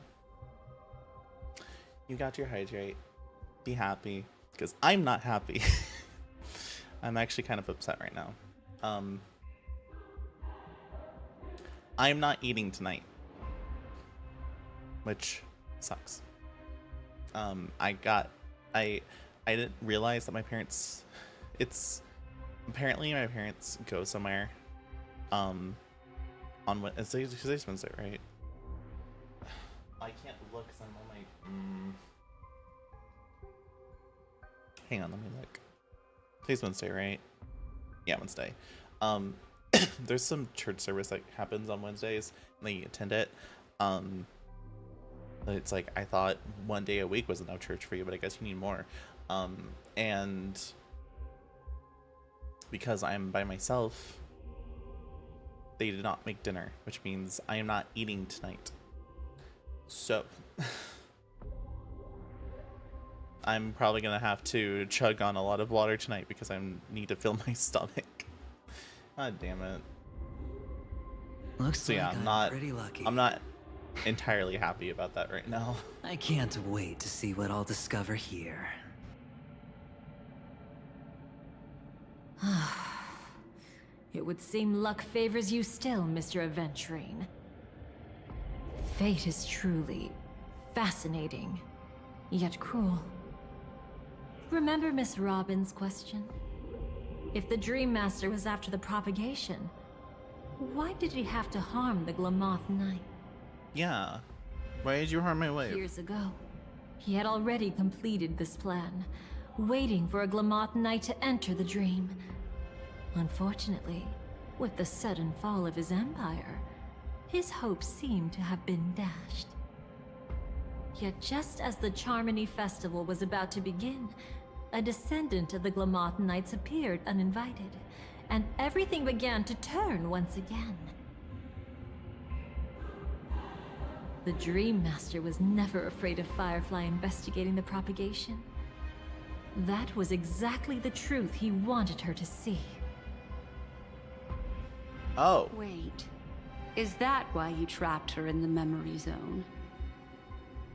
You got your hydrate. Be happy, because I'm not happy. I'm actually kind of upset right now. I'm not eating tonight, which sucks. I didn't realize that my parents It's apparently my parents go somewhere. On what? It's today's Wednesday, right? I can't look because I'm on my. Hang on, let me look. Today's Wednesday, right? Yeah, Wednesday. There's some church service that happens on Wednesdays, and they attend it. It's like, I thought one day a week was enough church for you, but I guess you need more. And because I'm by myself, they did not make dinner, which means I am not eating tonight. So I'm probably gonna have to chug on a lot of water tonight because I need to fill my stomach. God damn it. Looks so yeah, like I'm pretty lucky. I'm not entirely happy about that right now. I can't wait to see what I'll discover here. It would seem luck favors you still, Mr. Aventurine. Fate is truly fascinating, yet cruel. Remember Miss Robin's question? If the Dream Master was after the propagation, why did he have to harm the Glamoth Knight? Yeah. Why did you harm my wife? Years ago, he had already completed this plan, waiting for a Glamoth Knight to enter the dream. Unfortunately, with the sudden fall of his empire, his hopes seemed to have been dashed. Yet just as the Charmony Festival was about to begin, a descendant of the Glamoth Knights appeared uninvited, and everything began to turn once again. The Dream Master was never afraid of Firefly investigating the propagation. That was exactly the truth he wanted her to see. Oh. Wait. Is that why you trapped her in the memory zone?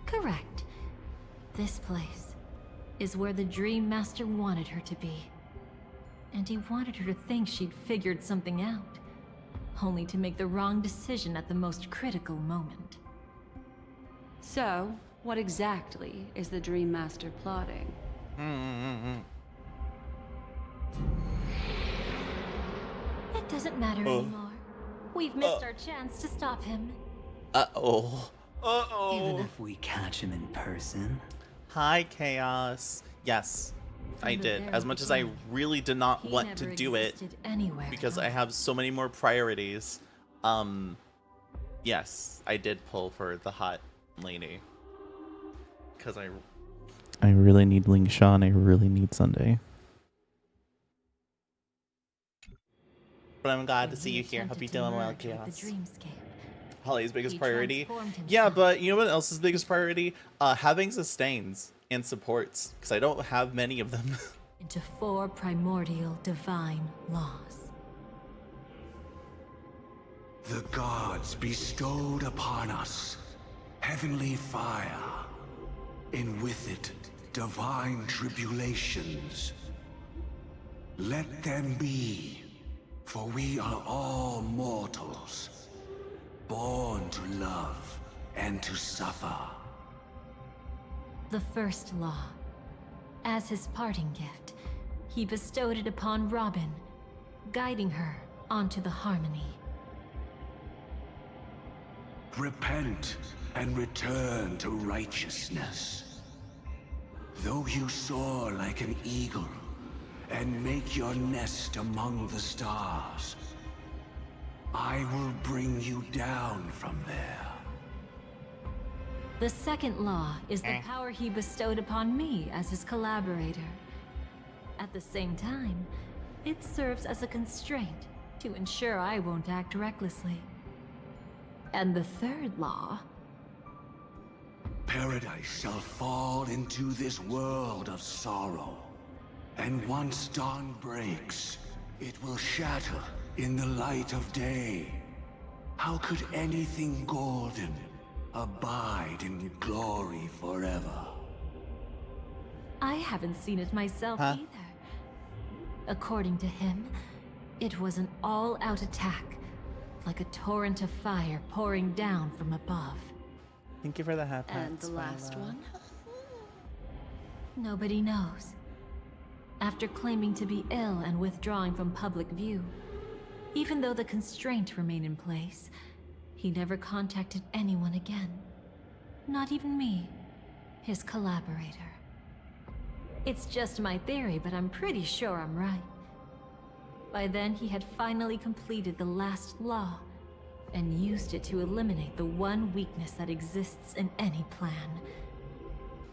Correct. This place is where the Dream Master wanted her to be. And he wanted her to think she'd figured something out, only to make the wrong decision at the most critical moment. So, what exactly is the Dream Master plotting? It doesn't matter anymore. We've missed our chance to stop him. Uh-oh. Even if we catch him in person. Hi, Chaos. Yes, I did. As much as I really did not want to do it, because I have so many more priorities. Yes, I did pull for the hot lady. Because I really need Ling Sha and I really need Sunday. But I'm glad to see you here. Hope you're doing well, Chaos. Holly's biggest priority. Yeah, but you know what else's biggest priority? Having sustains and supports, because I don't have many of them. Into 4 primordial divine laws. The gods bestowed upon us heavenly fire, and with it divine tribulations. Let them be, for we are all mortals, born to love and to suffer. The first law. As his parting gift, he bestowed it upon Robin, guiding her onto the harmony. Repent and return to righteousness. Though you soar like an eagle and make your nest among the stars, I will bring you down from there. The second law is the power he bestowed upon me as his collaborator. At the same time, it serves as a constraint to ensure I won't act recklessly. And the third law... Paradise shall fall into this world of sorrow. And once dawn breaks, it will shatter in the light of day. How could anything golden abide in glory forever? I haven't seen it myself either. According to him, it was an all-out attack, like a torrent of fire pouring down from above. Thank you for the hat. And the last one? Nobody knows. after claiming to be ill and withdrawing from public view. Even though the constraint remained in place, he never contacted anyone again. Not even me, his collaborator. It's just my theory, but I'm pretty sure I'm right. By then, he had finally completed the last law, and used it to eliminate the one weakness that exists in any plan.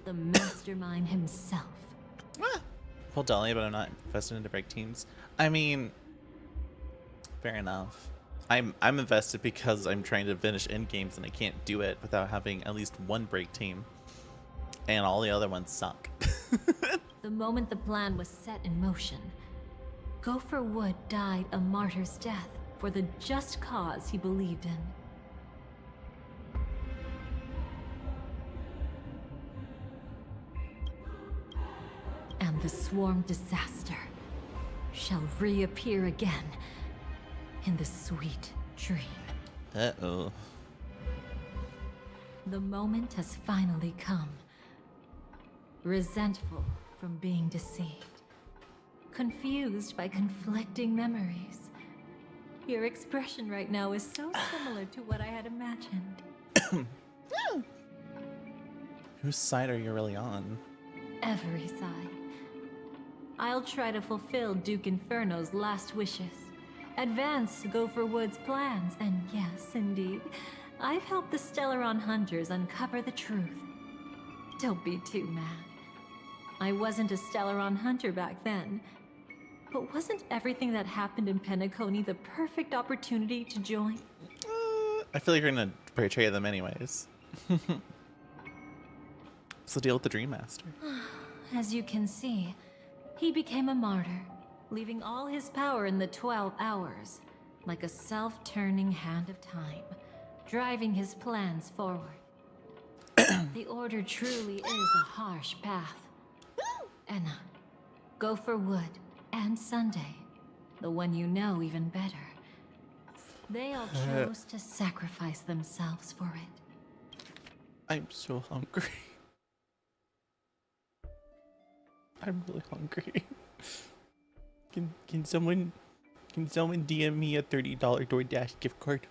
The mastermind himself. Well, Dolly, but I'm not invested into break teams. I mean, fair enough. I'm invested because I'm trying to finish end games and I can't do it without having at least one break team. And all the other ones suck. The moment the plan was set in motion, Gopher Wood died a martyr's death for the just cause he believed in. And the swarm disaster shall reappear again in the sweet dream. Uh-oh. The moment has finally come. Resentful from being deceived. Confused by conflicting memories. Your expression right now is so similar to what I had imagined. Whose side are you really on? Every side. I'll try to fulfill Duke Inferno's last wishes. Advance Gopher Wood's plans, and yes, indeed, I've helped the Stellaron hunters uncover the truth. Don't be too mad. I wasn't a Stellaron hunter back then, but wasn't everything that happened in Penacony the perfect opportunity to join? I feel like you're gonna portray them anyways. So deal with the Dream Master. As you can see, he became a martyr, leaving all his power in the 12 hours, like a self-turning hand of time, driving his plans forward. The Order truly is a harsh path. Enna, Gopher Wood, and Sunday, the one you know even better. They all chose to sacrifice themselves for it. I'm so hungry. I'm really hungry. Can someone DM me a $30 DoorDash gift card?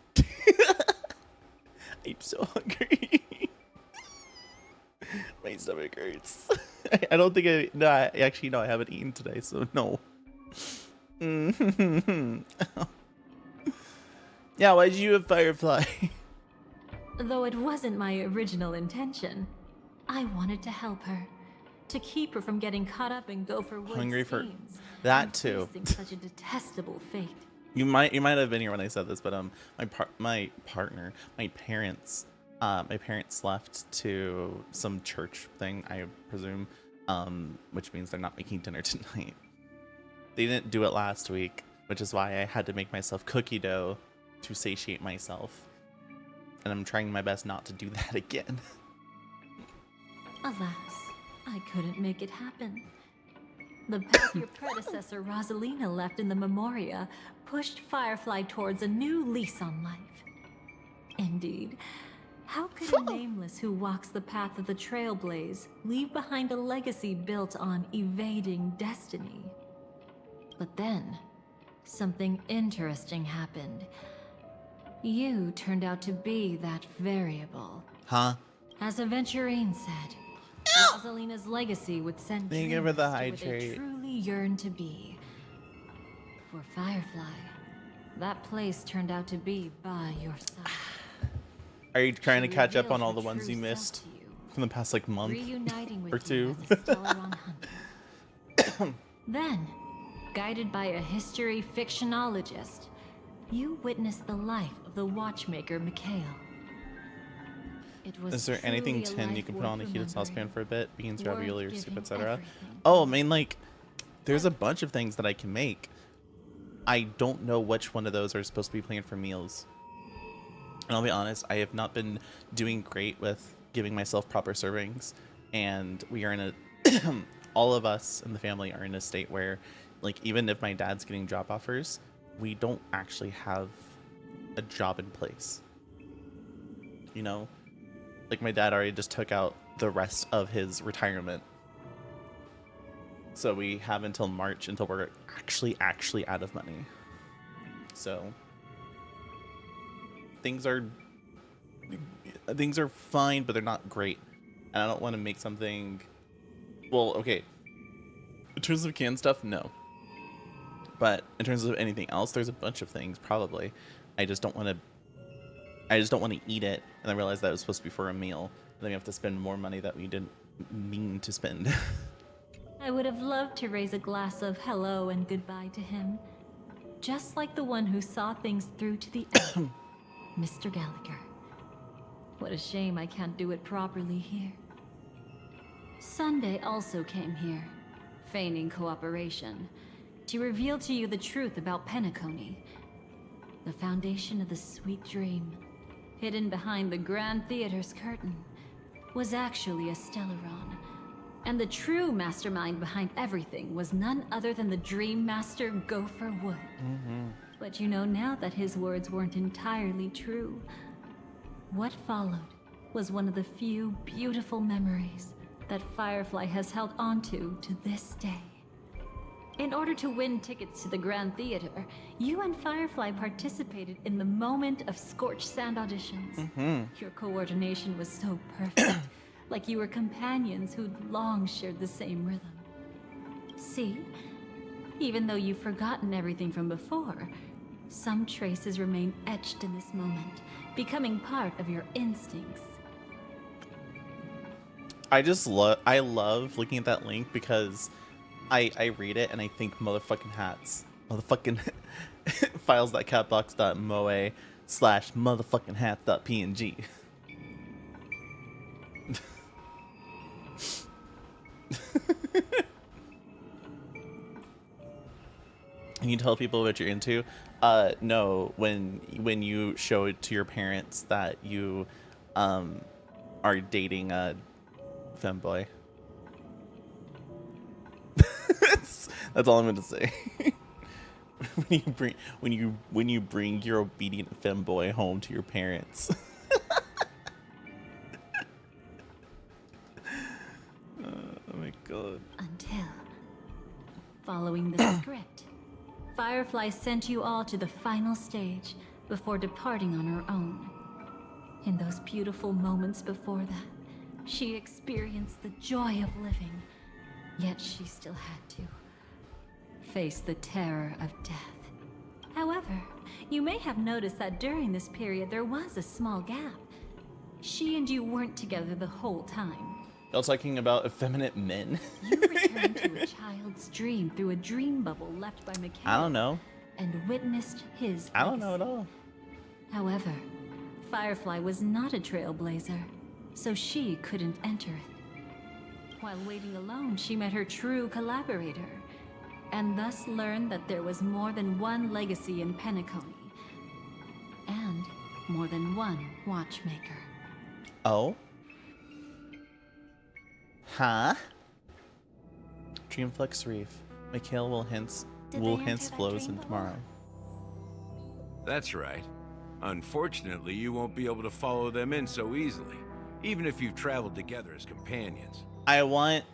I'm so hungry. My stomach hurts. I don't think I actually no, I haven't eaten today, so no. Yeah, why'd you have Firefly? Though it wasn't my original intention, I wanted to help her. To keep her from getting caught up in Gopher Wood's Hungry for schemes that and too. facing such a detestable fate. You might have been here when I said this, but my parents left to some church thing, I presume, which means they're not making dinner tonight. They didn't do it last week, which is why I had to make myself cookie dough to satiate myself, and I'm trying my best not to do that again. Alas, I couldn't make it happen. The path your predecessor Rosalina left in the Memoria pushed Firefly towards a new lease on life. Indeed, how could a nameless who walks the path of the Trailblaze leave behind a legacy built on evading destiny? But then, something interesting happened. You turned out to be that variable. Huh? As Aventurine said, Rosalina's legacy would send Thank you dreamers for the to what they hydrate. truly yearn to be. For Firefly, that place turned out to be by your side. Are you trying to catch up revealed on all her the ones true you self missed to you, from the past like month reuniting with or you two? as a Stellaron hunter. Then, guided by a history fictionologist, you witnessed the life of the watchmaker Mikhail. It was Is there anything truly a tin you life can put on a worth heated saucepan remembering, for a bit? Beans, worth ravioli, or soup, giving etc. everything. Oh, I mean, like, there's a bunch of things that I can make. I don't know which one of those are supposed to be planned for meals. And I'll be honest, I have not been doing great with giving myself proper servings. And we are in a... all of us in the family are in a state where, like, even if my dad's getting job offers, we don't actually have a job in place. You know? Like, my dad already just took out the rest of his retirement. So we have until March until we're actually out of money. So things are fine, but they're not great. And I don't want to make something. Well, okay. In terms of canned stuff, no. But in terms of anything else, there's a bunch of things probably. I just don't want to eat it and then realize that it was supposed to be for a meal. And then we have to spend more money that we didn't mean to spend. I would have loved to raise a glass of hello and goodbye to him. Just like the one who saw things through to the end, Mr. Gallagher. What a shame I can't do it properly here. Sunday also came here, feigning cooperation, to reveal to you the truth about Penacony. The foundation of the sweet dream, hidden behind the Grand Theater's curtain, was actually a Stellaron. And the true mastermind behind everything was none other than the Dream Master Gopher Wood. But you know now that his words weren't entirely true. What followed was one of the few beautiful memories that Firefly has held onto to this day. In order to win tickets to the Grand Theater, you and Firefly participated in the Moment of Scorched Sand auditions. Your coordination was so perfect, like you were companions who'd long shared the same rhythm. See? Even though you've forgotten everything from before, some traces remain etched in this moment, becoming part of your instincts. I love looking at that link because I read it and I think motherfucking hats. Motherfucking files.catbox.moe/motherfucking hats.png. Can you tell people what you're into? No, when you show it to your parents that you are dating a femboy. That's all I'm gonna say. when you bring your obedient femboy home to your parents. Oh my god. Until, following the script, Firefly sent you all to the final stage before departing on her own. In those beautiful moments before that, she experienced the joy of living, yet she still had to face the terror of death. However, you may have noticed that during this period there was a small gap. She and you weren't together the whole time. Y'all talking about effeminate men? You returned to a child's dream through a dream bubble left by Mikhail. I don't know. And witnessed his I don't know at all. However, Firefly was not a trailblazer, so she couldn't enter it. While waiting alone, she met her true collaborator, and thus learned that there was more than one legacy in Penacony, and more than one watchmaker. Oh? Huh? Dreamflex Reef. Mikhail will hence flows in tomorrow. That's right. Unfortunately, you won't be able to follow them in so easily, even if you've traveled together as companions. I want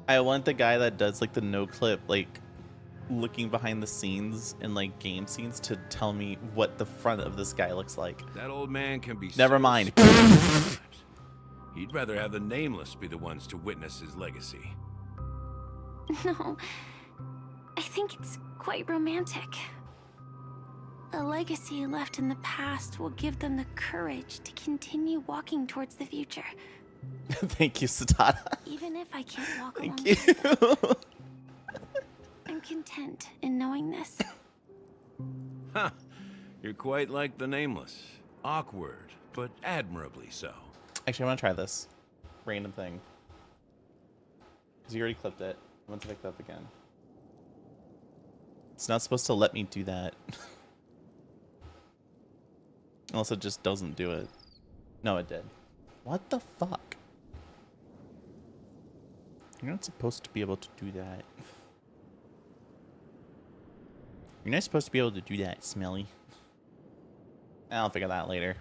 the guy that does like the no clip, like looking behind the scenes in like game scenes to tell me what the front of this guy looks like. That old man can be Never mind. He'd rather have the Nameless be the ones to witness his legacy. No, I think it's quite romantic. A legacy left in the past will give them the courage to continue walking towards the future. Thank you, Satana. Even if I can't walk along Thank you. with them, I'm content in knowing this. Huh. You're quite like the Nameless. Awkward, but admirably so. Actually, I want to try this random thing. Because you already clipped it. I want to pick that up again. It's not supposed to let me do that. Unless it just doesn't do it. No, it did. What the fuck? You're not supposed to be able to do that. You're not supposed to be able to do that, Smelly. I'll figure that out later.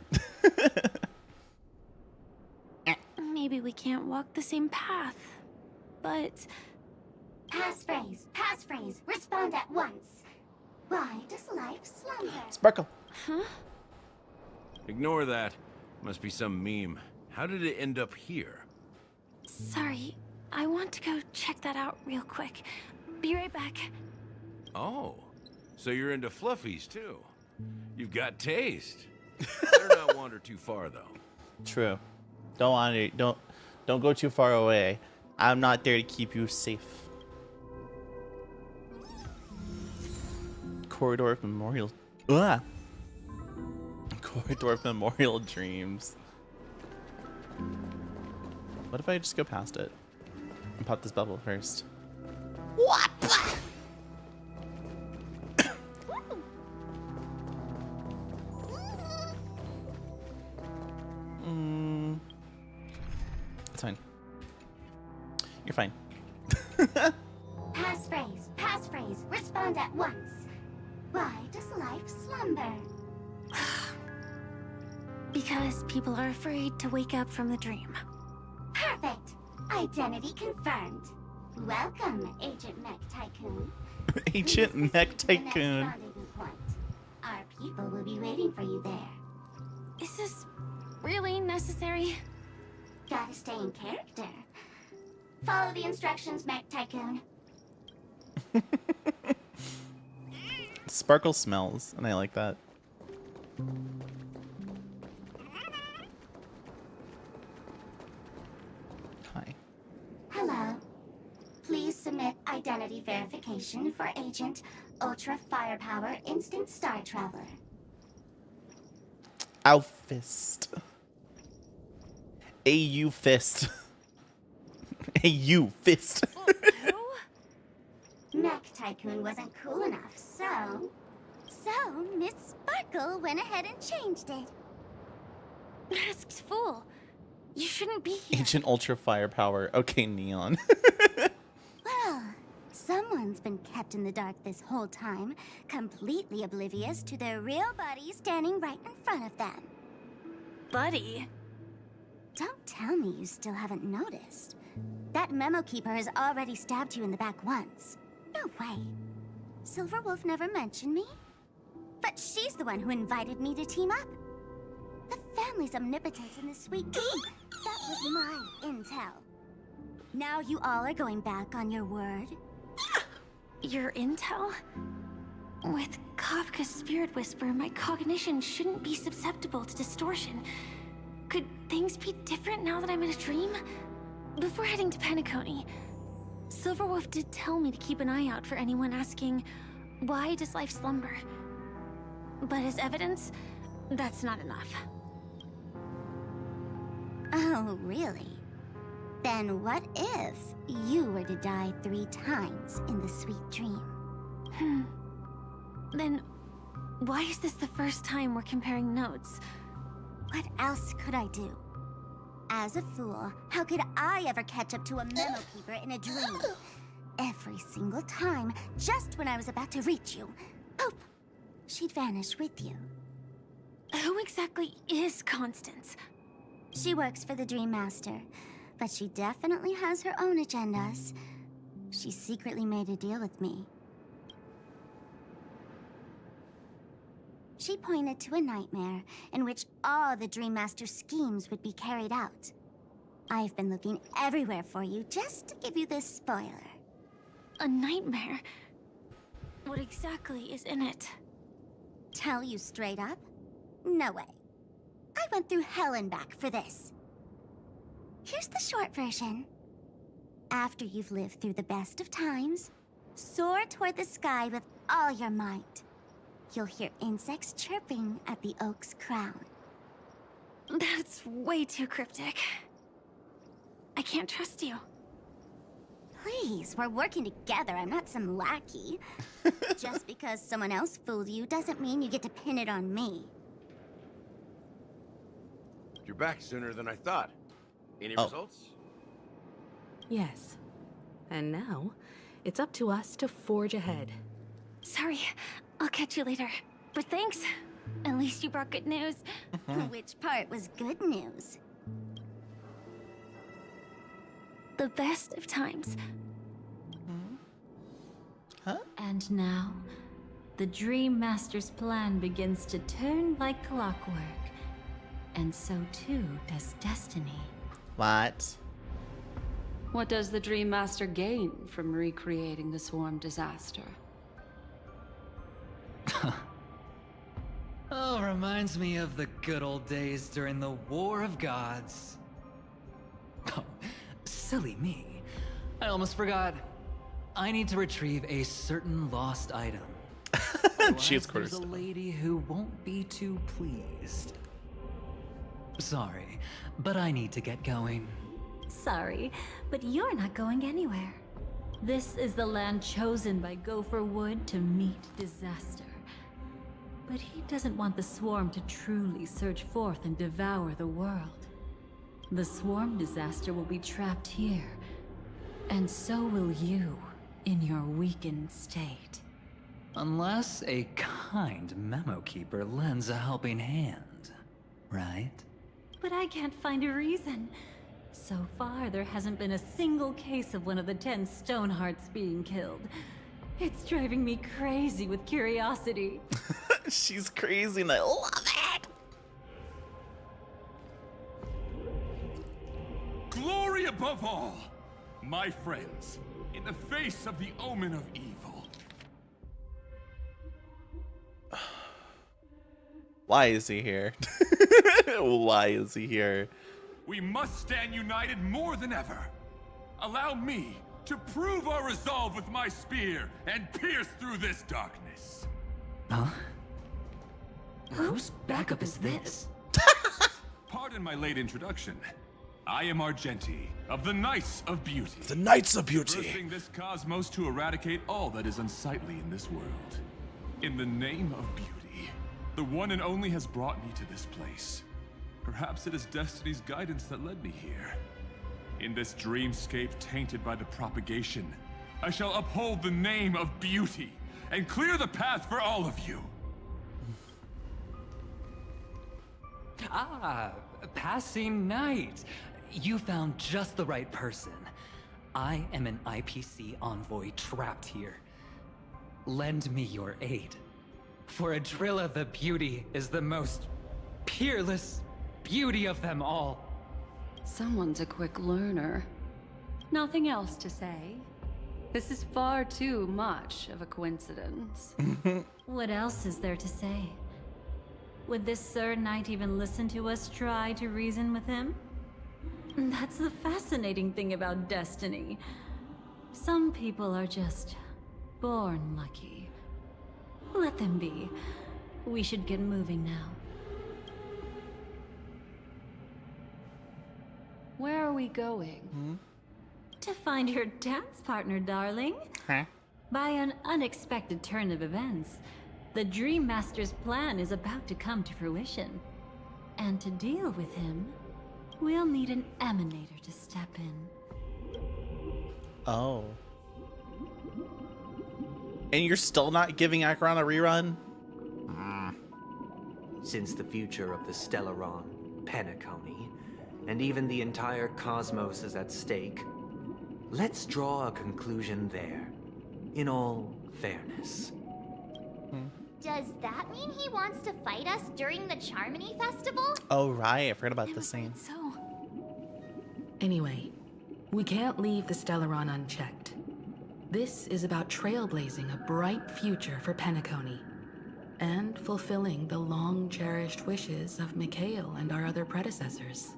Maybe we can't walk the same path, but Passphrase, respond at once. Why does life slumber? Sparkle. Huh? Ignore that. Must be some meme. How did it end up here? Sorry, I want to go check that out real quick. Be right back. Oh, so you're into fluffies too. You've got taste. Better not wander too far though. True. Don't wander. Don't go too far away. I'm not there to keep you safe. Corridor of Memorial. Ugh. Corridor of Memorial Dreams. What if I just go past it and pop this bubble first? What? It's fine. You're fine. Passphrase, respond at once. Why does life slumber? Because people are afraid to wake up from the dream. Perfect. Identity confirmed. Welcome, Agent Mech Tycoon. Agent Mech The next Tycoon. rendezvous point. Our people will be waiting for you there. Is this really necessary? Gotta stay in character. Follow the instructions, Mech Tycoon. Sparkle smells, and I like that. Hi. Hello. Please submit identity verification for Agent Ultra Firepower Instant Star Traveler. Ow fist. AU fist. AU fist. Mech Tycoon wasn't cool enough, so Miss Sparkle went ahead and changed it. Masked fool. You shouldn't be here. Agent Ultra Firepower. Okay, Neon. Well, someone's been kept in the dark this whole time, completely oblivious to their real buddy standing right in front of them. Buddy? Don't tell me you still haven't noticed. That memo keeper has already stabbed you in the back once. No way. Silver Wolf never mentioned me. But she's the one who invited me to team up. The family's omnipotence in this sweet game. That was my intel. Now you all are going back on your word? Your intel? With Kafka's spirit whisper, my cognition shouldn't be susceptible to distortion. Could things be different now that I'm in a dream? Before heading to Penacony, Silverwolf did tell me to keep an eye out for anyone asking, why does life slumber? But as evidence, that's not enough. Oh, really? Then what if you were to die 3 times in the sweet dream? Then why is this the first time we're comparing notes? What else could I do? As a fool, how could I ever catch up to a memo keeper in a dream? Every single time, just when I was about to reach you, poof, she'd vanish with you. Who exactly is Constance? She works for the Dream Master, but she definitely has her own agendas. She secretly made a deal with me. She pointed to a nightmare in which all the Dream Master schemes would be carried out. I've been looking everywhere for you just to give you this spoiler. A nightmare? What exactly is in it? Tell you straight up? No way. I went through hell and back for this. Here's the short version. After you've lived through the best of times, soar toward the sky with all your might. You'll hear insects chirping at the oak's crown. That's way too cryptic. I can't trust you. Please, we're working together. I'm not some lackey. Just because someone else fooled you doesn't mean you get to pin it on me. You're back sooner than I thought. Any results? Yes. And now, it's up to us to forge ahead. Sorry, I'll catch you later. But thanks. At least you brought good news. Which part was good news? The best of times. And now, the Dream Master's plan begins to turn like clockwork. And so too does destiny. What? What does the Dream Master gain from recreating the swarm disaster? Oh, reminds me of the good old days during the War of Gods. Oh, silly me. I almost forgot. I need to retrieve a certain lost item. She's There's a lady who won't be too pleased. Sorry, but I need to get going. Sorry, but you're not going anywhere. This is the land chosen by Gopher Wood to meet disaster. But he doesn't want the swarm to truly surge forth and devour the world. The swarm disaster will be trapped here, and so will you in your weakened state. Unless a kind memo keeper lends a helping hand, right? But I can't find a reason. So far, there hasn't been a single case of one of the 10 Stonehearts being killed. It's driving me crazy with curiosity. She's crazy and I love it! Glory above all! My friends, in the face of the omen of evil. Why is he here? Why is he here? We must stand united more than ever. Allow me to prove our resolve with my spear and pierce through this darkness. Huh? Whose backup is this? Pardon my late introduction. I am Argenti, of the Knights of Beauty. The Knights of Beauty. Traversing this cosmos to eradicate all that is unsightly in this world. In the name of beauty, the one and only has brought me to this place. Perhaps it is destiny's guidance that led me here. In this dreamscape tainted by the propagation, I shall uphold the name of beauty and clear the path for all of you. Ah, passing knight. You found just the right person. I am an IPC envoy trapped here. Lend me your aid. For Adrilla the Beauty is the most peerless beauty of them all. Someone's a quick learner. Nothing else to say. This is far too much of a coincidence. What else is there to say? Would this Sir Knight even listen to us try to reason with him? That's the fascinating thing about destiny. Some people are just born lucky. Let them be. We should get moving now. Where are we going? To find your dance partner, darling. Huh? By an unexpected turn of events, the Dream Master's plan is about to come to fruition. And to deal with him, we'll need an emanator to step in. Oh. And you're still not giving Acheron a rerun? Since the future of the Stellaron, Penacony, and even the entire cosmos is at stake, let's draw a conclusion there, in all fairness. Does that mean he wants to fight us during the Charmony Festival? Oh, right. I forgot about the scene. So. Anyway, we can't leave the Stellaron unchecked. This is about trailblazing a bright future for Penacony, and fulfilling the long-cherished wishes of Mikhail and our other predecessors.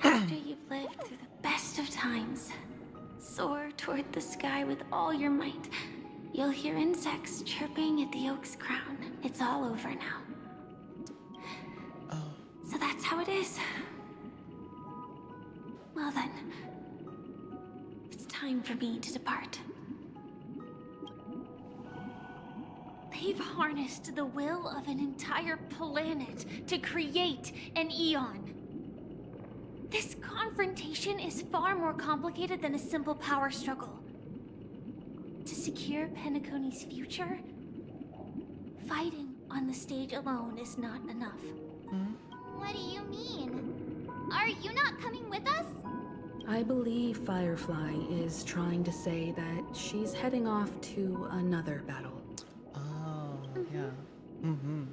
After you've lived through the best of times, soar toward the sky with all your might. You'll hear insects chirping at the oak's crown. It's all over now. So that's how it is. Well then, it's time for me to depart. They've harnessed the will of an entire planet to create an Eon. This confrontation is far more complicated than a simple power struggle. To secure Penacony's future, fighting on the stage alone is not enough. What do you mean? Are you not coming with us? I believe Firefly is trying to say that she's heading off to another battle. Oh, yeah. Mm-hmm.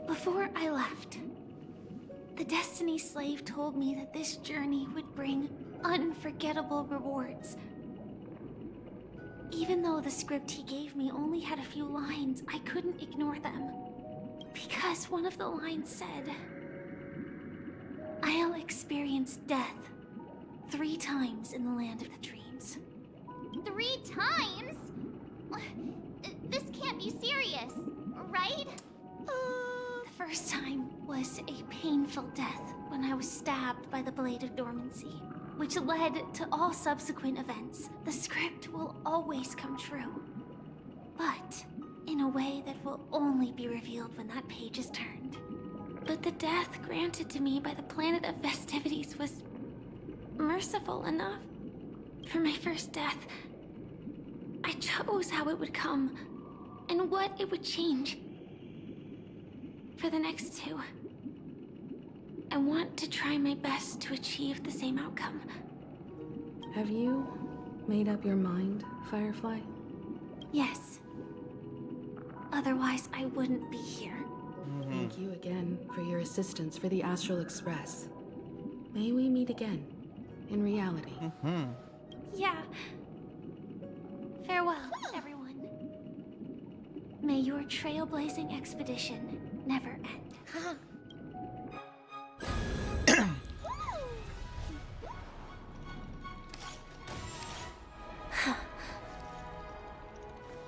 Before I left, the Destiny Slave told me that this journey would bring unforgettable rewards. Even though the script he gave me only had a few lines, I couldn't ignore them. Because one of the lines said, "I'll experience death 3 times in the land of the dreams." 3 times? This can't be serious, right? The first time was a painful death when I was stabbed by the Blade of Dormancy, which led to all subsequent events. The script will always come true, but in a way that will only be revealed when that page is turned. But the death granted to me by the planet of festivities was merciful enough. For my first death, I chose how it would come and what it would change. For the next 2, I want to try my best to achieve the same outcome. Have you made up your mind, Firefly? Yes. Otherwise, I wouldn't be here. Thank you again for your assistance for the Astral Express. May we meet again, in reality. Yeah. Farewell, everyone. May your trailblazing expedition never end.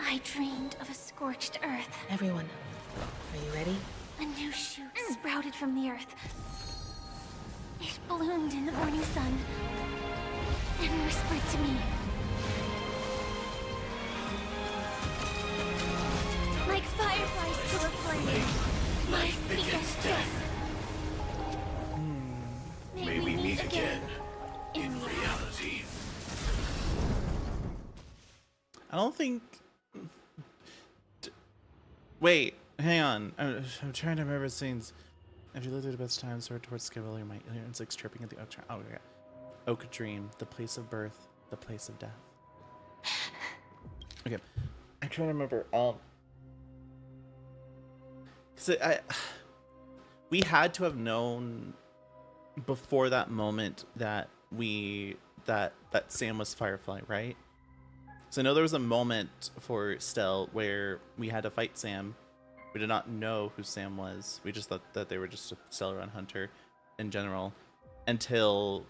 I dreamed of a scorched earth. Everyone, are you ready? A new shoot sprouted from the earth. It bloomed in the morning sun and whispered to me. Like fireflies to a flame, life begets death. May we meet again in reality. I don't think... Wait, hang on. I'm trying to remember scenes. If you lived at the best time, sword towards Skill, you might hear insects chirping at the oak tree. Oh, yeah. Oak Dream, the place of birth, the place of death. Okay, I'm trying to remember. Because we had to have known before that moment that that Sam was Firefly, right? So I know there was a moment for Stell where we had to fight Sam. We did not know who Sam was. We just thought that they were just a Stellaron hunter in general, until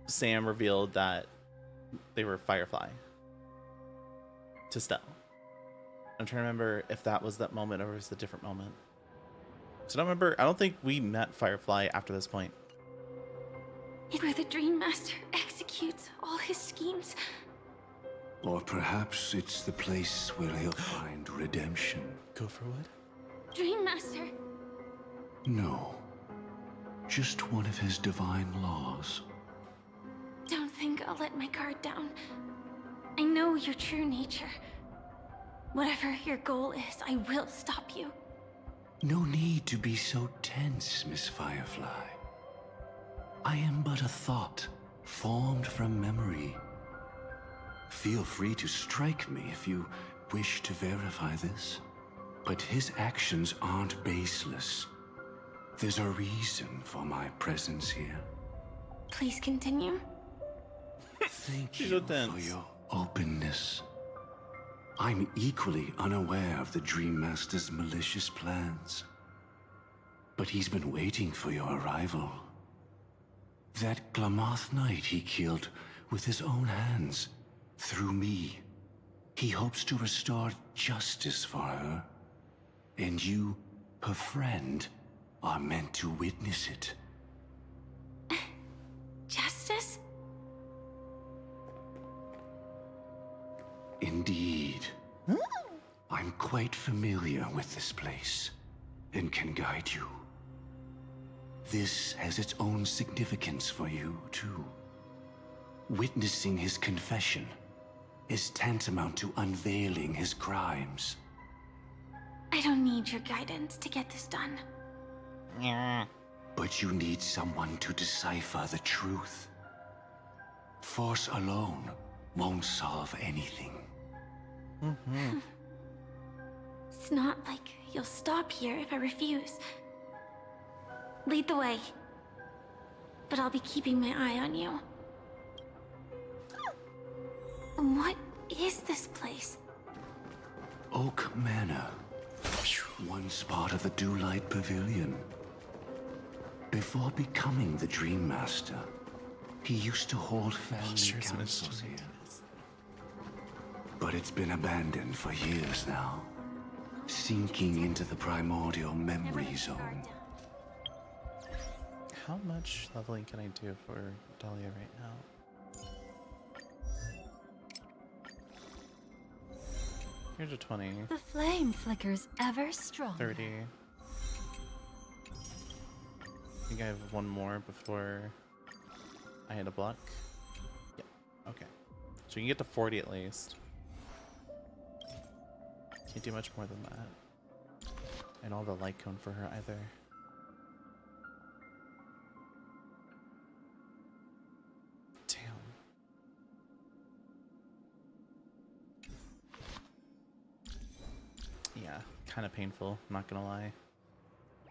Sam revealed that they were Firefly to Stell. I'm trying to remember if that was that moment or was it a different moment. So I don't remember. I don't think we met Firefly after this point. Where the Dream Master executes all his schemes. Or perhaps it's the place where he'll find redemption. Go for what? Dream Master. No. Just one of his divine laws. Don't think I'll let my guard down. I know your true nature. Whatever your goal is, I will stop you. No need to be so tense, Miss Firefly. I am but a thought, formed from memory. Feel free to strike me if you wish to verify this. But his actions aren't baseless. There's a reason for my presence here. Please continue. Thank you for your openness. I'm equally unaware of the Dream Master's malicious plans. But he's been waiting for your arrival. That Glamoth Knight he killed with his own hands, through me. He hopes to restore justice for her. And you, her friend, are meant to witness it. Justice? Indeed. I'm quite familiar with this place, and can guide you. This has its own significance for you, too. Witnessing his confession is tantamount to unveiling his crimes. I don't need your guidance to get this done. But you need someone to decipher the truth. Force alone won't solve anything. It's not like you'll stop here if I refuse. Lead the way. But I'll be keeping my eye on you. What is this place? Oak Manor. Once part of the Dewlight Pavilion. Before becoming the Dream Master, he used to hold family councils here. But it's been abandoned for years now, sinking into the primordial memory zone. How much leveling can I do for Dahlia right now? Here's a 20. The flame flickers ever strong. 30. I think I have one more before I hit a block. Yep. Okay. So you can get to 40 at least. Can't do much more than that. I don't have a light cone for her either. Damn. Yeah, kind of painful, I'm not gonna lie.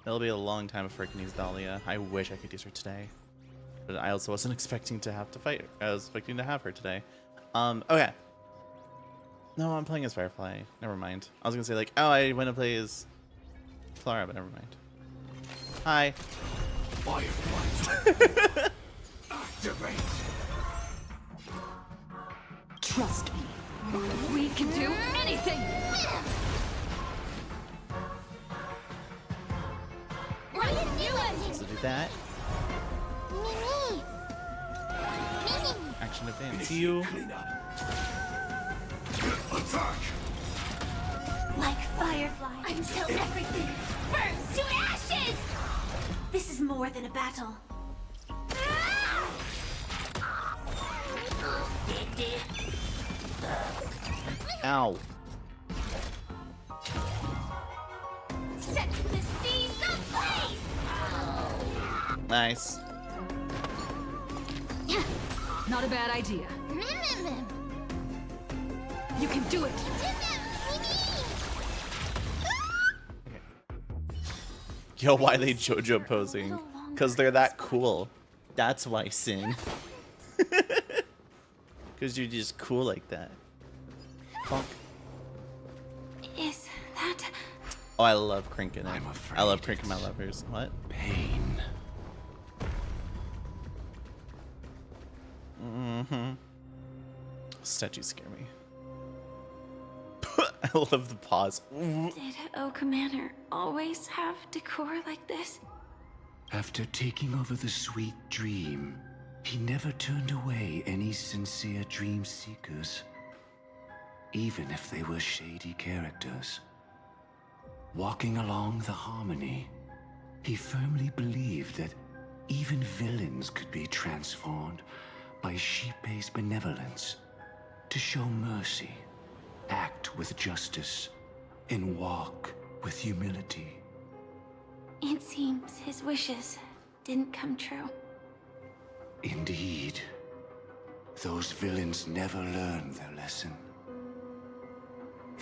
It'll be a long time before I can use Dahlia. I wish I could use her today. But I also wasn't expecting to have to fight her. I was expecting to have her today. Okay. No, I'm playing as Firefly. Never mind. I was gonna say like, oh, I want to play as Clara, but never mind. Hi. Firefly. Activate. Trust me. We can do anything! So do that. Action advance. You. Attack! Like Firefly, until everything burns to ashes! This is more than a battle. Ow. Set the seas ablaze! Nice. Not a bad idea. You can do it! Yo, why are they JoJo posing? Because they're that cool. That's why, Sin. Because you're just cool like that. Bonk. Is that... Oh, I love crinking it. I love crinking my levers. What? Pain. Mm-hmm. Statues scare me. I love the pause. Did Oak Manor always have decor like this? After taking over the sweet dream, he never turned away any sincere dream seekers, even if they were shady characters. Walking along the harmony, he firmly believed that even villains could be transformed by sheep-based benevolence to show mercy, act with justice, and walk with humility. It seems his wishes didn't come true. Indeed, those villains never learned their lesson.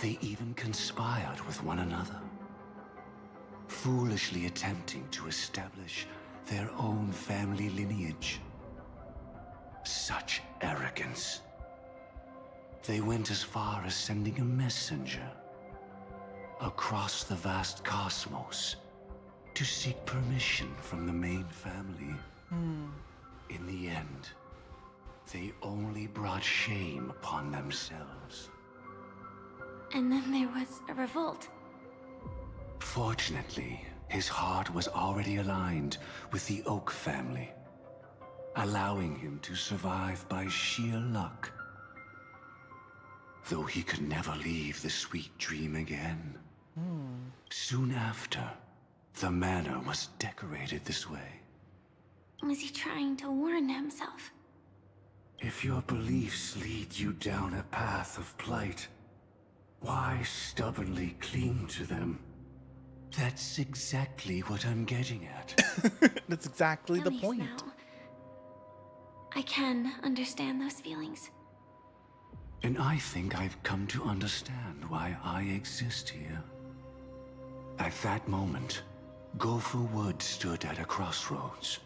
They even conspired with one another, foolishly attempting to establish their own family lineage. Such arrogance. They went as far as sending a messenger across the vast cosmos to seek permission from the main family. In the end, they only brought shame upon themselves. And then there was a revolt. Fortunately, his heart was already aligned with the Oak family, allowing him to survive by sheer luck. Though he could never leave the sweet dream again. Soon after, the manor was decorated this way. Was he trying to warn himself? If your beliefs lead you down a path of plight, why stubbornly cling to them? That's exactly what I'm getting at. That's exactly the At least point. now, I can understand those feelings. And I think I've come to understand why I exist here. At that moment, Gopher Wood stood at a crossroads,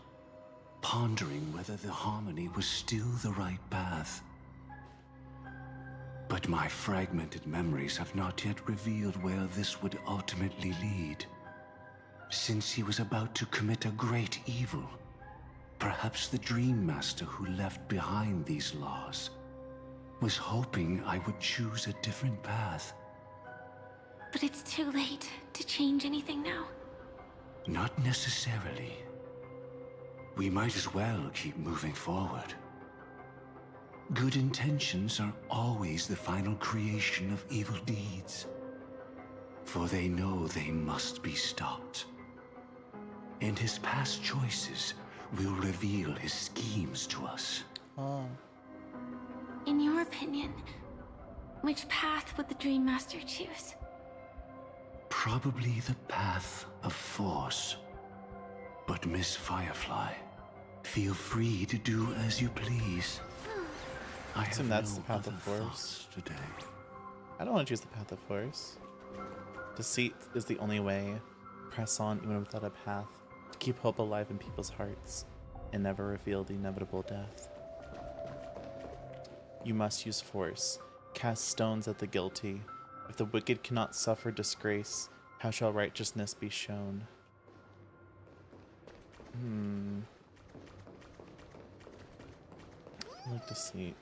pondering whether the harmony was still the right path. But my fragmented memories have not yet revealed where this would ultimately lead. Since he was about to commit a great evil, perhaps the Dream Master who left behind these laws was hoping I would choose a different path. But it's too late to change anything now. Not necessarily. We might as well keep moving forward. Good intentions are always the final creation of evil deeds, for they know they must be stopped. And his past choices will reveal his schemes to us. Oh. In your opinion, which path would the Dream Master choose? Probably the path of force. But Miss Firefly, feel free to do as you please. I assume have that's no the path of other force thoughts today. I don't want to choose the path of force. Deceit is the only way. Press on even without a path. To keep hope alive in people's hearts and never reveal the inevitable death. You must use force. Cast stones at the guilty. If the wicked cannot suffer disgrace, how shall righteousness be shown? I like deceit.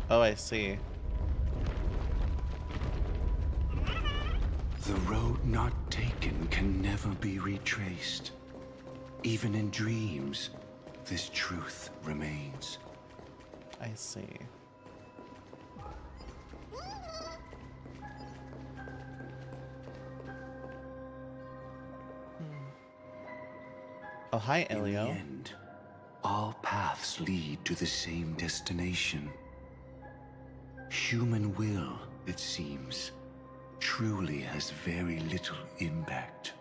Oh, I see. The road not taken can never be retraced. Even in dreams, this truth remains. I see. Oh, hi, Elio. In the end, all paths lead to the same destination. Human will, it seems, truly has very little impact.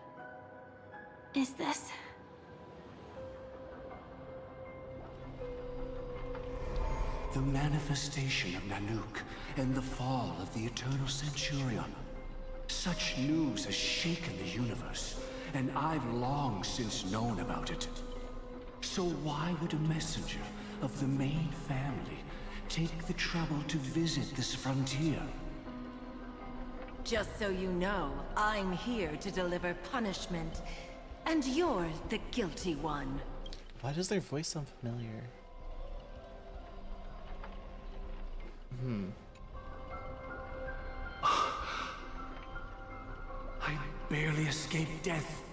Is this? The manifestation of Nanook and the fall of the Eternal Centurion. Such news has shaken the universe, and I've long since known about it. So why would a messenger of the main family take the trouble to visit this frontier? Just so you know, I'm here to deliver punishment, and you're the guilty one. Why does their voice sound familiar? I barely escaped death,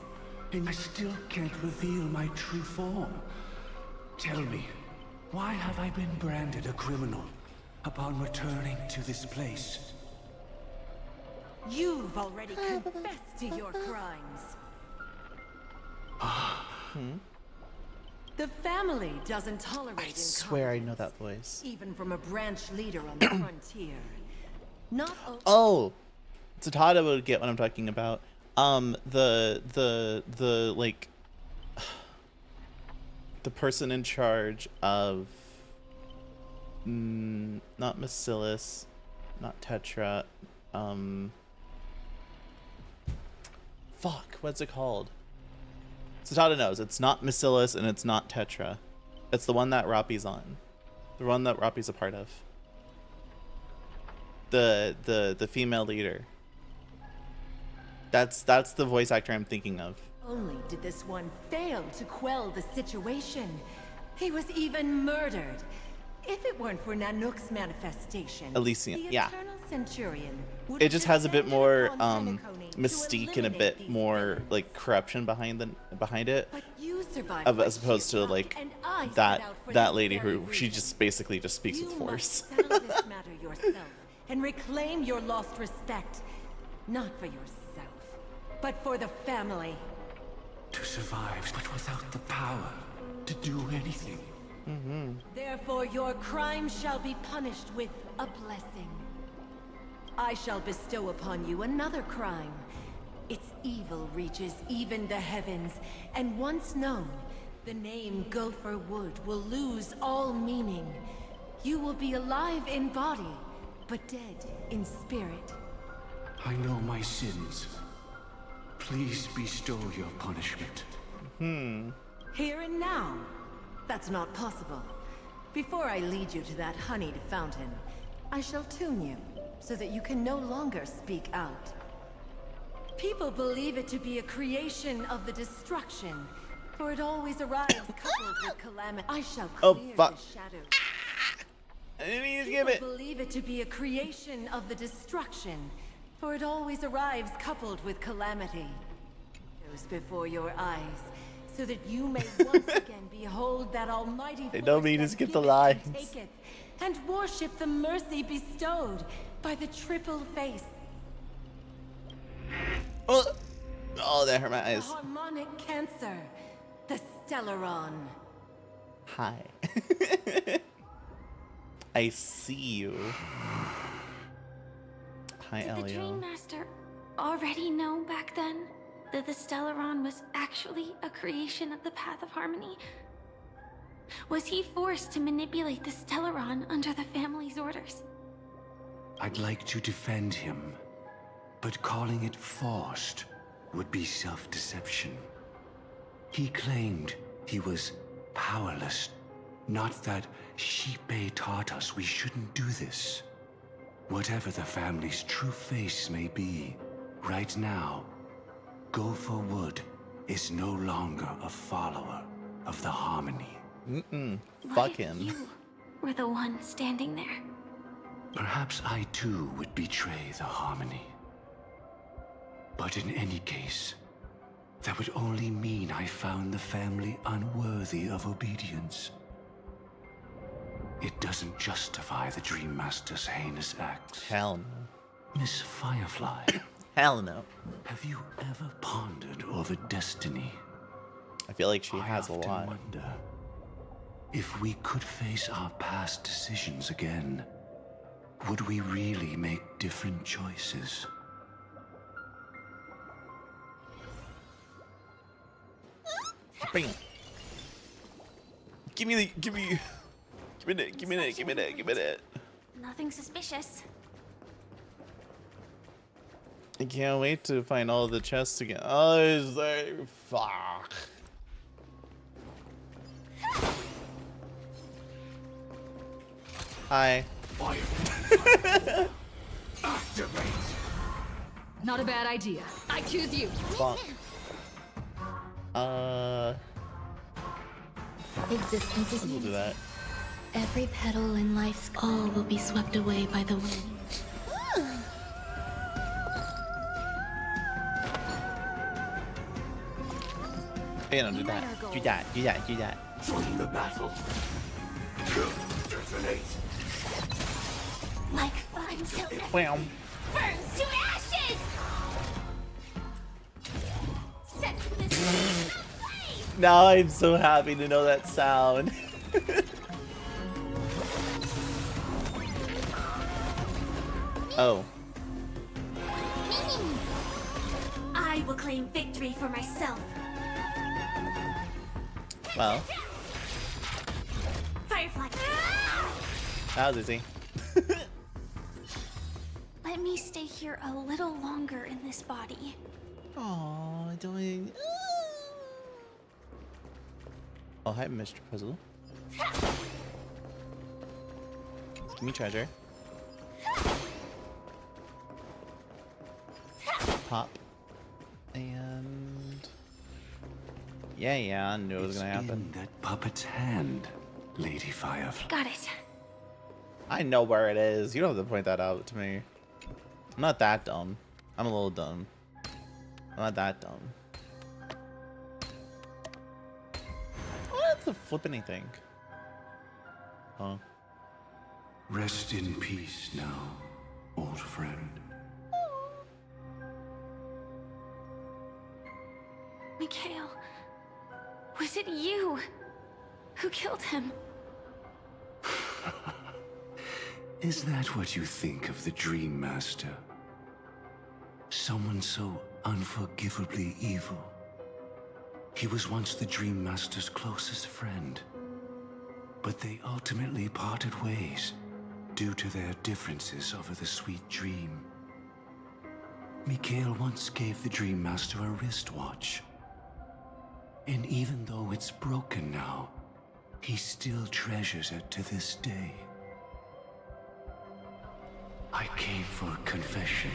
and I still can't reveal my true form. Tell me, why have I been branded a criminal upon returning to this place? You've already confessed to your crimes. The family doesn't tolerate I swear I know that voice. even from a branch leader on the frontier. Not Oh, Tatada would get what I'm talking about. The like the person in charge of not Bacillus, not Tetra, fuck, what's it called? Tatada knows. It's not Bacillus and it's not Tetra. It's the one that Rappi's on. The one that Rappi's a part of. The female leader. That's the voice actor I'm thinking of. only did this one fail to quell the situation, he was even murdered. If it weren't for Nanook's manifestation, Elysium, the yeah. Eternal Centurion would It just has a bit more mystique and a bit more like corruption behind it, you survived as opposed to like and I set that out for that this lady very who she just basically just speaks with force. settle this matter yourself and reclaim your lost respect, not for yourself, but for the family. To survive, but without the power, to do anything. Therefore, your crime shall be punished with a blessing. I shall bestow upon you another crime. Its evil reaches even the heavens, and once known, the name Gopher Wood will lose all meaning. You will be alive in body, but dead in spirit. I know my sins. Please bestow your punishment. Here and now? That's not possible. Before I lead you to that honeyed fountain, I shall tune you, so that you can no longer speak out. People believe it to be a creation of the destruction, for it always arrives coupled with calamity. I shall clear the shadow. I didn't mean to skip it. People believe it to be a creation of the destruction, for it always arrives coupled with calamity. Goes before your eyes, so that you may once again behold that almighty They don't force mean to that skip the giveth and lines. taketh, and worship the mercy bestowed by the triple face. Oh, that hurt my The eyes. harmonic cancer, the Stellaron. Hi. I see you. Hi, Did the Elio. Dream Master already know back then that the Stellaron was actually a creation of the Path of Harmony? Was he forced to manipulate the Stellaron under the family's orders? I'd like to defend him, but calling it forced would be self-deception. He claimed he was powerless, not that Shippei taught us we shouldn't do this. Whatever the family's true face may be, right now, Gopher Wood is no longer a follower of the Harmony. Fuck him. You were the one standing there. Perhaps I too would betray the Harmony. But in any case, that would only mean I found the family unworthy of obedience. It doesn't justify the Dream Master's heinous acts. Hell no. Miss Firefly. Hell no. Have you ever pondered over destiny? I feel like she has a often lot. wonder if we could face our past decisions again, would we really make different choices? Bring it. Give me that. Give me that. Nothing suspicious. I can't wait to find all the chests again. Oh, it's like, fuck. Hi. Not a bad idea. I choose you. Fuck. Existence is We'll do that. Every petal in life's all will be swept away by the wind. Hey, don't do that. Do that. Do that. Do that. Join the battle. Detonate. Like fun till it Wow. burns to ashes! Set this place ablaze! Now I'm so happy to know that sound. Oh. I will claim victory for myself. Well, Firefly. that was easy. Let me stay here a little longer in this body. Oh, doing. Oh, hi, Mr. Puzzle. Give me treasure. Pop. And yeah, I knew it was gonna happen. In that puppet's hand, Lady Firefly. Got it. I know where it is. You don't have to point that out to me. I'm not that dumb. I'm a little dumb. I'm not that dumb. What the flip anything? Huh? Rest in peace now, old friend. Mikhail, was it you? Who killed him? Is that what you think of the Dream Master? Someone so unforgivably evil. He was once the Dream Master's closest friend, but they ultimately parted ways due to their differences over the sweet dream. Mikhail once gave the Dream Master a wristwatch, and even though it's broken now, he still treasures it to this day. I came for a confession,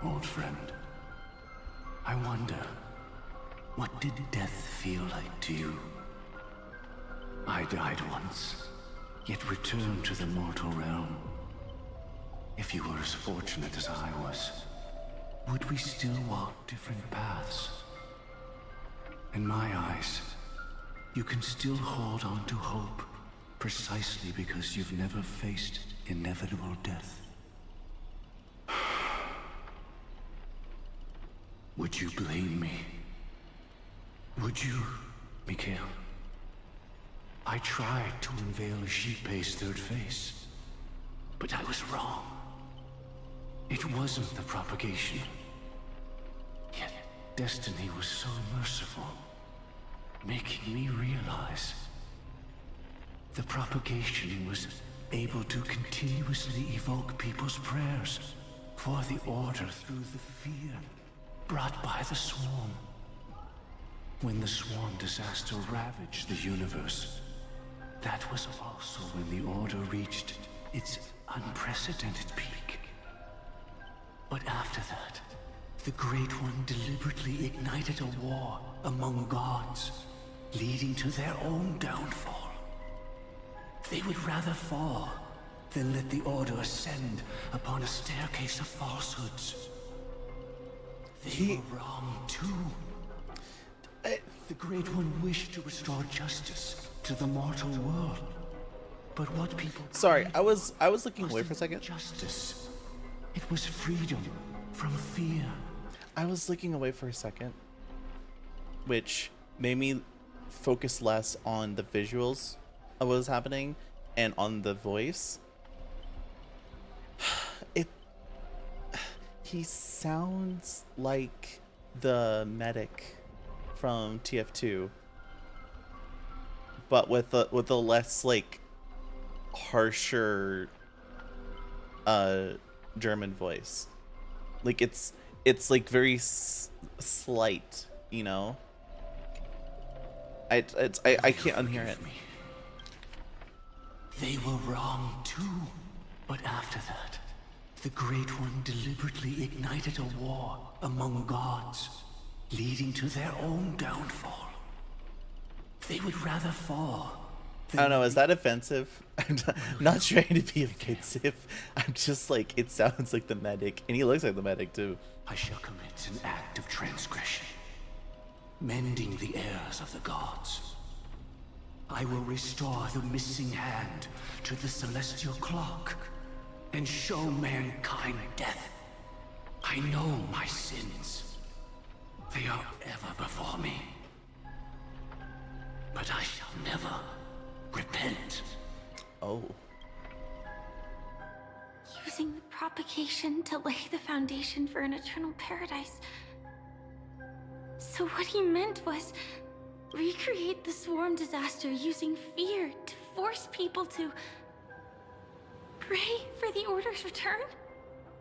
old friend. I wonder, what did death feel like to you? I died once, yet returned to the mortal realm. If you were as fortunate as I was, would we still walk different paths? In my eyes, you can still hold on to hope, precisely because you've never faced inevitable death. Would you blame me? Would you, Mikhail? I tried to unveil Xipe's third face, but I was wrong. It wasn't the propagation. Yet destiny was so merciful, making me realize the propagation was able to continuously evoke people's prayers for the Order through the fear brought by the Swarm. When the Swarm disaster ravaged the universe, that was also when the Order reached its unprecedented peak. But after that, the Great One deliberately ignited a war among gods, leading to their own downfall. They would rather fall than let the Order ascend upon a staircase of falsehoods. They were wrong too. The Great One wished to restore justice to the mortal world. But what people... Sorry, I was looking away for a second. Justice. It was freedom from fear. I was looking away for a second, which made me focus less on the visuals of what was happening and on the voice. He sounds like the medic from TF2, but with a less like harsher German voice. Like it's like very slight, you know. I can't unhear it. They were wrong too, but after that, the Great One deliberately ignited a war among gods, leading to their own downfall. They would rather fall. I don't know, is that offensive? I'm not trying to be offensive. I'm just like, it sounds like the medic, and he looks like the medic too. I shall commit an act of transgression, mending the errors of the gods. I will restore the missing hand to the celestial clock, and show mankind death. I know my sins. They are ever before me. But I shall never repent. Oh. Using the propagation to lay the foundation for an eternal paradise. So what he meant was recreate the Swarm disaster using fear to force people to pray for the Order's return?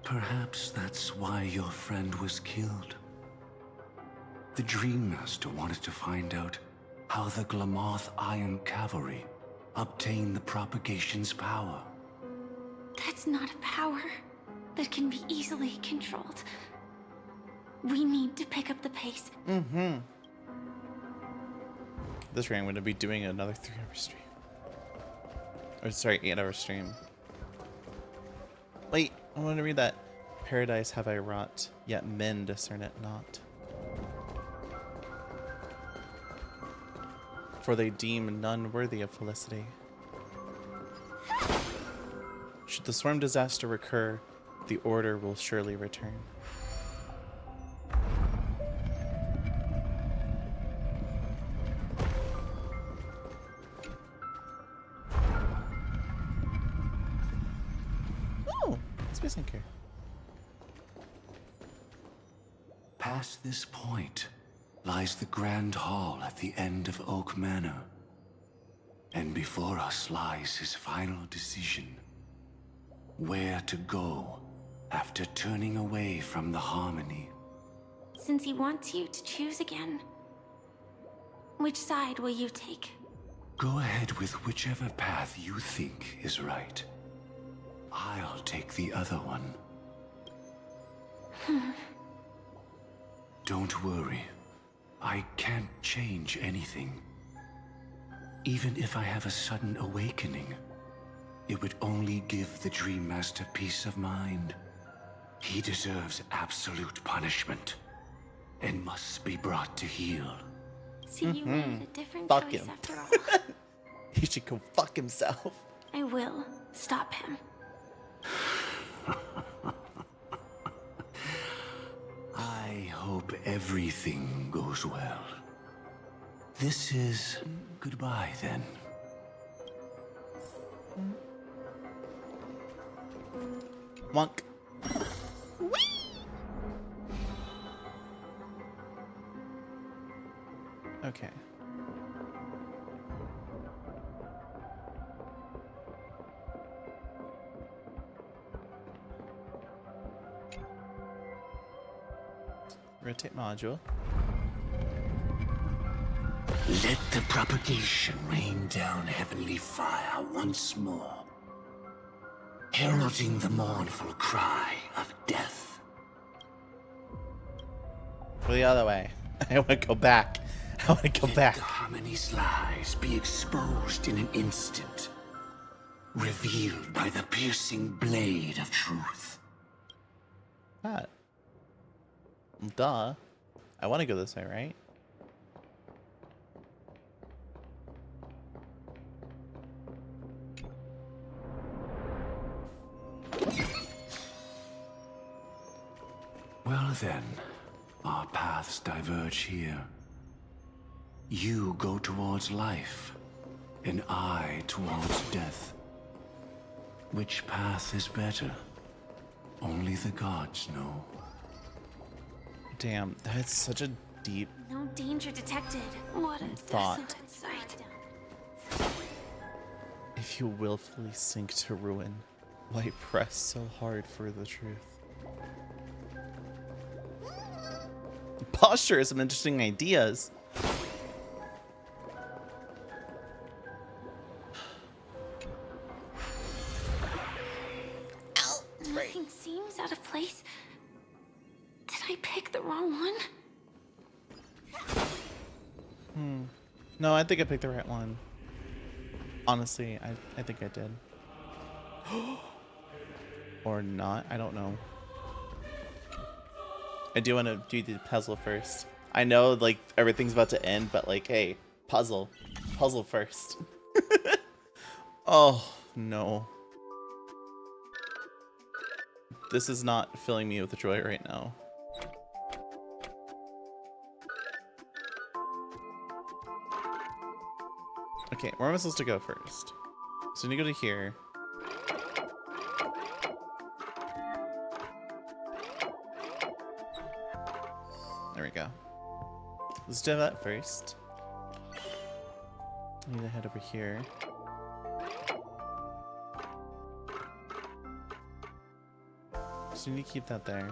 Perhaps that's why your friend was killed. The Dream Master wanted to find out how the Glamoth Iron Cavalry obtained the propagation's power. That's not a power that can be easily controlled. We need to pick up the pace. Mm-hmm. This year I'm going to be doing another 3-hour stream. Or sorry, 8-hour stream. Wait, I want to read that. Paradise have I wrought, yet men discern it not. For they deem none worthy of felicity. Should the Swarm disaster recur, the Order will surely return. Space Anchor. Past this point lies the Grand Hall at the end of Oak Manor. And before us lies his final decision. Where to go after turning away from the Harmony. Since he wants you to choose again, which side will you take? Go ahead with whichever path you think is right. I'll take the other one. Don't worry. I can't change anything. Even if I have a sudden awakening, it would only give the Dream Master peace of mind. He deserves absolute punishment and must be brought to heel. So you made a different Fuck choice him. after all. He should go fuck himself. I will stop him. I hope everything goes well. This is goodbye then. Monk. Okay. Rotate module. Let the propagation rain down heavenly fire once more, heralding the mournful cry of death. Or the other way. I want to go back. I want to go back. The Harmony's lies be exposed in an instant, revealed by the piercing blade of truth. That. Duh. I want to go this way, right? Well then, our paths diverge here. You go towards life, and I towards death. Which path is better? Only the gods know. Damn, that's such a deep No danger detected. What a thought. desolate sight. If you willfully sink to ruin, why press so hard for the truth? Posture has some interesting ideas. Nothing seems out of place. Did I pick the wrong one? No, I think I picked the right one. Honestly, I think I did. Or not, I don't know. I do want to do the puzzle first. I know, like, everything's about to end, but, like, hey, puzzle. Puzzle first. Oh, no. This is not filling me with joy right now. Okay, where am I supposed to go first? So I need to go to here. There we go. Let's do that first. I need to head over here. So you need to keep that there.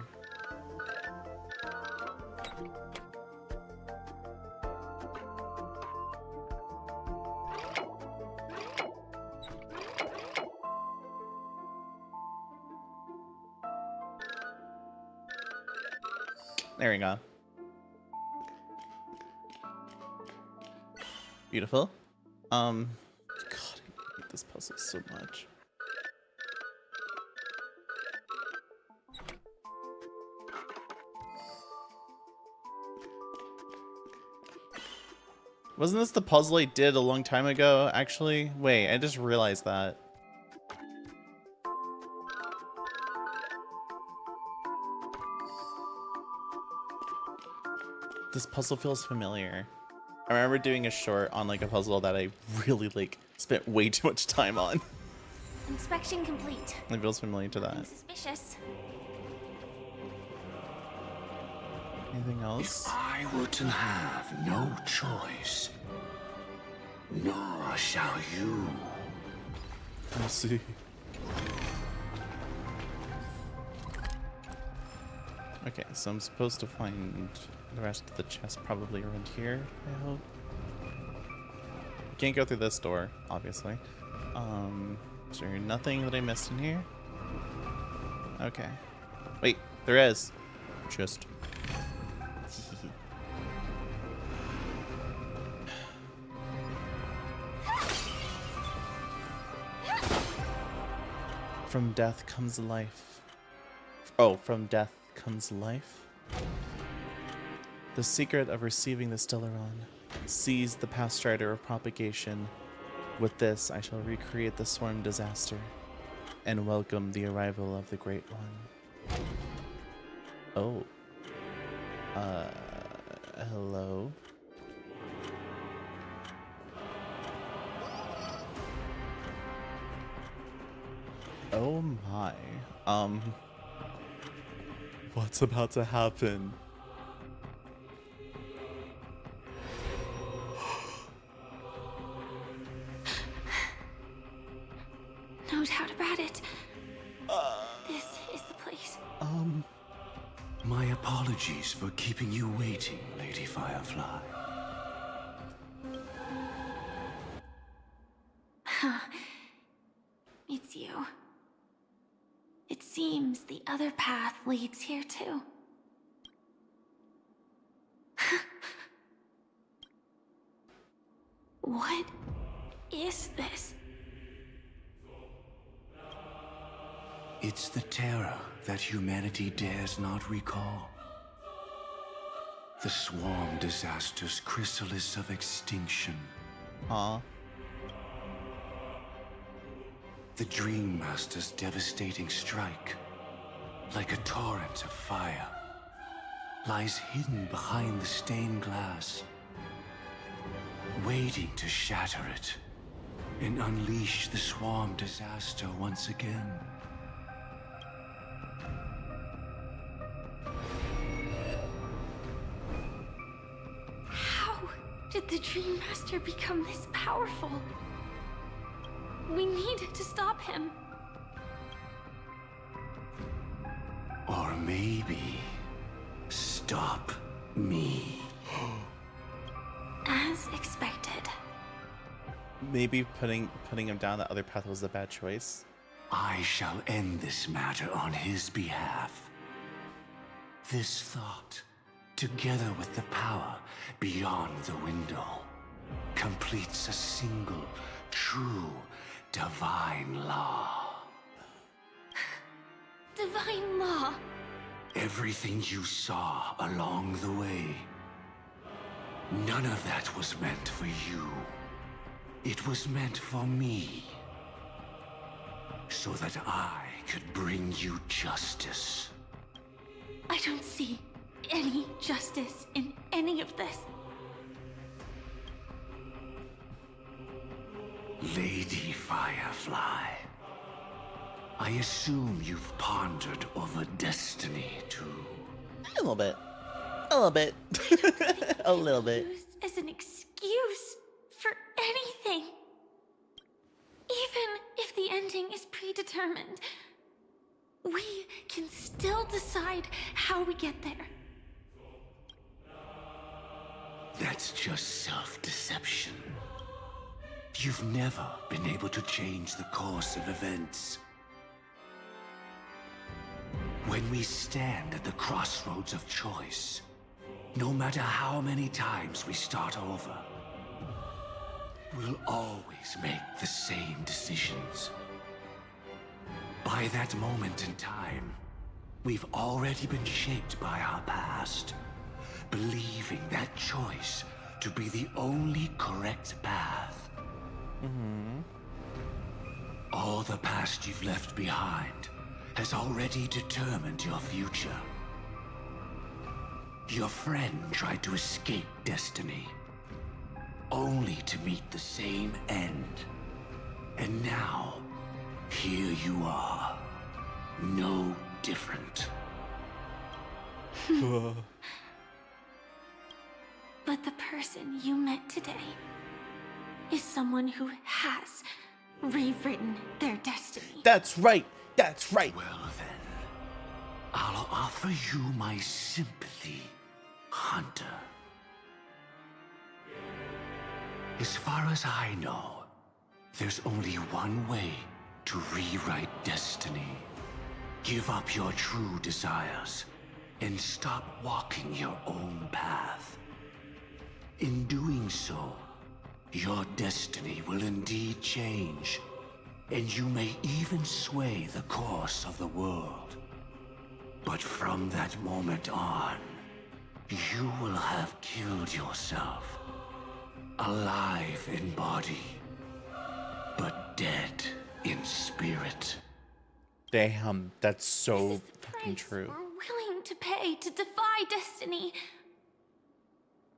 There we go. Beautiful. God, I hate this puzzle so much. Wasn't this the puzzle I did a long time ago, actually? Wait, I just realized that. This puzzle feels familiar. I remember doing a short on like a puzzle that I really like spent way too much time on. Inspection complete. It feels familiar to that. Suspicious. Anything else? If I were to have no choice, nor shall you. I see. Okay, so I'm supposed to find the rest of the chest probably around here, I hope. Can't go through this door, obviously. Is there nothing that I missed in here? Okay. Wait, there is. Just. From death comes life. Oh, from death comes life? The secret of receiving the Stellaron. Seize the past strider of propagation. With this, I shall recreate the swarm disaster and welcome the arrival of the Great One. Oh. Hello? Oh my. What's about to happen? No doubt about it. This is the place. My apologies for keeping you waiting, Lady Firefly. It's you. It seems the other path leads here too. What is this? It's the terror that humanity dares not recall. The swarm disaster's chrysalis of extinction. The Dream Master's devastating strike, like a torrent of fire, lies hidden behind the stained glass, waiting to shatter it and unleash the swarm disaster once again. How did the Dream Master become this powerful? We need to stop him. Or maybe stop me. As expected. Maybe putting him down that other path was a bad choice. I shall end this matter on his behalf. This thought, together with the power beyond the window, completes a single, true, divine law. Divine law? Everything you saw along the way, none of that was meant for you. It was meant for me. So that I could bring you justice. I don't see any justice in any of this. Lady Firefly, I assume you've pondered over destiny too. A little bit. A little bit. A little bit. Used as an excuse for anything. Even if the ending is predetermined, we can still decide how we get there. That's just self-deception. You've never been able to change the course of events. When we stand at the crossroads of choice, no matter how many times we start over, we'll always make the same decisions. By that moment in time, we've already been shaped by our past, believing that choice to be the only correct path. All the past you've left behind has already determined your future. Your friend tried to escape destiny, only to meet the same end. And now, here you are. No different. But the person you met today is someone who has rewritten their destiny. That's right. That's right. Well then, I'll offer you my sympathy, Hunter. As far as I know, there's only one way to rewrite destiny. Give up your true desires and stop walking your own path. In doing so, your destiny will indeed change, and you may even sway the course of the world. But from that moment on, you will have killed yourself. Alive in body, but dead in spirit. Damn, that's so fucking true. We're willing to pay to defy destiny.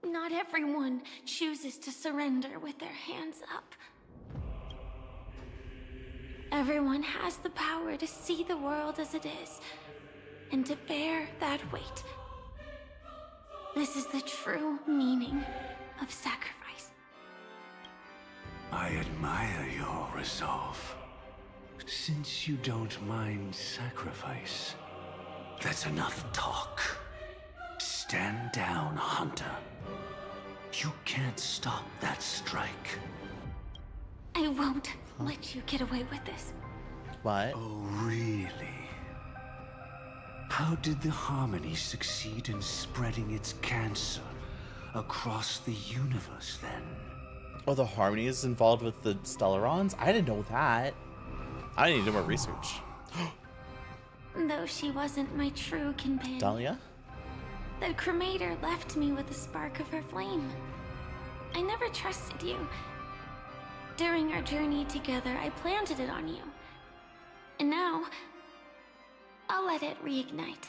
Not everyone chooses to surrender with their hands up. Everyone has the power to see the world as it is, and to bear that weight. This is the true meaning of sacrifice. I admire your resolve. Since you don't mind sacrifice, that's enough talk. Stand down, Hunter. You can't stop that strike. I won't let you get away with this. What? Oh, really? How did the Harmony succeed in spreading its cancer across the universe, then? Oh, the Harmony is involved with the Stellarons? I didn't know that. I need to do more research. Though she wasn't my true companion. Dahlia? The cremator left me with a spark of her flame. I never trusted you. During our journey together, I planted it on you. And now, I'll let it reignite.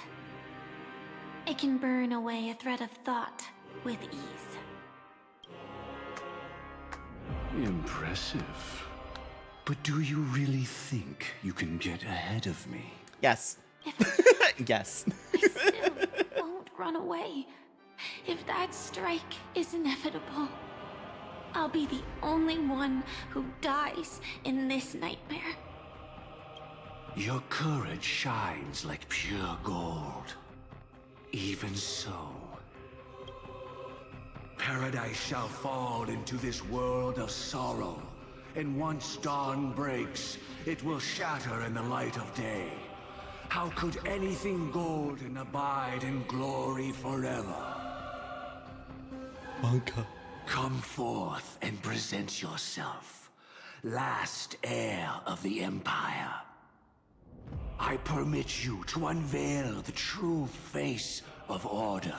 It can burn away a thread of thought with ease. Impressive. But do you really think you can get ahead of me? Yes. Yes. Won't run away. If that strike is inevitable, I'll be the only one who dies in this nightmare. Your courage shines like pure gold. Even so, paradise shall fall into this world of sorrow, and once dawn breaks, it will shatter in the light of day. How could anything golden abide in glory forever? Honkai. Come forth and present yourself, last heir of the Empire. I permit you to unveil the true face of order.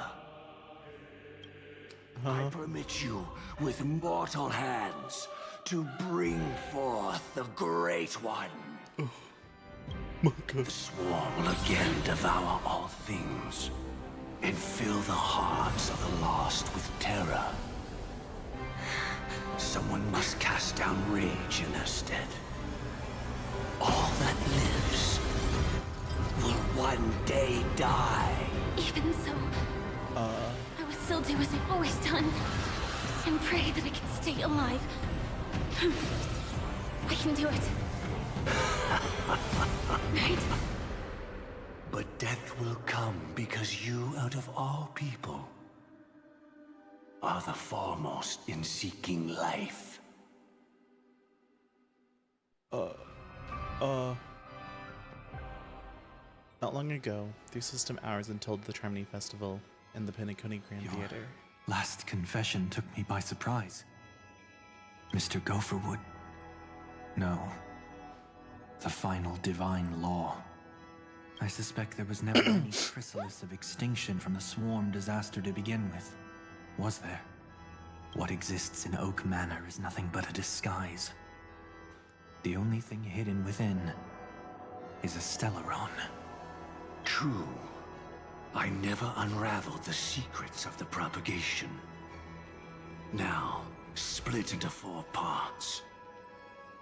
I permit you, with mortal hands, to bring forth the Great One. The swarm will again devour all things, and fill the hearts of the lost with terror. Someone must cast down rage in their stead. All that lives will one day die. Even so, I will still do as I've always done, and pray that I can stay alive. I can do it. Right? But death will come because you, out of all people, are the foremost in seeking life. Not long ago, through system hours until the Harmony Festival in the Penacony Grand Theater. Last confession took me by surprise. Mr. Gopherwood. No. The final divine law. I suspect there was never any chrysalis of extinction from the swarm disaster to begin with. Was there? What exists in Oak Manor is nothing but a disguise. The only thing hidden within is a Stellaron. True. I never unraveled the secrets of the propagation. Now, split into 4 parts.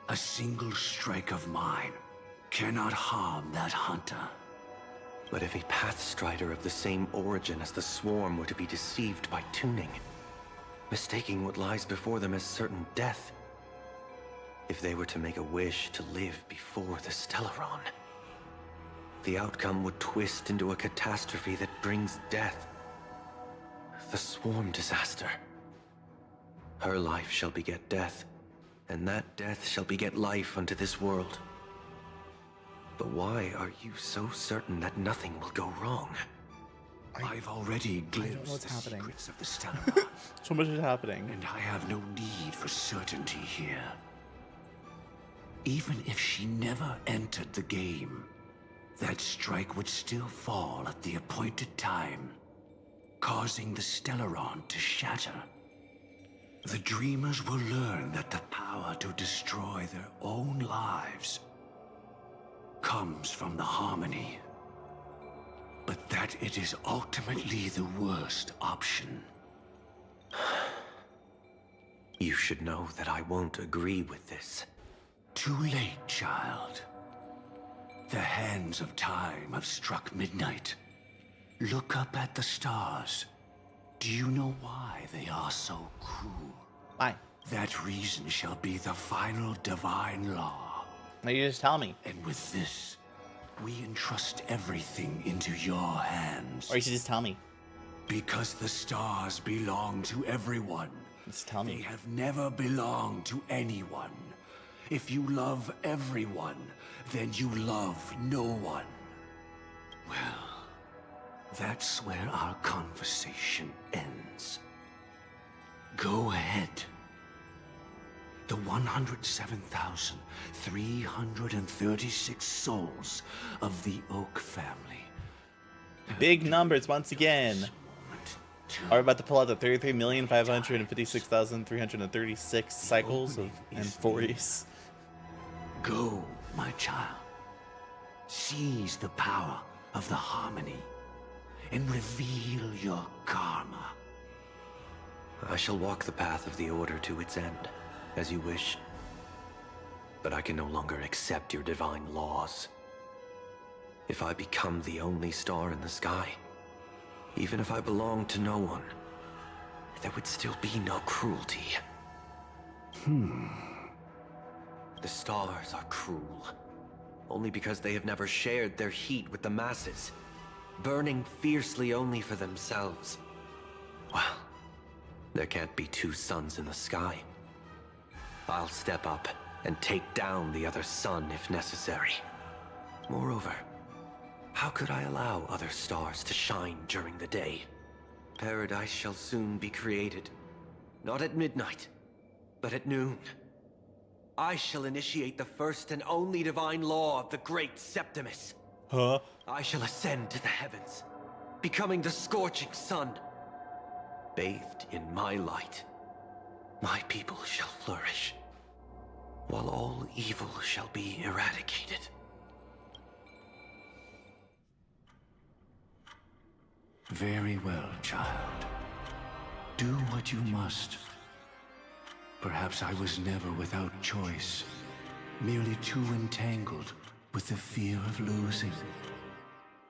A single strike of mine cannot harm that hunter. But if a Pathstrider of the same origin as the Swarm were to be deceived by tuning, mistaking what lies before them as certain death, if they were to make a wish to live before the Stellaron, the outcome would twist into a catastrophe that brings death. The Swarm disaster. Her life shall beget death, and that death shall beget life unto this world. But why are you so certain that nothing will go wrong? I've already glimpsed what's the happening. secrets of the Stellaron. So much is happening. And I have no need for certainty here. Even if she never entered the game, that strike would still fall at the appointed time, causing the Stellaron to shatter. The Dreamers will learn that the power to destroy their own lives comes from the harmony, but that it is ultimately the worst option. You should know that I won't agree with this. Too late, child. The hands of time have struck midnight. Look up at the stars. Do you know why they are so cruel? Why? That reason shall be the final divine law. Now you just tell me. And with this, we entrust everything into your hands. Or you should just tell me. Because the stars belong to everyone. Just tell me. They have never belonged to anyone. If you love everyone, then you love no one. Well, that's where our conversation ends. Go ahead. The 107,336 souls of the Oak family. Big numbers once again. Are we about to pull out the 33,556,336 cycles of Amphoreus? Go, my child. Seize the power of the harmony and reveal your karma. I shall walk the path of the Order to its end, as you wish. But I can no longer accept your divine laws. If I become the only star in the sky, even if I belong to no one, there would still be no cruelty. The stars are cruel, only because they have never shared their heat with the masses, burning fiercely only for themselves. Well, there can't be two suns in the sky. I'll step up and take down the other sun if necessary. Moreover, how could I allow other stars to shine during the day? Paradise shall soon be created. Not at midnight, but at noon. I shall initiate the first and only divine law of the great Septimus. Huh? I shall ascend to the heavens, becoming the scorching sun. Bathed in my light, my people shall flourish, while all evil shall be eradicated. Very well, child. Do what you must. Perhaps I was never without choice, merely too entangled with the fear of losing,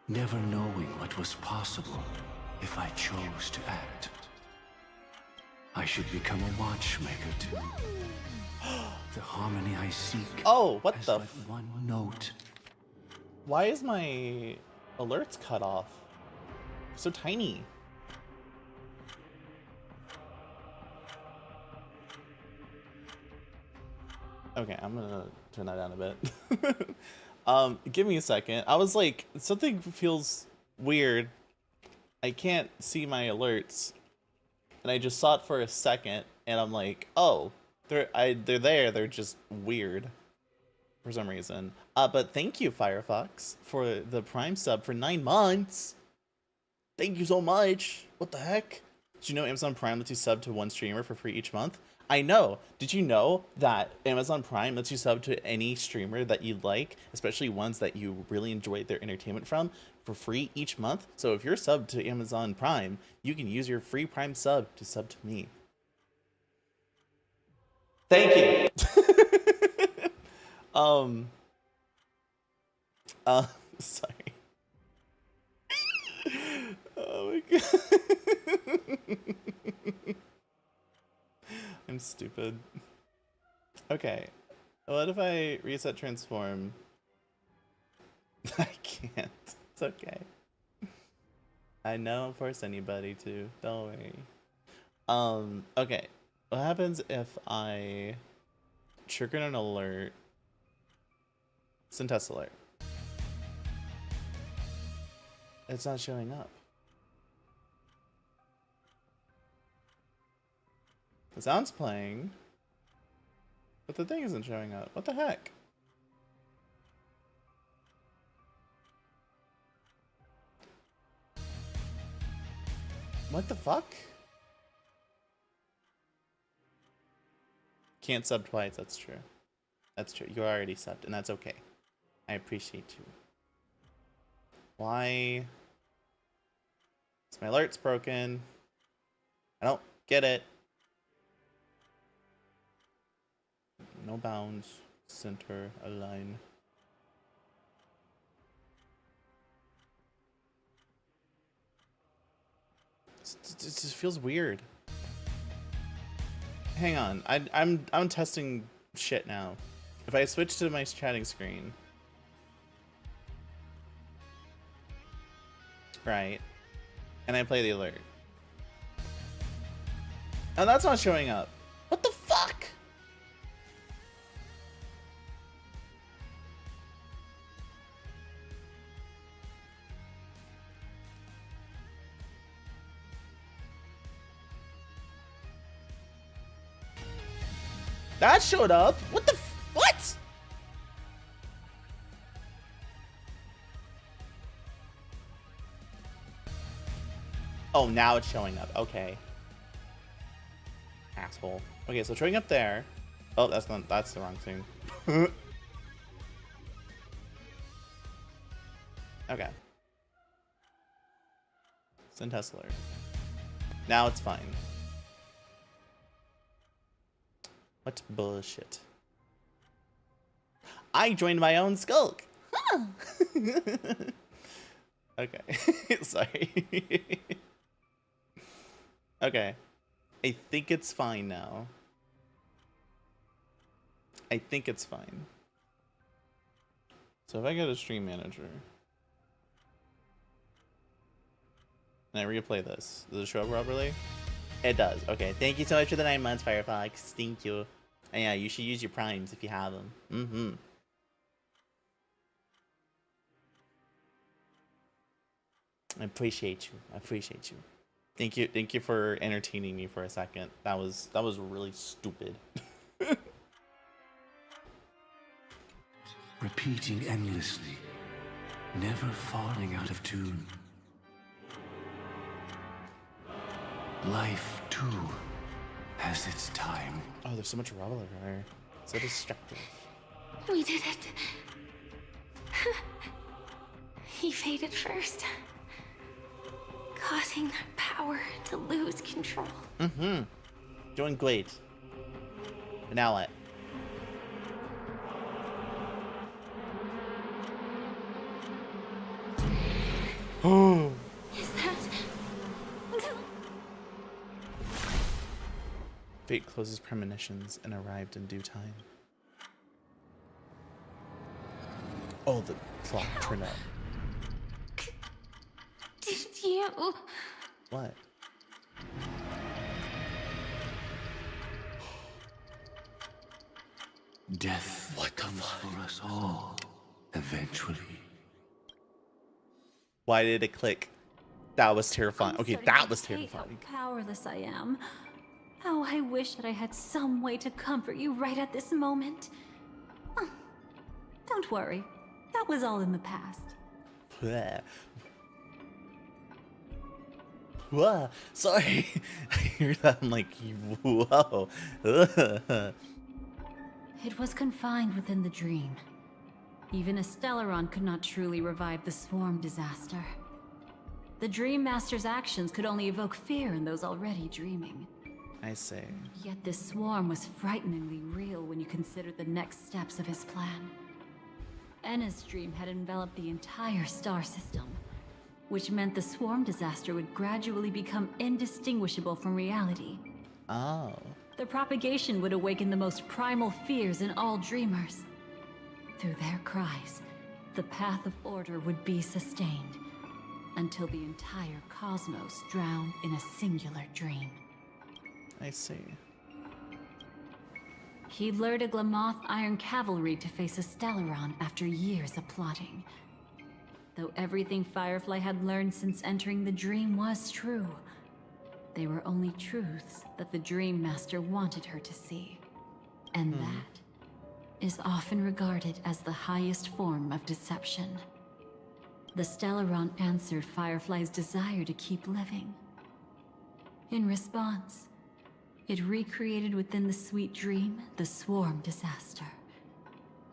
never knowing what was possible if I chose to act. I should become a watchmaker too. The harmony I seek. Oh, what has the? but one note. Why is my alerts cut off? So tiny. Okay, I'm gonna turn that down a bit. Give me a second. I was like, something feels weird. I can't see my alerts, and I just saw it for a second, and I'm like, oh, they're there. They're just weird for some reason. But thank you, Firefox, for the Prime sub for 9 months. Thank you so much. What the heck? Did you know Amazon Prime lets you sub to one streamer for free each month? I know. Did you know that Amazon Prime lets you sub to any streamer that you like, especially ones that you really enjoy their entertainment from, for free each month? So if you're subbed to Amazon Prime, you can use your free Prime sub to sub to me. Thank you. Sorry. Oh my god. I'm stupid. Okay. What if I reset transform? I can't. It's okay. I know, force anybody to. Don't worry. Okay. What happens if I trigger an alert? Syntest alert. It's not showing up. The sound's playing, but the thing isn't showing up. What the heck? What the fuck? Can't sub twice, that's true. That's true. You're already subbed, and that's okay. I appreciate you. Why? Is my alert's broken? I don't get it. No bounds. Center, align. It just feels weird. Hang on, I'm testing shit now. If I switch to my chatting screen, right, and I play the alert, oh, that's not showing up. What the fuck? That showed up. What the what? Oh, now it's showing up. Okay. Asshole. Okay, so showing up there. Oh, that's the wrong thing. Okay. Send test alert. Now it's fine. What bullshit. I joined my own skulk. Huh. Okay. Sorry. Okay. I think it's fine now. I think it's fine. So if I go to stream manager and I replay this, does it show up properly? It does. Okay. Thank you so much for the 9 months, Firefox. Thank you. And yeah, you should use your primes if you have them. Mm-hmm. I appreciate you. I appreciate you. Thank you. Thank you for entertaining me for a second. That was really stupid. Repeating endlessly, never falling out of tune. Life, too, has its time. Oh, there's so much rubble everywhere. So destructive. We did it. He faded first, causing their power to lose control. Mm-hmm. Doing great. But now what? Oh. Is that... Fate closes premonitions and arrived in due time. Oh, the clock turned up. Did you... What? Death comes for us all, eventually. Why did it click? That was terrifying. Okay, that was Hate terrifying. how powerless I am. How I wish that I had some way to comfort you right at this moment. Oh, don't worry. That was all in the past. Bleh. Whoa, sorry. I hear that. I'm like, whoa. It was confined within the dream. Even a Stellaron could not truly revive the swarm disaster. The Dream Master's actions could only evoke fear in those already dreaming. I see. Yet this swarm was frighteningly real when you consider the next steps of his plan. Enna's dream had enveloped the entire star system, which meant the swarm disaster would gradually become indistinguishable from reality. Oh. The propagation would awaken the most primal fears in all dreamers. Through their cries, the path of order would be sustained, until the entire cosmos drowned in a singular dream. I see. He lured a Glamoth Iron Cavalry to face a Stellaron after years of plotting. Though everything Firefly had learned since entering the dream was true, they were only truths that the Dream Master wanted her to see. And that is often regarded as the highest form of deception. The Stellaron answered Firefly's desire to keep living. In response, it recreated within the sweet dream the swarm disaster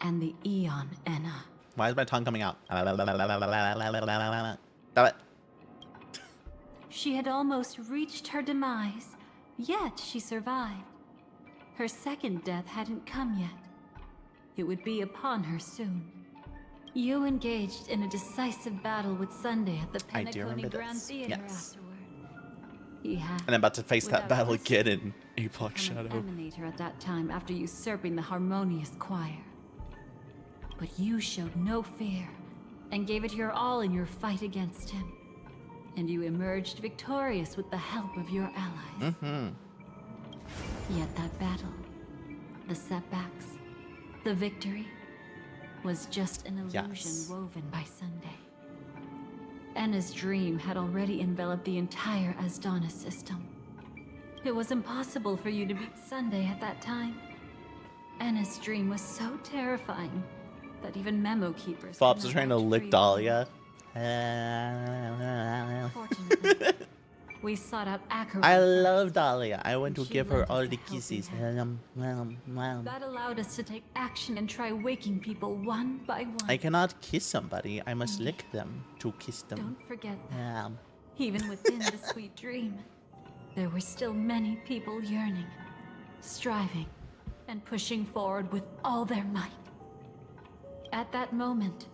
and the Eon Enna. Why is my tongue coming out? She had almost reached her demise, yet she survived. Her second death hadn't come yet. It would be upon her soon. You engaged in a decisive battle with Sunday at the Penacony Grand Theater afterward. He had, and I'm about to face that without battle question, again in Epoch become an Shadow. Emanator at that time after usurping the Harmonious Choir. But you showed no fear and gave it your all in your fight against him. And you emerged victorious with the help of your allies. Yet that battle, the setbacks, the victory, was just an illusion woven by Sunday. Enna's dream had already enveloped the entire Asdana system. It was impossible for you to beat Sunday at that time. Enna's dream was so terrifying that even memo keepers Fops are trying to lick Dahlia. Fortunately, we sought out Acheron. I love Dahlia. I want to She give her lent us all a the helping kisses. That allowed us to take action and try waking people one by one. I cannot kiss somebody. I must lick them to kiss them. Don't forget that. Even within the sweet dream, there were still many people yearning, striving, and pushing forward with all their might. At that moment,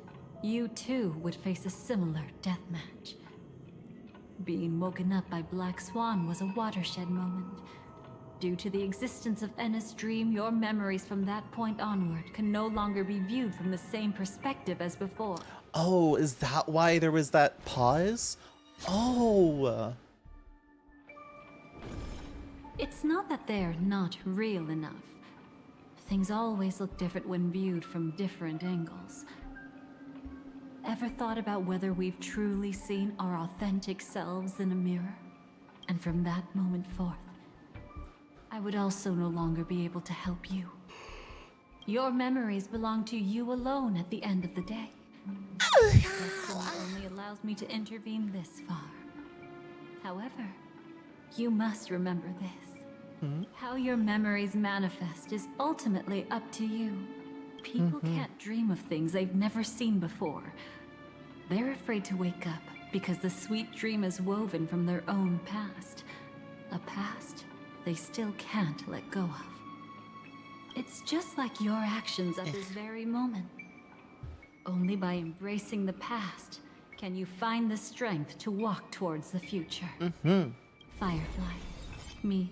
you too would face a similar death match. Being woken up by Black Swan was a watershed moment. Due to the existence of Enna's dream, your memories from that point onward can no longer be viewed from the same perspective as before. Oh, is that why there was that pause? Oh. It's not that they're not real enough. Things always look different when viewed from different angles. Ever thought about whether we've truly seen our authentic selves in a mirror? And from that moment forth, I would also no longer be able to help you. Your memories belong to you alone at the end of the day. Destiny only allows me to intervene this far. However, you must remember this. How your memories manifest is ultimately up to you. People can't dream of things they've never seen before. They're afraid to wake up because the sweet dream is woven from their own past. A past they still can't let go of. It's just like your actions at this very moment. Only by embracing the past can you find the strength to walk towards the future. Firefly, me,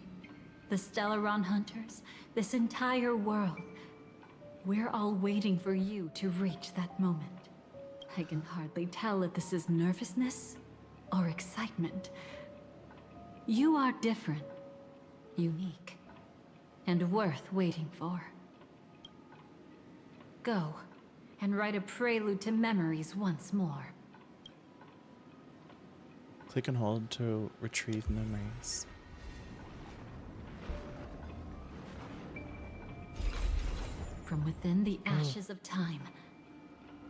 the Stellaron Hunters, this entire world. We're all waiting for you to reach that moment. I can hardly tell if this is nervousness or excitement. You are different, unique, and worth waiting for. Go and write a prelude to memories once more. Click and hold to retrieve memories. From within the ashes of time,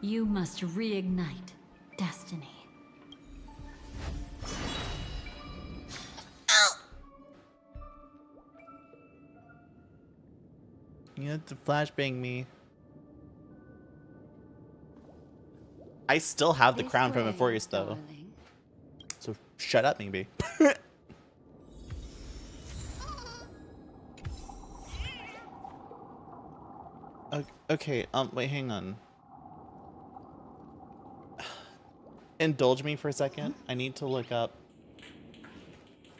you must reignite destiny. You have to flashbang me. I still have the crown from Euphorius though. So shut up, maybe. Okay, wait, hang on. indulge me for a second. I need to look up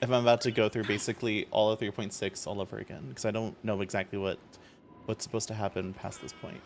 if I'm about to go through basically all of 3.6 all over again, because I don't know exactly what's supposed to happen past this point.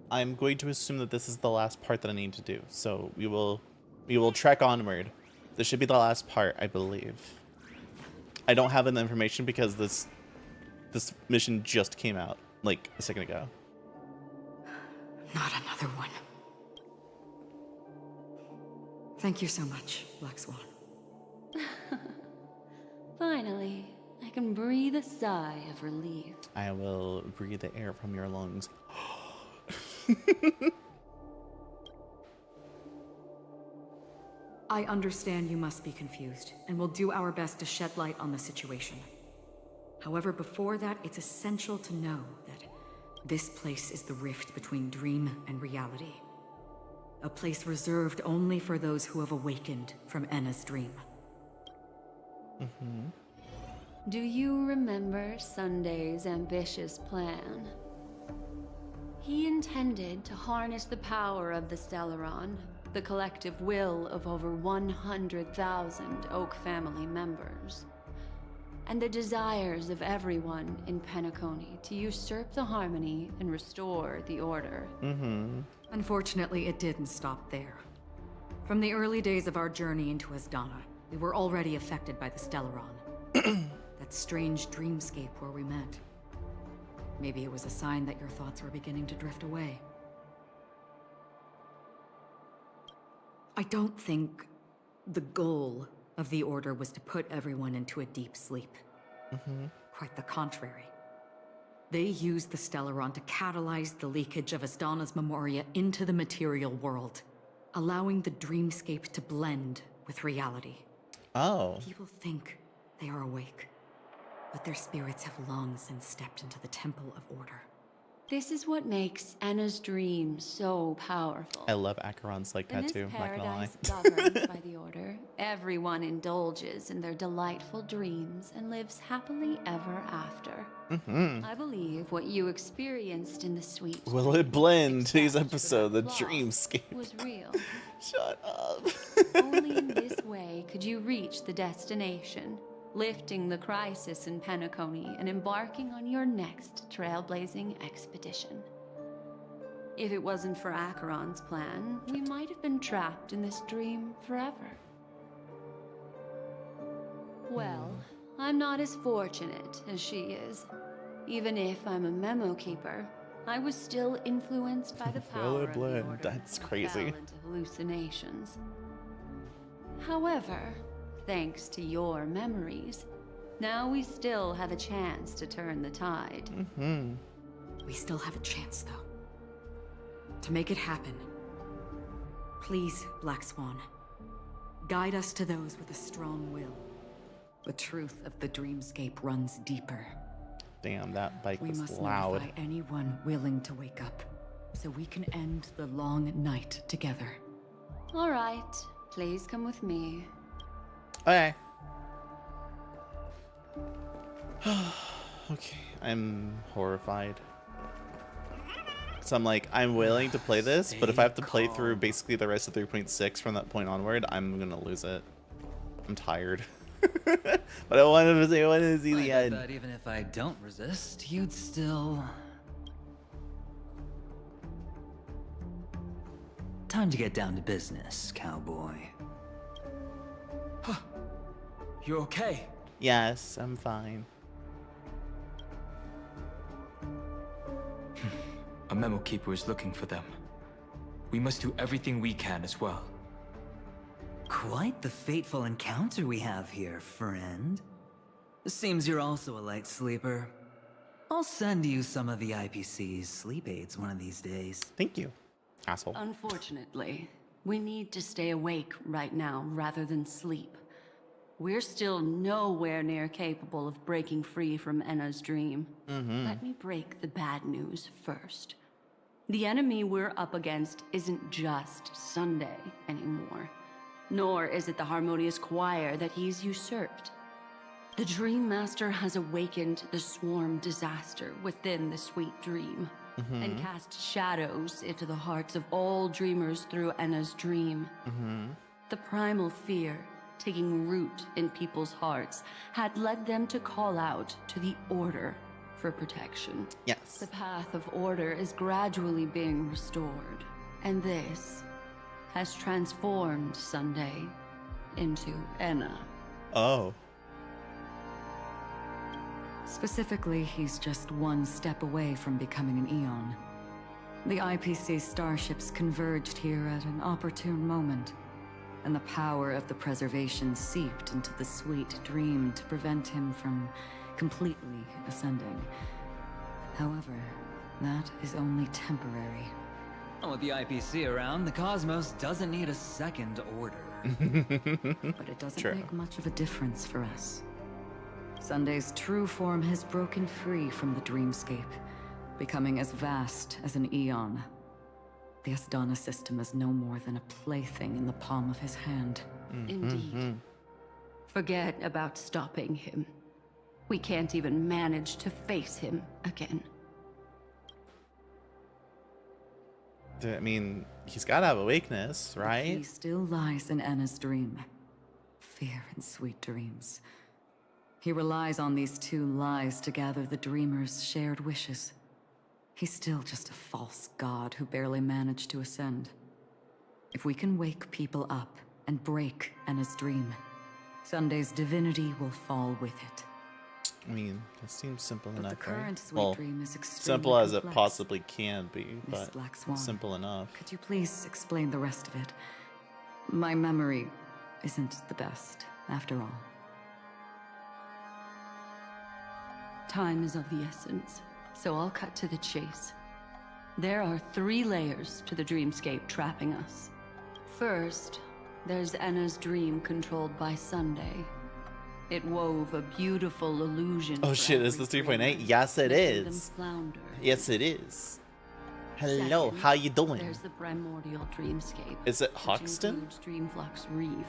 I'm going to assume that this is the last part that I need to do, so we will trek onward. This should be the last part, I believe. I don't have the information because this mission just came out like a second ago. Not another one. Thank you so much, Black Swan. Finally, I can breathe a sigh of relief. I will breathe the air from your lungs. I understand you must be confused, and will do our best to shed light on the situation. However, before that, it's essential to know that this place is the rift between dream and reality. A place reserved only for those who have awakened from Enna's dream. Do you remember Sunday's ambitious plan? He intended to harness the power of the Stellaron, the collective will of over 100,000 Oak family members, and the desires of everyone in Penacony to usurp the harmony and restore the order. Unfortunately, it didn't stop there. From the early days of our journey into Asdana, we were already affected by the Stellaron. That strange dreamscape where we met. Maybe it was a sign that your thoughts were beginning to drift away. I don't think the goal of the Order was to put everyone into a deep sleep. Quite the contrary. They used the Stellaron to catalyze the leakage of Asdana's memoria into the material world, allowing the dreamscape to blend with reality. Oh. People think they are awake, but their spirits have long since stepped into the Temple of Order. This is what makes Enna's dream so powerful. I love Acheron's like that too, not gonna lie. In this paradise governed by the Order, everyone indulges in their delightful dreams and lives happily ever after. I believe what you experienced in the suite Will it blend today's episode, the dreamscape? was real. Shut up. Only in this way could you reach the destination, lifting the crisis in Penacony and embarking on your next trailblazing expedition. If it wasn't for Acheron's plan, we might have been trapped in this dream forever. Well, I'm not as fortunate as she is. Even if I'm a memo keeper, I was still influenced by the power of the Order. That's and crazy. fell into hallucinations. However, thanks to your memories, now we still have a chance to turn the tide. We still have a chance, though. To make it happen, please, Black Swan, guide us to those with a strong will. The truth of the dreamscape runs deeper. Damn, that bike We was must loud. notify anyone willing to wake up, so we can end the long night together. All right, please come with me. Okay. Okay, I'm horrified. So I'm like, I'm willing to play this, but if I have to play through basically the rest of 3.6 from that point onward, I'm gonna lose it. I'm tired. But I wanted to see the end. But even if I don't resist, you'd still... Time to get down to business, cowboy. You okay? Yes, I'm fine. A memo keeper is looking for them. We must do everything we can as well. Quite the fateful encounter we have here, friend. Seems you're also a light sleeper. I'll send you some of the IPC's sleep aids one of these days. Thank you, asshole. Unfortunately, we need to stay awake right now rather than sleep. We're still nowhere near capable of breaking free from Enna's dream. Let me break the bad news first. The enemy we're up against isn't just Sunday anymore, nor is it the harmonious choir that he's usurped. The Dream Master has awakened the swarm disaster within the sweet dream, and cast shadows into the hearts of all dreamers through Enna's dream. The primal fear taking root in people's hearts had led them to call out to the Order for protection. Yes. The path of order is gradually being restored, and this has transformed Sunday into Enna. Oh. Specifically, he's just one step away from becoming an Eon. The IPC starships converged here at an opportune moment, and the power of the preservation seeped into the sweet dream to prevent him from completely ascending. However, that is only temporary. With the IPC around, the cosmos doesn't need a second order. But it doesn't make much of a difference for us. Sunday's true form has broken free from the dreamscape, becoming as vast as an Eon. The Asdana system is no more than a plaything in the palm of his hand. Indeed. Forget about stopping him. We can't even manage to face him again. I mean, he's got to have awakeness, right? He still lies in Enna's dream. Fear and sweet dreams. He relies on these two lies to gather the dreamers' shared wishes. He's still just a false god who barely managed to ascend. If we can wake people up and break Enna's dream, Sunday's divinity will fall with it. I mean, that seems simple enough, the current right? sweet dream is extremely simple as it complex. possibly can be, Miss but Black Swan, simple enough. Could you please explain the rest of it? My memory isn't the best, after all. Time is of the essence, so I'll cut to the chase. There are 3 layers to the dreamscape trapping us. First, there's Enna's dream controlled by Sunday. It wove a beautiful illusion. Oh shit, is this 3.8? Yes, it is. Yes, it is. Hello, Second, how you doing? There's the primordial dreamscape. Is it which Hoxton? includes Dreamflux Reef.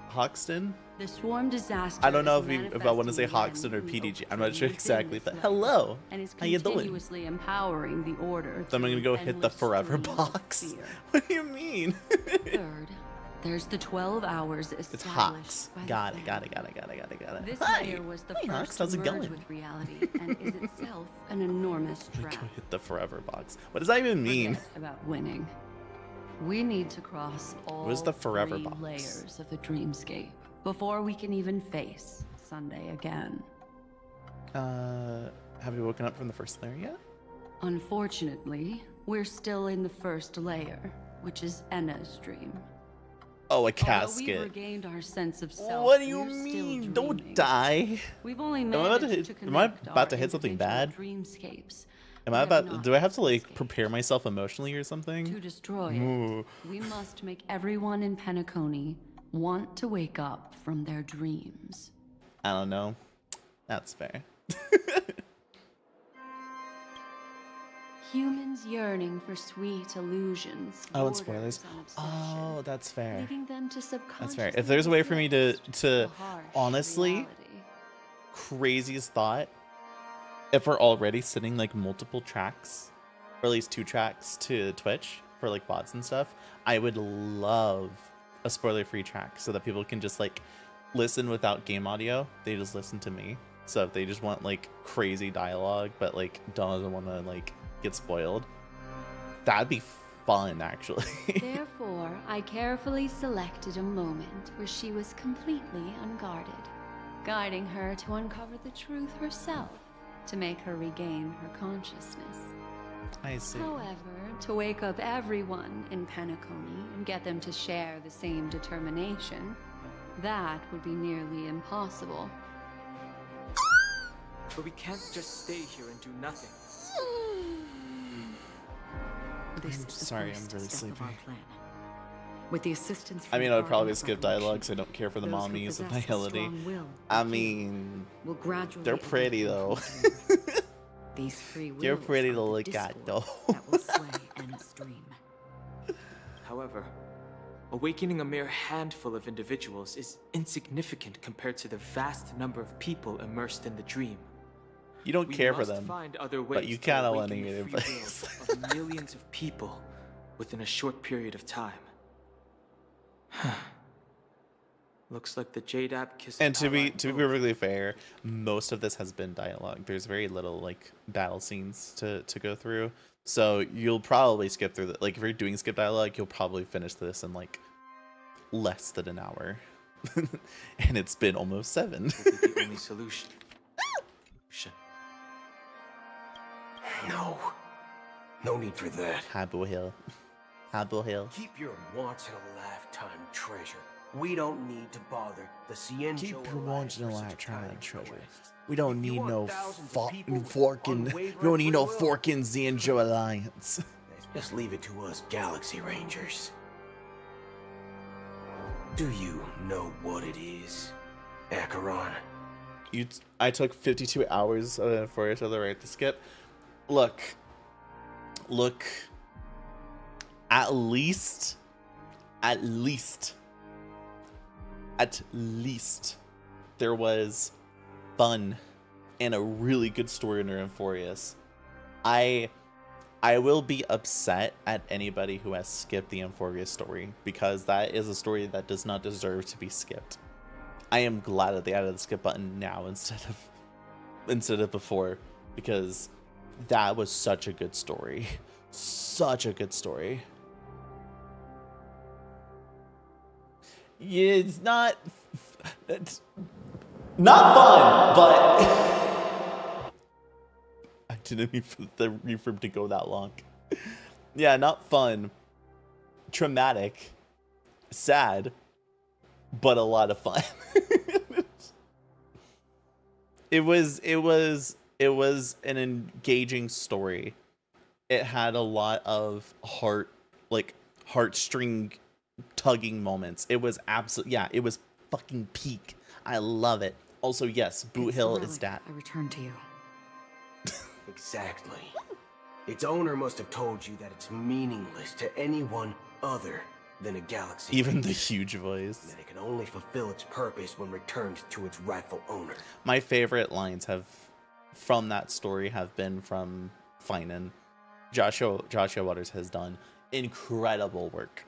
Hoxton? The swarm disaster. I don't know is if I want to say manifesting Hoxton or again PDG. in I'm not sure within exactly, this but layer, hello. and is How you doing? continuously empowering the order. Then I'm gonna go hit the endless forever streams of box. fear. What do you mean? Third, there's the 12 hours It's established Hox. by the Got it. This Hi. layer was the Hey, first Hox, how's to it merge going? with reality and is itself an enormous Go trap. hit the forever box. What does that even mean? Forget about winning. We need to cross all What is the forever 3 box? layers of the dreamscape before we can even face Sunday again. Have you woken up from the first layer yet? Unfortunately, we're still in the first layer, which is Enna's dream. Oh, a Although we've casket. regained our sense of self, What do you we're still mean? Don't dreaming. die. We've only Am I about to managed hit, to am I connect about to our hit something bad? dreamscapes. Am I about? Do I have to like prepare myself emotionally or something? To destroy Ooh. it, we must make everyone in Penacony want to wake up from their dreams. I don't know. That's fair. Humans yearning for sweet illusions. Oh, and borders spoilers. on obsession, Oh, that's fair. leading them to That's fair. subconsciously If there's a way for me to reflect the harsh honestly, reality. craziest thought, if we're already sending like multiple tracks, or at least 2 tracks to Twitch for like bots and stuff, I would love a spoiler-free track so that people can just like listen without game audio. They just listen to me. So if they just want like crazy dialogue, but like doesn't want to like get spoiled, that'd be fun actually. Therefore, I carefully selected a moment where she was completely unguarded, guiding her to uncover the truth herself, to make her regain her consciousness. I see. However, to wake up everyone in Penacony and get them to share the same determination, that would be nearly impossible. But we can't just stay here and do nothing. This I'm is the sorry, first I'm really step of sleepy. our plan. With the assistance I from mean, the I would probably Guardian skip of dialogue, so I Revolution, don't care for the those who mommies of possess a Nihility. strong will I and mean, will gradually they're pretty though. These free They're wills pretty are to the look at discord though. that will sway Anna's dream. However, awakening a mere handful of individuals is insignificant compared to the vast number of people immersed in the dream. You don't We care for must them, find other but ways you to kind of awaken want to the get free advice. will of millions of people within a short period of time. Looks like the Jade App kissed. And to be perfectly fair, most of this has been dialogue. There's very little like battle scenes to go through. So you'll probably skip through the, like if you're doing skip dialogue, you'll probably finish this in like less than an hour. And it's been almost 7. Will be the only solution. No. No need for that. Habbo Hill. Habbo Hill. Keep your once-in-a-lifetime treasure. We don't need to bother the Cienjo. Keep your Alliance for such once-in-a-lifetime tiny treasure. quests. We don't You need want no thousands of people forking. We unwavering don't need no goodwill? forking Xianzhou Alliance. Just leave it to us Galaxy Rangers. Do you know what it is, Acheron? I took 52 hours for it to the right to skip. Look. At least, there was fun and a really good story in Euphorius. I will be upset at anybody who has skipped the Euphorius story because that is a story that does not deserve to be skipped. I am glad that they added the skip button now instead of before, because that was such a good story. Such a good story. Yeah, it's not fun, but I didn't mean for the refurb to go that long. Yeah, not fun. Traumatic. Sad, but a lot of fun. It was an engaging story. It had a lot of heartstring tugging moments. It was it was fucking peak. I love it. Also, yes, Boot Hill is dat. I return to you. Exactly. Its owner must have told you that it's meaningless to anyone other than a galaxy. Even the huge voice. That it can only fulfill its purpose when returned to its rightful owner. My favorite lines from that story have been from Finan. Joshua Waters has done incredible work.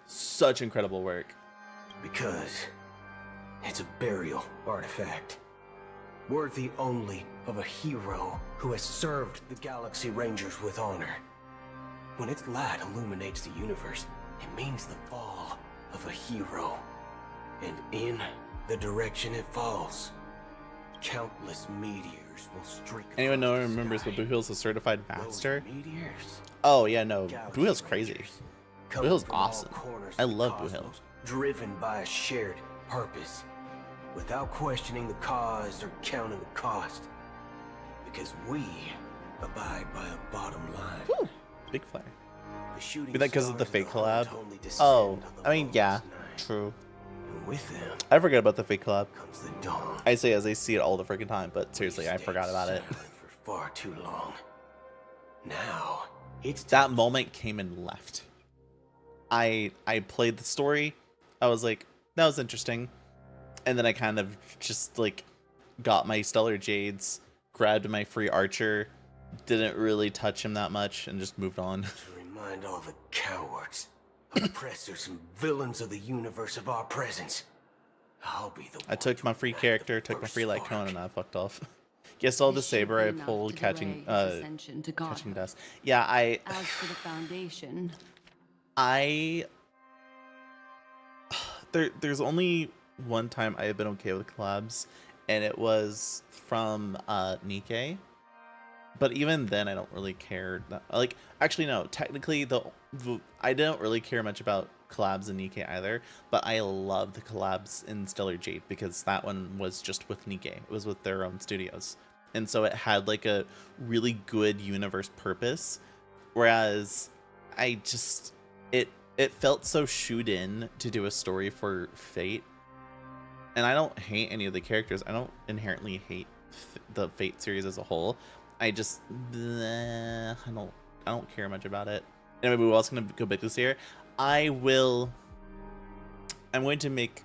Such incredible work. Because it's a burial artifact. Worthy only of a hero who has served the Galaxy Rangers with honor. When its light illuminates the universe, it means the fall of a hero. And in the direction it falls, countless meteors will streak. Anyone know or remembers what Boot Hill's a certified master? Meteors. Oh yeah, no. Boot Hill's crazy. Boot Hill's awesome. I love Boot Hill. Driven by a shared purpose, without questioning the cause or counting the cost. Because we abide by a bottom line. Woo. Big flare. Be that because of the fake collab? Oh, I mean, yeah, true. With them, I forget about the fake collab. comes the dawn. I say as I see it all the freaking time, but seriously, I forgot about it. For far too long. Now, it's that moment came and left. I played the story. I was like, that was interesting. And then I kind of just like got my Stellar Jades, grabbed my free Archer, didn't really touch him that much, and just moved on. To remind all the cowards, oppressors, and villains of the universe of our presence. I'll be the I took my free character, took my free Lycone, and I fucked off. Guess all the saber I pulled catching dust. Yeah, As for the Foundation, there's only one time I have been okay with collabs, and it was from Nikkei. But even then, I don't really care. Like, actually, no. Technically, I don't really care much about collabs in Nikkei either. But I love the collabs in Stellar Jade because that one was just with Nikkei. It was with their own studios, and so it had like a really good universe purpose. Whereas, it felt so shoot in to do a story for Fate. And I don't hate any of the characters. I don't inherently hate the Fate series as a whole. I just, I don't care much about it. Anyway, we're also going to go back this year. I'm going to make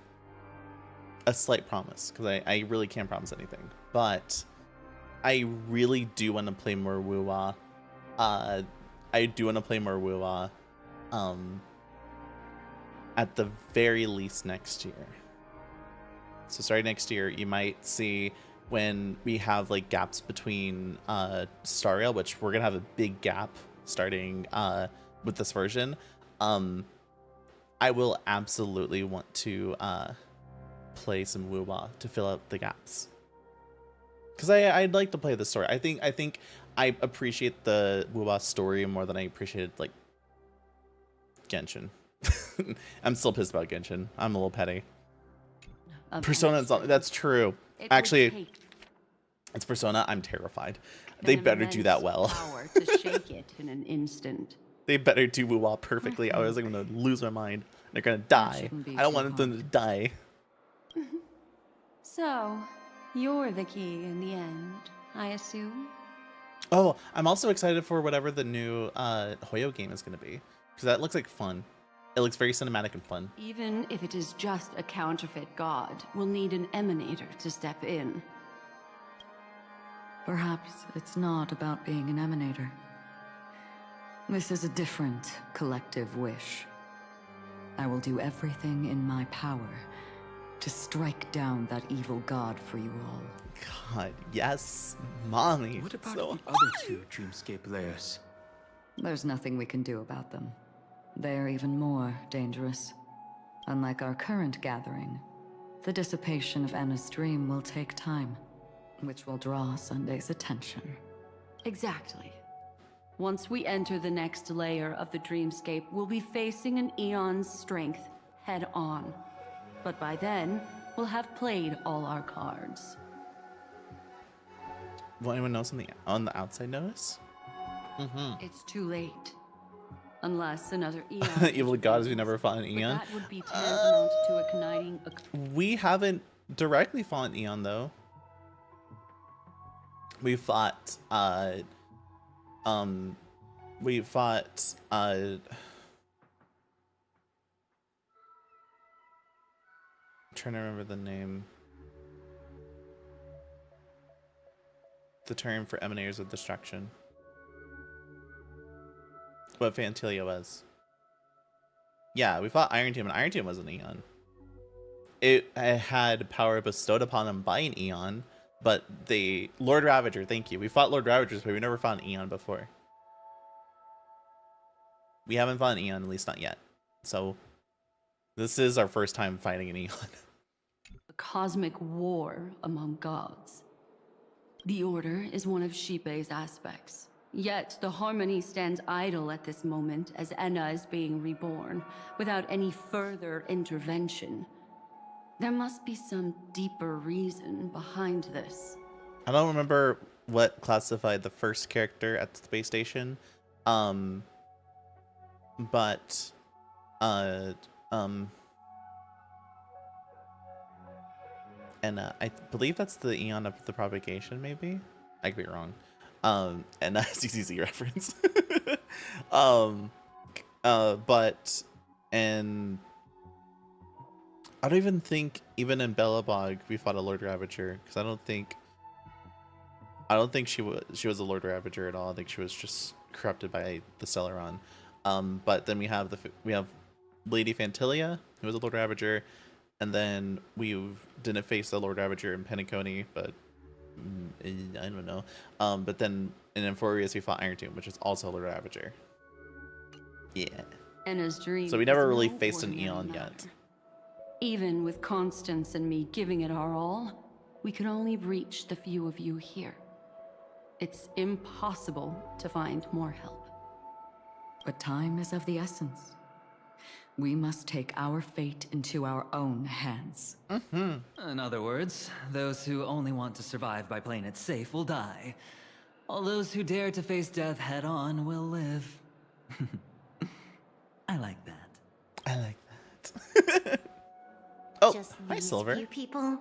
a slight promise, because I really can't promise anything. But I really do want to play more Wuwa. I do want to play more Wuwa. At the very least next year. So starting next year, you might see when we have like gaps between Staria, which we're gonna have a big gap starting with this version. I will absolutely want to play some Wuwa to fill out the gaps. Because I'd like to play the story. I think I appreciate the Wuwa story more than I appreciated like Genshin. I'm still pissed about Genshin. I'm a little petty. Persona, that's true. Actually, it's Persona. I'm terrified. They better do that well. Power to shake it in an instant. They better do Wuwa perfectly. I was like, going to lose my mind. They're going to die. I don't want them to die. So, you're the key in the end, I assume? Oh, I'm also excited for whatever the new HOYO game is going to be. Because that looks like fun. It looks very cinematic and fun. Even if it is just a counterfeit god, we'll need an emanator to step in. Perhaps it's not about being an emanator. This is a different collective wish. I will do everything in my power to strike down that evil god for you all. God, yes, mommy. What about so the other two dreamscape layers? There's nothing we can do about them. They're even more dangerous. Unlike our current gathering, the dissipation of Anna's dream will take time, which will draw Sunday's attention. Exactly. Once we enter the next layer of the dreamscape, we'll be facing an eon's strength head on. But by then, we'll have played all our cards. Will anyone know something on the outside notice? It's too late. Unless another eon... Evil gods who never fought an Eon. That would be tantamount to igniting a... We haven't directly fought an Eon, though. We fought, I'm trying to remember the name. The term for emanators of destruction. What Fantilia was. Yeah, we fought Iron Tomb, and Iron Tomb was an Eon. It had power bestowed upon him by an Eon, but Lord Ravager, thank you. We fought Lord Ravagers, but we never fought an Eon before. We haven't fought an Eon, at least not yet. So, this is our first time fighting an Eon. A cosmic war among gods. The Order is one of Shipei's aspects. Yet, the Harmony stands idle at this moment as Enna is being reborn, without any further intervention. There must be some deeper reason behind this. I don't remember what classified the first character at the space station, and I believe that's the Eon of the propagation, maybe? I could be wrong. And that's CCC reference. And I don't even think even in Bellabog we fought a Lord Ravager, because I don't think she was a Lord Ravager at all. I think she was just corrupted by the Celeron. But then we have Lady Fantilia, who was a Lord Ravager, and then we didn't face the Lord Ravager in Penacony, but I don't know. But then in Emphorius we fought Iron Tomb, which is also a Lord Ravager. Yeah. Enna's dream. So we never really faced an Eon yet. Even with Constance and me giving it our all, we could only reach the few of you here. It's impossible to find more help. But time is of the essence. We must take our fate into our own hands. In other words, those who only want to survive by playing it safe will die. All those who dare to face death head on will live. I like that. I like that. Oh, Just hi, these Silver. few people?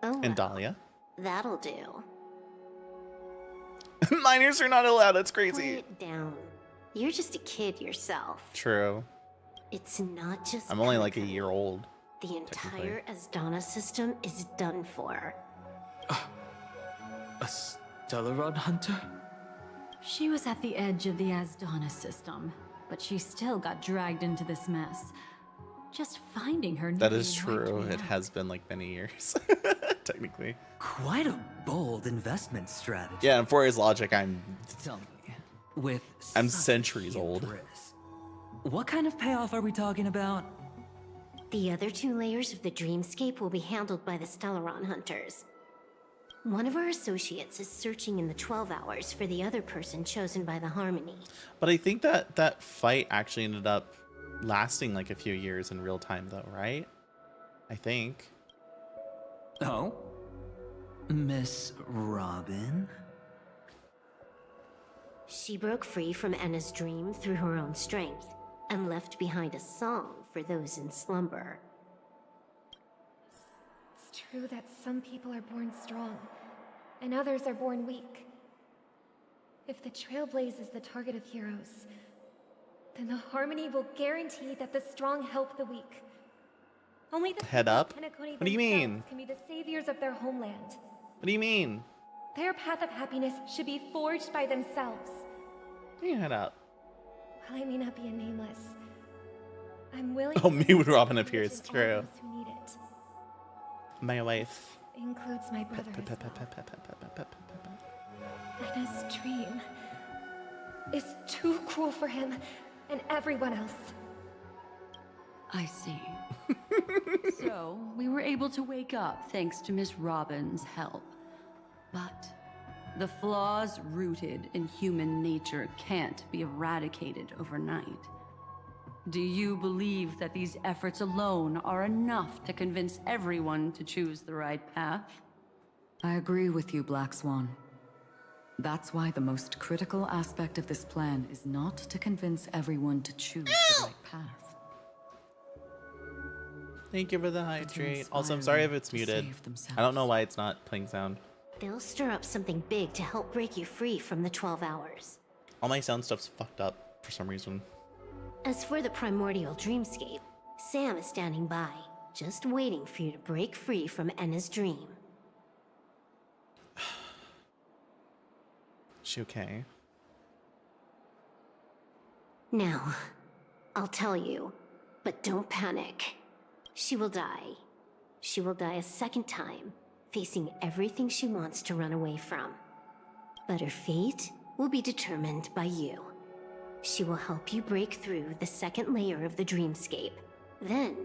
Oh, And well, Dahlia. that'll do. Minors are not allowed. That's crazy. Quiet down. You're just a kid yourself. True. It's not just I'm only like a Pelican. year old. The entire Asdana system is done for. A Stellaron hunter? She was at the edge of the Asdana system, but she still got dragged into this mess. Just finding her That nearly is true. wiped me It out. has been like many years, technically. Quite a bold investment strategy. Yeah, and for his logic, I'm Tell me, with such centuries old. risk, what kind of payoff are we talking about? The other two layers of the dreamscape will be handled by the Stellaron hunters. One of our associates is searching in the 12 hours for the other person chosen by the Harmony. But I think that that fight actually ended up lasting like a few years in real time, though, right? I think. Oh? Miss Robin? She broke free from Enna's dream through her own strength, and left behind a song for those in slumber. It's true that some people are born strong, and others are born weak. If the Trailblaze is the target of heroes, then the Harmony will guarantee that the strong help the weak. Only the Head people of up? Penacony What do you mean? themselves can be the saviors of their homeland. What do you mean? Their path of happiness should be forged by themselves. You head up. While I may not be a nameless, I'm willing Oh, to me when give Robin this appears. religion True. all those who need it. My wife. Includes my brother as well. Enna's dream is too cruel for him and everyone else. I see. So, we were able to wake up thanks to Miss Robin's help. But the flaws rooted in human nature can't be eradicated overnight. Do you believe that these efforts alone are enough to convince everyone to choose the right path? I agree with you, Black Swan. That's why the most critical aspect of this plan is not to convince everyone to choose the right path. Thank you for the hydrate. Also, I'm sorry if it's muted. I don't know why it's not playing sound. They'll stir up something big to help break you free from the 12 hours. All my sound stuff's fucked up for some reason. As for the primordial dreamscape, Sam is standing by, just waiting for you to break free from Enna's dream. She okay? Now, I'll tell you, but don't panic. She will die. She will die a second time, facing everything she wants to run away from. But her fate will be determined by you. She will help you break through the second layer of the dreamscape. Then,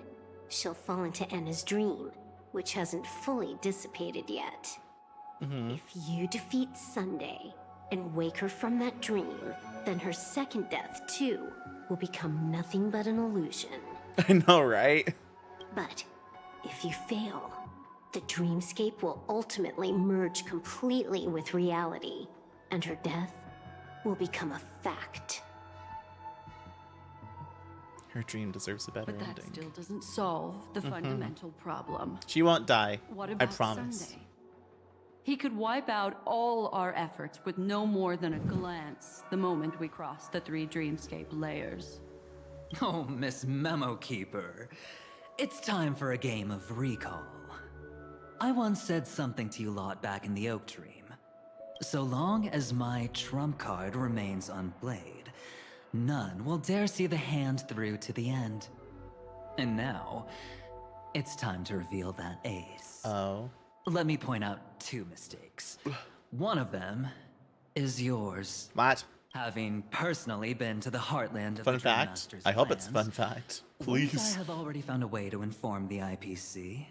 she'll fall into Enna's dream, which hasn't fully dissipated yet. If you defeat Sunday and wake her from that dream, then her second death, too, will become nothing but an illusion. I know, right? But if you fail, the dreamscape will ultimately merge completely with reality, and her death will become a fact. Her dream deserves a better But that ending. still doesn't solve the fundamental problem. She won't die. What I about promise. Sunday? He could wipe out all our efforts with no more than a glance the moment we cross the 3 dreamscape layers. Oh, Miss Memo Keeper. It's time for a game of recall. I once said something to you lot back in the Oak Dream. So long as my trump card remains unplayed, none will dare see the hand through to the end. And now, it's time to reveal that ace. Oh. Let me point out 2 mistakes. One of them is yours. What? Having personally been to the heartland of Fun the fact? Dreammaster's I hope it's plans, fun fact. once Please. I have already found a way to inform the IPC.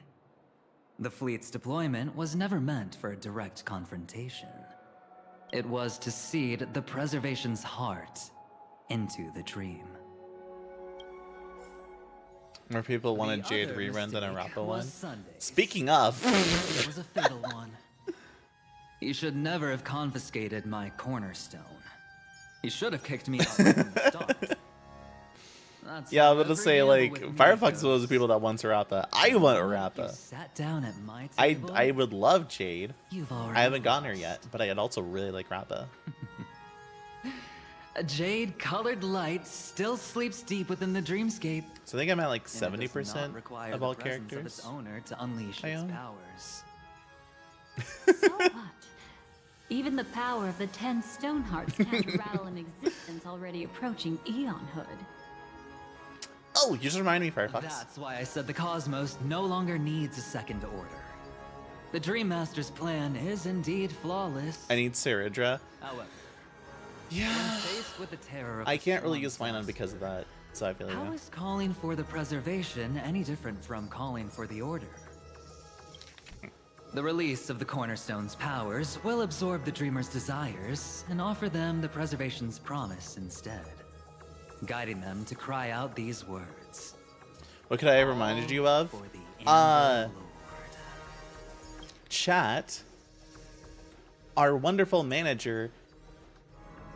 The fleet's deployment was never meant for a direct confrontation. It was to seed the preservation's heart into the dream. More people wanted The Jade other rerun than a mistake Rappa one. was Sundays. Speaking of, It was a fatal one. He should never have confiscated my cornerstone. He should have kicked me out from the start. That's yeah, how I'm gonna every say gamble like with me Firefox goes. was those people that wants Rappa. I want You Rappa. sat down at my I table. would love Jade. You've already I haven't gotten her yet, but I'd also really like Rappa. A jade-colored light still sleeps deep within the dreamscape. So I think I'm at like And it does 70% not require of the all presence characters. Of its owner to unleash I its own. powers. So what? Even the power of the 10 stone hearts can't rattle an existence already approaching eonhood. Oh, you just reminded me, Firefox. That's why I said the cosmos no longer needs a second order. The Dream Master's plan is indeed flawless. I need Saridra. However, yeah, when faced with the terror of I the can't really Swan use mine on because of that, so I feel How you. is calling for the preservation any different from calling for the order? The release of the Cornerstone's powers will absorb the Dreamer's desires and offer them the preservation's promise instead, guiding them to cry out these words. What could I have reminded you of? For the Amber Chat. Our wonderful manager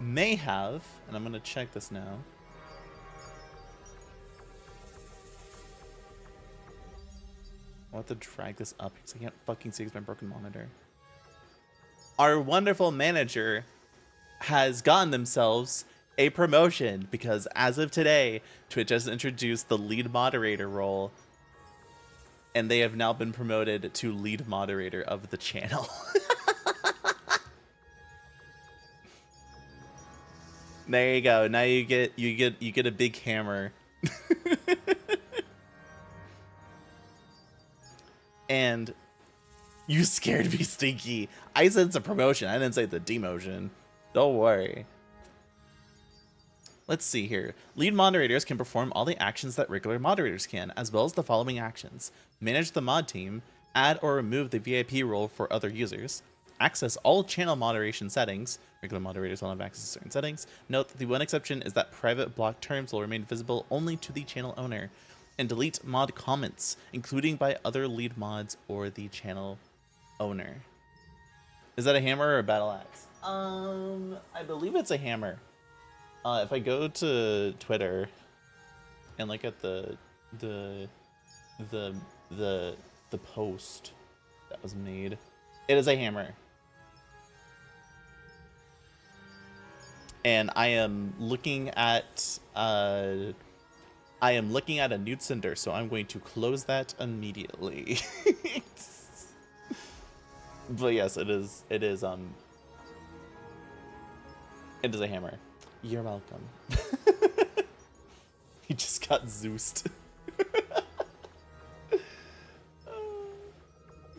may have, and I'm gonna check this now. I'll have to drag this up because I can't fucking see my broken monitor. Our wonderful manager has gotten themselves a promotion because as of today, Twitch has introduced the lead moderator role, and they have now been promoted to lead moderator of the channel. There you go. Now you get a big hammer. And you scared me, Stinky. I said it's a promotion. I didn't say the demotion. Don't worry. Let's see here. Lead moderators can perform all the actions that regular moderators can, as well as the following actions. Manage the mod team, add or remove the VIP role for other users, access all channel moderation settings. Regular moderators will have access to certain settings. Note that the one exception is that private block terms will remain visible only to the channel owner. And delete mod comments, including by other lead mods or the channel owner. Is that a hammer or a battle axe? I believe it's a hammer. If I go to Twitter and look at the post that was made, it is a hammer. And I am looking at a nude cinder, so I'm going to close that immediately. But yes, it is a hammer. You're welcome. He just got Zeused.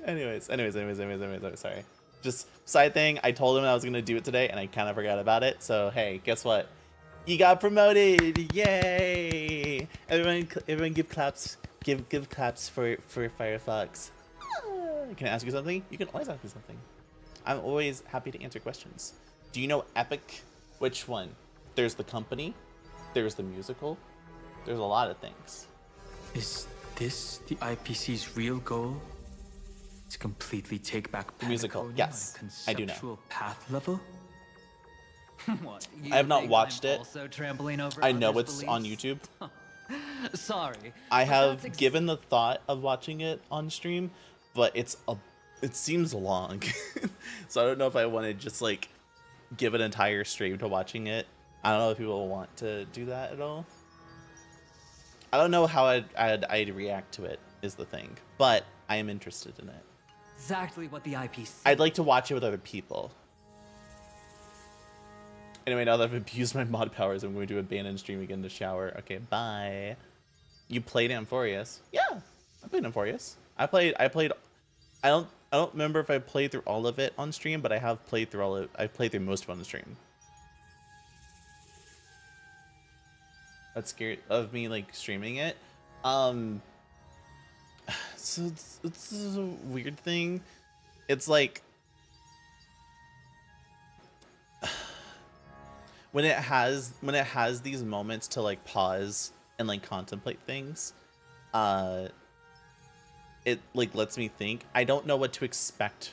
anyways, sorry. Just side thing, I told him I was gonna do it today and I kind of forgot about it, so hey, guess what? You got promoted! Yay! Everyone give claps. Give claps for Firefox. Can I ask you something? You can always ask me something. I'm always happy to answer questions. Do you know Epic? Which one? There's the company, there's the musical, there's a lot of things. Is this the IPC's real goal? To completely take back The musical, Panaconia yes, on I do know. conceptual path level? What, I have not think watched I'm it. also trampling over I know others' it's on beliefs? YouTube. Sorry. I but have that's given the thought of watching it on stream, but it seems long. So I don't know if I want to just like give an entire stream to watching it. I don't know if people want to do that at all. I don't know how I'd react to it is the thing, but I am interested in it. exactly what the IPC. I'd like to watch it with other people. Anyway, now that I've abused my mod powers, I'm going to abandon stream again to shower. Okay, bye. You played Amphorius? Yeah, I played Amphorius. I played. I don't remember if I played through all of it on stream, but I have played through all of. I played through most of it on the stream. That's scary of me like streaming it. So it's a weird thing. It's like when it has these moments to like pause and like contemplate things, it like lets me think. I don't know what to expect.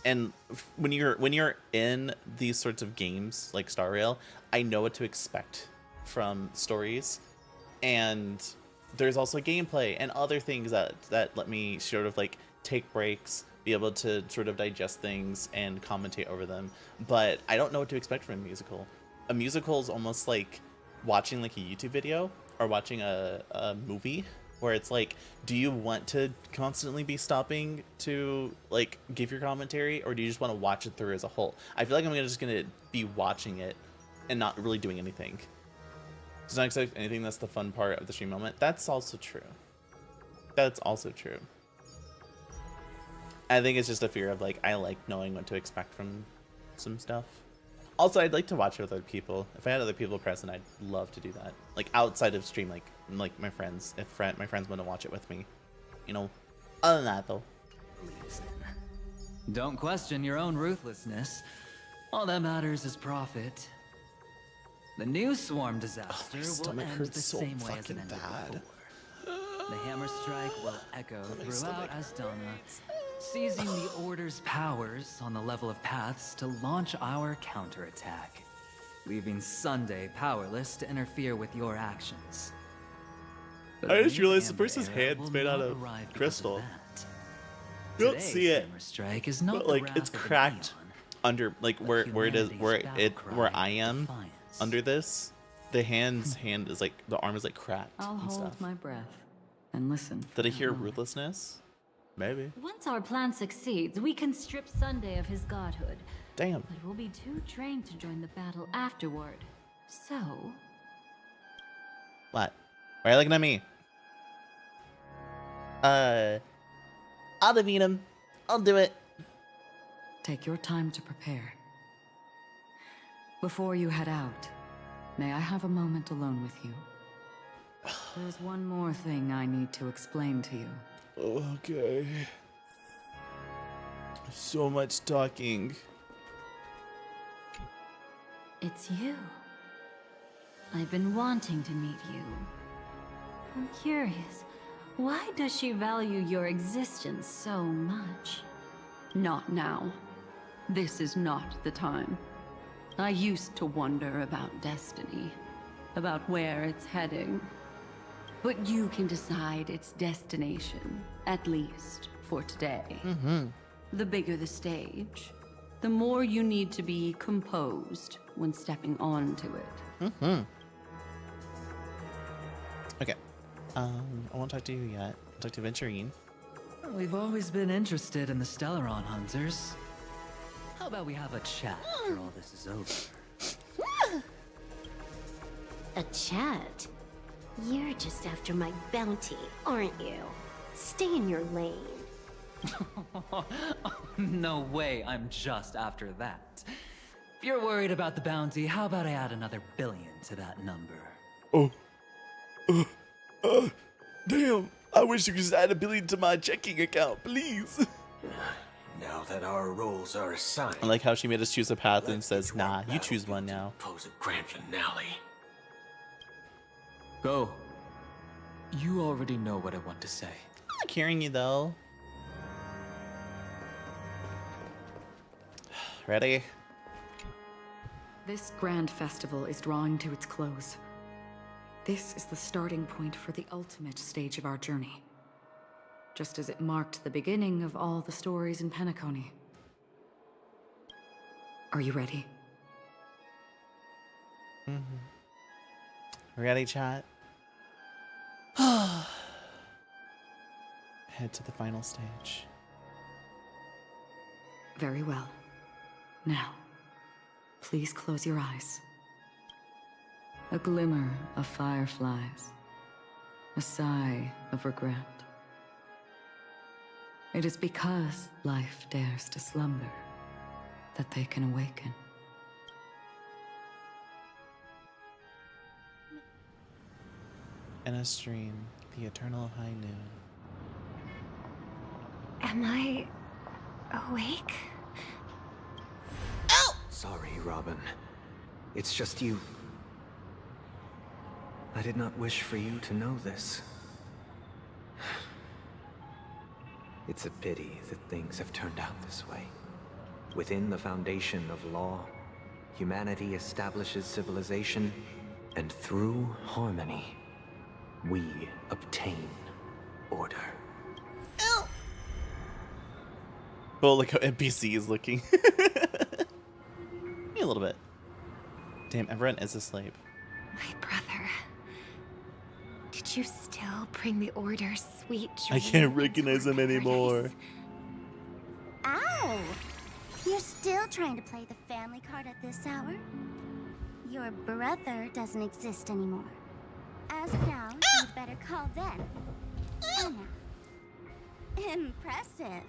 And when you're in these sorts of games like Star Rail, I know what to expect from stories, and there's also gameplay and other things that let me sort of like take breaks, be able to sort of digest things and commentate over them. But I don't know what to expect from a musical. A musical is almost like watching like a YouTube video or watching a movie, where it's like, do you want to constantly be stopping to like give your commentary, or do you just want to watch it through as a whole? I feel like I'm just gonna be watching it and not really doing anything. Does not expect anything. That's the fun part of the stream moment. That's also true. That's also true. I think it's just a fear of like, I like knowing what to expect from some stuff. Also, I'd like to watch it with other people. If I had other people present, I'd love to do that. Like outside of stream, like my friends. If my friends want to watch it with me, you know. Other than that, though. Don't question your own ruthlessness. All that matters is profit. The new swarm disaster will end the same way as it ended before. The hammer strike will echo throughout Asdana, seizing the Order's powers on the level of paths to launch our counterattack, leaving Sunday powerless to interfere with your actions. But I just new realized the hammer person's era hand's will made out not of arrive because crystal. that. You don't Today's see it, hammer strike is not but the like wrath it's of an cracked under like where it is where I am under this. The hand is like, the arm is like cracked I'll and hold stuff. my breath and listen. Did I hear ruthlessness? Maybe. Once our plan succeeds, we can strip Sunday of his godhood. Damn. But we'll be too trained to join the battle afterward. So... What? Why are you looking at me? I'll defeat him. I'll do it. Take your time to prepare. Before you head out, may I have a moment alone with you? There's one more thing I need to explain to you. Okay. So much talking. It's you. I've been wanting to meet you. I'm curious, why does she value your existence so much? Not now. This is not the time. I used to wonder about destiny, about where it's heading. But you can decide its destination, at least for today. The bigger the stage, the more you need to be composed when stepping onto it. Okay. I won't talk to you yet. I'll talk to Venturine. We've always been interested in the Stellaron hunters. How about we have a chat after all this is over? A chat? You're just after my bounty, aren't you? Stay in your lane. No way, I'm just after that. If you're worried about the bounty, how about I add another billion to that number? Damn. I wish you could just add $1 billion to my checking account, please. Now that our roles are assigned, I like how she made us choose a path and says, nah, you choose one now. pose a grand finale. Go. You already know what I want to say. I'm not hearing you though. Ready? This grand festival is drawing to its close. This is the starting point for the ultimate stage of our journey. Just as it marked the beginning of all the stories in Penacony. Are you ready? Ready, chat? Head to the final stage. Very well. Now, please close your eyes. A glimmer of fireflies. A sigh of regret. It is because life dares to slumber that they can awaken. In a stream, the eternal high noon. Am I awake? Sorry, Robin. It's just you. I did not wish for you to know this. It's a pity that things have turned out this way. Within the foundation of law, humanity establishes civilization, and through harmony, we obtain order. Oh, look how NPC is looking. A little bit. Damn, everyone is asleep. My brother. Did you still bring the order, sweet I dream? can't recognize him anymore. Ow! You're still trying to play the family card at this hour? Your brother doesn't exist anymore. As of now, you'd better call them. Anna. Impressive.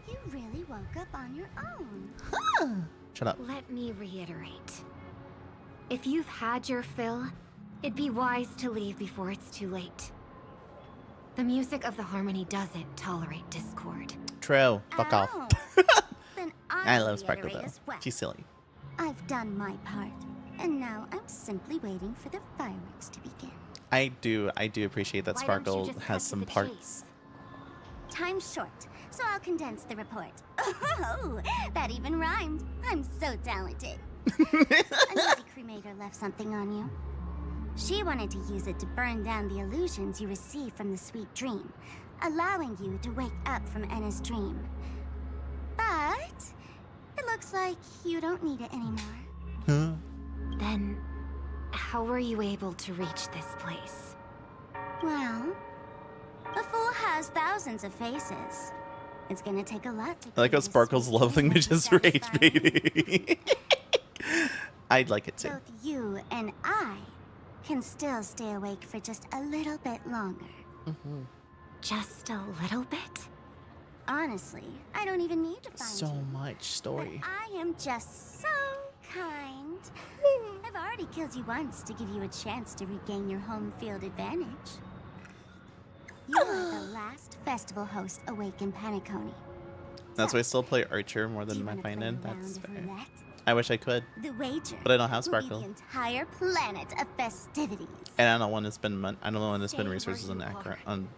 You really woke up on your own. Shut up. Let me reiterate. If you've had your fill, it'd be wise to leave before it's too late. The music of the harmony doesn't tolerate discord. True. Fuck off. Then I I'll love Sparkle reiterate though. as well. She's silly. I've done my part, and now I'm simply waiting for the fireworks to begin. I do appreciate that Why don't you Sparkle just cut has to some the parts. Time's short, so I'll condense the report. Oh, that even rhymed. I'm so talented. A lazy cremator left something on you. She wanted to use it to burn down the illusions you received from the sweet dream, allowing you to wake up from Enna's dream. But it looks like you don't need it anymore. Then, how were you able to reach this place? Well, a fool has thousands of faces. It's gonna take a lot to I like how Sparkle's love language is rage baiting. I'd like it too. both you and I can still stay awake for just a little bit longer. Just a little bit? Honestly, I don't even need to find So you. much story. I am just so kind. I've already killed you once to give you a chance to regain your home field advantage. You are the last festival host awake in Penacony. That's why I still play Archer more than my Find-In. That's fair. I wish I could. The wager But I don't have will be Sparkle. the entire planet of festivities. And I don't want to spend I don't want to spend resources on Acheron.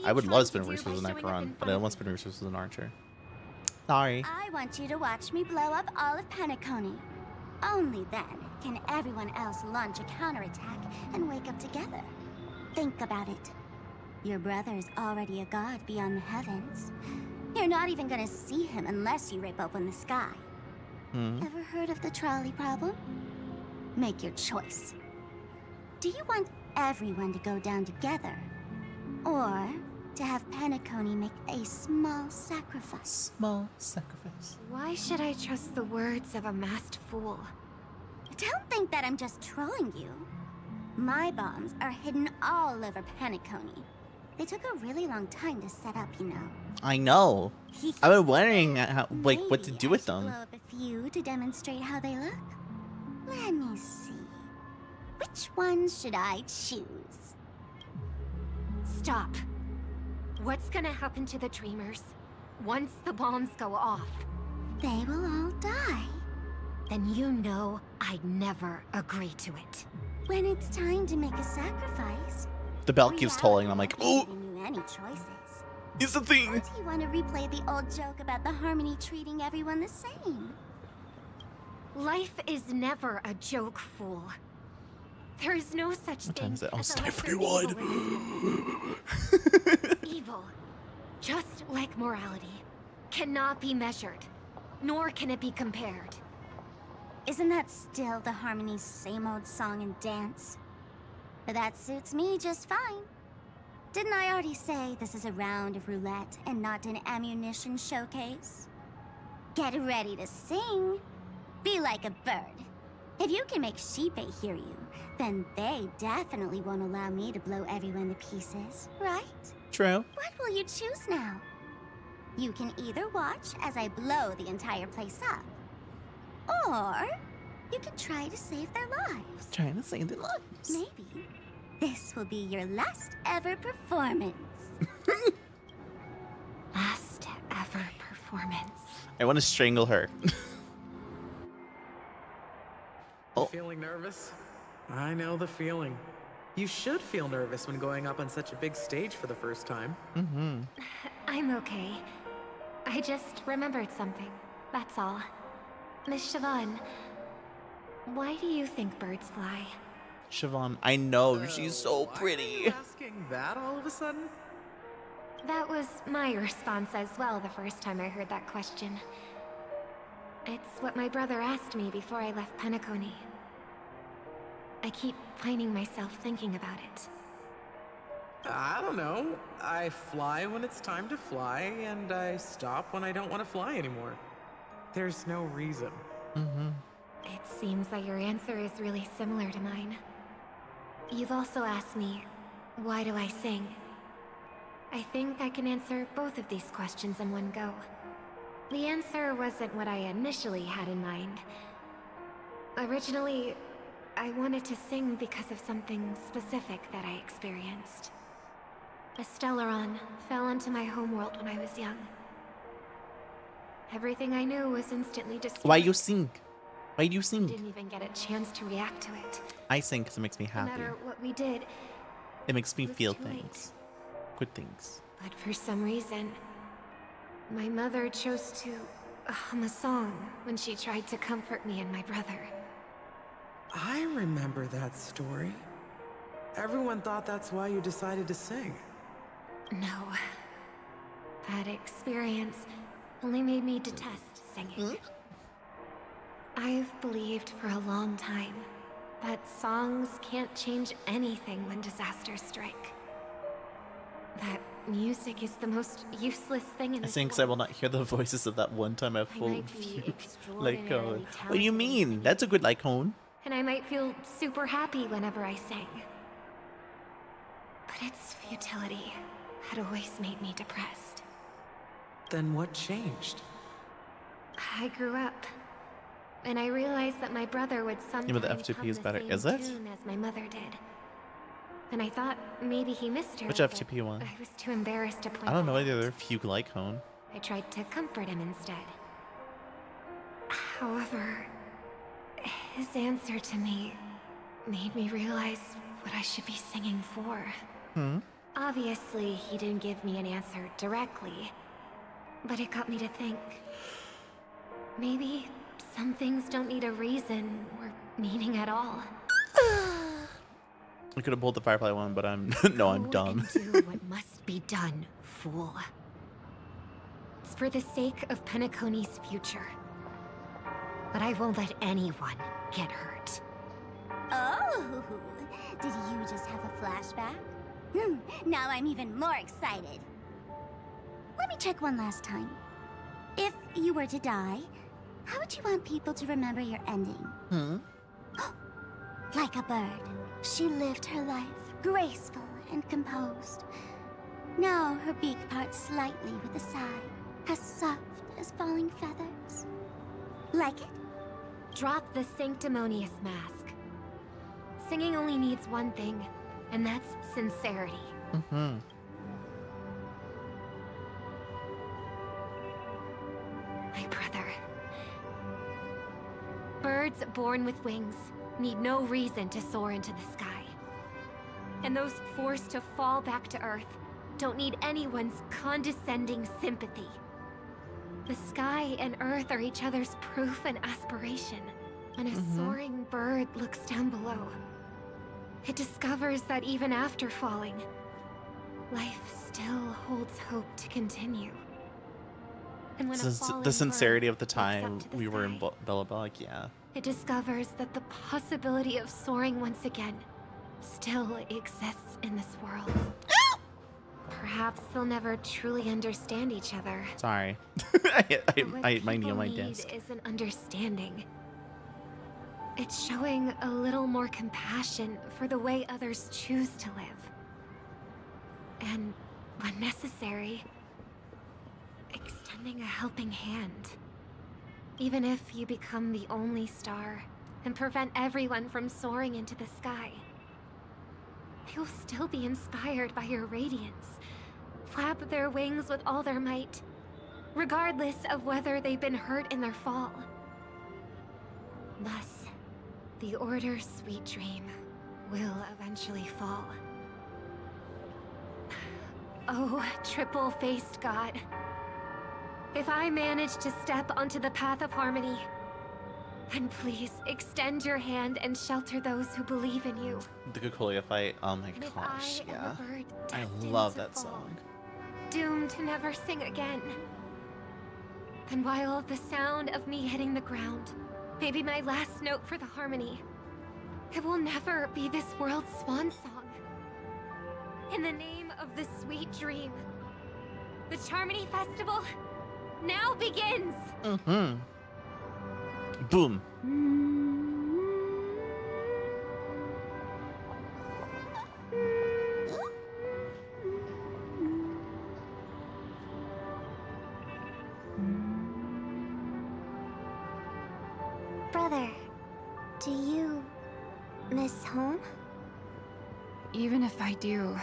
I would love to spend resources on Acheron, but I don't want to spend resources on Archer. Sorry. I want you to watch me blow up all of Penacony. Only then can everyone else launch a counterattack and wake up together. Think about it. Your brother's already a god beyond the heavens. You're not even gonna see him unless you rip open the sky. Ever heard of the trolley problem? Make your choice. Do you want everyone to go down together? Or to have Penacony make a small sacrifice? Small sacrifice. Why should I trust the words of a masked fool? Don't think that I'm just trolling you. My bombs are hidden all over Penacony. They took a really long time to set up, you know. I know. I've been wondering how, what to do with Blow them. up a few to demonstrate how they look. Let me see. Which one should I choose? Stop. What's gonna happen to the dreamers once the bombs go off? They will all die. Then you know I'd never agree to it. When it's time to make a sacrifice, The bell keeps tolling. I'm like, oh, oh, giving you any choices. it's the thing. Or do you want to replay the old joke about the harmony treating everyone the same? Life is never a joke, fool. There is no such What thing time is it? Oh, as it's a time for lesser reward. evil in this world. Evil, just like morality, cannot be measured, nor can it be compared. Isn't that still the harmony's same old song and dance? But that suits me just fine. Didn't I already say this is a round of roulette and not an ammunition showcase? Get ready to sing. Be like a bird. If you can make Sheepei hear you, then they definitely won't allow me to blow everyone to pieces, right? True. What will you choose now? You can either watch as I blow the entire place up, or you can try to save their lives. Trying to save their lives. Maybe this will be your last ever performance. Last ever performance. I want to strangle her. I feel nervous? I know the feeling. You should feel nervous when going up on such a big stage for the first time. Mm-hmm. I'm okay. I just remembered something. That's all. Miss Siobhan, why do you think birds fly? Siobhan, I know, she's so pretty. Asking that all of a sudden? That was my response as well the first time I heard that question. It's what my brother asked me before I left Penacony. I keep finding myself thinking about it. I don't know. I fly when it's time to fly, and I stop when I don't want to fly anymore. There's no reason. Mm-hmm. It seems that your answer is really similar to mine. You've also asked me, why do I sing? I think I can answer both of these questions in one go. The answer wasn't what I initially had in mind. Originally, I wanted to sing because of something specific that I experienced. A Stellaron fell into my homeworld when I was young. Everything I knew was instantly destroyed. Why you sing? Why do you I sing? didn't even get a chance to react to it. I sing because it makes me No happy. matter what we did, It makes me it was feel too late. things. Good things. But for some reason, my mother chose to hum a song when she tried to comfort me and my brother. I remember that story. Everyone thought that's why you decided to sing. No. That experience only made me detest singing. I've believed for a long time that songs can't change anything when disasters strike. That music is the most useless thing in I this sing because I world. will not hear the voices of that one time I full might be like extraordinarily what do you mean? That's a good lycone. And I might feel super happy whenever I sing. But its futility had always made me depressed. Then what changed? I grew up, and I realized that my brother would sometimes Yeah, but the FTP hum is the better, same is it? tune as my mother did. And I thought maybe he missed her. Which but FTP one? I was too embarrassed to point I don't know that any out. other fugue lycone. I tried to comfort him instead. However, his answer to me made me realize what I should be singing for. Hmm? Obviously, he didn't give me an answer directly, but it got me to think. Maybe some things don't need a reason or meaning at all. I could have pulled the Firefly one, but I'm no, I'm dumb. Do what must be done, fool. It's for the sake of Penacony's future. But I won't let anyone get hurt. Oh, did you just have a flashback? Now I'm even more excited. Let me check one last time. If you were to die, how would you want people to remember your ending? Hmm? Like a bird, she lived her life, graceful and composed. Now her beak parts slightly with a sigh, as soft as falling feathers. Like it? Drop the sanctimonious mask. Singing only needs one thing, and that's sincerity. Mm-hmm. My brother. Birds born with wings need no reason to soar into the sky. And those forced to fall back to Earth don't need anyone's condescending sympathy. The sky and Earth are each other's proof and aspiration. When a soaring bird looks down below, it discovers that even after falling, life still holds hope to continue. And when a falling The sincerity of the bird looks time up to the we were in sky, Bellabog, yeah. it discovers that the possibility of soaring once again still exists in this world. Perhaps they'll never truly understand each other. Sorry. But I what my knee on my people need desk. isn't understanding. It's showing a little more compassion for the way others choose to live. And, when necessary, extending a helping hand. Even if you become the only star and prevent everyone from soaring into the sky, they will still be inspired by your radiance, flap their wings with all their might, regardless of whether they've been hurt in their fall. Thus, The Order's sweet dream will eventually fall. Oh, triple-faced god. If I manage to step onto the path of harmony, then please extend your hand and shelter those who believe in you. The Cocolia fight. Oh my And if gosh, I am yeah. a bird I destined love to that fall, song. doomed to never sing again, then while the sound of me hitting the ground may be my last note for the harmony, it will never be this world's swan song. In the name of the sweet dream, the Charmony Festival now begins! Mm-hmm. Boom. Brother, do you miss home? Even if I do,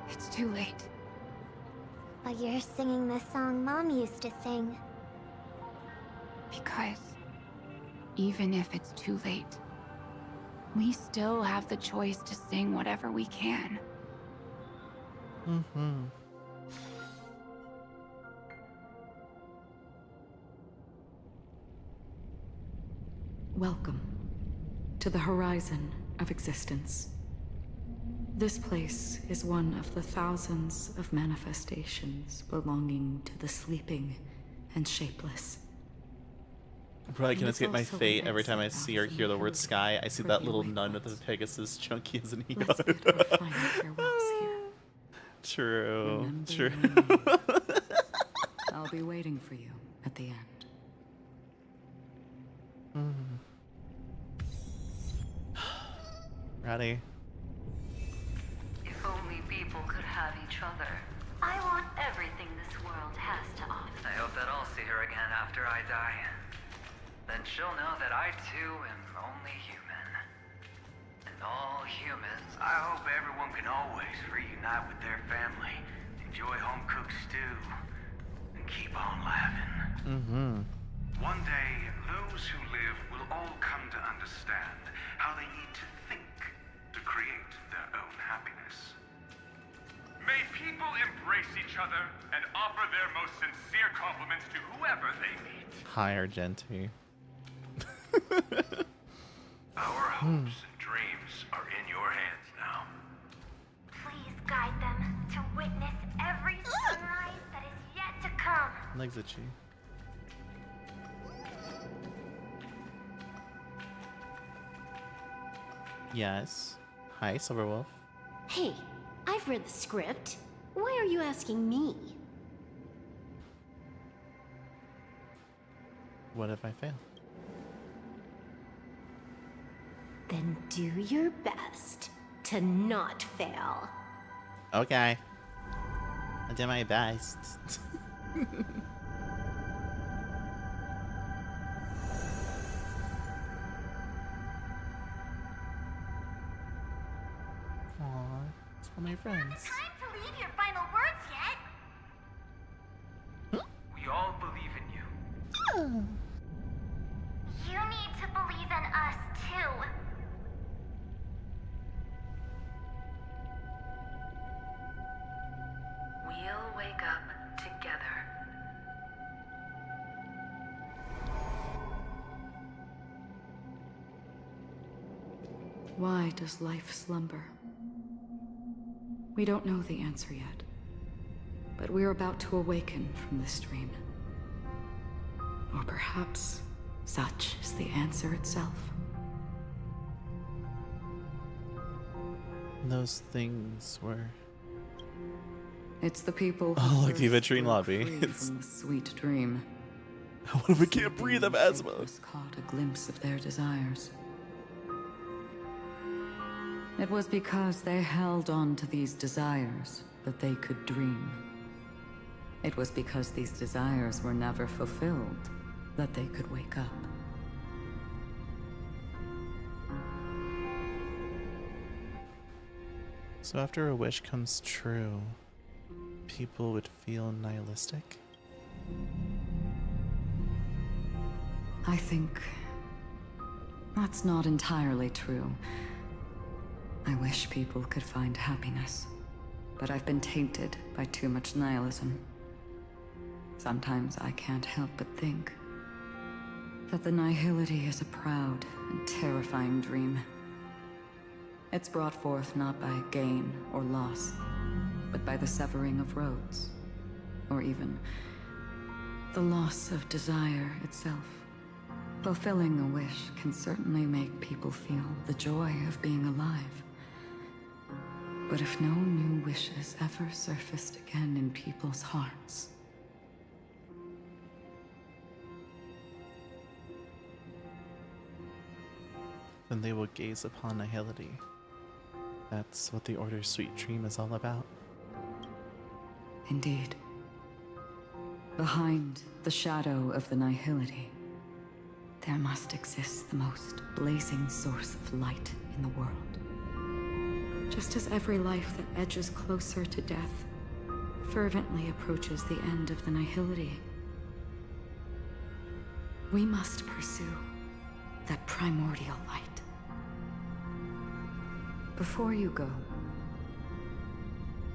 it's too late. But you're singing the song Mom used to sing. Because even if it's too late, we still have the choice to sing whatever we can. Mm-hmm. Welcome to the horizon of existence. This place is one of the thousands of manifestations belonging to the sleeping and shapeless. I probably can And it's escape my also fate an every time I exit see or out from hear the the word building sky. I see for that the little awake nun with the ones. Pegasus chunky as an ego. Let's bid our final farewells here. True. Remember True. your name. I'll be waiting for you at the end. Ready? If only people could have each other. I want everything this world has to offer. I hope that I'll see her again after I die. Then she'll know that I too am only human. And all humans, I hope everyone can always reunite with their family, enjoy home-cooked stew, and keep on laughing. Mm-hmm. One day, those who live will all come to understand how they need to think to create their own happiness. May people embrace each other and offer their most sincere compliments to whoever they meet. Hi, Argenti. Our hopes and dreams are in your hands now. Please guide them to witness every sunrise that is yet to come. Legs itchy. Yes. Hi, Silverwolf. Hey, I've read the script. Why are you asking me? What if I fail? Then do your best to not fail. Okay. I did my best. Aw, it's all my friends. Time to leave your final words yet? We all believe in you. You need to believe in us too. We'll wake up together. Why does life slumber? We don't know the answer yet, but we're about to awaken from this dream. Or perhaps such is the answer itself. Those things were... It's the people who Oh, like the first Aventurine broke lobby. free It's... from the sweet dream. What if we can't breathe of asthma? Caught a glimpse of their desires. It was because they held on to these desires that they could dream. It was because these desires were never fulfilled that they could wake up. So after a wish comes true, people would feel nihilistic? I think That's not entirely true. I wish people could find happiness, but I've been tainted by too much nihilism. Sometimes I can't help but think that the nihility is a proud and terrifying dream. It's brought forth not by gain or loss, but by the severing of roads, or even the loss of desire itself. Fulfilling a wish can certainly make people feel the joy of being alive. But if no new wishes ever surfaced again in people's hearts, then they will gaze upon nihility. That's what the Order's sweet dream is all about. indeed, behind the shadow of the nihility, there must exist the most blazing source of light in the world. Just as every life that edges closer to death fervently approaches the end of the nihility, we must pursue that primordial light. Before you go,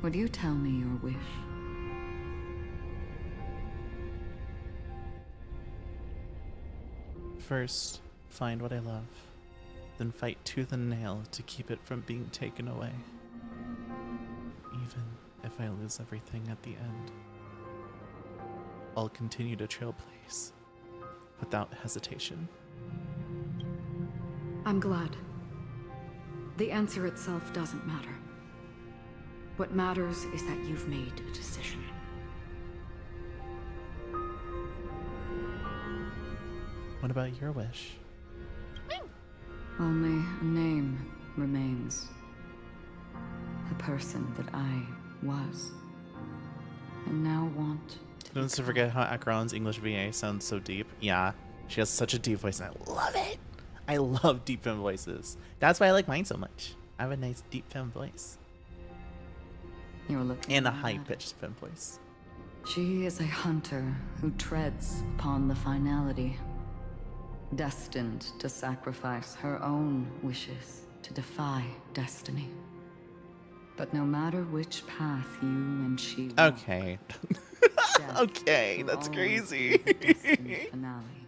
would you tell me your wish? First, find what I love, then fight tooth and nail to keep it from being taken away. Even if I lose everything at the end, I'll continue to trailblaze without hesitation. I'm glad. The answer itself doesn't matter. What matters is that you've made a decision. What about your wish? Only a name remains. The person that I was, and now want. Don't forget how Akron's English VA sounds so deep. Yeah, she has such a deep voice, and I love it. I love deep femme voices. That's why I like mine so much. I have a nice deep femme voice. You're looking and a high-pitched femme voice. She is a hunter who treads upon the finality, destined to sacrifice her own wishes to defy destiny. But no matter which path you and she walk, okay. death Okay, will that's always crazy. be the destined finale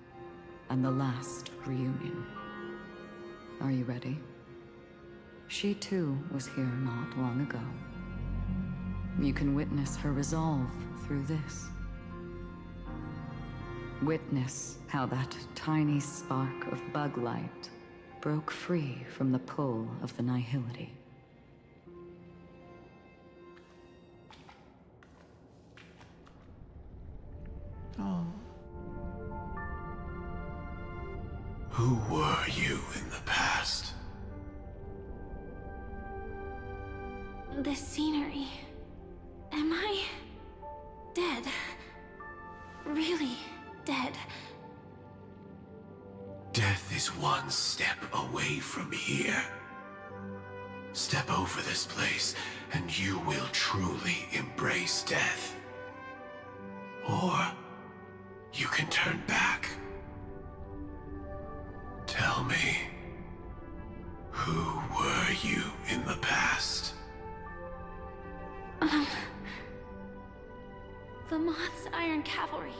and the last reunion. Are you ready? She too was here not long ago. You can witness her resolve through this. Witness how that tiny spark of bug light broke free from the pull of the nihility. Oh. Who were you in the past? The scenery. Am I dead? Really dead? Death is one step away from here. Step over this place, and you will truly embrace death. Or you can turn back. Tell me, who were you in the past? The Moth's Iron Cavalry.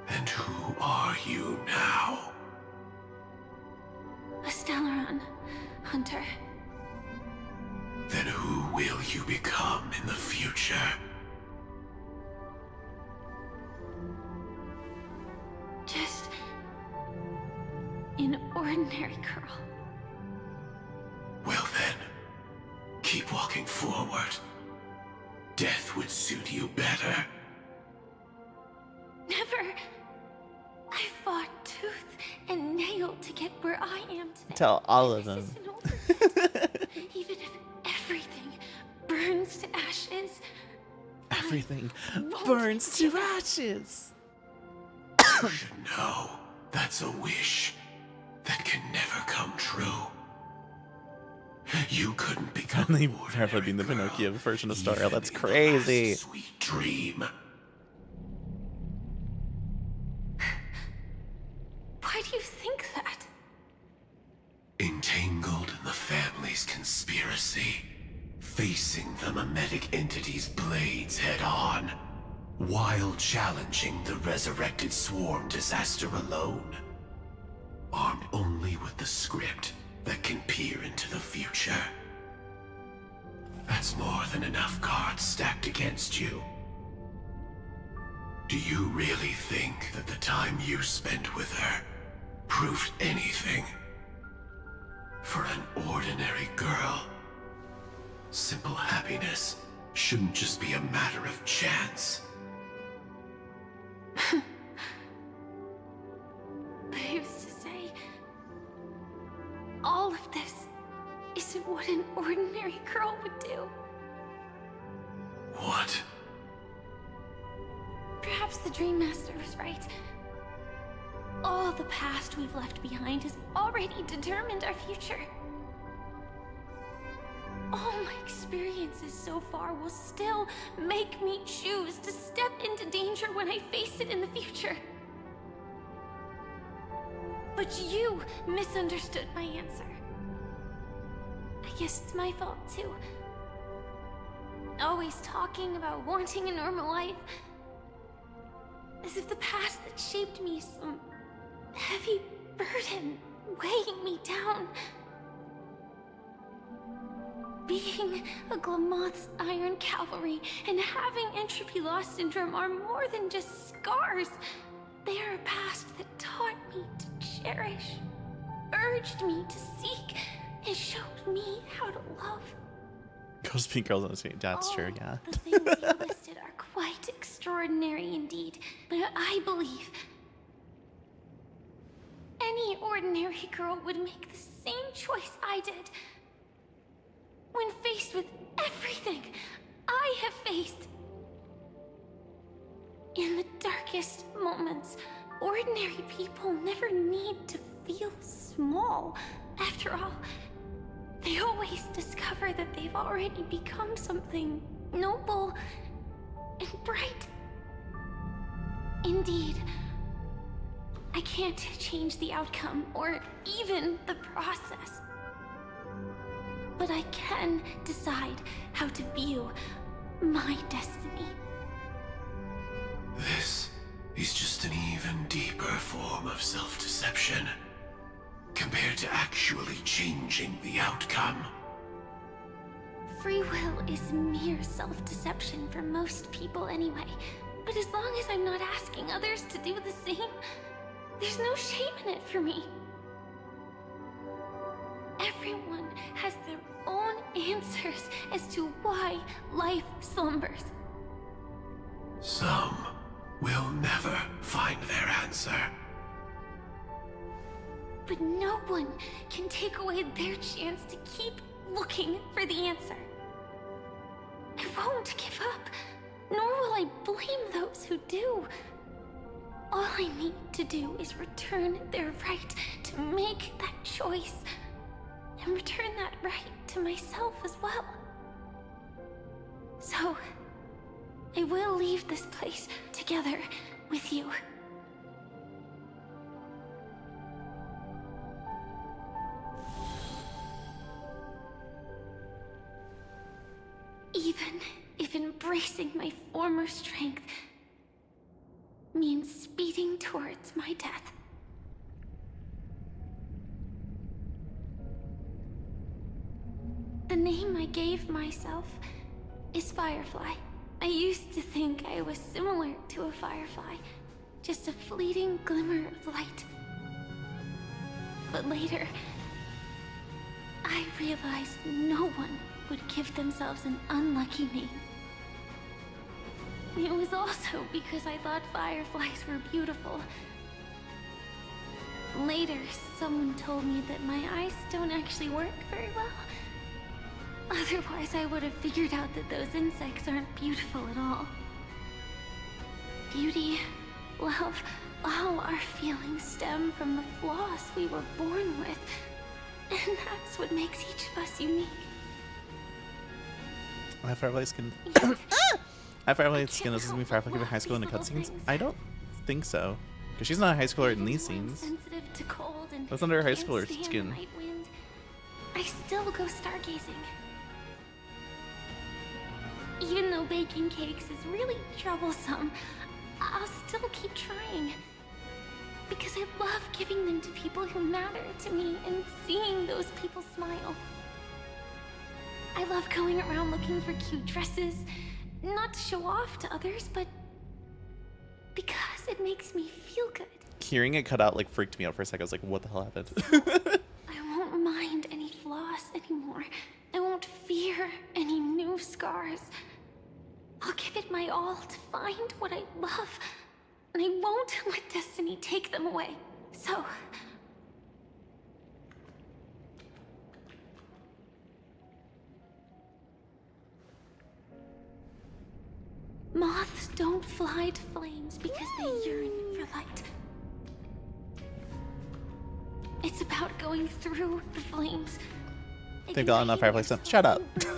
And who are you now? A Stellaron hunter. Then who will you become in the future? Just an ordinary girl. Well then, keep walking forward. Death would suit you better. Never. I fought tooth and nail to get where I am today. Tell all of them. Even if everything burns to ashes. Everything burns to ashes. You should know that's a wish that can never come true. You couldn't become Only Parva being the Pinocchio version of Star. That's crazy. Sweet dream. Why do you think that? conspiracy. Facing the mimetic entity's blades head-on, while challenging the resurrected swarm disaster alone. Armed only with the script that can peer into the future. That's more than enough cards stacked against you. Do you really think that the time you spent with her proved anything? For an ordinary girl, simple happiness shouldn't just be a matter of chance. But who's to say all of this isn't what an ordinary girl would do? What? Perhaps the Dream Master was right. All the past we've left behind has already determined our future. All my experiences so far will still make me choose to step into danger when I face it in the future. But you misunderstood my answer. I guess it's my fault too. Always talking about wanting a normal life. As if the past that shaped me is some heavy burden weighing me down. Being a Glamoth's Iron Cavalry and having entropy loss syndrome are more than just scars. They are a past that taught me to cherish, urged me to seek, and showed me how to love. Ghost Pink Girls on the Street. That's true, yeah. The things you listed are quite extraordinary indeed, but I believe any ordinary girl would make the same choice I did. When faced with everything I have faced. In the darkest moments, ordinary people never need to feel small. After all, they always discover that they've already become something noble and bright. Indeed, I can't change the outcome or even the process. But I can decide how to view my destiny. This is just an even deeper form of self-deception, compared to actually changing the outcome. Free will is mere self-deception for most people anyway. But as long as I'm not asking others to do the same, there's no shame in it for me. Everyone has their own answers as to why life slumbers. Some will never find their answer. But no one can take away their chance to keep looking for the answer. I won't give up, nor will I blame those who do. All I need to do is return their right to make that choice. And return that right to myself as well. So, I will leave this place together with you. Even if embracing my former strength means speeding towards my death. The name I gave myself is Firefly. I used to think I was similar to a firefly, just a fleeting glimmer of light. But later, I realized no one would give themselves an unlucky name. It was also because I thought fireflies were beautiful. Later, someone told me that my eyes don't actually work very well. Otherwise, I would have figured out that those insects aren't beautiful at all. Beauty, love, all our feelings stem from the flaws we were born with. And that's what makes each of us unique. I have Firefly skin. I have Firefly skin. Does this mean Firefly gave her high school in the cutscenes? I don't think so. Because she's not a high schooler in these scenes. Sensitive to cold and That's under her high can't schooler stand skin. night wind. I still go stargazing. Even though baking cakes is really troublesome, I'll still keep trying. Because I love giving them to people who matter to me and seeing those people smile. I love going around looking for cute dresses, not to show off to others, but because it makes me feel good. Hearing it cut out like freaked me out for a second. I was like, what the hell happened? I won't mind any flaws anymore. I won't fear any new scars. I'll give it my all to find what I love, and I won't let destiny take them away. So... moths don't fly to flames because they yearn for light. It's about going through the flames. They've got enough fireplace. Shut up. The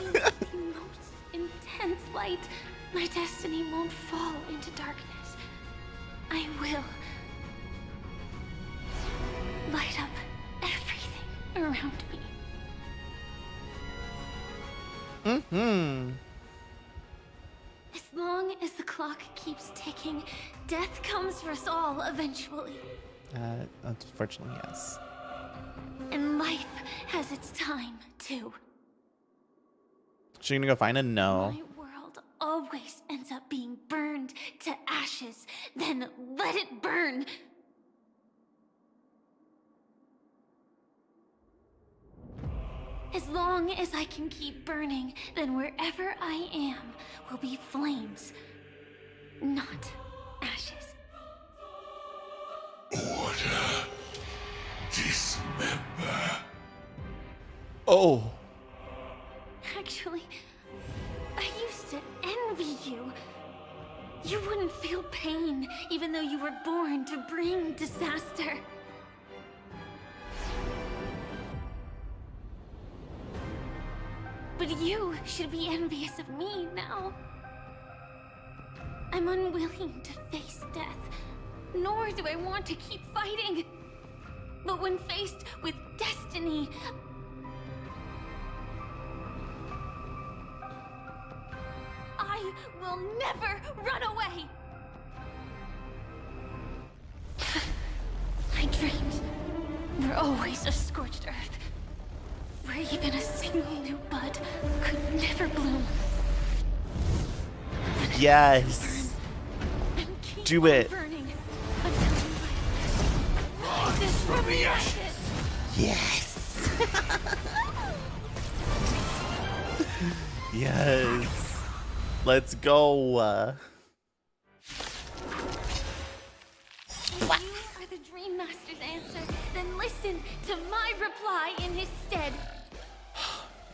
most intense light. My destiny won't fall into darkness. I will light up everything around me. Mm-hmm. As long as the clock keeps ticking, death comes for us all eventually. Unfortunately, yes. And life has its time, too. She gonna go find it? No. My world always ends up being burned to ashes. Then let it burn. As long as I can keep burning, then wherever I am will be flames, not ashes. Order. Dismember. Oh. Actually, I used to envy you. You wouldn't feel pain, even though you were born to bring disaster. But you should be envious of me now. I'm unwilling to face death, nor do I want to keep fighting. But when faced with destiny, I will never run away. My dreams were always a scorched earth, where even a single new bud could never bloom. Yes. Do it. Rises from the ashes. Yes. Yes. Let's go. If you are the Dream Master's answer, then listen to my reply in his stead.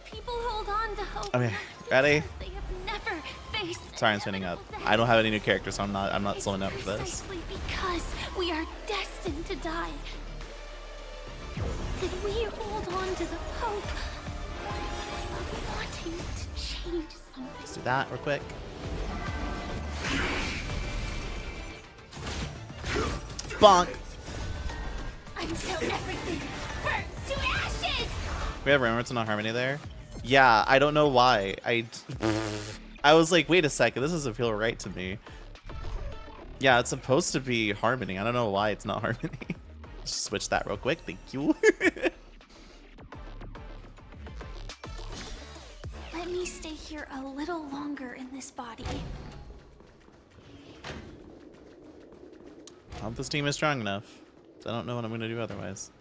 People hold on to hope. Okay, ready? They have never faced. Sorry, I'm spinning up. I don't have any new characters, so I'm not slowing up for this. Precisely because we are destined to die, that we hold on to the hope of wanting to change something. Let's do that real quick. Bonk. Until everything burns to ashes. We have Remembrance and not Harmony there. Yeah, I don't know why. I was like, wait a second, this doesn't feel right to me. Yeah, it's supposed to be Harmony. I don't know why it's not Harmony. Let's just switch that real quick. Thank you. Let me stay here a little longer in this body. I hope this team is strong enough. I don't know what I'm gonna do otherwise.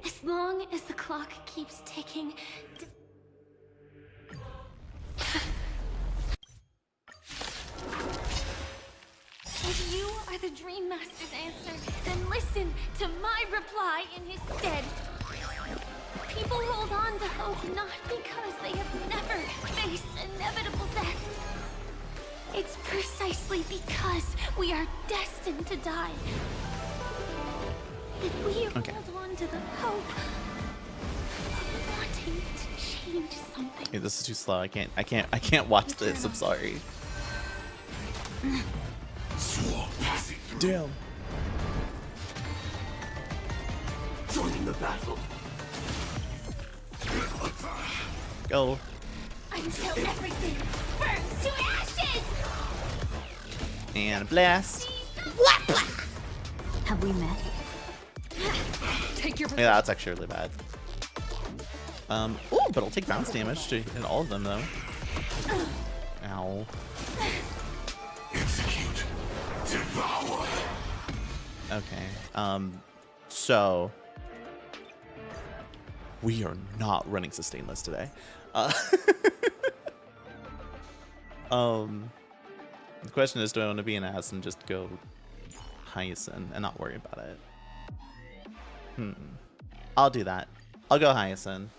As long as the clock keeps ticking. If you are the Dream Master's answer, then listen to my reply in his stead. People hold on to hope not because they have never faced inevitable death. It's precisely because we are destined to die that we hold on to the hope of wanting to change something. Okay, this is too slow. I can't watch this. I'm sorry. Damn. Join the battle. Go. Until everything burns to ashes! And blast. Have we met? Take your Yeah, that's actually really bad. Oh, but I'll take bounce damage to hit all of them though. Ow. Execute. Devour. Okay. So we are not running sustainless today. The question is, do I want to be an ass and just go Hyacinth and not worry about it? I'll do that. I'll go Hyacinth.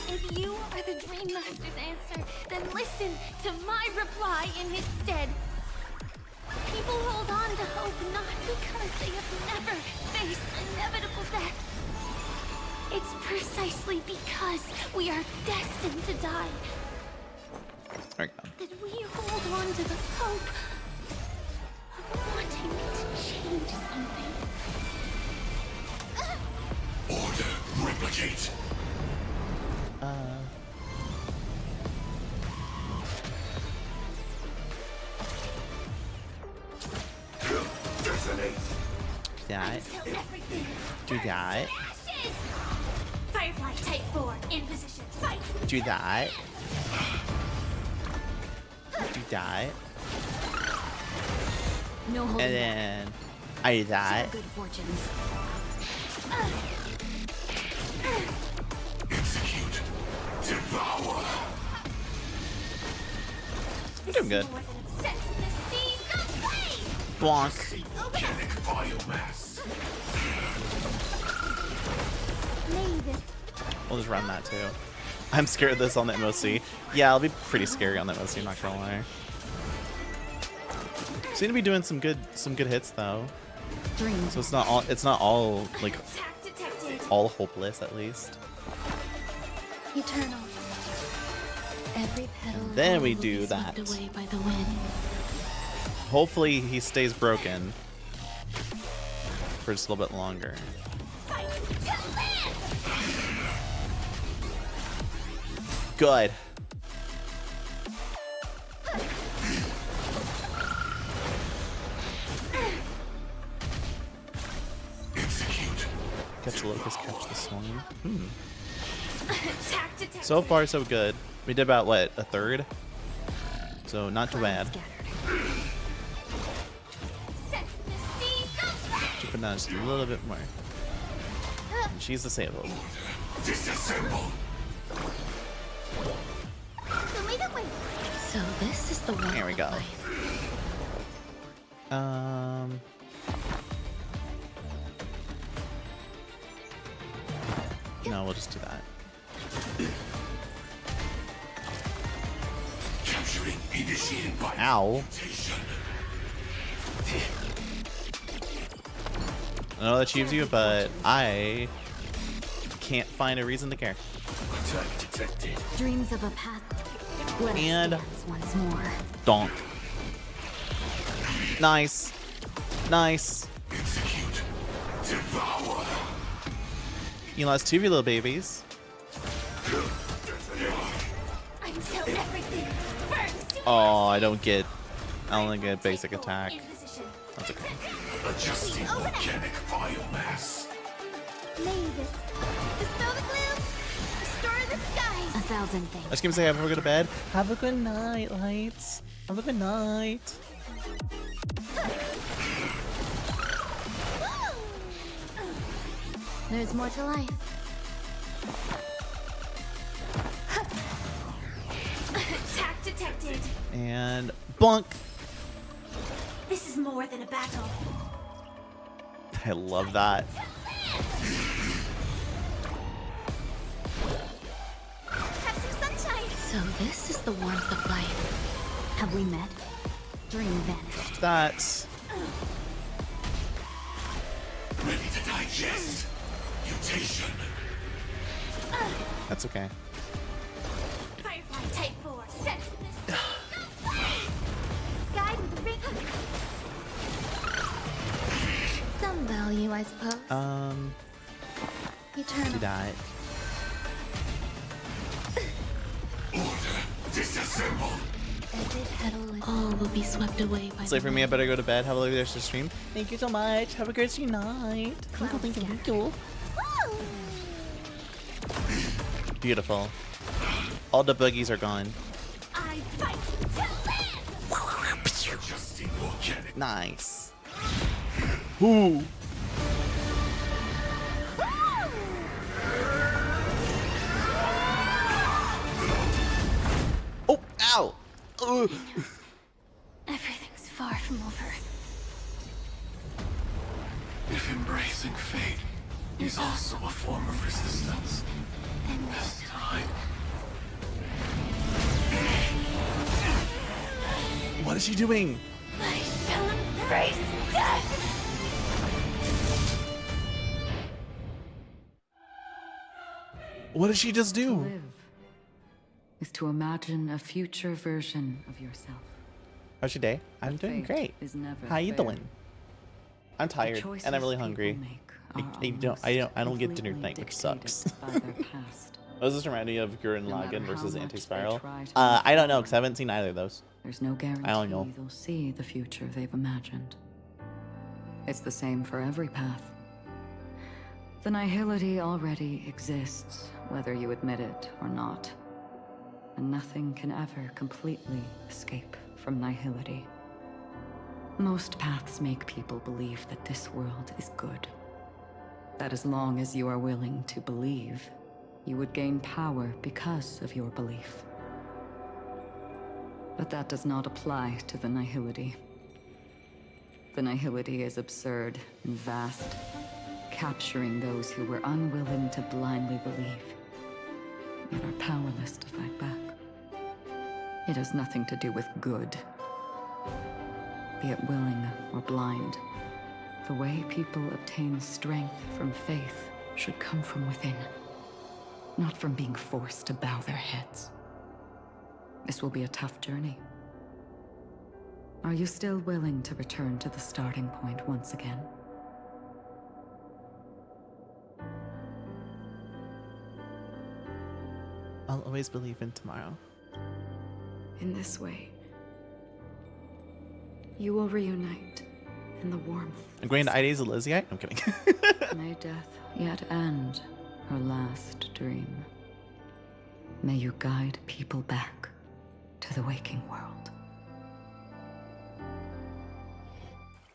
If you are the Dream Master's answer, then listen to my reply in his stead. People hold on to hope not because they have never faced inevitable death. It's precisely because we are destined to die There we go. that we hold on to the hope of wanting to change something. Order. Replicate. Detonate. That. Do that. Firefly Type 4 in position. Fight. Do that. Do that. No And holding then I do that. Good fortunes. Execute. Devour. I'm doing good. Blanc. Organic biomass. We'll just run that too. I'm scared of this on the MOC. Yeah, it'll be pretty scary on the MOC, I'm not gonna lie. Seem to be doing some good hits though. So it's not all like all hopeless at least. Eternal. Every petal And then we will do be that. swept away by the wind. Hopefully he stays broken for just a little bit longer. Good. Execute. Catch the locust, catch the swarm. So far, so good. We did about, what, a third? So, not too bad. Keep it down just a little bit more. And she's disabled. Disassemble. So this is the one. There we go. No, we'll just do that. Capturing initiated by Ow. I know that achieves you, but I can't find a reason to care. Attack detected. Dreams of a path. Let And us dance once more. donk. Nice. Nice. Execute. Devour. You lost two of your little babies. Until everything burns to Oh, I don't get basic attack. That's okay. Adjusting organic biomass. Mavis, dispel the gloom, restore the skies. 1,000 I things. just gonna say have a good bed. Have a good night, lights. Have a good night. There's more to life. Attack detected. And bonk. This is more than a battle. I love that. Have some sunshine. So this is the warmth of life. Have we met? Dream vanished. That. Ready to digest. Mutation. That's okay. Firefly Type 4, set to this. Guide with the ring. Some value, I suppose. Do that. Disassemble. Every petal and all will be swept away by So for me, I better go to bed. Have a lovely rest of the stream. Thank you so much. Have a great night. Thank you. Beautiful. All the boogies are gone. I fight to live. Nice. Ooh. Oh, ow. Ugh. Everything's far from over. If embracing fate is also a form of resistance, Then this time. What is she doing? I shall embrace death. What did she just do? Live is to imagine a future version of yourself. How's your day? I'm doing fate great. is never How you fair. doing? I'm tired choices and I'm really people hungry. make I don't get dinner tonight, which sucks. by their past. Does this remind me of Gurren No matter Lagann how versus much Anti-Spiral? they try to I don't know because I haven't seen either of those. There's no guarantee I don't know. they'll see the future they've imagined. It's the same for every path. The nihility already exists, whether you admit it or not. And nothing can ever completely escape from nihility. Most paths make people believe that this world is good. That as long as you are willing to believe, you would gain power because of your belief. But that does not apply to the nihility. The nihility is absurd and vast, capturing those who were unwilling to blindly believe, yet are powerless to fight back. It has nothing to do with good. Be it willing or blind, the way people obtain strength from faith should come from within, not from being forced to bow their heads. This will be a tough journey. Are you still willing to return to the starting point once again? I'll always believe in tomorrow. In this way, you will reunite in the warmth. I'm going to ID's Elysiite? I'm kidding. May death yet end her last dream. May you guide people back to the waking world.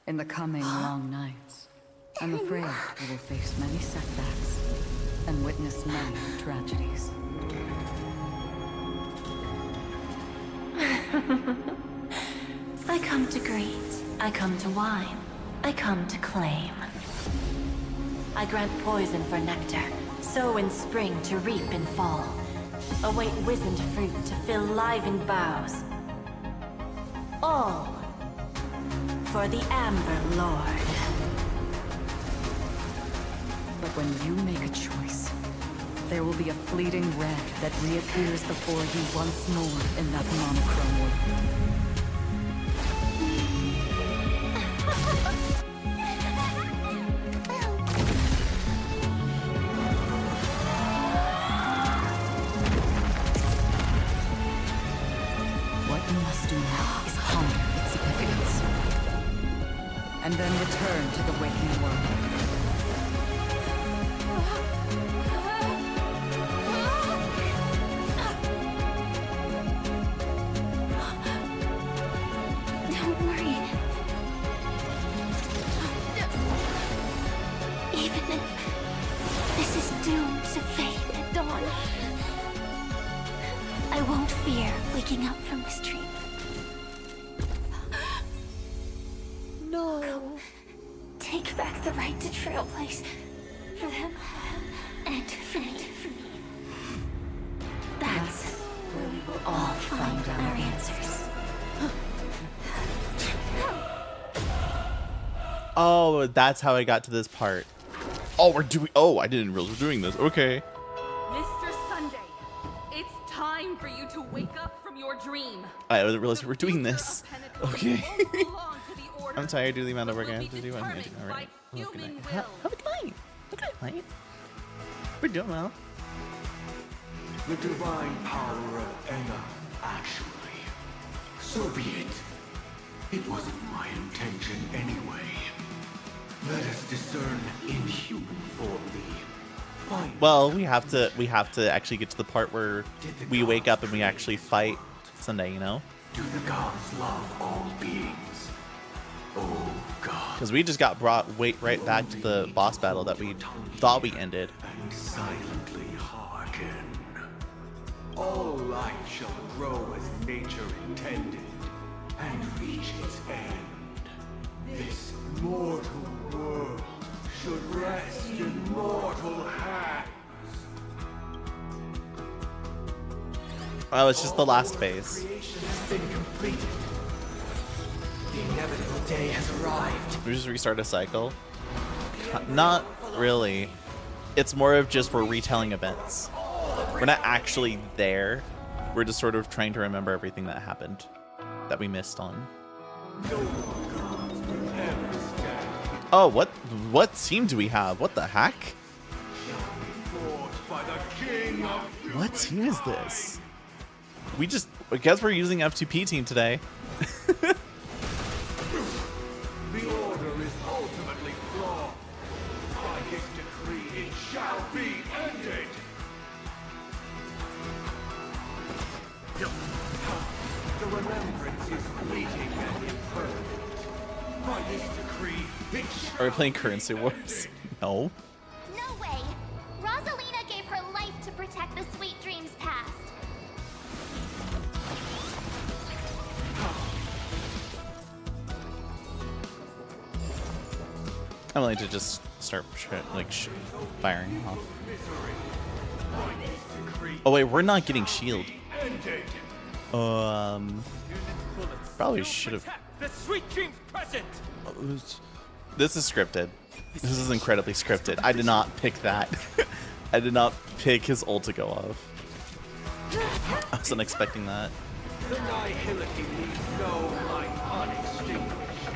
In the coming long nights, I'm afraid we will face many setbacks and witness many tragedies. I come to greet. I come to wine. I come to claim. I grant poison for nectar, sow in spring to reap in fall. Await wizened fruit to fill livened boughs. All for the Amber Lord. But when you make a choice, there will be a fleeting red that reappears before you once more in that monochrome world. What you must do now is ponder its significance, and then return to the waking world. Don't worry. Even if this is doomed to fade at dawn, I won't fear waking up from this dream. No. Come, take back the right to trailblaze for them and for me. That's where we will all find our answers. Oh, that's how I got to this part. Oh, we're doing. Oh, I didn't realize we're doing this. Okay. Mr. Sunday, it's time for you to wake up from your dream. I didn't realize we were doing this. Okay. I'm tired due to the amount of work I have to do. I'm going to do. All right. Have a good night. Have a good night. Have a good night. We're doing well. The divine power of Enna, actually. So be it. It wasn't my intention anyway. Let us discern inhuman form the final. Well, we have to actually get to the part where we wake up and we actually fight Sunday, you know? Do the gods love all beings? Oh God. Because we just got brought right back to the boss battle that we thought we ended. And silently hearken. All life shall grow as nature intended, and reach its end. This mortal world should rest in mortal hands. Oh, it's just the last phase. Creation has been completed. The inevitable day has arrived. We just restart a cycle. Not really. It's more of just we're retelling events. We're not actually there. We're just sort of trying to remember everything that happened that we missed on. Oh, what team do we have? What the heck? What team is this? I guess we're using F2P team today. The order is ultimately flawed. By his decree, it shall be ended. The remembrance is fleeting and impermanent. By this decree, it shall. Are we playing Currency Wars? No. No way! Rosalina gave her life to protect the Sweet Dreams past. I'm willing to just start firing off. Oh wait, we're not getting shield. Probably should have. The Sweet Dreams present. This is scripted. This is incredibly scripted. I did not pick that. I did not pick his ult to go off. I wasn't expecting that. The nihility leaves no light unextinguished.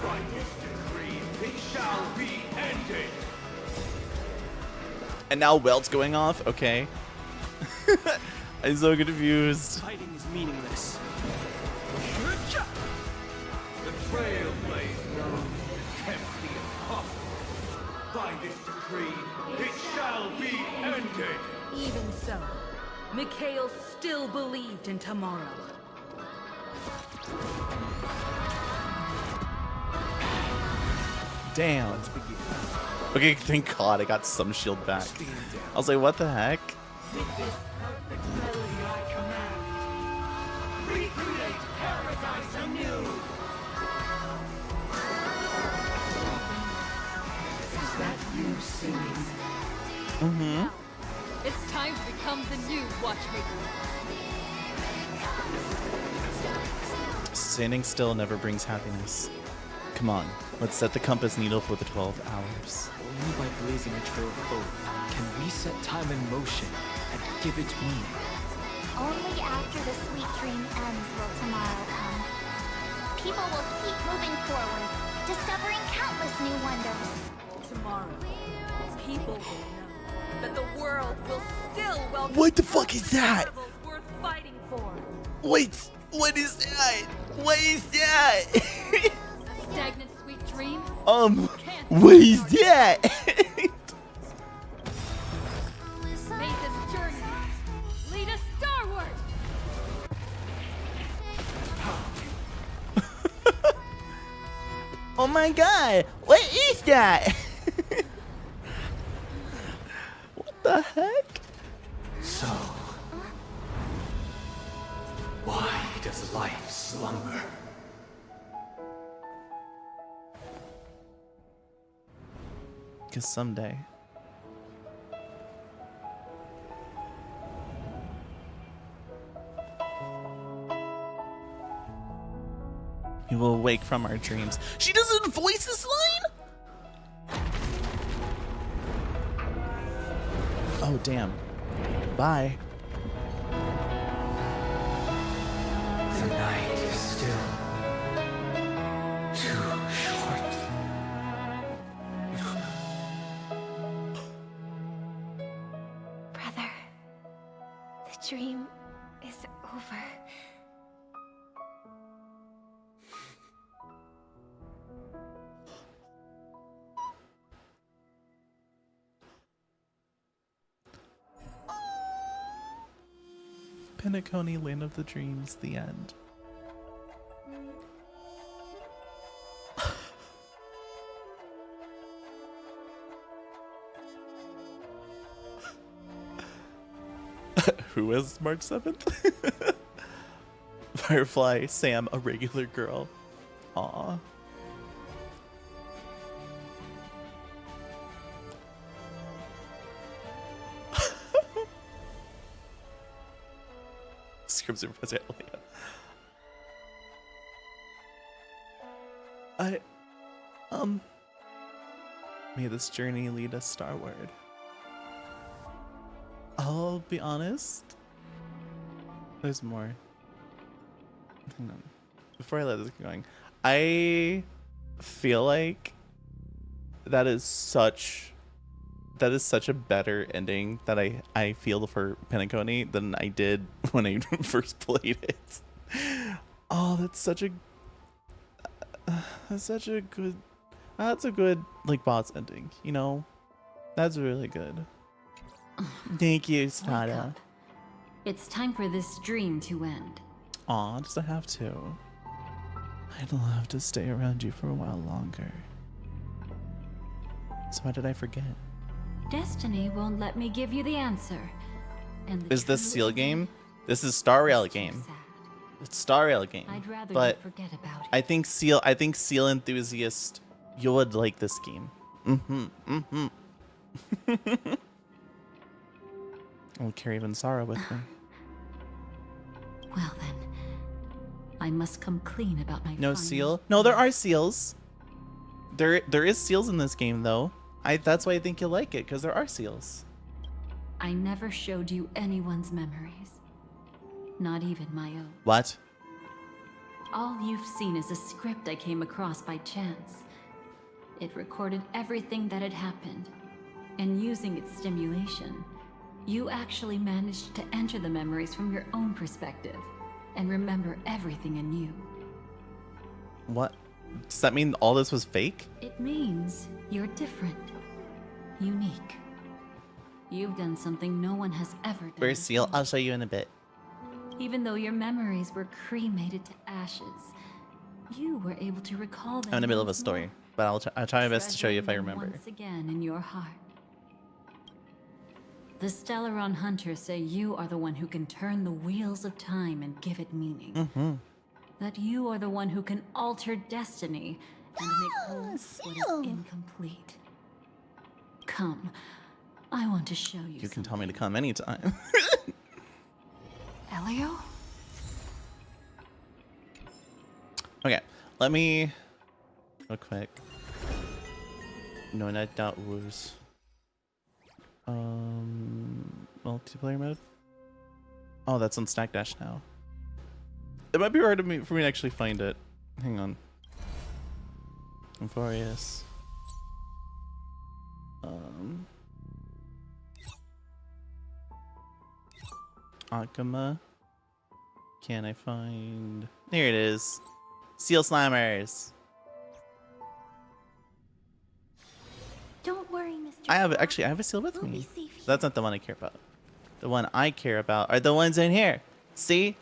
By this decree, it shall be ended. And now Welt's going off? Okay. I'm so confused. Fighting is meaningless. The trailblaze known to tempt the impossible. By this decree, it shall be ended. Even so, Mikhail still believed in tomorrow. Damn. Okay, thank God I got some shield back. I was like, what the heck? Recreate paradise anew. Is that you singing? Mm-hmm. It's time to become the new Watchmaker. Standing still never brings happiness. Come on, let's set the compass needle for the 12 hours. Only by blazing a trail forward can we set time in motion and give it meaning. Only after the Sweet Dream ends will tomorrow come. People will keep moving forward, discovering countless new wonders. Tomorrow, people will know that the world will still welcome. What the fuck is that? marvels worth fighting for. Wait, what is that? What is that? A stagnant sweet dream. What is that? May this journey lead us starward. Oh my God, what is that? What the heck? So, why does life slumber? Because someday. We will awake from our dreams. She doesn't voice this line? Oh, damn. Bye. The night is still too short. dream is over. Penacony, Land of the Dreams, the end. Who is March 7th? Firefly, Sam, a regular girl. Aw. Script supervisor Elliot. May this journey lead us starward. I'll be honest. There's more. Hang on. Before I let this keep going, I feel like that is such a better ending that I feel for Penacony than I did when I first played it. Oh, that's a good like boss ending, you know? That's really good. Thank you, Stada. It's time for this dream to end. Aw, does I have to? I'd love to stay around you for a while longer. So why did I forget? Destiny won't let me give you the answer. And Is this Seal game? This is Star Rail game. It's Star Rail game. I'd rather but you forget about it. I think Seal enthusiast, you would like this game. I'll carry Vinsara with me. Well then, I must come clean about my No final- seal? No, there are seals. There is seals in this game though. That's why I think you'll like it, because there are seals. I never showed you anyone's memories. Not even my own. What? All you've seen is a script I came across by chance. It recorded everything that had happened, and using its stimulation, you actually managed to enter the memories from your own perspective and remember everything anew. What? Does that mean all this was fake? It means you're different, unique. You've done something no one has ever done. Where's Seal? I'll show you in a bit. Even though your memories were cremated to ashes, you were able to recall them. I'm in the middle of a once story, more, but I'll try my best to show you if I treasuring them remember. Once again in your heart. The Stellaron Hunters say you are the one who can turn the wheels of time and give it meaning. That you are the one who can alter destiny and make whole what is incomplete. Come, I want to show you. You can tell me to come anytime. Elio? Okay, let me real quick. No, not that was multiplayer mode. Oh, that's on Snack Dash now. It might be hard for me to actually find it. Hang on. Euphorious. Akama. Can I find? There it is. Seal Slammers. Don't worry, Mr. I have a seal with me. That's not the one I care about. The one I care about are the ones in here. See?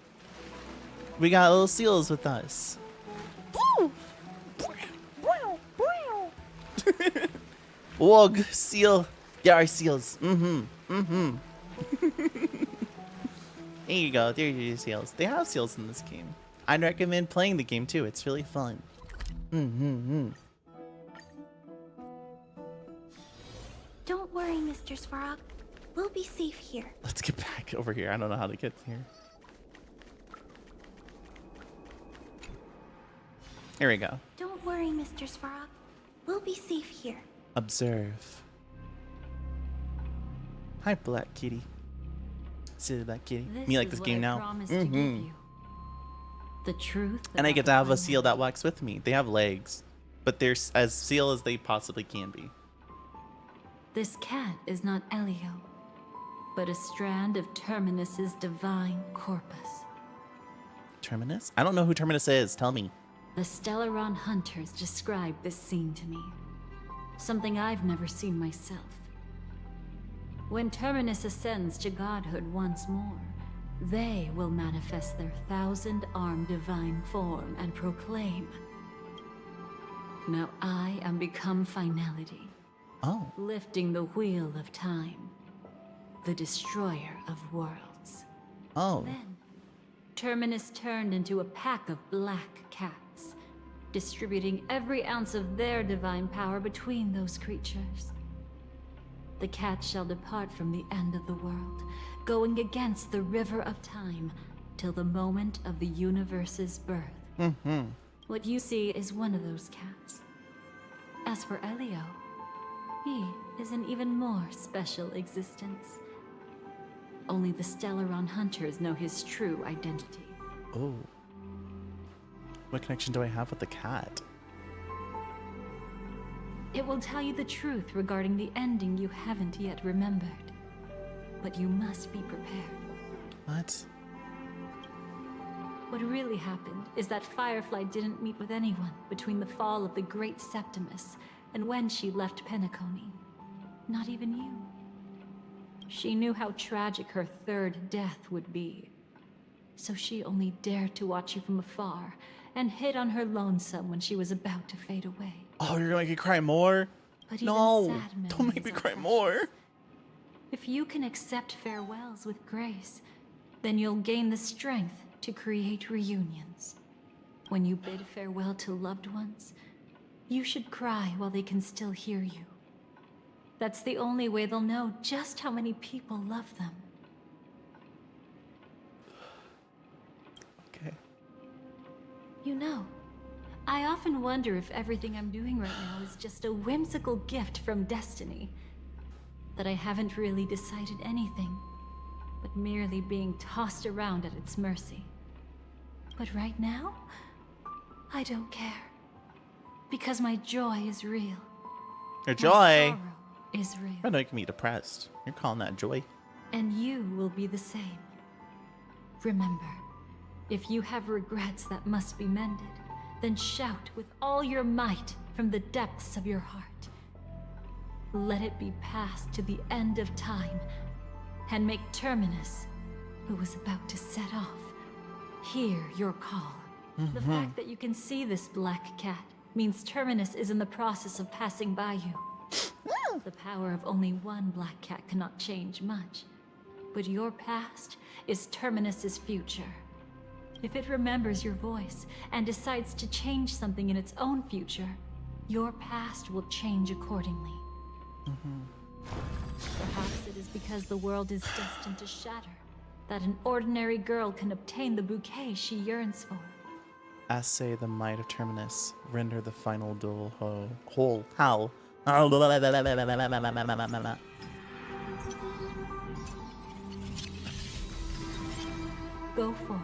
We got little seals with us. Wog, seal. There are seals. Here you go. There are your seals. They have seals in this game. I'd recommend playing the game too. It's really fun. Don't worry, Mr. Svarog. We'll be safe here. Let's get back over here. I don't know how to get here. Here we go. Don't worry, Mr. Svarog. We'll be safe here. Observe. Hi, Black Kitty. See the Black Kitty. Me like this game now. The truth. And I get to have a seal that walks with me. They have legs, but they're as seal as they possibly can be. This cat is not Elio. but a strand of Terminus's divine corpus. Terminus? I don't know who Terminus is. Tell me. The Stellaron hunters described this scene to me. Something I've never seen myself. When Terminus ascends to godhood once more, they will manifest their 1,000-armed divine form and proclaim, "Now I am become finality." Oh. Lifting the wheel of time. The destroyer of worlds. Oh. Then, Terminus turned into a pack of black cats, distributing every ounce of their divine power between those creatures. The cats shall depart from the end of the world, going against the river of time, till the moment of the universe's birth. Mm-hmm. What you see is one of those cats. As for Elio, he is an even more special existence. Only the Stellaron hunters know his true identity. Oh. What connection do I have with the cat? It will tell you the truth regarding the ending you haven't yet remembered. But you must be prepared. What? What really happened is that Firefly didn't meet with anyone between the fall of the Great Septimus and when she left Penacony. Not even you. She knew how tragic her third death would be. So she only dared to watch you from afar and hid on her lonesome when she was about to fade away. Oh, you're gonna make me cry more? But even No, sad don't make me cry more. If you can accept farewells with grace, then you'll gain the strength to create reunions. When you bid farewell to loved ones, you should cry while they can still hear you. That's the only way they'll know just how many people love them. Okay. You know, I often wonder if everything I'm doing right now is just a whimsical gift from destiny. That I haven't really decided anything, but merely being tossed around at its mercy. But right now, I don't care. Because my joy is real. Your My joy sorrow is real. I know you can be depressed. You're calling that joy. And you will be the same. Remember, if you have regrets that must be mended, then shout with all your might from the depths of your heart. Let it be passed to the end of time, and make Terminus, who was about to set off, hear your call. The fact that you can see this black cat means Terminus is in the process of passing by you. The power of only one black cat cannot change much, but your past is Terminus's future. If it remembers your voice and decides to change something in its own future, your past will change accordingly. Perhaps it is because the world is destined to shatter, that an ordinary girl can obtain the bouquet she yearns for. Assay the might of Terminus. Render the final duel whole. How? Go forth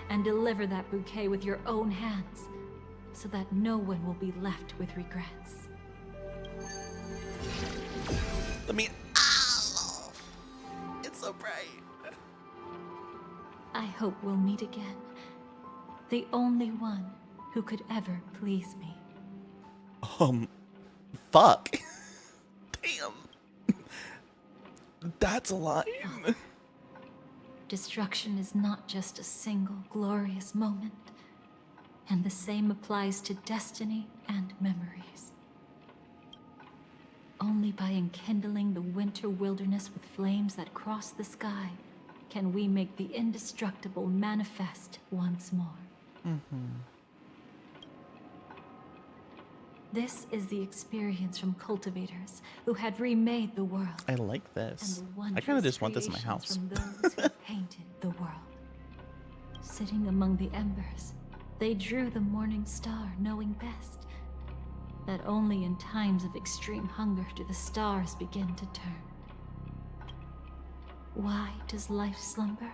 and deliver that bouquet with your own hands, so that no one will be left with regrets. Let me. Ow! It's so bright. I hope we'll meet again. The only one who could ever please me. Fuck. Damn. That's a line. Destruction is not just a single glorious moment, and the same applies to destiny and memories. Only by enkindling the winter wilderness with flames that cross the sky can we make the indestructible manifest once more. This is the experience from cultivators who had remade the world. I like this. And the I kind of just want this in my wondrous house. creations from those who painted the world. Sitting among the embers, they drew the morning star, knowing best that only in times of extreme hunger do the stars begin to turn. Why does life slumber?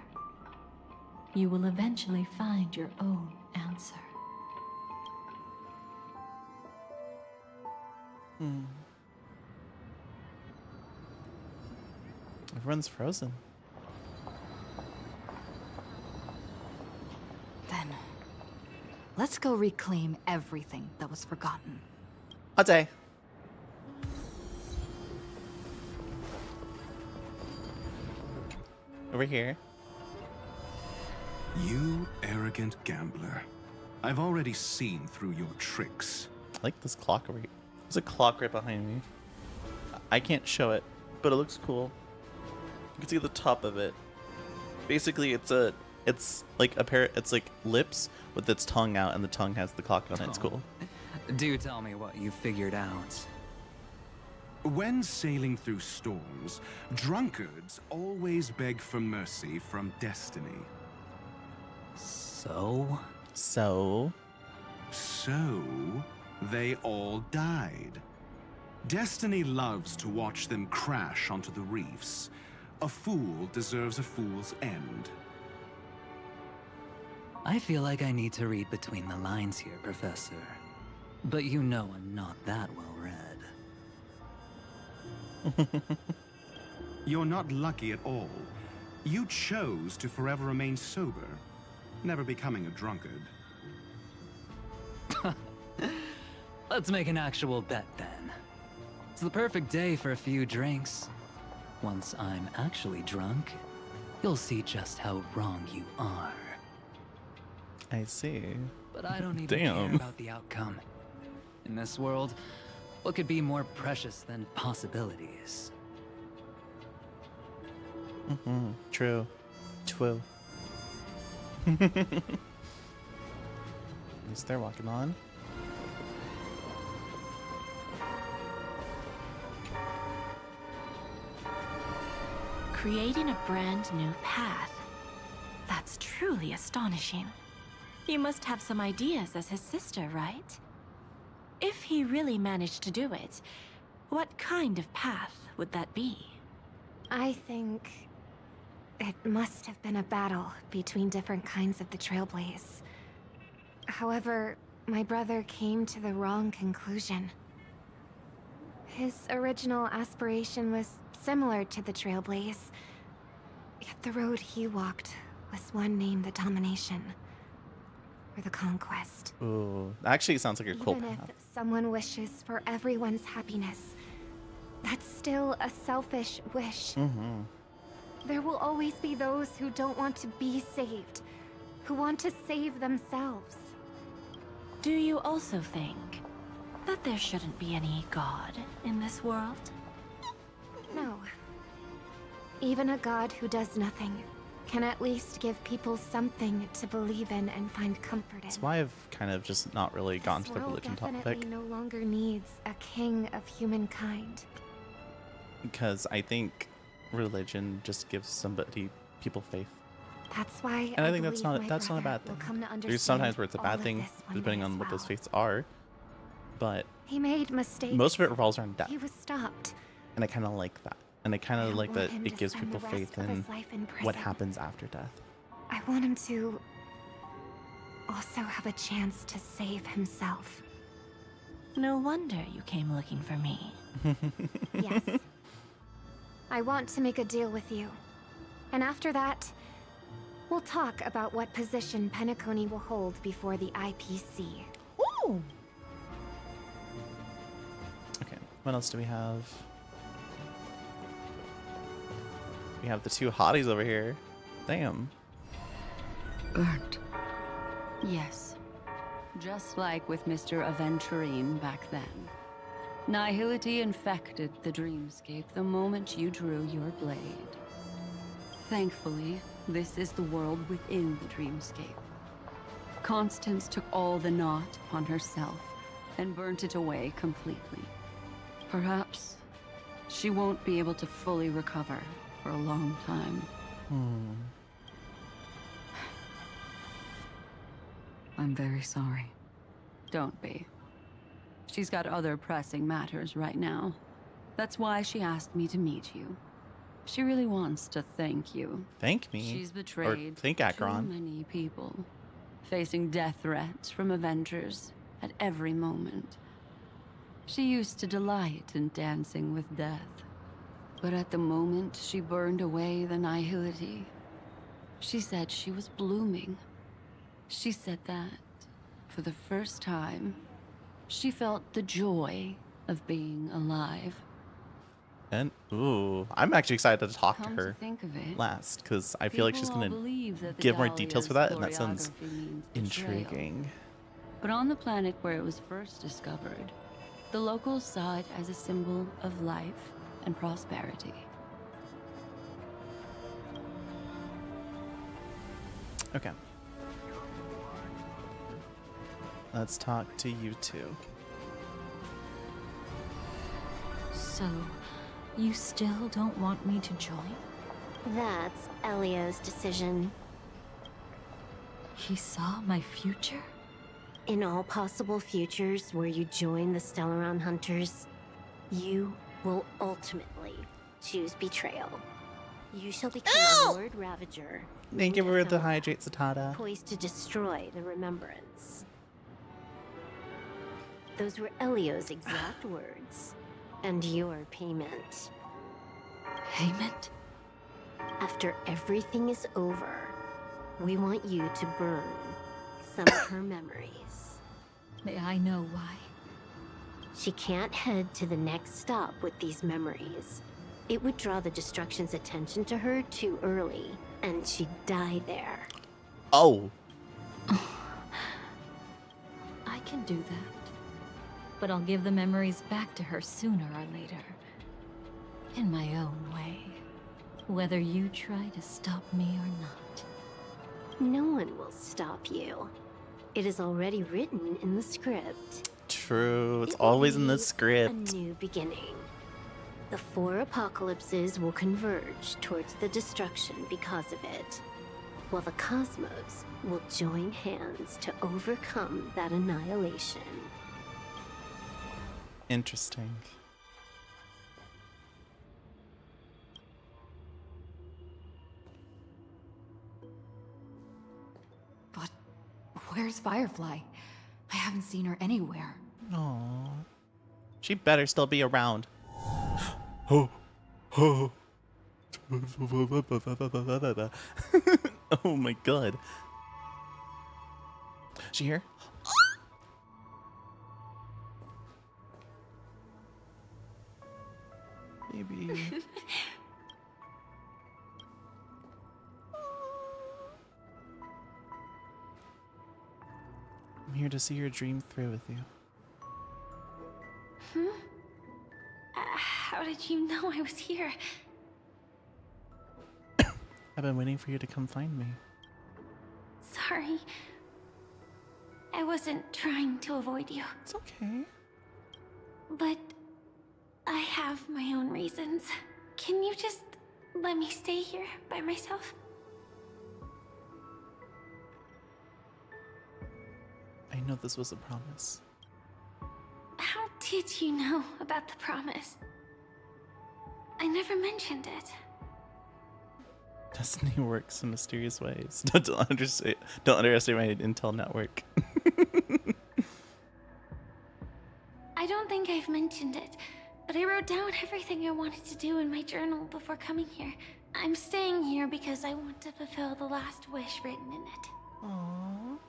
You will eventually find your own answer. Everyone's frozen. Then, let's go reclaim everything that was forgotten. A day. Over here. You arrogant gambler. I've already seen through your tricks. I like this clock right. There's a clock right behind me. I can't show it, but it looks cool. You can see the top of it. Basically, it's like lips with its tongue out, and the tongue has the clock on it. It's cool. Do tell me what you figured out. When sailing through storms, drunkards always beg for mercy from destiny. So? So they all died. Destiny loves to watch them crash onto the reefs. A fool deserves a fool's end. I feel like I need to read between the lines here, Professor. But you know I'm not that well read. You're not lucky at all. You chose to forever remain sober, never becoming a drunkard. Let's make an actual bet then. It's the perfect day for a few drinks. Once I'm actually drunk, you'll see just how wrong you are. I see. But I don't even care about the outcome. In this world, what could be more precious than possibilities? True. True. At least they're walking on. Creating a brand new path. That's truly astonishing. You must have some ideas as his sister, right? If he really managed to do it, what kind of path would that be? I think it must have been a battle between different kinds of the Trailblaze. However, my brother came to the wrong conclusion. His original aspiration was similar to the Trailblaze, yet the road he walked was one named the Domination, or the Conquest. Ooh, actually sounds like a cool Even path. if someone wishes for everyone's happiness, that's still a selfish wish. There will always be those who don't want to be saved, who want to save themselves. Do you also think that there shouldn't be any god in this world? No. Even a god who does nothing can at least give people something to believe in and find comfort in. That's why I've kind of just not really gone to the religion definitely topic. no longer needs a king of humankind. Because I think religion just gives people faith. That's why And I think that's believe not my a bad brother will thing. come to There's understand sometimes where it's a all bad of thing, this one depending day on as what those well. faiths are. But He made mistakes. most of it revolves around death. He was stopped. And I kind of like that. And I kind of like want that him it to gives spend people the rest faith of in his life in what prison. happens after death. I want him to also have a chance to save himself. No wonder you came looking for me. Yes. I want to make a deal with you. And after that, we'll talk about what position Penacony will hold before the IPC. Ooh. Okay, what else do we have? We have the two hotties over here. Damn. Burnt. Yes. Just like with Mr. Aventurine back then. Nihility infected the dreamscape the moment you drew your blade. Thankfully, this is the world within the dreamscape. Constance took all the knot upon herself and burnt it away completely. Perhaps she won't be able to fully recover for a long time. I'm very sorry. Don't be. She's got other pressing matters right now. That's why she asked me to meet you. She really wants to thank you. Thank me? She's betrayed Or thank too Akron. many people, facing death threats from Avengers at every moment. She used to delight in dancing with death. But at the moment she burned away the nihility, she said she was blooming. She said that, for the first time, she felt the joy of being alive. And ooh, I'm actually excited to talk to Come her to think of it, last, because I feel like she's people all gonna believe that the give more details for that, and that Dahlia's sounds choreography means betrayal. intriguing. But on the planet where it was first discovered, the locals saw it as a symbol of life and prosperity. Okay. Let's talk to you two. So, you still don't want me to join? That's Elio's decision. He saw my future? In all possible futures where you join the Stellaron Hunters, you will ultimately choose betrayal. You shall become a Lord Ravager. Thank you for the hydrate, Satata. Poised to destroy the remembrance. Those were Elio's exact words. And your payment. Payment? After everything is over, we want you to burn some of her memories. May I know why? She can't head to the next stop with these memories. It would draw the Destruction's attention to her too early, and she'd die there. Oh. I can do that. But I'll give the memories back to her sooner or later. In my own way. Whether you try to stop me or not. No one will stop you. It is already written in the script. True, it's It will always in the be script. A new beginning. The 4 apocalypses will converge towards the destruction because of it, while the cosmos will join hands to overcome that annihilation. Interesting. But where's Firefly? I haven't seen her anywhere. Aww. She better still be around. Oh. Oh. Oh my god. She here? Maybe. I'm here to see your dream through with you. How did you know I was here? I've been waiting for you to come find me. Sorry. I wasn't trying to avoid you. It's okay. But I have my own reasons. Can you just let me stay here by myself? I know this was a promise. How did you know about the promise? I never mentioned it. Destiny works in mysterious ways. Don't underestimate Intel Network. I don't think I've mentioned it, but I wrote down everything I wanted to do in my journal before coming here. I'm staying here because I want to fulfill the last wish written in it. Aww.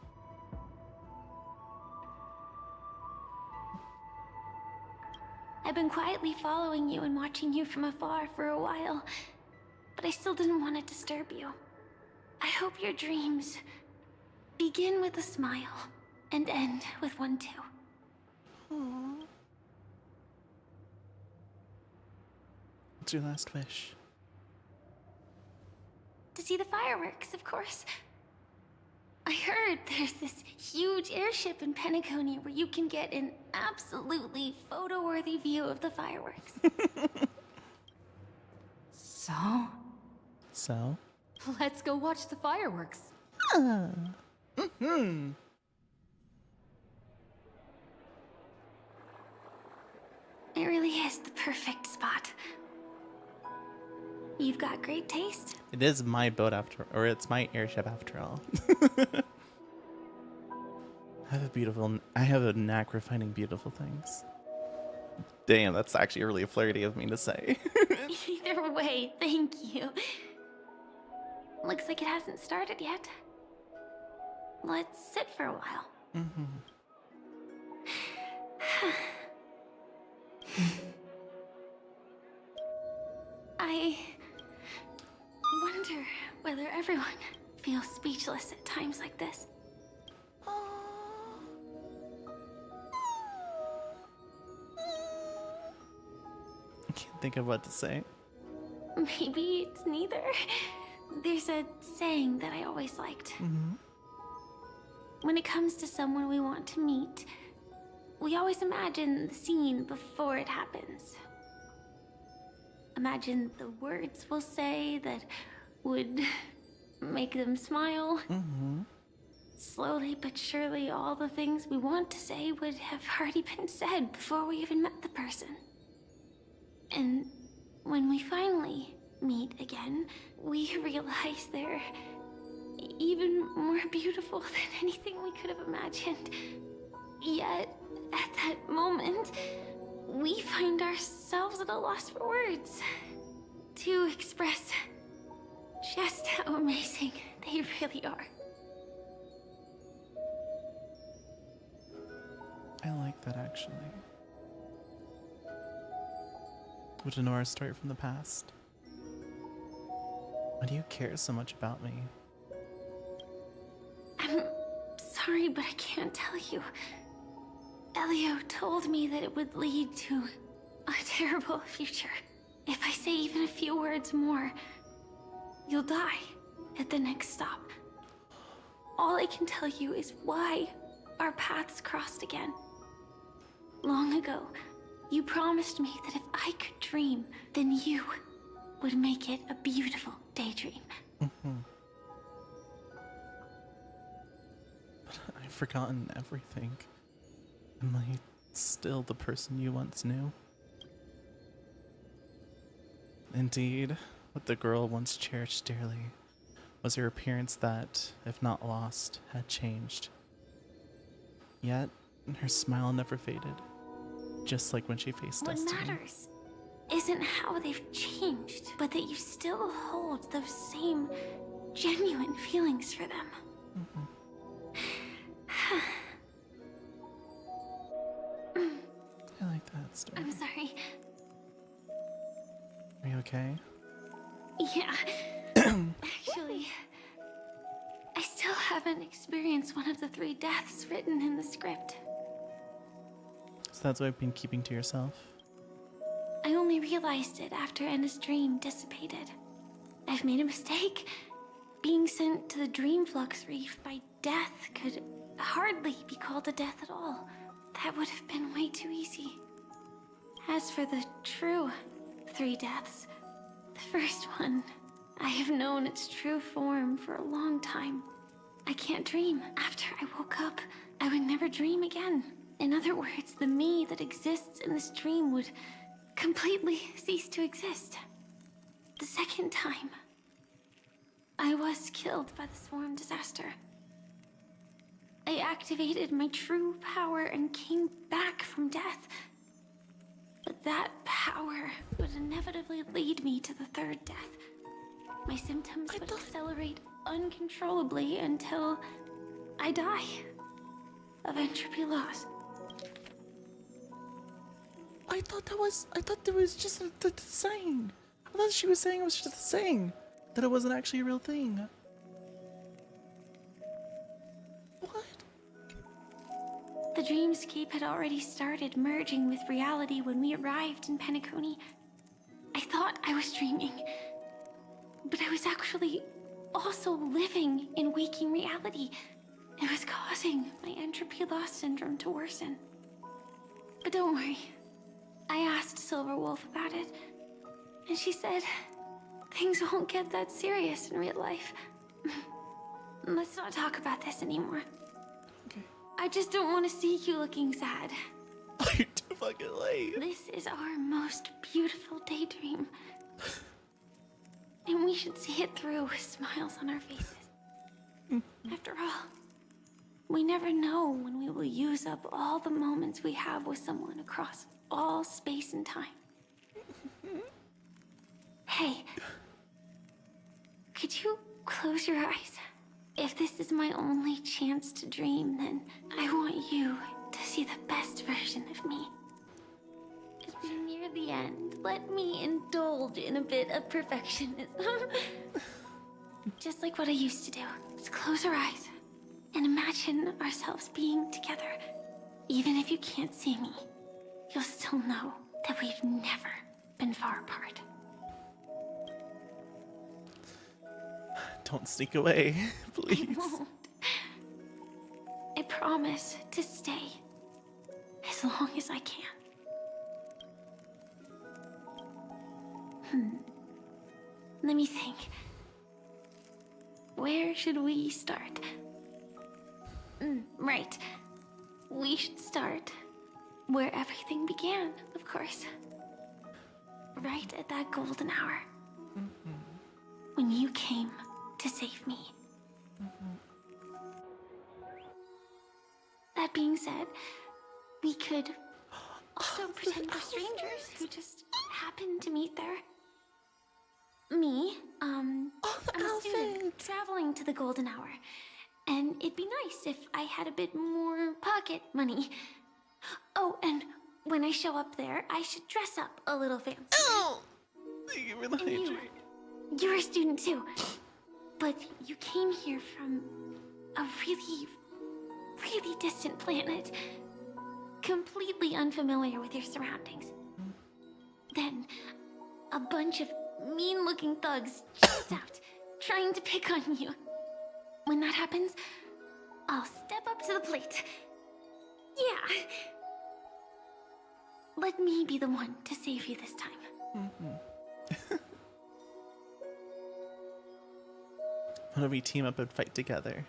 I've been quietly following you and watching you from afar for a while, but I still didn't want to disturb you. I hope your dreams begin with a smile and end with one too. Aww. What's your last wish? To see the fireworks, of course. I heard there's this huge airship in Penacony where you can get an absolutely photo-worthy view of the fireworks. So? So? Let's go watch the fireworks. Mm-hmm. It really is the perfect spot. You've got great taste. It is my boat or it's my airship after all. I have a knack for finding beautiful things. Damn, that's actually really flirty of me to say. Either way, thank you. Looks like it hasn't started yet. Let's sit for a while. I wonder whether everyone feels speechless at times like this. I can't think of what to say. Maybe it's neither. There's a saying that I always liked. When it comes to someone we want to meet, we always imagine the scene before it happens. Imagine the words we'll say that would make them smile. Slowly but surely, all the things we want to say would have already been said before we even met the person. And when we finally meet again, we realize they're even more beautiful than anything we could have imagined. Yet, at that moment, we find ourselves at a loss for words to express just how amazing they really are. I like that, actually. Would you know our story from the past? Why do you care so much about me? I'm sorry, but I can't tell you. Elio told me that it would lead to a terrible future. If I say even a few words more, you'll die at the next stop. All I can tell you is why our paths crossed again. Long ago, you promised me that if I could dream, then you would make it a beautiful daydream. But I've forgotten everything. Am I still the person you once knew? Indeed, what the girl once cherished dearly was her appearance that, if not lost, had changed. Yet, her smile never faded, just like when she faced What destiny. matters isn't how they've changed, but that you still hold those same genuine feelings for them. I like that story. I'm sorry. Are you okay? Yeah. Actually, I still haven't experienced one of the 3 deaths written in the script. So that's what I've been keeping to yourself? I only realized it after Anna's dream dissipated. I've made a mistake. Being sent to the Dream Flux Reef by death could hardly be called a death at all. That would have been way too easy. As for the true 3 deaths, the first one, I have known its true form for a long time. I can't dream. After I woke up, I would never dream again. In other words, the me that exists in this dream would completely cease to exist. The second time, I was killed by the swarm disaster. I activated my true power and came back from death. But that power would inevitably lead me to the 3rd death. My symptoms would accelerate uncontrollably until I die of entropy loss. I thought there was just the saying. I thought she was saying it was just a saying. That it wasn't actually a real thing. The dreamscape had already started merging with reality when we arrived in Penacony. I thought I was dreaming, but I was actually also living in waking reality. It was causing my entropy loss syndrome to worsen. But don't worry. I asked Silverwolf about it, and she said things won't get that serious in real life. Let's not talk about this anymore. Okay. I just don't want to see you looking sad. You're too fucking late. This is our most beautiful daydream. And we should see it through with smiles on our faces. After all, we never know when we will use up all the moments we have with someone across all space and time. Hey, could you close your eyes? If this is my only chance to dream, then I want you to see the best version of me. As we near the end, let me indulge in a bit of perfectionism. Just like what I used to do. Let's close our eyes and imagine ourselves being together. Even if you can't see me, you'll still know that we've never been far apart. Don't sneak away, please. I won't. I promise to stay as long as I can. Let me think. Where should we start? Right. We should start where everything began, of course. Right at that golden hour. When you came to save me. That being said, we could also pretend we're strangers who just happened to meet there. Me, I'm a student traveling to the golden hour. And it'd be nice if I had a bit more pocket money. Oh, and when I show up there, I should dress up a little fancy. Oh! Thank you for the hydrate. You're a student too. But you came here from a really, really distant planet. Completely unfamiliar with your surroundings. Then, a bunch of mean-looking thugs jumped out, trying to pick on you. When that happens, I'll step up to the plate. Yeah. Let me be the one to save you this time. Why don't we team up and fight together?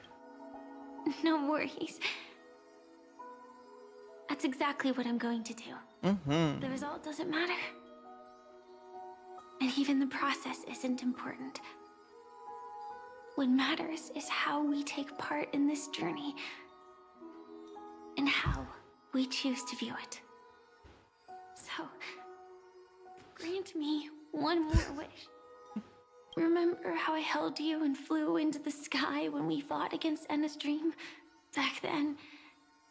No worries. That's exactly what I'm going to do. The result doesn't matter. And even the process isn't important. What matters is how we take part in this journey. And how we choose to view it. So, grant me one more wish. Remember how I held you and flew into the sky when we fought against Enna's dream? Back then,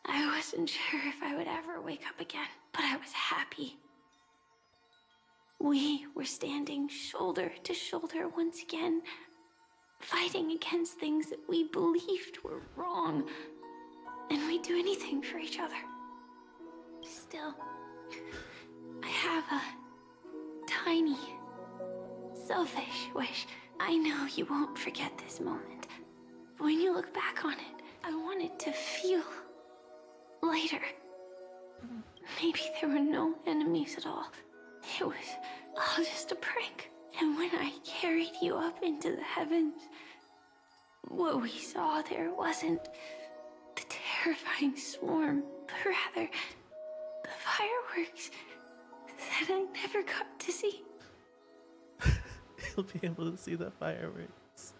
I wasn't sure if I would ever wake up again, but I was happy. We were standing shoulder to shoulder once again, fighting against things that we believed were wrong, and we'd do anything for each other. Still, I have a tiny, selfish wish. I know you won't forget this moment. But when you look back on it, I want it to feel lighter. Maybe there were no enemies at all. It was all just a prank. And when I carried you up into the heavens, what we saw there wasn't the terrifying swarm, but rather the fireworks that I never got to see. You'll be able to see the fireworks.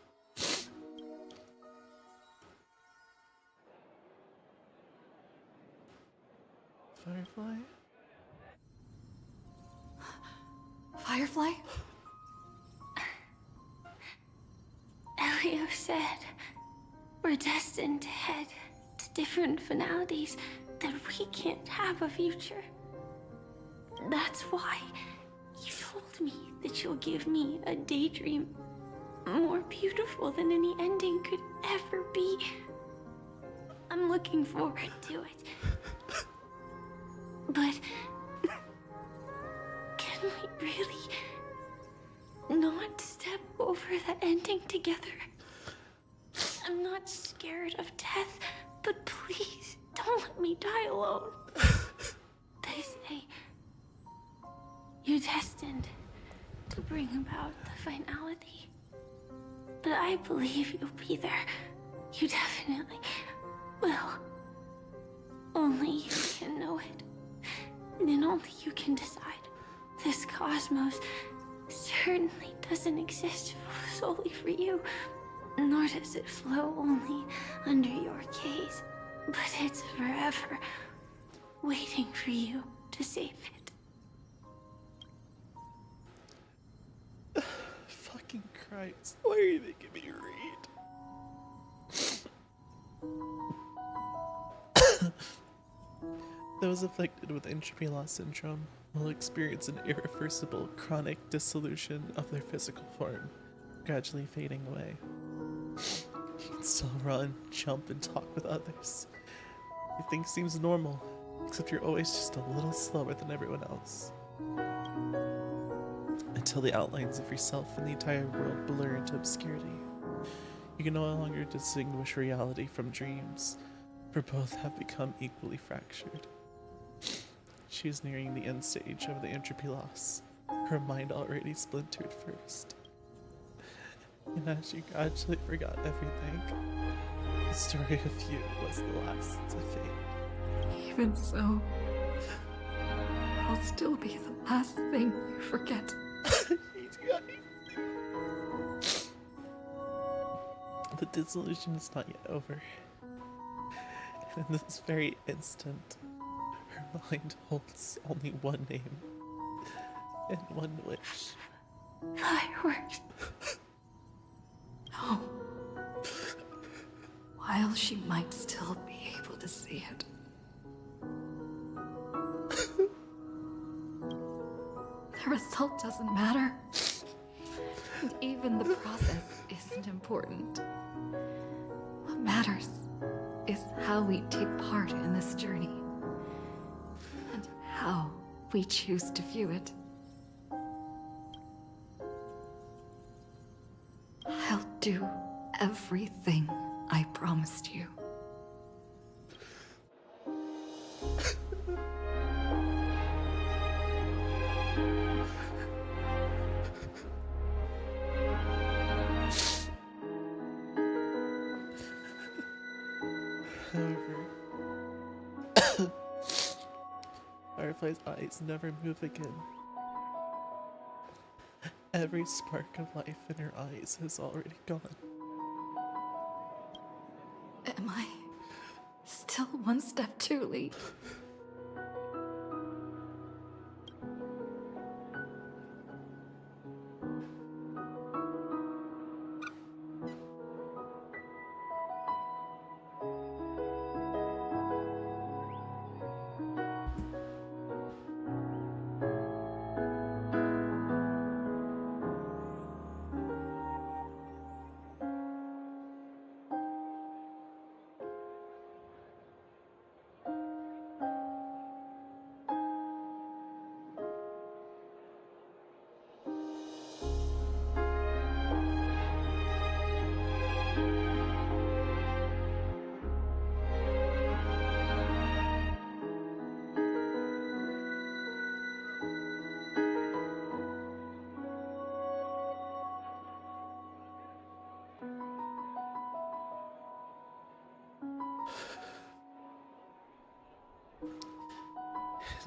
Firefly? Firefly? HOYO said we're destined to head to different finalities, that we can't have a future. That's why you told me that you'll give me a daydream more beautiful than any ending could ever be. I'm looking forward to it. But can we really not step over the ending together? I'm not scared of death, but please don't let me die alone. They say you're destined to bring about the finality. But I believe you'll be there. You definitely will. Only you can know it. And only you can decide. This cosmos certainly doesn't exist solely for you, nor does it flow only under your gaze. But it's forever waiting for you to to save it. Fucking Christ. Why are you making me read? Those afflicted with entropy loss syndrome will experience an irreversible chronic dissolution of their physical form, gradually fading away. You can still run, jump, and talk with others. Everything seems normal, except you're always just a little slower than everyone else. Until the outlines of yourself and the entire world blur into obscurity. You can no longer distinguish reality from dreams, for both have become equally fractured. She is nearing the end stage of the entropy loss, her mind already splintered first. And as she gradually forgot everything, the story of you was the last to fade. Even so, I'll still be the last thing you forget. The dissolution is not yet over. And in this very instant, her mind holds only one name and one wish. Fireworks. No. While she might still be able to see it. The result doesn't matter. And even the process isn't important. What matters is how we take part in this journey. And how we choose to view it. I'll do everything I promised you. However, Firefly's eyes never move again. Every spark of life in her eyes has already gone. Am I still one step too late?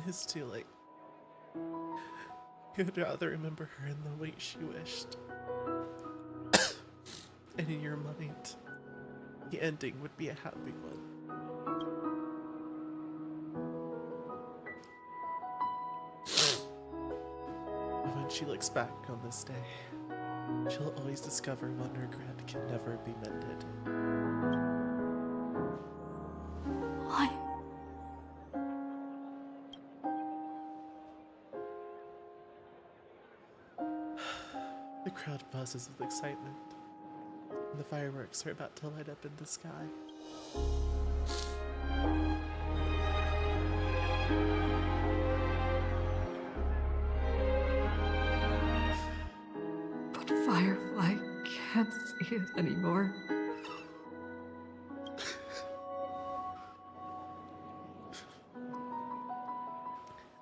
It is too late. You'd rather remember her in the way she wished. And in your mind, the ending would be a happy one. And when she looks back on this day, she'll always discover one regret can never be mended. Why? The crowd buzzes with excitement, and the fireworks are about to light up in the sky. But Firefly can't see it anymore.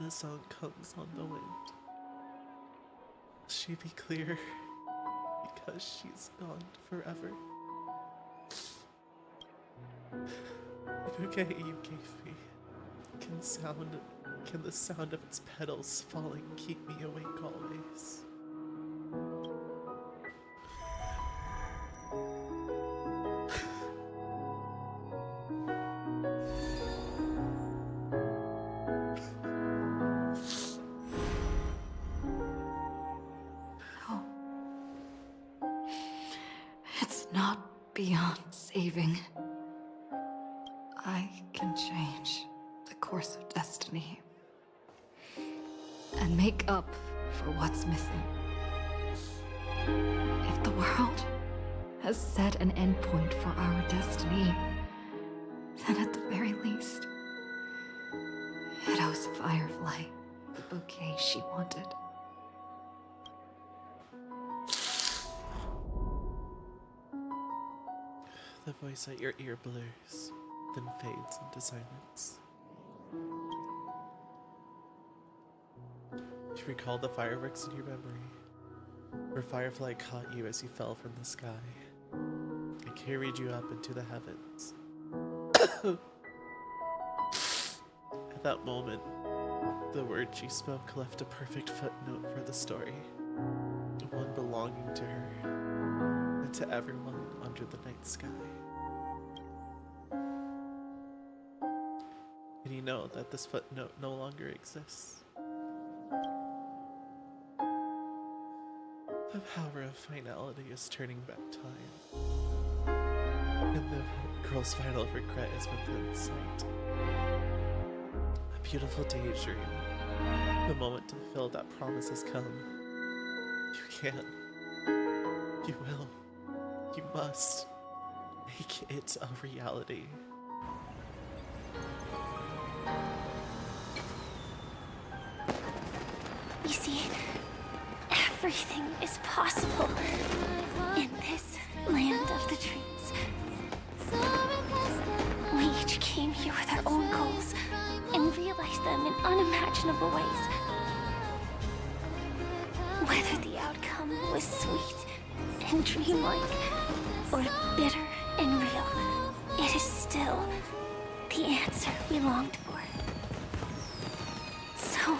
The song comes on the wind. Will she be clear? Because she's gone forever. The bouquet you gave me can the sound of its petals falling keep me awake always? It's not beyond saving. I can change the course of destiny and make up for what's missing. If the world has set an endpoint for our destiny, then at the very least, it owes Firefly the bouquet she wanted. The voice at your ear blurs, then fades into silence. You recall the fireworks in your memory, where Firefly caught you as you fell from the sky and carried you up into the heavens. At that moment, the words she spoke left a perfect footnote for the story, one belonging to her and to everyone under the night sky. And you know that this footnote no longer exists. The power of finality is turning back time, and the girl's final regret is within sight. A beautiful daydream. The moment to fulfill that promise has come. You can. You will. You must make it a reality. You see, everything is possible in this land of the dreams. We each came here with our own goals and realized them in unimaginable ways. Whether the outcome was sweet and dreamlike or bitter and real, it is still the answer we longed for. So,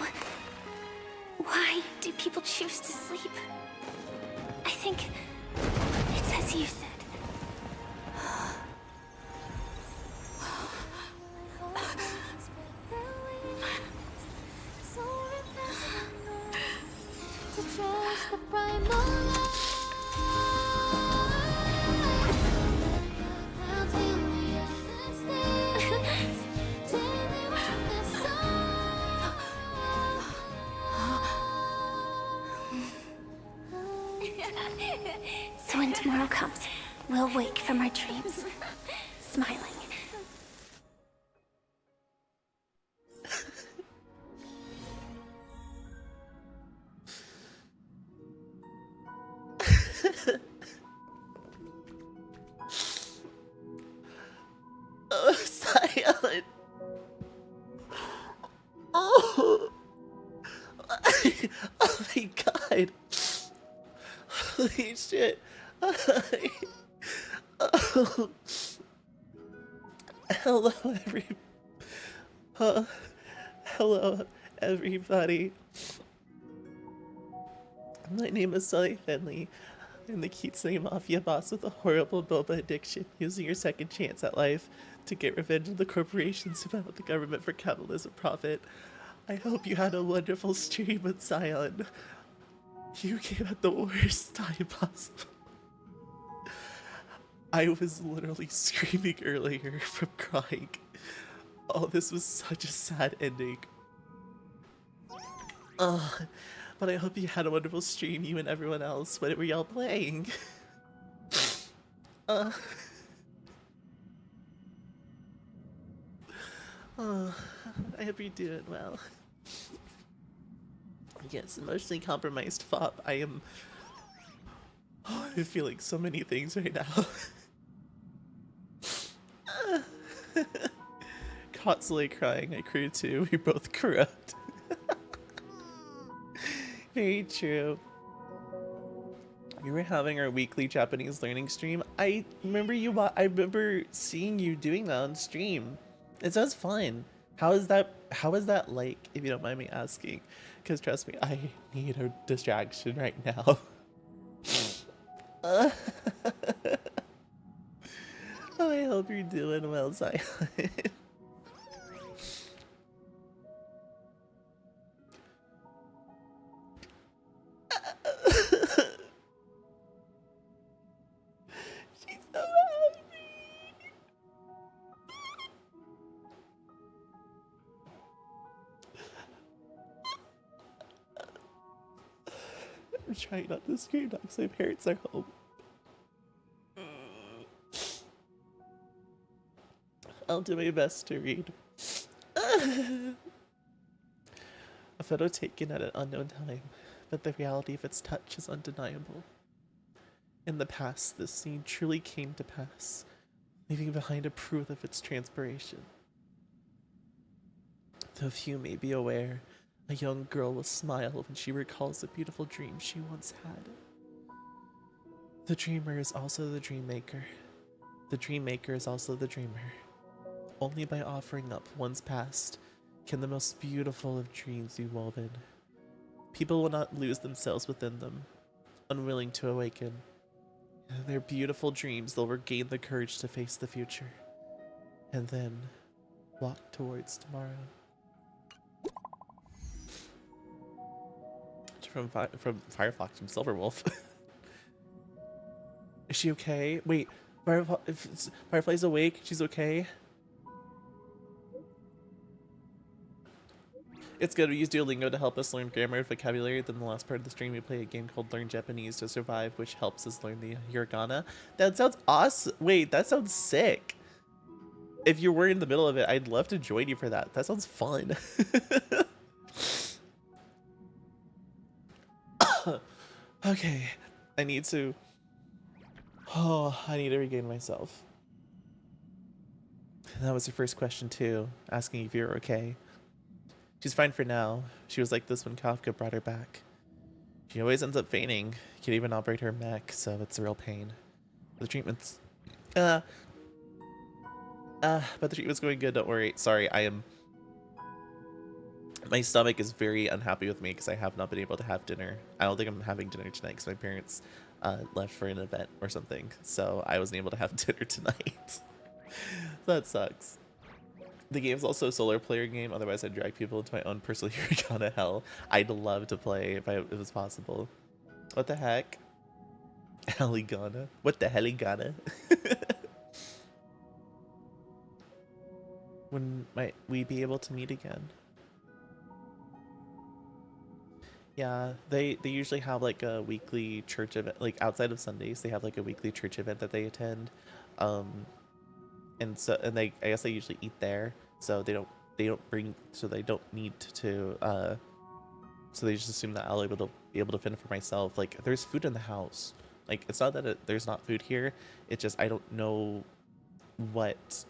why do people choose to sleep? I think it's as you said. So when tomorrow comes, we'll wake from our dreams, smiling. Oh, silent. Oh. Oh my god. Holy shit. Oh. Hello, hello, everybody. My name is Soleil Fenley. I'm the Kitsune Mafia boss with a horrible boba addiction, using your second chance at life to get revenge on the corporations who bailed the government for capitalism profit. I hope you had a wonderful stream with Zion. You came at the worst time possible. I was literally screaming earlier from crying. Oh, this was such a sad ending. But I hope you had a wonderful stream, you and everyone else. What were y'all playing? I hope you're doing well. Yes, emotionally compromised fop. I'm feeling so many things right now. Caught Soleil crying, I grew too. We both corrupt. Very true. We were having our weekly Japanese learning stream. I remember seeing you doing that on stream. It sounds fun. How is that like, if you don't mind me asking? Because trust me, I need a distraction right now. Oh, I hope you're doing well, Zion. I'm trying not to scream now because my parents are home. I'll do my best to read. A photo taken at an unknown time, but the reality of its touch is undeniable. In the past, this scene truly came to pass, leaving behind a proof of its transpiration. Though few may be aware, a young girl will smile when she recalls a beautiful dream she once had. The dreamer is also the dream maker. The dream maker is also the dreamer. Only by offering up one's past can the most beautiful of dreams be woven. People will not lose themselves within them, unwilling to awaken. In their beautiful dreams, they'll regain the courage to face the future, and then walk towards tomorrow. From Firefox, from Silverwolf. Is she okay? Wait, Firefly's awake? She's okay? It's good. We use Duolingo to help us learn grammar and vocabulary. Then the last part of the stream, we play a game called Learn Japanese to Survive, which helps us learn the hiragana. That sounds awesome. Wait, that sounds sick. If you were in the middle of it, I'd love to join you for that. That sounds fun. Okay, I need to regain myself. And that was her first question too, asking if you're okay. She's fine for now. She was like this when Kafka brought her back. She always ends up fainting. Can't even operate her mech, so it's a real pain. The treatment's but the treatment's going good, don't worry. Sorry, my stomach is very unhappy with me because I have not been able to have dinner. I don't think I'm having dinner tonight because my parents left for an event or something. So I wasn't able to have dinner tonight. That sucks. The game's also a solo player game. Otherwise, I'd drag people into my own personal hiragana hell. I'd love to play if it was possible. What the heck? Heligana? What the heligana? When might we be able to meet again? Yeah, they usually have like a weekly church event, like outside of Sundays, they have like a weekly church event that they attend, and I guess they usually eat there, so they don't need to, so they just assume that I'll be able to fend for myself. Like there's food in the house, like it's not that there's not food here, it's just I don't know what,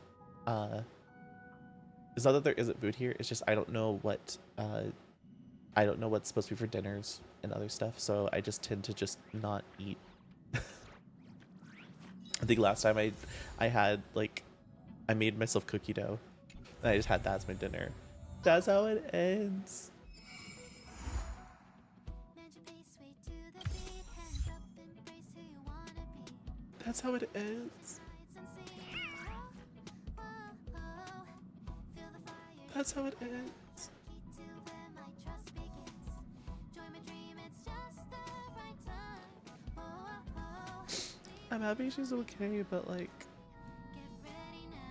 it's not that there isn't food here, it's just I don't know what I don't know what's supposed to be for dinners and other stuff, so I just tend to just not eat. I think last time I made myself cookie dough, and I just had that as my dinner. That's how it ends. That's how it ends. That's how it ends. I'm happy she's okay, but like,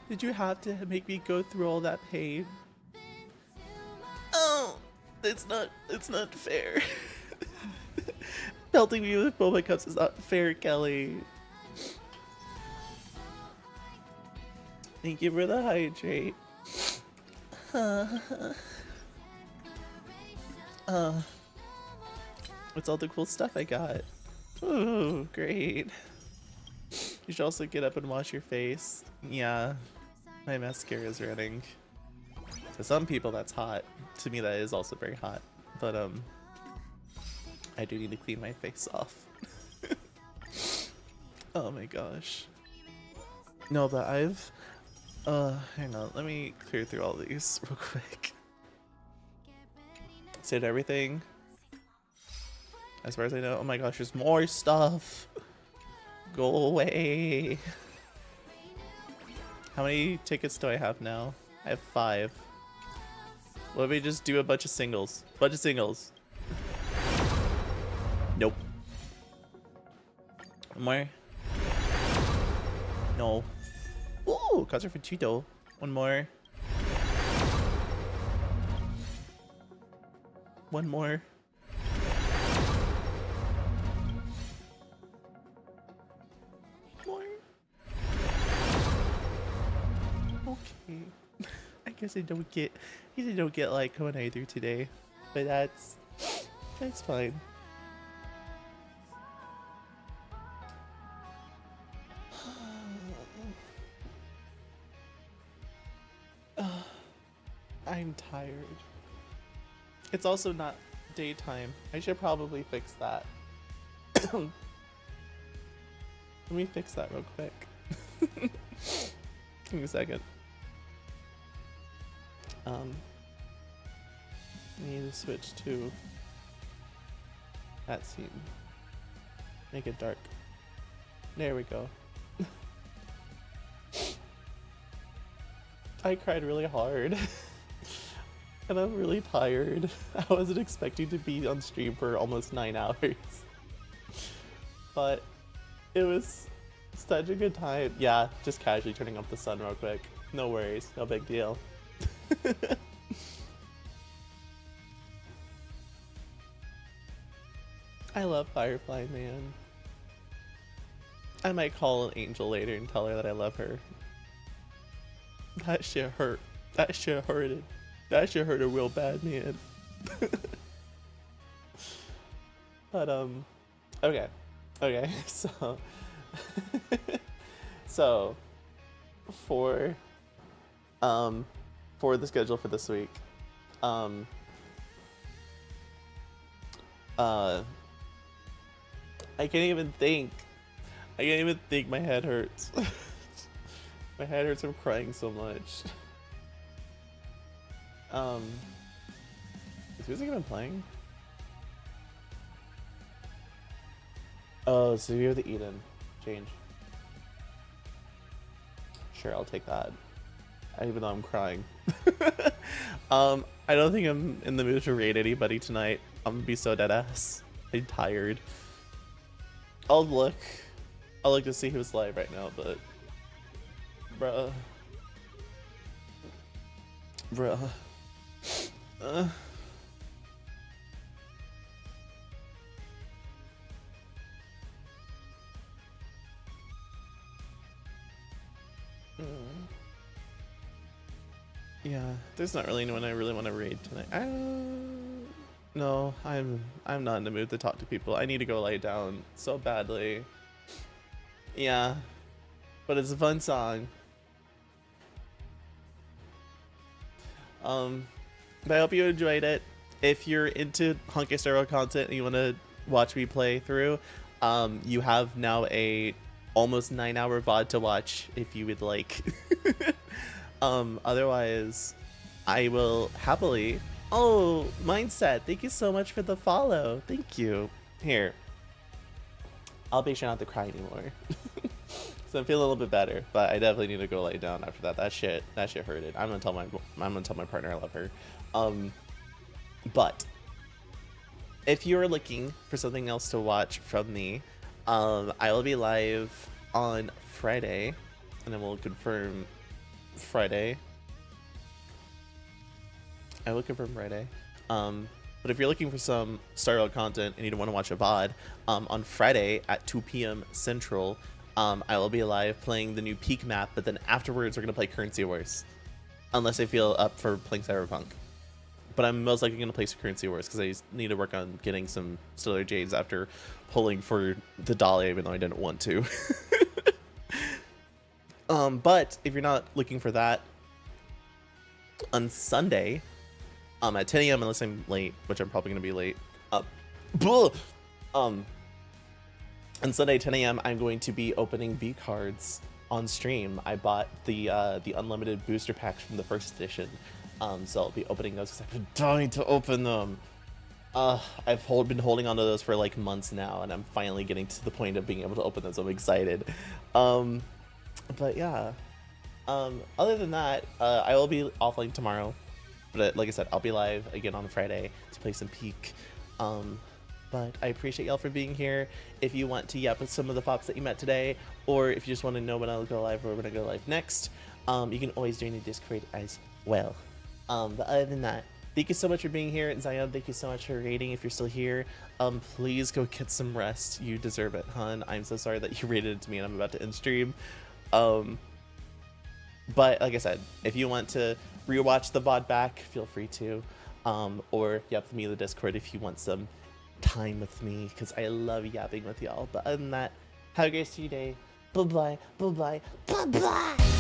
did you have to make me go through all that pain? Oh, it's not fair. Pelting me with boba cups is not fair, Kelly. Thank you for the hydrate. What's all the cool stuff I got? Oh, great. You should also get up and wash your face. Yeah, my mascara is running. To some people that's hot. To me that is also very hot. But I do need to clean my face off. Oh my gosh. No, but I've hang on, let me clear through all these real quick. Saved everything. As far as I know. Oh my gosh, there's more stuff. Go away. How many tickets do I have now? I have 5. What if we just do a bunch of singles? Nope. One more. No. Ooh, cards are for 2 though. One more. One more. guess I don't get like Honkai through today, but that's fine. I'm tired. It's also not daytime. I should probably fix that. Let me fix that real quick. Give me a second. I need to switch to that scene. Make it dark. There we go. I cried really hard. And I'm really tired. I wasn't expecting to be on stream for almost 9 hours. But it was such a good time. Yeah, just casually turning off the sun real quick. No worries, no big deal. I love Firefly, man. I might call an Angel later and tell her that I love her. That shit hurt. That shit hurted. That shit hurt her real bad, man. But okay, so so for the schedule for this week, I can't even think. My head hurts. My head hurts from crying so much. Is music even playing? Oh, so you're the Eden. Change. Sure, I'll take that. Even though I'm crying. I don't think I'm in the mood to raid anybody tonight. I'm gonna be so deadass. I'm tired. I'll look to see who's live right now, but bruh. Yeah, there's not really anyone I really want to raid tonight. No, I'm not in the mood to talk to people. I need to go lay down so badly. Yeah, but it's a fun song. But I hope you enjoyed it. If you're into Honkai Star Rail content and you want to watch me play through, you have now a almost 9-hour VOD to watch if you would like. Otherwise, I will happily. Oh, Mindset, thank you so much for the follow. Thank you. Here, I'll be sure not to cry anymore. So I'm feeling a little bit better, but I definitely need to go lay down after that. That shit hurted. I'm gonna tell my partner I love her. But if you're looking for something else to watch from me, I will be live on Friday, and then we'll confirm Friday. I will confirm Friday. But if you're looking for some Star Rail content and you don't want to watch a VOD, on Friday at 2 p.m. Central, I will be live playing the new Peak map, but then afterwards we're going to play Currency Wars. Unless I feel up for playing Cyberpunk. But I'm most likely going to play some Currency Wars because I need to work on getting some Stellar Jades after pulling for the Dahlia, even though I didn't want to. But if you're not looking for that, on Sunday, at 10 a.m. unless I'm late, which I'm probably going to be late. On Sunday, 10 a.m., I'm going to be opening V cards on stream. I bought the unlimited booster packs from the first edition, so I'll be opening those because I've been dying to open them. I've been holding on to those for like months now, and I'm finally getting to the point of being able to open them, so I'm excited. But yeah, other than that, I will be offline tomorrow, but like I said, I'll be live again on Friday to play some Peak. But I appreciate y'all for being here. If you want to yap with some of the fops that you met today, or if you just want to know when I'll go live or when I go live next, you can always join the Discord as well. But other than that, thank you so much for being here. Zion, thank you so much for rating. If you're still here, please go get some rest. You deserve it, hon. I'm so sorry that you rated it to me and I'm about to end stream. But like I said, if you want to rewatch the VOD back, feel free to. Or yap with me in the Discord if you want some time with me, because I love yapping with y'all. But other than that, have a great day. Bye-bye, bye-bye, bye-bye!